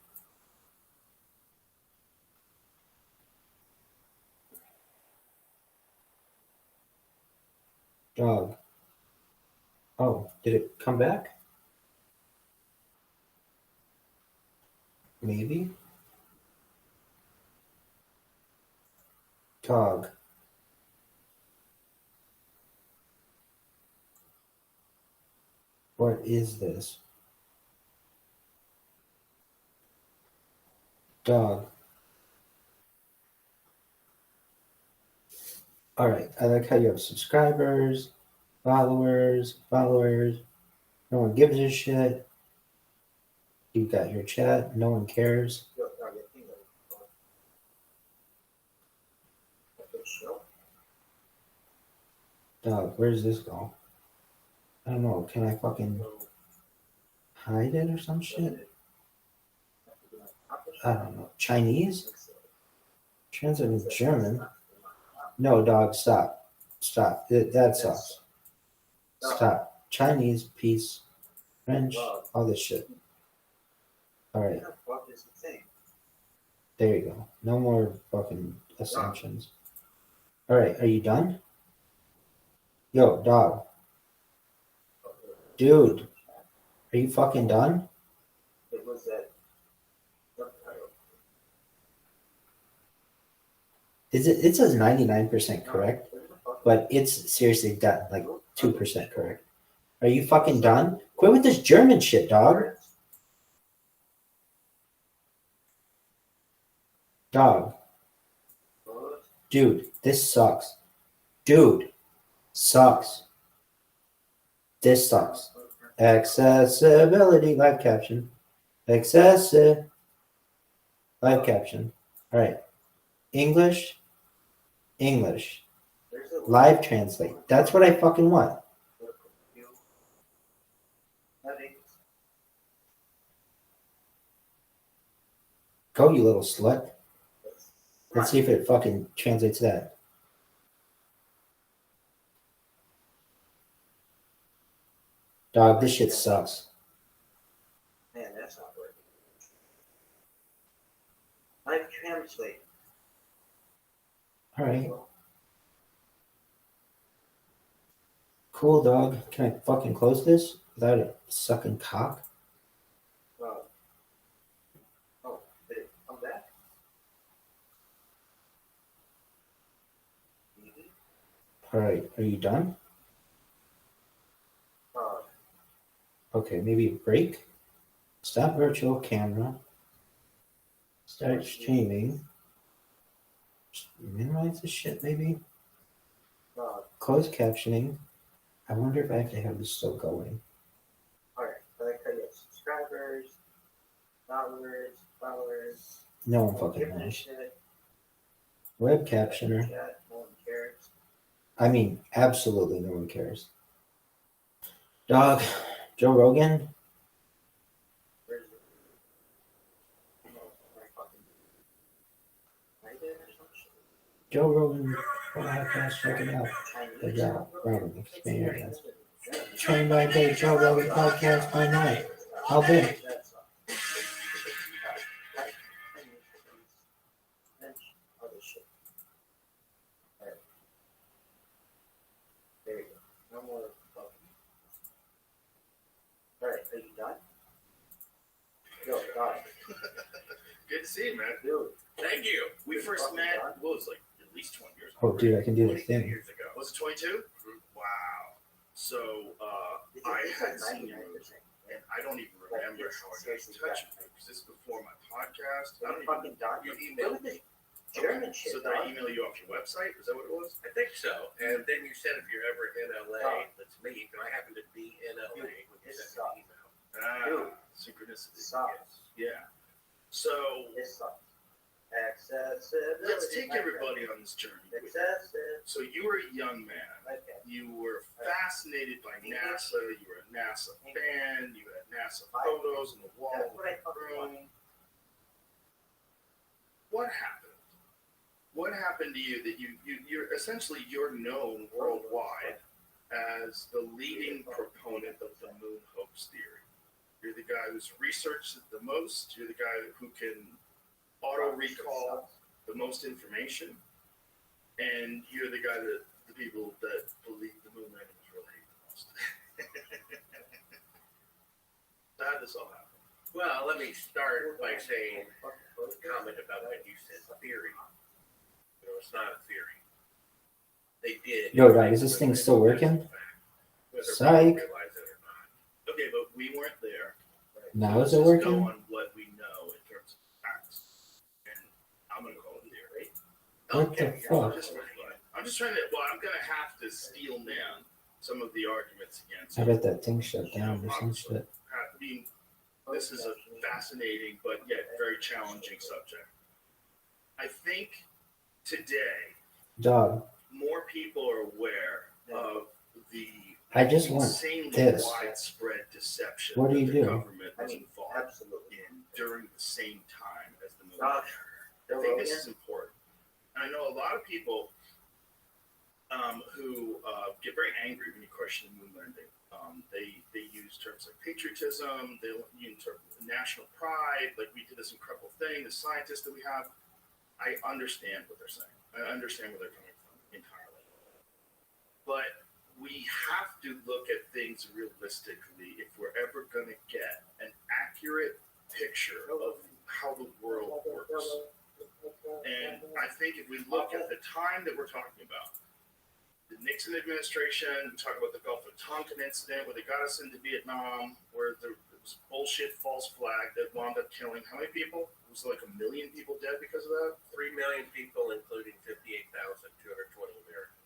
Dog. Oh, did it come back? Maybe. Dog. What is this? Dog. All right. I like how you have subscribers, followers. No one gives a shit. You got your chat. No one cares. Dog, where's this go? I don't know. Can I fucking hide it or some shit? I don't know. Chinese? Translate in German? No, dog, stop. Stop. That sucks. Stop. Chinese, peace, French, all this shit. All right. There you go. No more fucking assumptions. All right. Are you done? Yo, dog. Dude. Are you fucking done? It was that. It says 99% correct, but it's seriously done, like 2% correct. Are you fucking done? Quit with this German shit, dog. Dog. Dude, this sucks. Dude, sucks. This sucks. Accessibility, live caption. Live caption. All right. English. Live translate. That's what I fucking want. Go, you little slut. Let's see if it fucking translates that. Dog, this shit sucks. Man, that's not working. Live translate. All right. Cool, dog. Can I fucking close this without it sucking cock? Oh, did it come back? All right. Are you done? Okay, maybe break. Stop virtual camera. Start streaming. Minimize the shit, maybe. Close captioning. I wonder if I have to have this still going. Alright, I like how you have subscribers, followers. No one fucking knows. Web captioner. No one cares. I mean, absolutely no one cares. Dog, Joe Rogan. Joe Rogan podcast, check it out. Good job, Robin. Experience. Train by day, Joe Rogan podcast by night. How big? There you go. No more talking. Alright, are you done? Yo, done. Good to see you, man. Dude. Thank you. We first met, what was it, like at least 20 years ago? Oh, dude, I can do the thing. Years ago. Was it 22? Wow. So, I had seen you, and I don't even remember how I got in touch with you, because this is before my podcast. I don't even you emailed me. German shit. So did I email you off your website? Is that what it was? I think so. And then you said if you're ever in LA, let's meet. And I happen to be in LA when you sent me an email. Synchronicity. Sucks. Yeah. So It sucks. Accessibility. let's take everybody on this journey with you. So you were a young man. Okay. You were fascinated by NASA. You were a NASA fan. You had NASA photos on the wall of the room. What happened? What happened to you that you're essentially you're known worldwide as the leading proponent of the moon hoax theory? You're the guy who's researched it the most. You're the guy who can auto recall the most information, and you're the guy that the people that believe the moon landing was real hate the most. So how did this all happen? Well, let me start by saying a comment about what you said, theory. You know, it's not a theory. They did. Yo, dog, is this thing still working? Psych. Okay, but we weren't there. Now is it Let's just working? go on what we know in terms of facts. And I'm going to call it theory. What the fuck? I'm just trying to, well, I'm going to have to steel man some of the arguments against I bet that thing shut down or some shit. I mean, this is a fascinating but yet very challenging subject. I think today, Dog, more people are aware of the I just want insanely this. widespread deception What do you that the do? government was involved in during the same time as the moon landing. I think this is important. And I know a lot of people who get very angry when you question the moon landing. They use terms like patriotism, they use terms of national pride, like we did this incredible thing, the scientists that we have. I understand what they're saying. I understand where they're coming from entirely. But we have to look at things realistically if we're ever going to get an accurate picture of how the world works. And I think if we look at the time that we're talking about, the Nixon administration, we talk about the Gulf of Tonkin incident where they got us into Vietnam, where there was bullshit false flag that wound up killing how many people? It was like 1 million people dead because of that? 3 million people, including 58,220 Americans.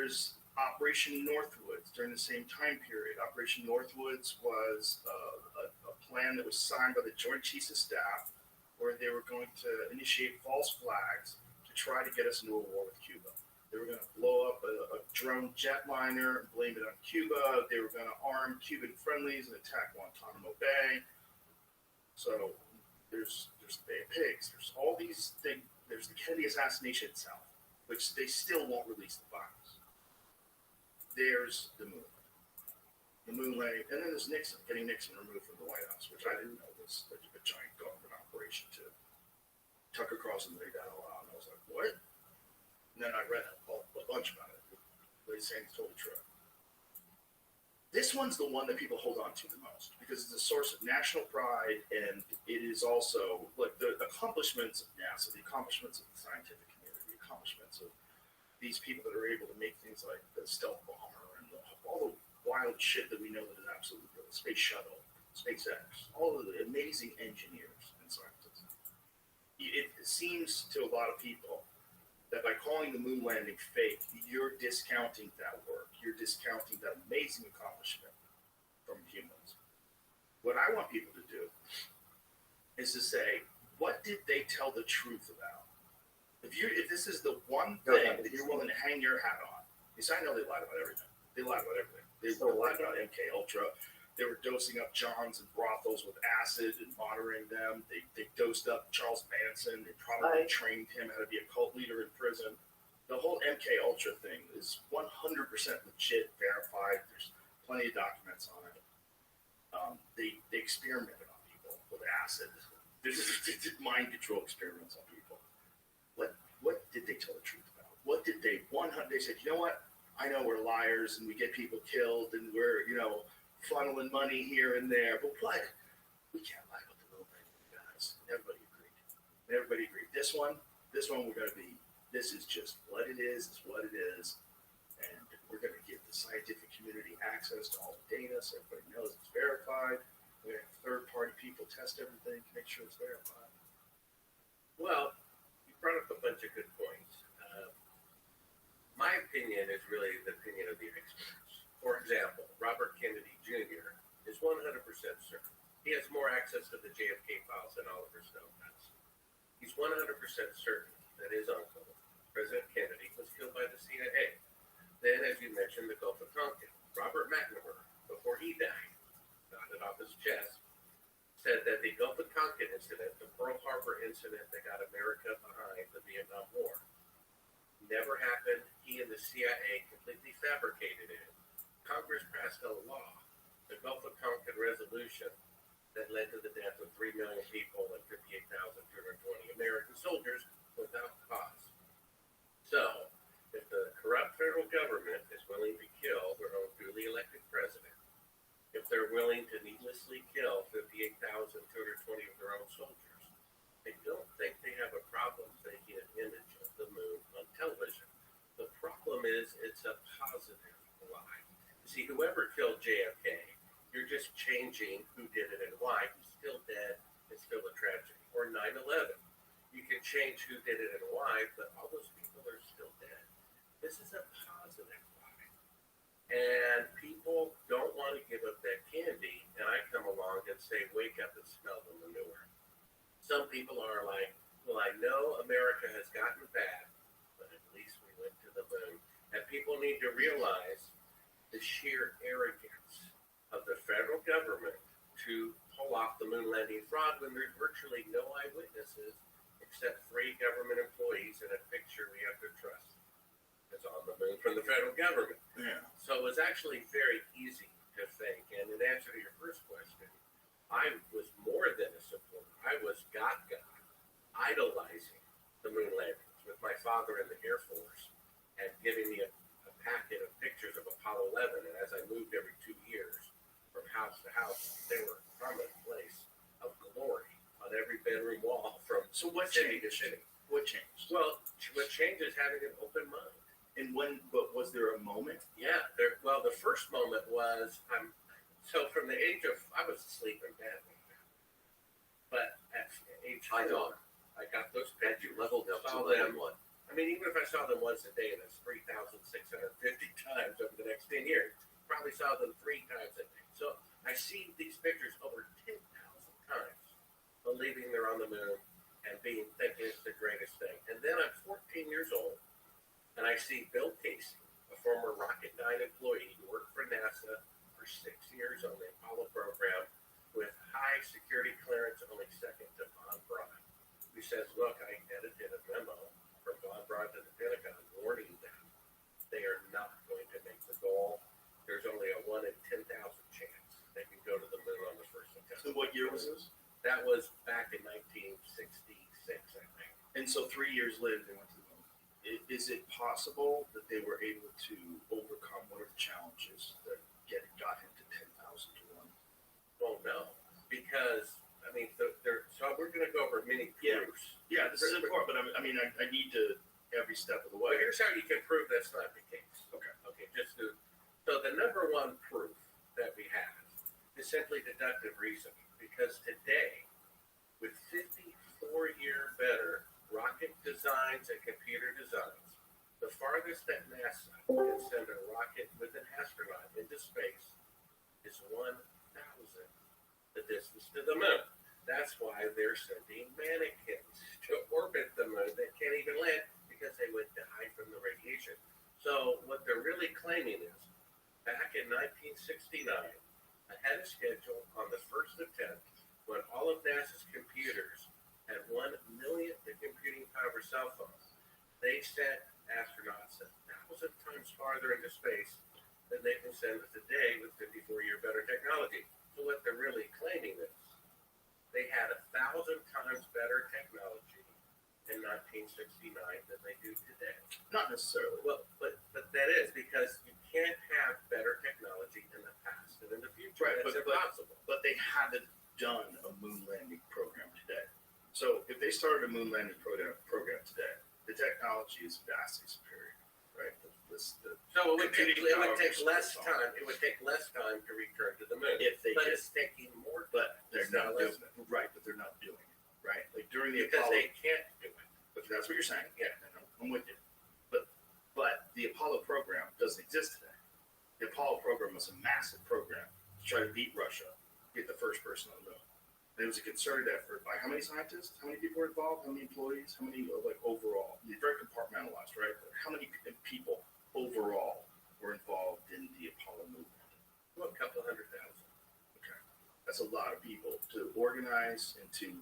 There's Operation Northwoods during the same time period. Operation Northwoods was a plan that was signed by the Joint Chiefs of Staff where they were going to initiate false flags to try to get us into a war with Cuba. They were going to blow up a drone jetliner and blame it on Cuba. They were going to arm Cuban friendlies and attack Guantanamo Bay. So there's the Bay of Pigs. There's all these things. There's the Kennedy assassination itself, which they still won't release the files. There's the moon landing, and then there's Nixon, getting Nixon removed from the White House, which I didn't know was a giant government operation to Tucker Carlson laid that all out, and I was like, what? And then I read a bunch about it. What he's saying is totally true. This one's the one that people hold on to the most because it's a source of national pride, and it is also like the accomplishments of NASA, the accomplishments of the scientific community, the accomplishments of these people that are able to make things like the stealth bomber and all the wild shit that we know that is absolutely real. The space shuttle, SpaceX, all of the amazing engineers and scientists. It seems to a lot of people that by calling the moon landing fake, you're discounting that work. You're discounting that amazing accomplishment from humans. What I want people to do is to say, what did they tell the truth about? If this is the one thing that you're willing to hang your hat on, because I know they lied about everything. They lied about everything. They lied about MK Ultra. They were dosing up Johns and brothels with acid and monitoring them. They dosed up Charles Manson. They probably trained him how to be a cult leader in prison. The whole MK Ultra thing is 100% legit, verified. There's plenty of documents on it. They experimented on people with acid. They did mind control experiments on people. What did they tell the truth about? What did they said, you know what? I know we're liars and we get people killed and we're, funneling money here and there, but what? We can't lie about the moon landing, guys. Everybody agreed. This one we're going to be, this is just what it is, it's what it is. And we're going to give the scientific community access to all the data so everybody knows it's verified. We're going to have third-party people test everything to make sure it's verified. Well, you brought up a bunch of good points. My opinion is really the opinion of the experts. For example, Robert Kennedy Jr. is 100% certain. He has more access to the JFK files than Oliver Stone has. He's 100% certain that his uncle, President Kennedy, was killed by the CIA. Then, as you mentioned, the Gulf of Tonkin. Robert McNamara, before he died, got it off his chest, said that the Gulf of Tonkin incident, the Pearl Harbor incident that got America behind the Vietnam War, never happened. He and the CIA completely fabricated it. Congress passed a law, the Gulf of Tonkin Resolution, that led to the death of 3 million people and 58,220 American soldiers without cause. So, if the corrupt federal government is willing to kill their own duly elected president, if they're willing to needlessly kill 58,220 of their own soldiers, I don't think they have a problem taking an image of the moon on television. The problem is it's a positive lie. You see, whoever killed JFK, you're just changing who did it and why. He's still dead. It's still a tragedy. Or 9/11. You can change who did it and why, but all those people are still dead. This is a positive lie. And people don't want to give up that candy, and I come along and say, wake up and smell the manure. Some people are like, well, I know America has gotten bad, but at least we went to the moon. And people need to realize the sheer arrogance of the federal government to pull off the moon landing fraud when there's virtually no eyewitnesses except 3 government employees and a picture we have to trust. It's on the moon from the federal government. Yeah. So it was actually very easy to fake. And in answer to your first question, I was more than a supporter. I was God, idolizing the moon landings with my father in the Air Force and giving me a packet of pictures of Apollo 11. And as I moved every 2 years from house to house, they were a prominent place of glory on every bedroom wall from city to city. What changed? Well, what changed is having an open mind. And but was there a moment? Yeah. Well, the first moment was, so from the age of, I was asleep in bed. But at age 4, I got those pictures. You leveled up to saw level them. 1. I mean, even if I saw them once a day, that's 3,650 times over the next 10 years. Probably saw them 3 times a day. So I see these pictures over 10,000 times, believing they're on the moon and thinking it's the greatest thing. And then I'm 14 years old, and I see Bill Casey, a former Rocketdyne employee who worked for NASA for 6 years on the Apollo program with high security clearance, only second to Von Braun, who says, look, I edited a memo from Von Braun to the Pentagon warning them they are not going to make the goal. There's only a 1 in 10,000 chance they can go to the moon on the first attempt. So what year was this? That was back in 1966, I think. And so 3 years later, they went to the moon. Is it possible that they were able to overcome whatever challenges that got him to 10,000 to 1? Well, no, because I mean, so we're going to go over many proofs. Yeah, this is important, but I mean, I need to every step of the way. Well, here's how you can prove that's not the case. Okay. Okay, so the number one proof that we have is simply deductive reasoning, because today, with 54-year better rocket designs and computer designs, the farthest that NASA can send a rocket with an astronaut into space is 1,000 the distance to the moon. That's why they're sending mannequins to orbit the moon that can't even land because they would die from the radiation. So what they're really claiming is, back in 1969, ahead of schedule on the first attempt, when all of NASA's computers had 1 millionth the computing power cell phones, they sent astronauts 1,000 times farther into space than they can send today with 54-year better technology. So what they're really claiming is they had 1,000 times better technology in 1969 than they do today. Not necessarily. Well, but that is because you can't have better technology in the past and in the future. Right, That's impossible. But they haven't done a moon landing program today. So if they started a moon landing program today, the technology is vastly superior, right? So it would take less time. It would take less time to return to the moon. But it's taking more. But they're It's not not doing it. Right, but they're not doing it. Right, like during the because Apollo. they can't do it. But that's what you're saying. Yeah. I'm with you. But the Apollo program doesn't exist today. The Apollo program was a massive program to try to beat Russia, get the first person on the moon. And it was a concerted effort by how many scientists? How many people were involved? How many employees? How many, overall? It's very compartmentalized, right? How many people overall were involved in the Apollo movement? Well, a couple 100,000. Okay. That's a lot of people to organize and to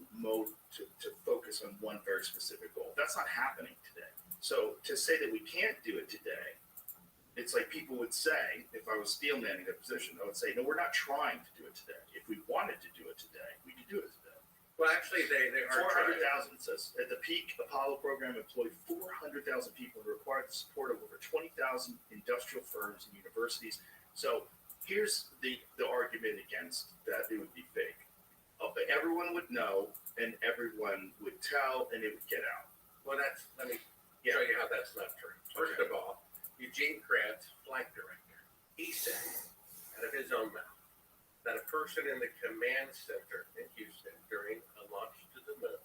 focus on one very specific goal. That's not happening today. So to say that we can't do it today, it's like people would say, if I was steel manning their position, I would say, no, we're not trying to do it today. If we wanted to do it today, we could do it today. Well, actually, they are 400,000 says at the peak Apollo program employed 400,000 people and required the support of over 20,000 industrial firms and universities. So here's the argument against that it would be fake. Everyone would know and everyone would tell and it would get out. Well, let me show you how that's not true. First of all, Eugene Krebs, flight director, he said out of his own mouth that a person in the command center in Houston during a launch to the moon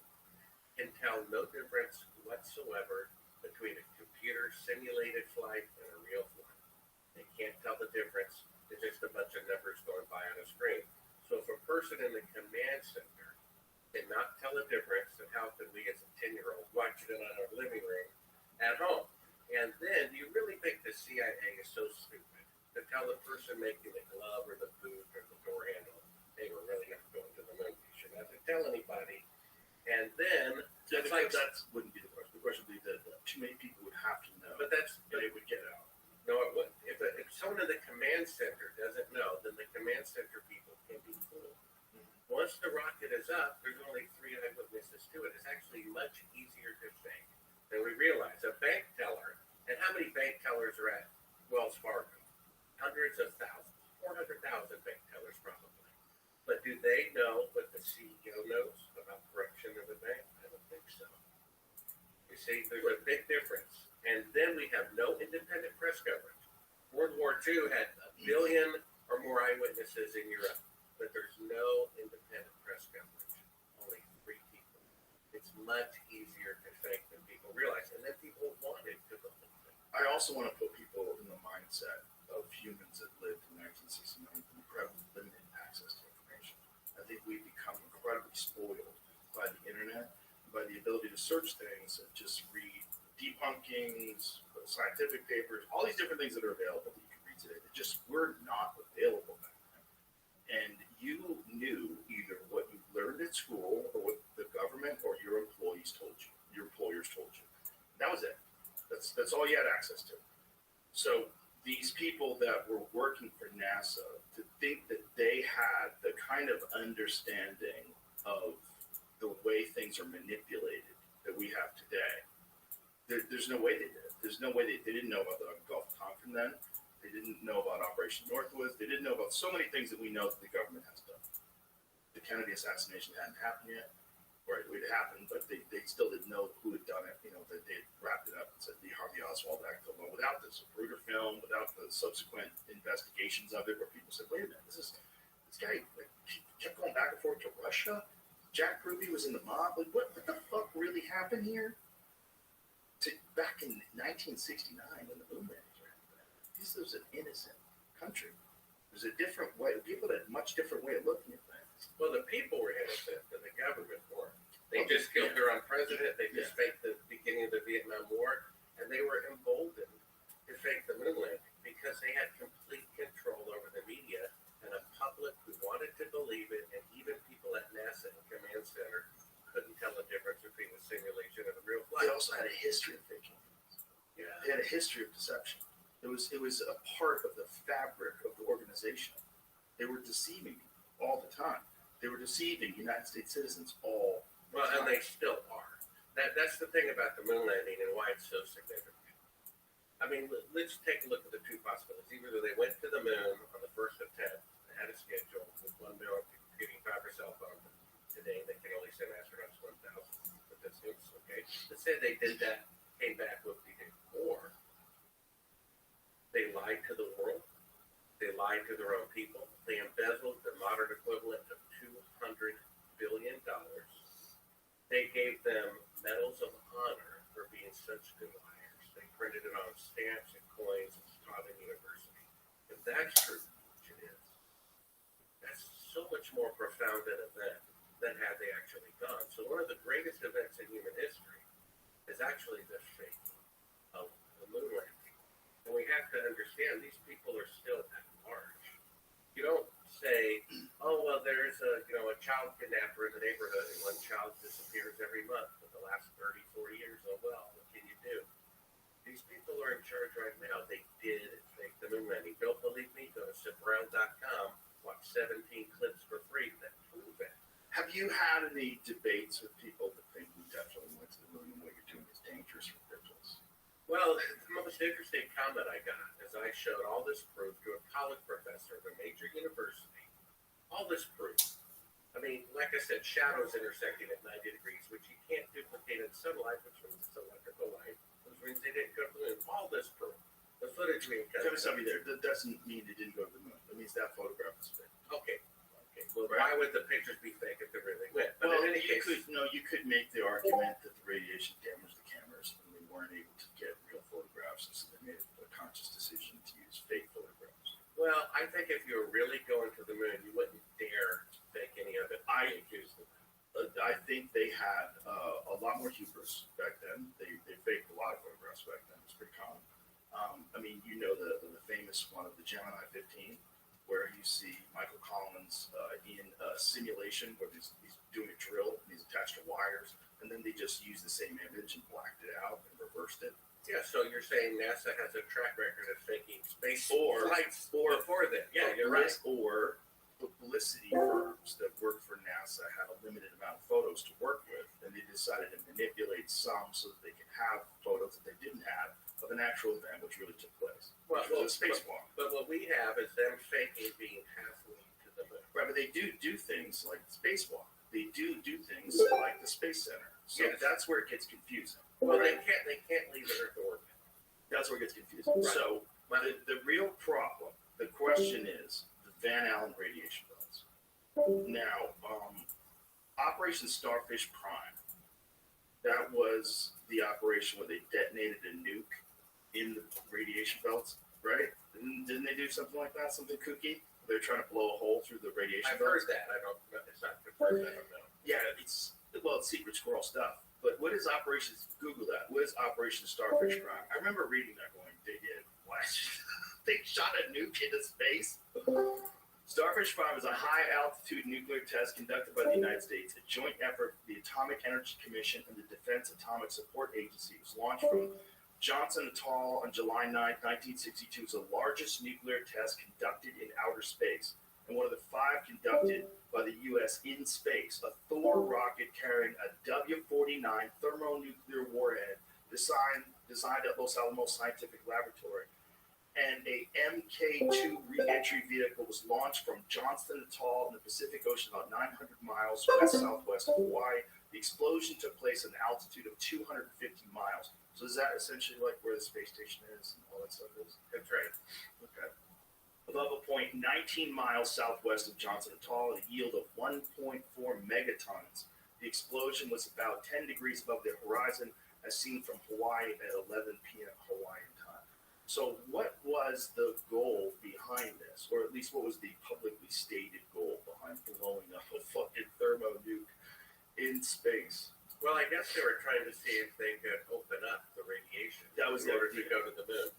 can tell no difference whatsoever between a computer simulated flight and a real flight. They can't tell the difference. It's just a bunch of numbers going by on a screen. So if a person in the command center cannot tell the difference, then how can we as a 10-year-old watch it in our living room at home? And then, do you really think the CIA is so stupid to tell the person making the glove or the boot or the door handle, hey, we're really not going to the moon? You should not have to tell anybody. And then, That wouldn't be the question. The question would be that too many people would have to know. But it would get out. No, it wouldn't. If someone in the command center doesn't know, then the command center people can be fooled. Once the rocket is up, there's only 3 eyewitnesses to it. It's actually much easier to fake than we realize. A bank teller, and how many bank tellers are at Wells Fargo? Hundreds of thousands, 400,000 bank tellers probably. But do they know what the CEO knows about corruption in the bank? I don't think so. You see, there's a big difference. And then we have no independent press coverage. World War II had 1 billion or more eyewitnesses in Europe, but there's no independent press coverage. Only 3 people. It's much easier to fake than people realize. And then people also want to put people in the mindset of humans that lived in 1969 with incredibly limited access to information. I think we've become incredibly spoiled by the internet, by the ability to search things and just read debunkings, scientific papers, all these different things that are available that you can read today that just were not available back then. And you knew either what you learned at school or what the government or your employees told you, your employers told you. That was it. That's all you had access to. So these people that were working for NASA, to think that they had the kind of understanding of the way things are manipulated that we have today, there's no way they did. There's no way they didn't know about the Gulf of Tonkin then. They didn't know about Operation Northwoods. They didn't know about so many things that we know that the government has done. The Kennedy assassination hadn't happened yet. Right, it had happened, but they still didn't know who had done it. You know, that they wrapped it up and said Lee Harvey Oswald act alone. Without the Zapruder film, without the subsequent investigations of it, where people said, "Wait a minute, this guy like, kept going back and forth to Russia. Jack Ruby was in the mob. Like, what the fuck really happened here?" Back in 1969, when the moon landings were happening, this was an innocent country. There's a different way. People had a much different way of looking at things. Well, the people were innocent, and the government weren't. They just killed their own president. They just faked the beginning of the Vietnam War, and they were emboldened to fake the moon landing because they had complete control over the media and a public who wanted to believe it, and even people at NASA and Command Center couldn't tell the difference between the simulation and the real flight. They also had a history of faking. Yeah. They had a history of deception. It was a part of the fabric of the organization. They were deceiving all the time. They were deceiving United States citizens all the time. And they still are. That's the thing about the moon landing and why it's so significant. I mean, let's take a look at the two possibilities. Either they went to the moon on the first attempt, they had a schedule with 1 million computing power cell phone. Today, they can only send astronauts 1,000. But that's okay. Let's say they did that, came back with the or they lied to the world. They lied to their own people. They embezzled the modern equivalent of $200 billion. They gave them medals of honor for being such good liars. They printed it on stamps and coins and taught in university. If that's true, which it is, that's so much more profound an event than had they actually gone. So one of the greatest events in human history is actually the fake of the moon landing. And we have to understand these people are still at large. You don't say, oh, well, there's a child kidnapper in the neighborhood and one child disappears every month for the last 30, 40 years. Oh, well, what can you do? These people are in charge right now. They did fake the moon landing. Don't believe me? Go to SipRound.com. Watch 17 clips for free that prove it. Have you had any debates with people that think we definitely went to the moon and what you're doing is dangerous or ridiculous? Well, the most interesting comment I got is I showed all this proof to a college professor of a major university. All this proof. I mean, like I said, shadows intersecting at 90 degrees, which you can't duplicate in sunlight, which means it's electrical light, which means they didn't go to the moon. All this proof. The footage we There was somebody there. That doesn't mean they didn't go to the moon. That means that photograph is fake. Okay. Well, why would the pictures be fake if they really went? But Well, in any case, you could make the argument that the radiation damaged the cameras and they weren't able to get real photographs, and so they made a conscious decision to use fake photographs. well, I think if you were really going to the moon, you wouldn't dare fake any of it. I accuse them. I think they had a lot more hubris back then. They faked a lot of photographs back then. It's pretty common. I mean, you know the famous one of the Gemini 15, where you see Michael Collins in a simulation where he's doing a drill and he's attached to wires, and then they just used the same image and blacked it out and reversed it. Yeah, so you're saying NASA has a track record of faking space flights before then? Yeah, you're right. Or publicity firms that work for NASA had a limited amount of photos to work with, and they decided to manipulate some so that they could have photos that they didn't have of an actual event which really took place. Well, which was a spacewalk. But what we have is them faking being halfway to the moon. Right, but they do things like the spacewalk. They do things like the Space Center. So Yes. that's where it gets confusing. Well, they can't leave the Earth orbit. That's where it gets confusing. Right. So the real problem, the question is the Van Allen radiation belts. Now, Operation Starfish Prime, that was the operation where they detonated a nuke in the radiation belts, right? Didn't they do something like that? Something kooky? They're trying to blow a hole through the radiation I've belts. heard that. I don't. It's not confirmed. I don't know. Yeah, it's secret squirrel stuff. But what is Operations? Google that. What is Operation Starfish Prime? I remember reading that going, they did what? They shot a nuke into space. Starfish Prime is a high-altitude nuclear test conducted by the United States, a joint effort of the Atomic Energy Commission and the Defense Atomic Support Agency. It was launched from Johnson Atoll on July 9, 1962. It's the largest nuclear test conducted in outer space, and one of the 5 conducted by the U.S. in space. A Thor rocket carrying a W-49 thermonuclear warhead designed at Los Alamos Scientific Laboratory, and a Mk-2 re-entry vehicle was launched from Johnston Atoll in the Pacific Ocean about 900 miles west-southwest of Hawaii. The explosion took place at an altitude of 250 miles. So is that essentially like where the space station is and all that stuff is? That's right. Okay. Above a point 19 miles southwest of Johnson Atoll, a yield of 1.4 megatons. The explosion was about 10 degrees above the horizon, as seen from Hawaii at 11 p.m. Hawaiian time. So what was the goal behind this? Or at least what was the publicly stated goal behind blowing up a fucking thermonuke in space? Well, I guess they were trying to see if they could open up the radiation That was in the order to idea. go to the moon.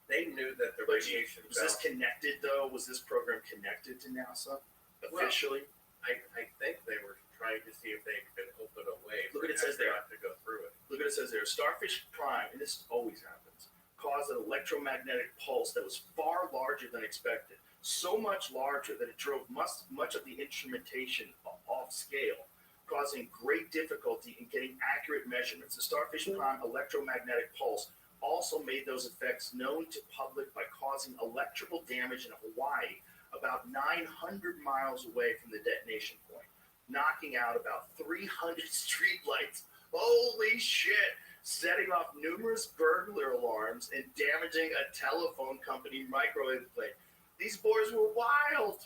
They knew that the But radiation was this belt. connected though? Was this program connected to NASA officially? I think they were trying to see if they could open a way Look for what it says there. astronauts to go through it. Look what it says there. Starfish Prime, and this always happens, caused an electromagnetic pulse that was far larger than expected. So much larger that it drove much of the instrumentation off scale, causing great difficulty in getting accurate measurements. The Starfish Prime electromagnetic pulse also made those effects known to public by causing electrical damage in Hawaii about 900 miles away from the detonation point, knocking out about 300 streetlights. Holy shit! Setting off numerous burglar alarms and damaging a telephone company microwave plate. These boys were wild.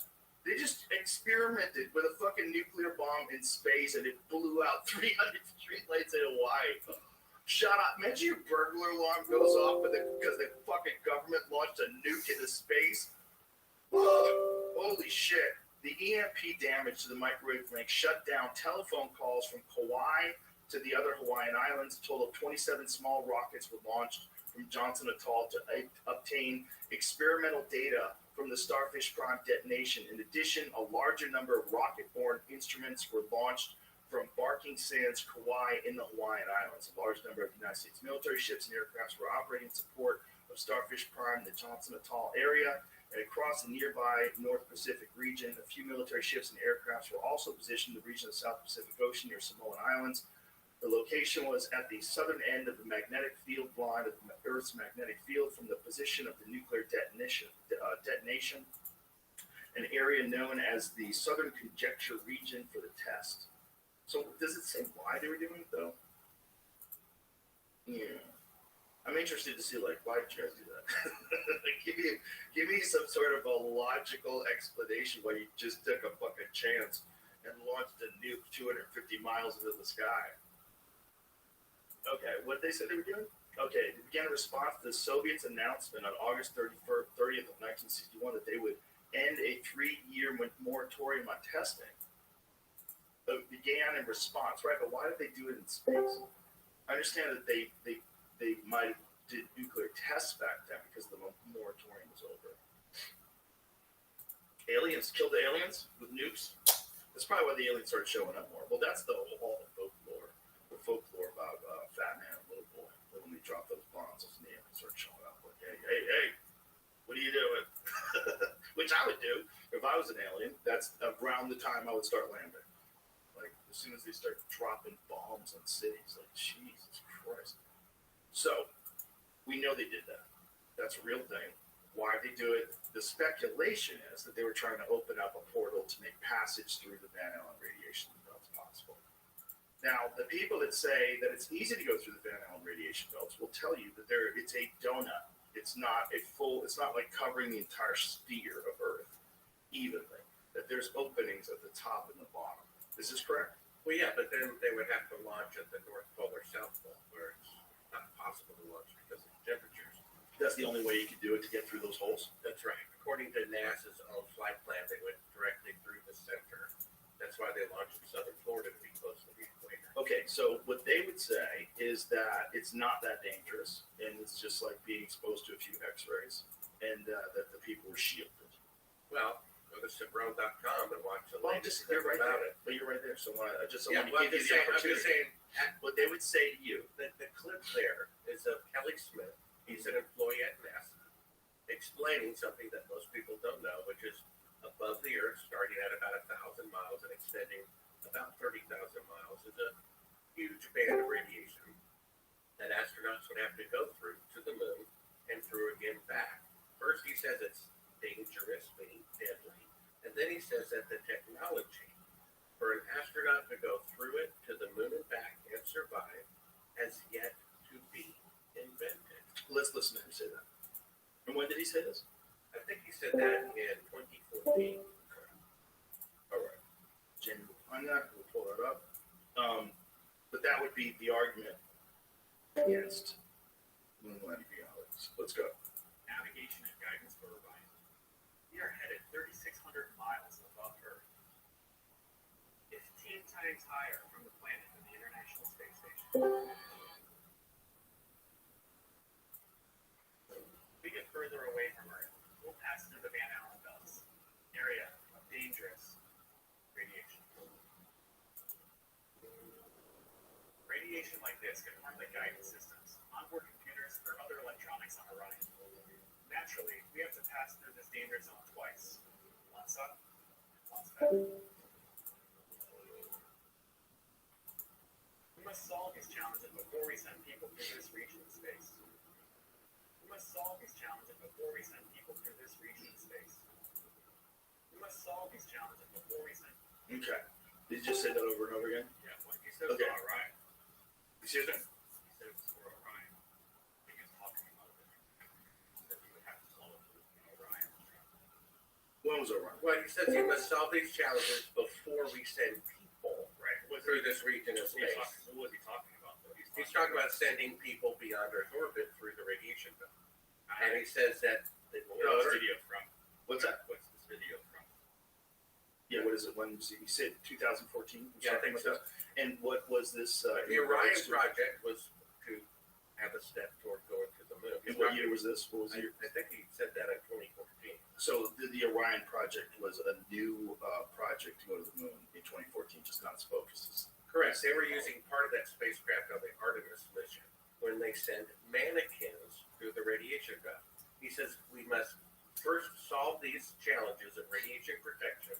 They just experimented with a fucking nuclear bomb in space and it blew out 300 streetlights in Hawaii. Shut up. Imagine your burglar alarm goes off because the fucking government launched a nuke into space. Holy shit. The EMP damage to the microwave link shut down telephone calls from Kauai to the other Hawaiian islands. A total of 27 small rockets were launched from Johnson Atoll to obtain experimental data from the Starfish Prime detonation. In addition, a larger number of rocket-borne instruments were launched from Barking Sands, Kauai, in the Hawaiian Islands. A large number of United States military ships and aircrafts were operating in support of Starfish Prime in the Johnson Atoll area. And across the nearby North Pacific region, a few military ships and aircrafts were also positioned in the region of the South Pacific Ocean near Samoan Islands. The location was at the southern end of the magnetic field line of the Earth's magnetic field from the position of the nuclear detonation, an area known as the Southern Conjecture region for the test. So does it say why they were doing it though? Yeah. I'm interested to see, like, why did you guys do that? give me some sort of a logical explanation why you just took a fucking chance and launched a nuke 250 miles into the sky. Okay, what they said they were doing? Okay, they began a response to the Soviets' announcement on August 30th of 1961 that they would end a 3-year moratorium on testing. It began in response, right? But why did they do it in space? I understand that they might have did nuclear tests back then because the moratorium was over. Aliens killed the aliens with nukes. That's probably why the aliens started showing up more. Well, that's the whole folklore. The folklore about Fat Man and Little Boy. When they dropped those bombs, those aliens started showing up. Like, hey, what are you doing? Which I would do if I was an alien. That's around the time I would start landing. Like as soon as they start dropping bombs on cities, like Jesus Christ. So we know they did that. That's a real thing. Why they do it? The speculation is that they were trying to open up a portal to make passage through the Van Allen radiation belts possible. Now, the people that say that it's easy to go through the Van Allen radiation belts will tell you that it's a donut. It's not like covering the entire sphere of Earth evenly. That there's openings at the top and the bottom. Is this correct? Well, yeah, but then they would have to launch at the North Pole or South Pole, where it's not possible to launch because of temperatures. That's the only way you can do it to get through those holes. That's right. According to NASA's own flight plan, they went directly through the center. That's why they launched in southern Florida to be close to the equator. Okay, so what they would say is that it's not that dangerous, and it's just like being exposed to a few X-rays, and that the people were shielded. Well, go to Cibro.com and watch the Well, latest you're right about there. it. But you're right there. So I just Yeah, want well, to give you the I'm opportunity. just saying, What they would say to you. the clip there is of Kelly Smith. He's an employee at NASA, explaining something that most people don't know, which is above the Earth, starting at about 1,000 miles and extending about 30,000 miles, is a huge band of radiation that astronauts would have to go through to the moon and through again back. First, he says it's dangerous, meaning deadly, and then he says that the technology for an astronaut to go through it to the moon and back and survive has yet to be invented. Let's listen to him say that. And when did he say this? I think he said that in 2014. All right. Jamie will find that. We'll pull that up. But that would be the argument against moon landing realities. Let's go. Navigation and guidance for Orion. We are headed 3,600 miles above Earth. 15 times higher from the planet than the International Space Station. We get further away from Earth, we'll pass through the Van Allen belts, area of dangerous radiation. Radiation like this can harm the guidance systems, onboard computers, or other electronics on Orion. Naturally, we have to pass through this danger zone twice. Once up, once down. We must solve these challenges before we send people through this region of space. We must solve these challenges before we send people through this region of space. We must solve these challenges before we send. Okay. Did you just say that over and over again? Yeah, well, he said Okay. it's Orion. Excuse me? He said it's for Orion. He was talking about it. He said we would have to solve it with Orion. When was Orion? Well, he says he must solve these challenges before we send people through this region of space. What was he talking about? Though? He's talking about sending people beyond Earth orbit through the radiation belt. And he says that What's this video from? What's that? What's this video from? Yeah, what is it? When you said 2014? Yeah, I think so. And what was this? The Orion project was to have a step toward going to the moon. And what year was this? What was the year? I think he said that in 2014. So the Orion project was a new project to go to the moon in 2014, just not its focus. Correct. They were using part of that spacecraft on the Artemis mission when they send mannequins through the radiation belt. He says we must first solve these challenges of radiation protection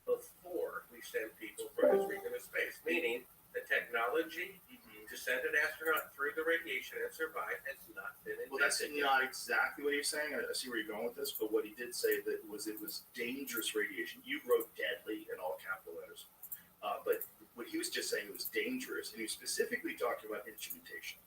before we send people through this region of space, meaning the technology to send an astronaut through the radiation and survive has not been invented. Well, that's not exactly what he was saying. I see where you're going with this, but what he did say that was it was dangerous radiation. You wrote deadly in all capital letters, but what he was just saying it was dangerous, and he was specifically talking about instrumentation.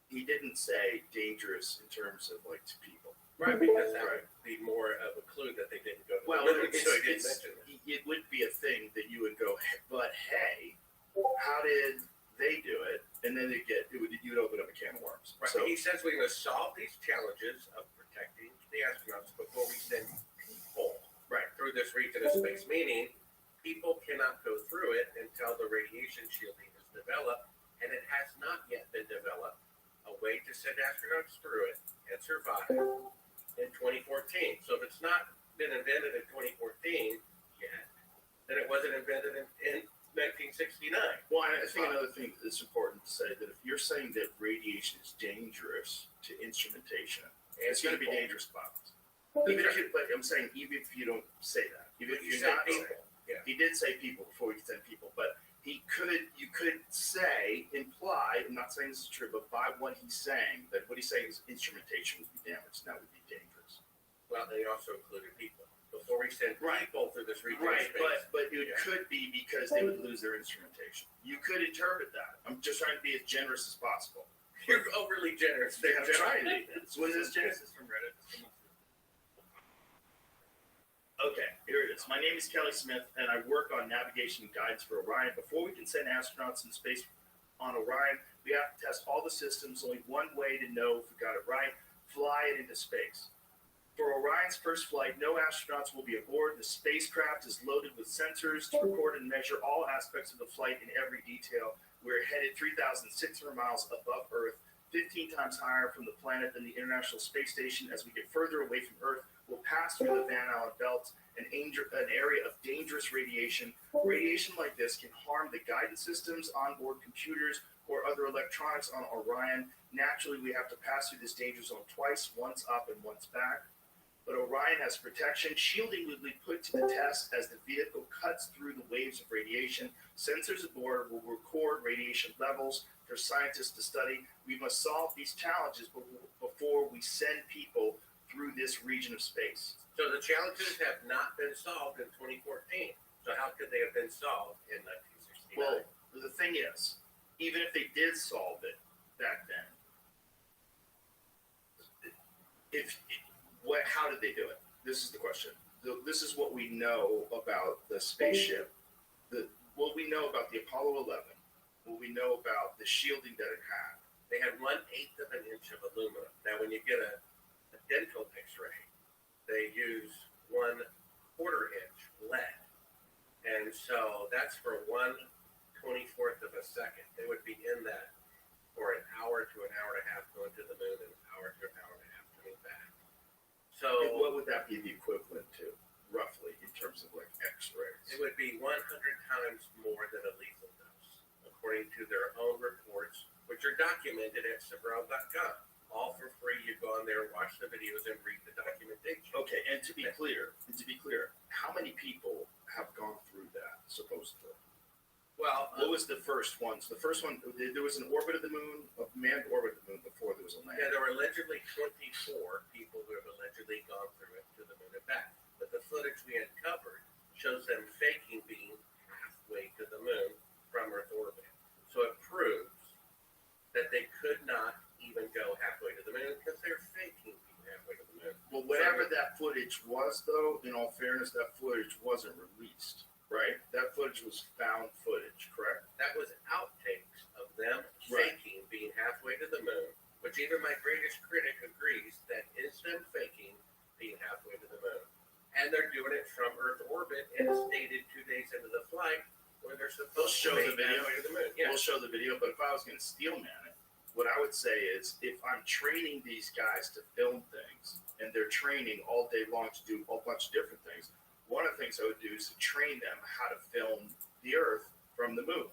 He didn't say dangerous in terms of like to people. Right, because that would be more of a clue that they didn't go to Well, the moon, so he didn't mention that. it would be a thing that you would go, but hey, how did they do it? And then you would open up a can of worms. Right. So He says we must solve these challenges of protecting the astronauts before we send people through this region of space, meaning people cannot go through it until the radiation shielding is developed, and it has not yet been developed a way to send astronauts through it and survive in 2014. So if it's not been invented in 2014 yet, then it wasn't invented in 1969. Well, I think another thing that's important to say that if you're saying that radiation is dangerous to instrumentation, it's going to be dangerous to pilots. But I'm saying even if you don't say that, even if you're not saying, he did say people before we send people, but you could say, imply, I'm not saying this is true, but by what he's saying, that what he's saying is instrumentation would be damaged, and that would be dangerous. Well, they also included people. Before we send people through this region of Right, space. but it could be because they would lose their instrumentation. You could interpret that. I'm just trying to be as generous as possible. You're overly generous there, I'm trying to be. So what is this, Janice? This is from Reddit. Okay, here it is. My name is Kelly Smith, and I work on navigation and guidance for Orion. Before we can send astronauts in space on Orion, we have to test all the systems. Only one way to know if we got it right. fly it into space. For Orion's first flight, no astronauts will be aboard. The spacecraft is loaded with sensors to record and measure all aspects of the flight in every detail. We're headed 3,600 miles above Earth, 15 times higher from the planet than the International Space Station. As we get further away from Earth, we'll pass through the Van Allen belt, an area of dangerous radiation. Radiation like this can harm the guidance systems, onboard computers, or other electronics on Orion. Naturally, we have to pass through this danger zone twice, once up and once back. But Orion has protection. Shielding will be put to the test as the vehicle cuts through the waves of radiation. Sensors aboard will record radiation levels for scientists to study. We must solve these challenges before we send people through this region of space. So the challenges have not been solved in 2014. So how could they have been solved in 1969? Well, the thing is, even if they did solve it back then, how did they do it? This is the question. This is what we know about the spaceship. What we know about the Apollo 11. What we know about the shielding that it had. They had 1/8 of an inch of aluminum. Now, when you get a dental X-ray, they use 1/4 inch lead, and so that's for 1/24 of a second. They would be in that for an hour to an hour and a half going to the moon, and an hour to an hour and a half coming back. So, and what would that be the equivalent to, roughly, in terms of like X-rays? It would be 100 times more than a lethal dose, according to their own reports, which are documented at Sabrel.com. All for free. You go on there, watch the videos, and read the documentation. Okay, and to be clear, how many people have gone through that, supposedly? Well, what was the first one? So the first one, there was an orbit of the moon, a manned orbit of the moon before there was a land. Yeah, there were allegedly 24 people who have allegedly gone through it to the moon and back. But the footage we uncovered shows them faking being halfway to the moon from Earth orbit. So it proves that they could not even go halfway to the moon because they're faking being halfway to the moon. Well, whatever that footage was, though, in all fairness, that footage wasn't released. Right? That footage was found footage, correct? That was outtakes of them faking being halfway to the moon, which even my greatest critic agrees that is them faking being halfway to the moon. And they're doing it from Earth orbit and it's dated 2 days into the flight where they're supposed to be halfway to the moon. Yeah. We'll show the video, but if I was going to steel man it, what I would say is if I'm training these guys to film things and they're training all day long to do a bunch of different things, one of the things I would do is to train them how to film the Earth from the moon.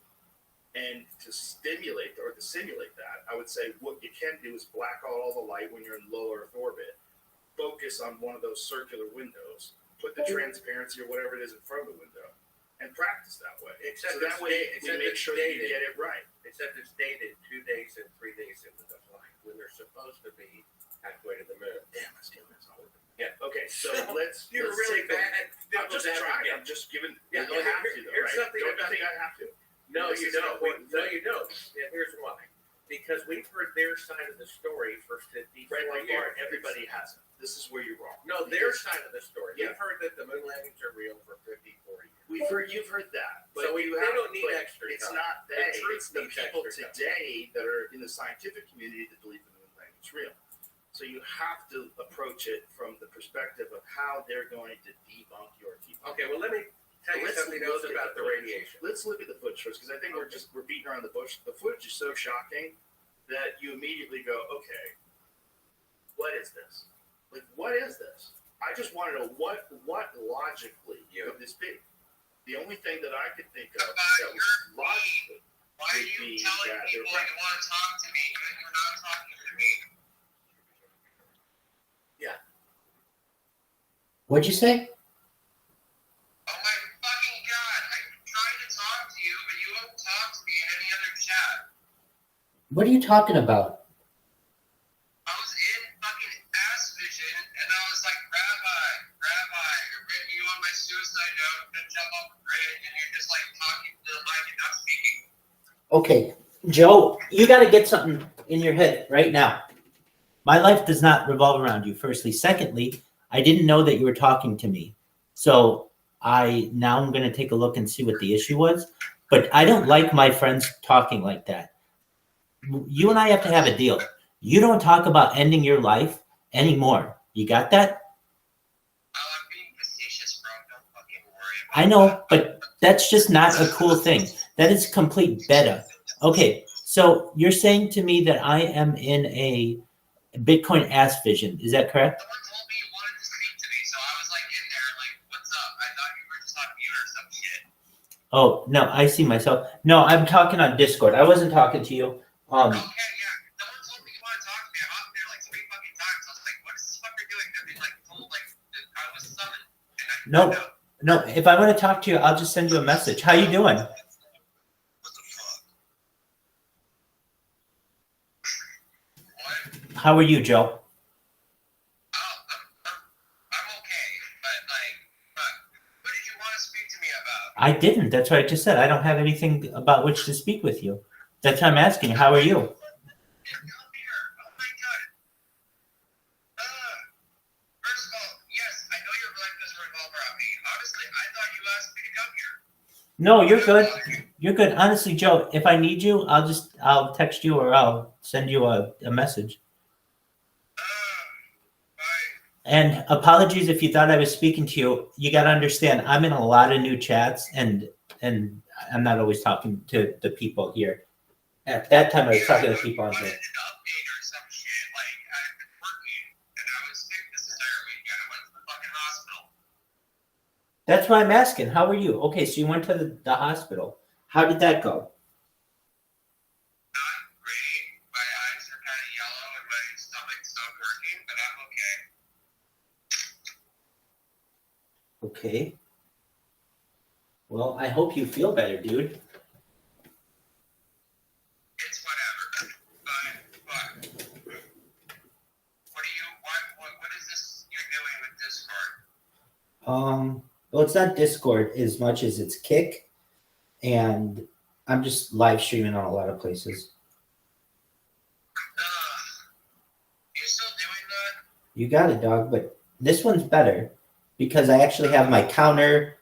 And to simulate that, I would say what you can do is black out all the light when you're in low Earth orbit, focus on one of those circular windows, put the transparency or whatever it is in front of the window, and practice that way. Except so that way we make sure that you get it right. Except it's dated 2 days and 3 days into the flight when they're supposed to be halfway to the moon. Damn, that's not working. Yeah. Okay, so let's. You're let's really bad. I'm just trying. I'm just giving. Yeah, you don't have to, though, here's right? something Don't about you think I have to? No, This you is don't. important No, thing. you don't. And here's why. Because we've heard their side of the story for 54 Right, years. everybody hasn't. This is where you're wrong. No, their side of the story. Yeah. We've heard that the moon landings are real for 54 years. You've heard that, but So you they don't need but extra It's time. not The they. truth It's the needs people extra time. today that are in the scientific community that believe the moon landing is real. So you have to approach it from the perspective of how they're going to debunk your debunk. Okay, well, let me tell you something else about the radiation. Let's look at the footage first, because I think we're beating around the bush. The footage is so shocking that you immediately go, okay, what is this? Like, what is this? I just want to know what logically could this be? The only thing that I could think of that was logically would be that people you want to talk to me, but you're not talking to me. Yeah. What'd you say? Oh my fucking god! I'm trying to talk to you, but you won't talk to me in any other chat. What are you talking about? I was in fucking ass vision, and I was like, Rabbi, I've written you on my suicide note to jump off a bridge, and you're just like talking to the mic and not speaking. Okay, Joe, you got to get something in your head right now. My life does not revolve around you, firstly. Secondly, I didn't know that you were talking to me. So I'm going to take a look and see what the issue was. But I don't like my friends talking like that. You and I have to have a deal. You don't talk about ending your life anymore. You got that? I know, but that's just not a cool thing. That is complete beta. Okay, so you're saying to me that I am in a Bitcoin ass vision. Is that correct? Oh, no, I see myself. No, I'm talking on Discord. I wasn't talking to you. No, no. If I want to talk to you, I'll just send you a message. How you doing? How are you, Joe? I didn't. That's what I just said. I don't have anything about which to speak with you. That's why I'm asking you. How are you? No, you're good. You're good. Honestly, Joe, if I need you, I'll text you or I'll send you a message. And apologies if you thought I was speaking to you. You got to understand, I'm in a lot of new chats, and I'm not always talking to the people here. At that time, I was talking to people on here. That's why I'm asking. How are you? Okay, so you went to the hospital. How did that go? Okay. Well, I hope you feel better, dude. It's whatever. But what is this you're doing with Discord? Well, it's not Discord as much as it's Kick, and I'm just live streaming on a lot of places. You're still doing that? You got it, dog, but this one's better because I actually have my counter.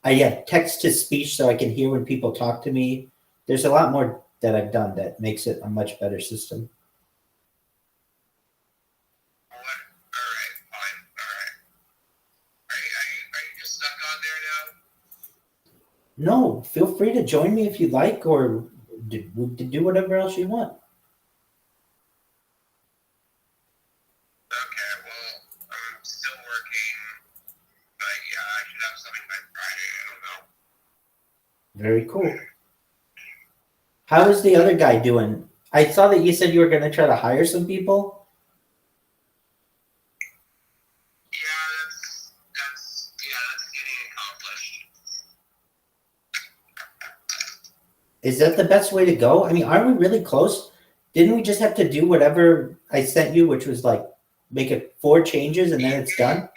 I have text to speech so I can hear when people talk to me. There's a lot more that I've done that makes it a much better system. No, feel free to join me if you like, or do whatever else you want. Okay, well, I'm still working, but yeah, I should have something by Friday. I don't know. Very cool. How is the other guy doing? I saw that you said you were going to try to hire some people. That's getting accomplished. Is that the best way to go? I mean, aren't we really close? Didn't we just have to do whatever I sent you, which was like make it 4 changes and then it's done?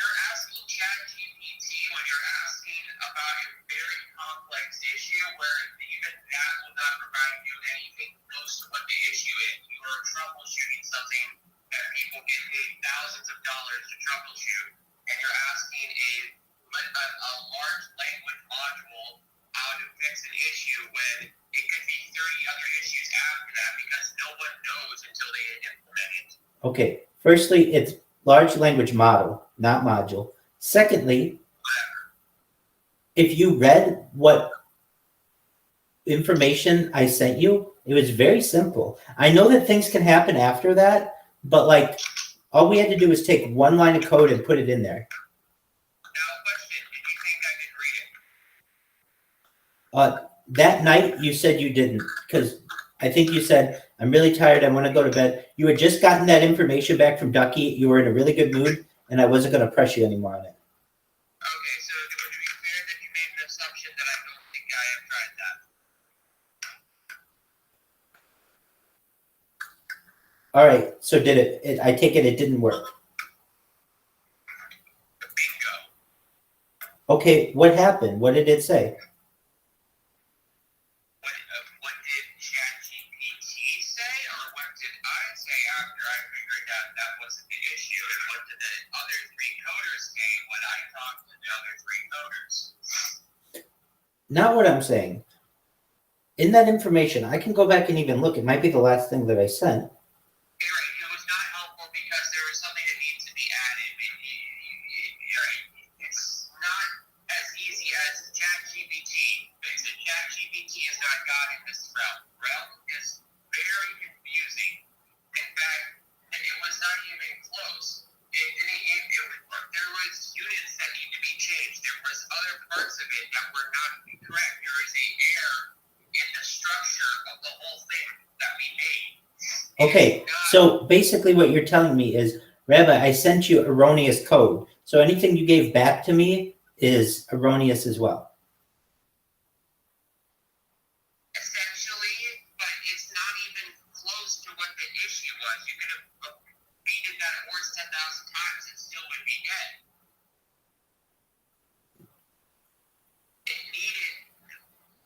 Okay, firstly, it's large language model, not module. Secondly, if you read what information I sent you, it was very simple. I know that things can happen after that, but like all we had to do was take one line of code and put it in there. That night you said you didn't, because I think you said, I'm really tired, I want to go to bed. You had just gotten that information back from Ducky, you were in a really good mood, and I wasn't going to press you anymore on it. Okay, so would it be fair that you made an assumption that I don't think I have tried that? All right, so did it I take it didn't work. Bingo. Okay, what happened? What did it say? What did ChatGPT say, or what did I say after I figured out that wasn't the issue, and what did the other 3 coders say when I talked to the other 3 coders? Not what I'm saying. In that information, I can go back and even look. It might be the last thing that I sent. It was not helpful because there was something that needs to be added. You're right. It's not as easy as ChatGPT. ChatGPT is not God in this realm. Realm is very confusing. In fact, it was not even close. There was units that need to be changed. There was other parts of it that were not correct. There is an error in the structure of the whole thing that we made. Okay, so basically what you're telling me is, Rabbi, I sent you erroneous code. So anything you gave back to me is erroneous as well. Essentially, but it's not even close to what the issue was. You could have beaten that horse 10,000 times and still would be dead. It needed,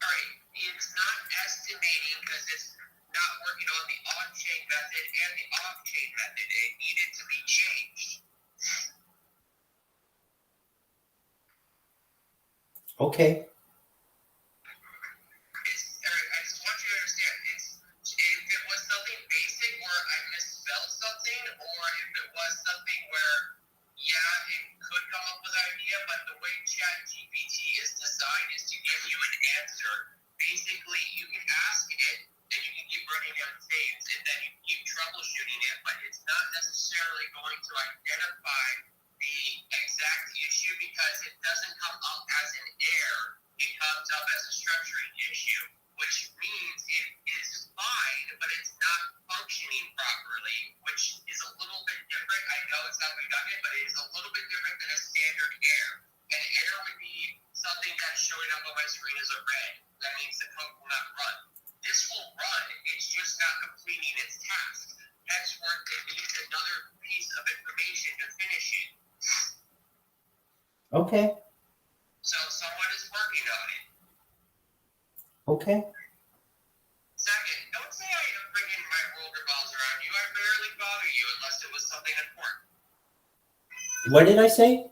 all right, it's not estimating because it's not working on the on-chain method and the off-chain method. It needed to be changed. Okay. I just want you to understand, if it was something basic where I misspelled something, or if it was something where, yeah, it could come up with an idea, but the way ChatGPT is designed is to give you an answer. Basically, you can ask it, and you can keep running out things, and then you can keep troubleshooting it, but it's not necessarily going to identify the exact issue because it doesn't come up as an error. It comes up as a structuring issue, which means it is fine, but it's not functioning properly, which is a little bit different. I know it's not redundant, but it is a little bit different than a standard error. An error would be something that's showing up on my screen as a red. That means the code will not run. This will run, it's just not completing its task. Henceforth, it needs another piece of information to finish it. Okay. So someone is working on it. Okay. Second, don't say I am bringing my world revolves around you. I barely bother you unless it was something important. What did I say?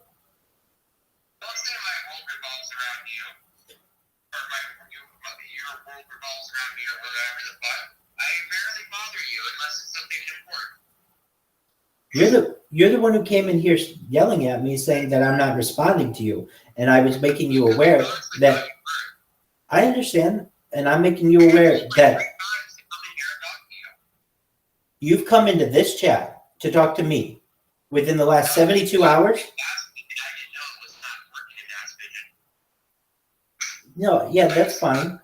Don't say my world revolves around you. Or your world revolves around me or whatever the fuck. I barely bother you unless it's something important. You're the one who came in here yelling at me saying that I'm not responding to you, and I was making you aware that I understand, and I'm making you aware that you've come into this chat to talk to me within the last 72 hours. No, yeah, that's fine.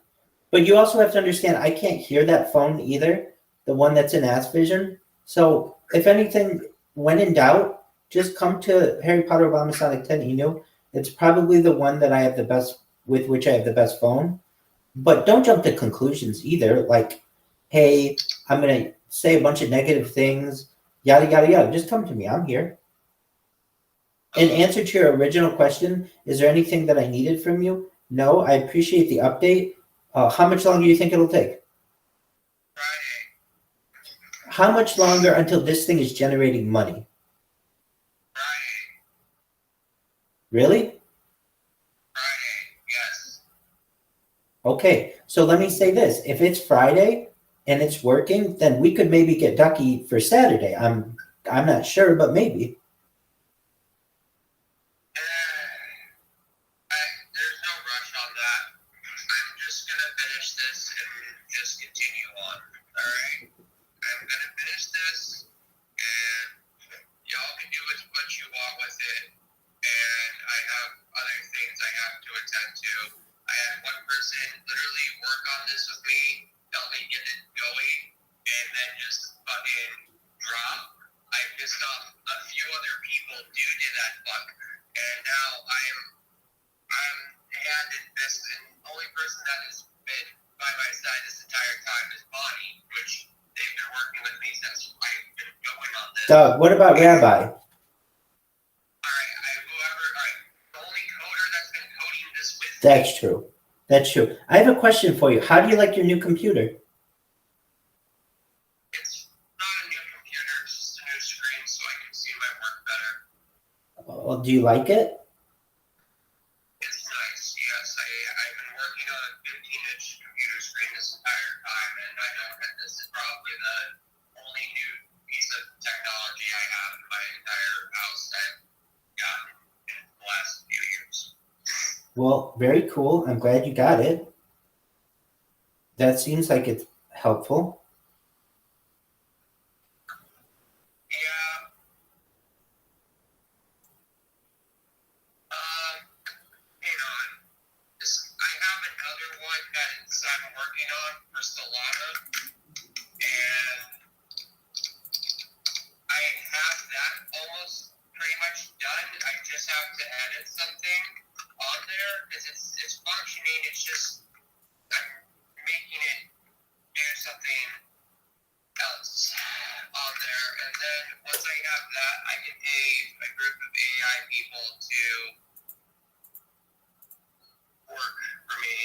But you also have to understand I can't hear that phone either, the one that's in Ask Vision. So if anything, when in doubt, just come to Harry Potter Obama Sonic 10 Eno. It's probably the one that I have the best, with which I have the best phone. But don't jump to conclusions either. Like, hey, I'm going to say a bunch of negative things, yada, yada, yada. Just come to me. I'm here. In answer to your original question, is there anything that I needed from you? No, I appreciate the update. How much longer do you think it'll take? How much longer until this thing is generating money? Really? Yes. Okay, so let me say this. If it's Friday and it's working, then we could maybe get Ducky for Saturday. I'm not sure, but maybe. There's no rush on that. I'm just going to finish this and just continue on. All right? I'm going to finish this, and y'all can do what you want with it. And I have other things I have to attend to. I had one person literally work on this with me, help me get it going, and then just fucking drop. I pissed off a few other people due to that fuck, and now I'm handed this, and the only person that has been by my side this entire time is Bonnie, which they've been working with me since I've been going on this. Doug, what about Rabbi? That's true. That's true. I have a question for you. How do you like your new computer? It's not a new computer, it's just a new screen so I can see my work better. Well, do you like it? It's nice, yes. I've been working on a 15-inch computer screen this entire time, and I know that this is probably the only new piece of technology I have in my entire house I've gotten in the last few years. Well, very cool. I'm glad you got it. That seems like it's helpful. Yeah. Hang on. I have another one that I'm working on for Solana, and I have that almost pretty much done. I just have to edit something on there because it's functioning. It's just I'm making it do something else on there, and then once I have that, I can pay a group of AI people to work for me.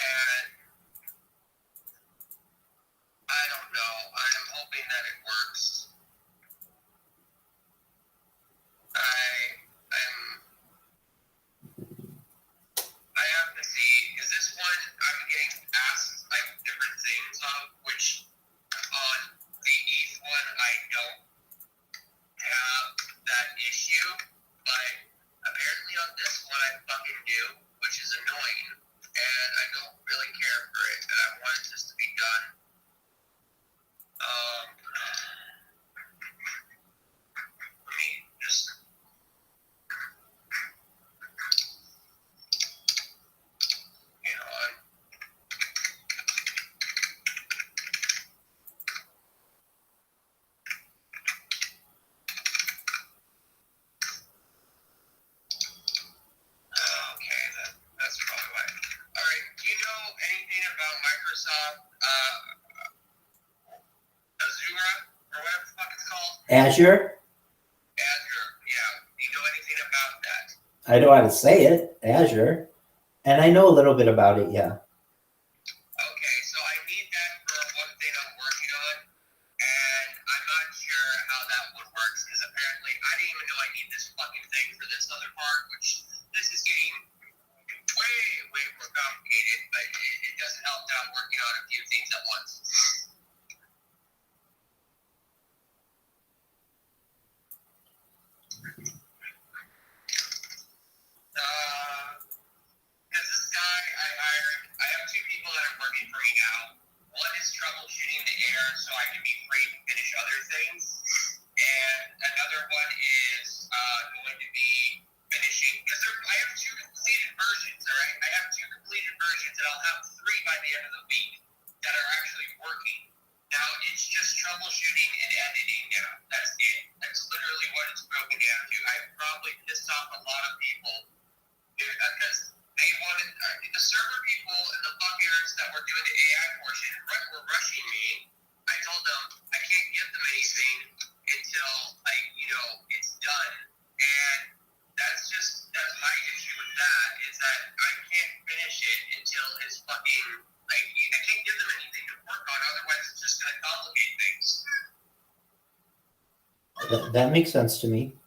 And I don't know. I'm hoping that it works. I have to see, because this one I'm getting asked like different things of, which on the ETH one I don't have that issue, but apparently on this one I fucking do, which is annoying, and I don't really care for it, and I want it just to be done. Let me just. That's probably why. All right. Do you know anything about Microsoft Azure or whatever the fuck it's called? Azure? Azure. Yeah. Do you know anything about that? I know how to say it, Azure. And I know a little bit about it, yeah. Okay, so I need that for one thing I'm working on, and I'm not sure how that would work, because apparently I didn't even know I need this fucking thing for this other part, which this is getting way more complicated, but it doesn't help that I'm working on a few things at once. Because this guy I hired, I have two people that are working for me now. One is troubleshooting the air so I can be free to finish other things, and another one is going to be finishing, because I have two completed versions, all right? I have two completed versions, and I'll have three by the end of the week that are actually working. Now, it's just troubleshooting and editing now. That's it. That's literally what it's broken down to. I've probably pissed off a lot of people because they wanted, the server people and the fuckers that were doing the AI portion were rushing me. I told them I can't give them anything until, it's done. And that's my issue with that, is that I can't finish it until it's fucking, I can't give them anything to work on, otherwise it's just going to complicate things. That makes sense to me.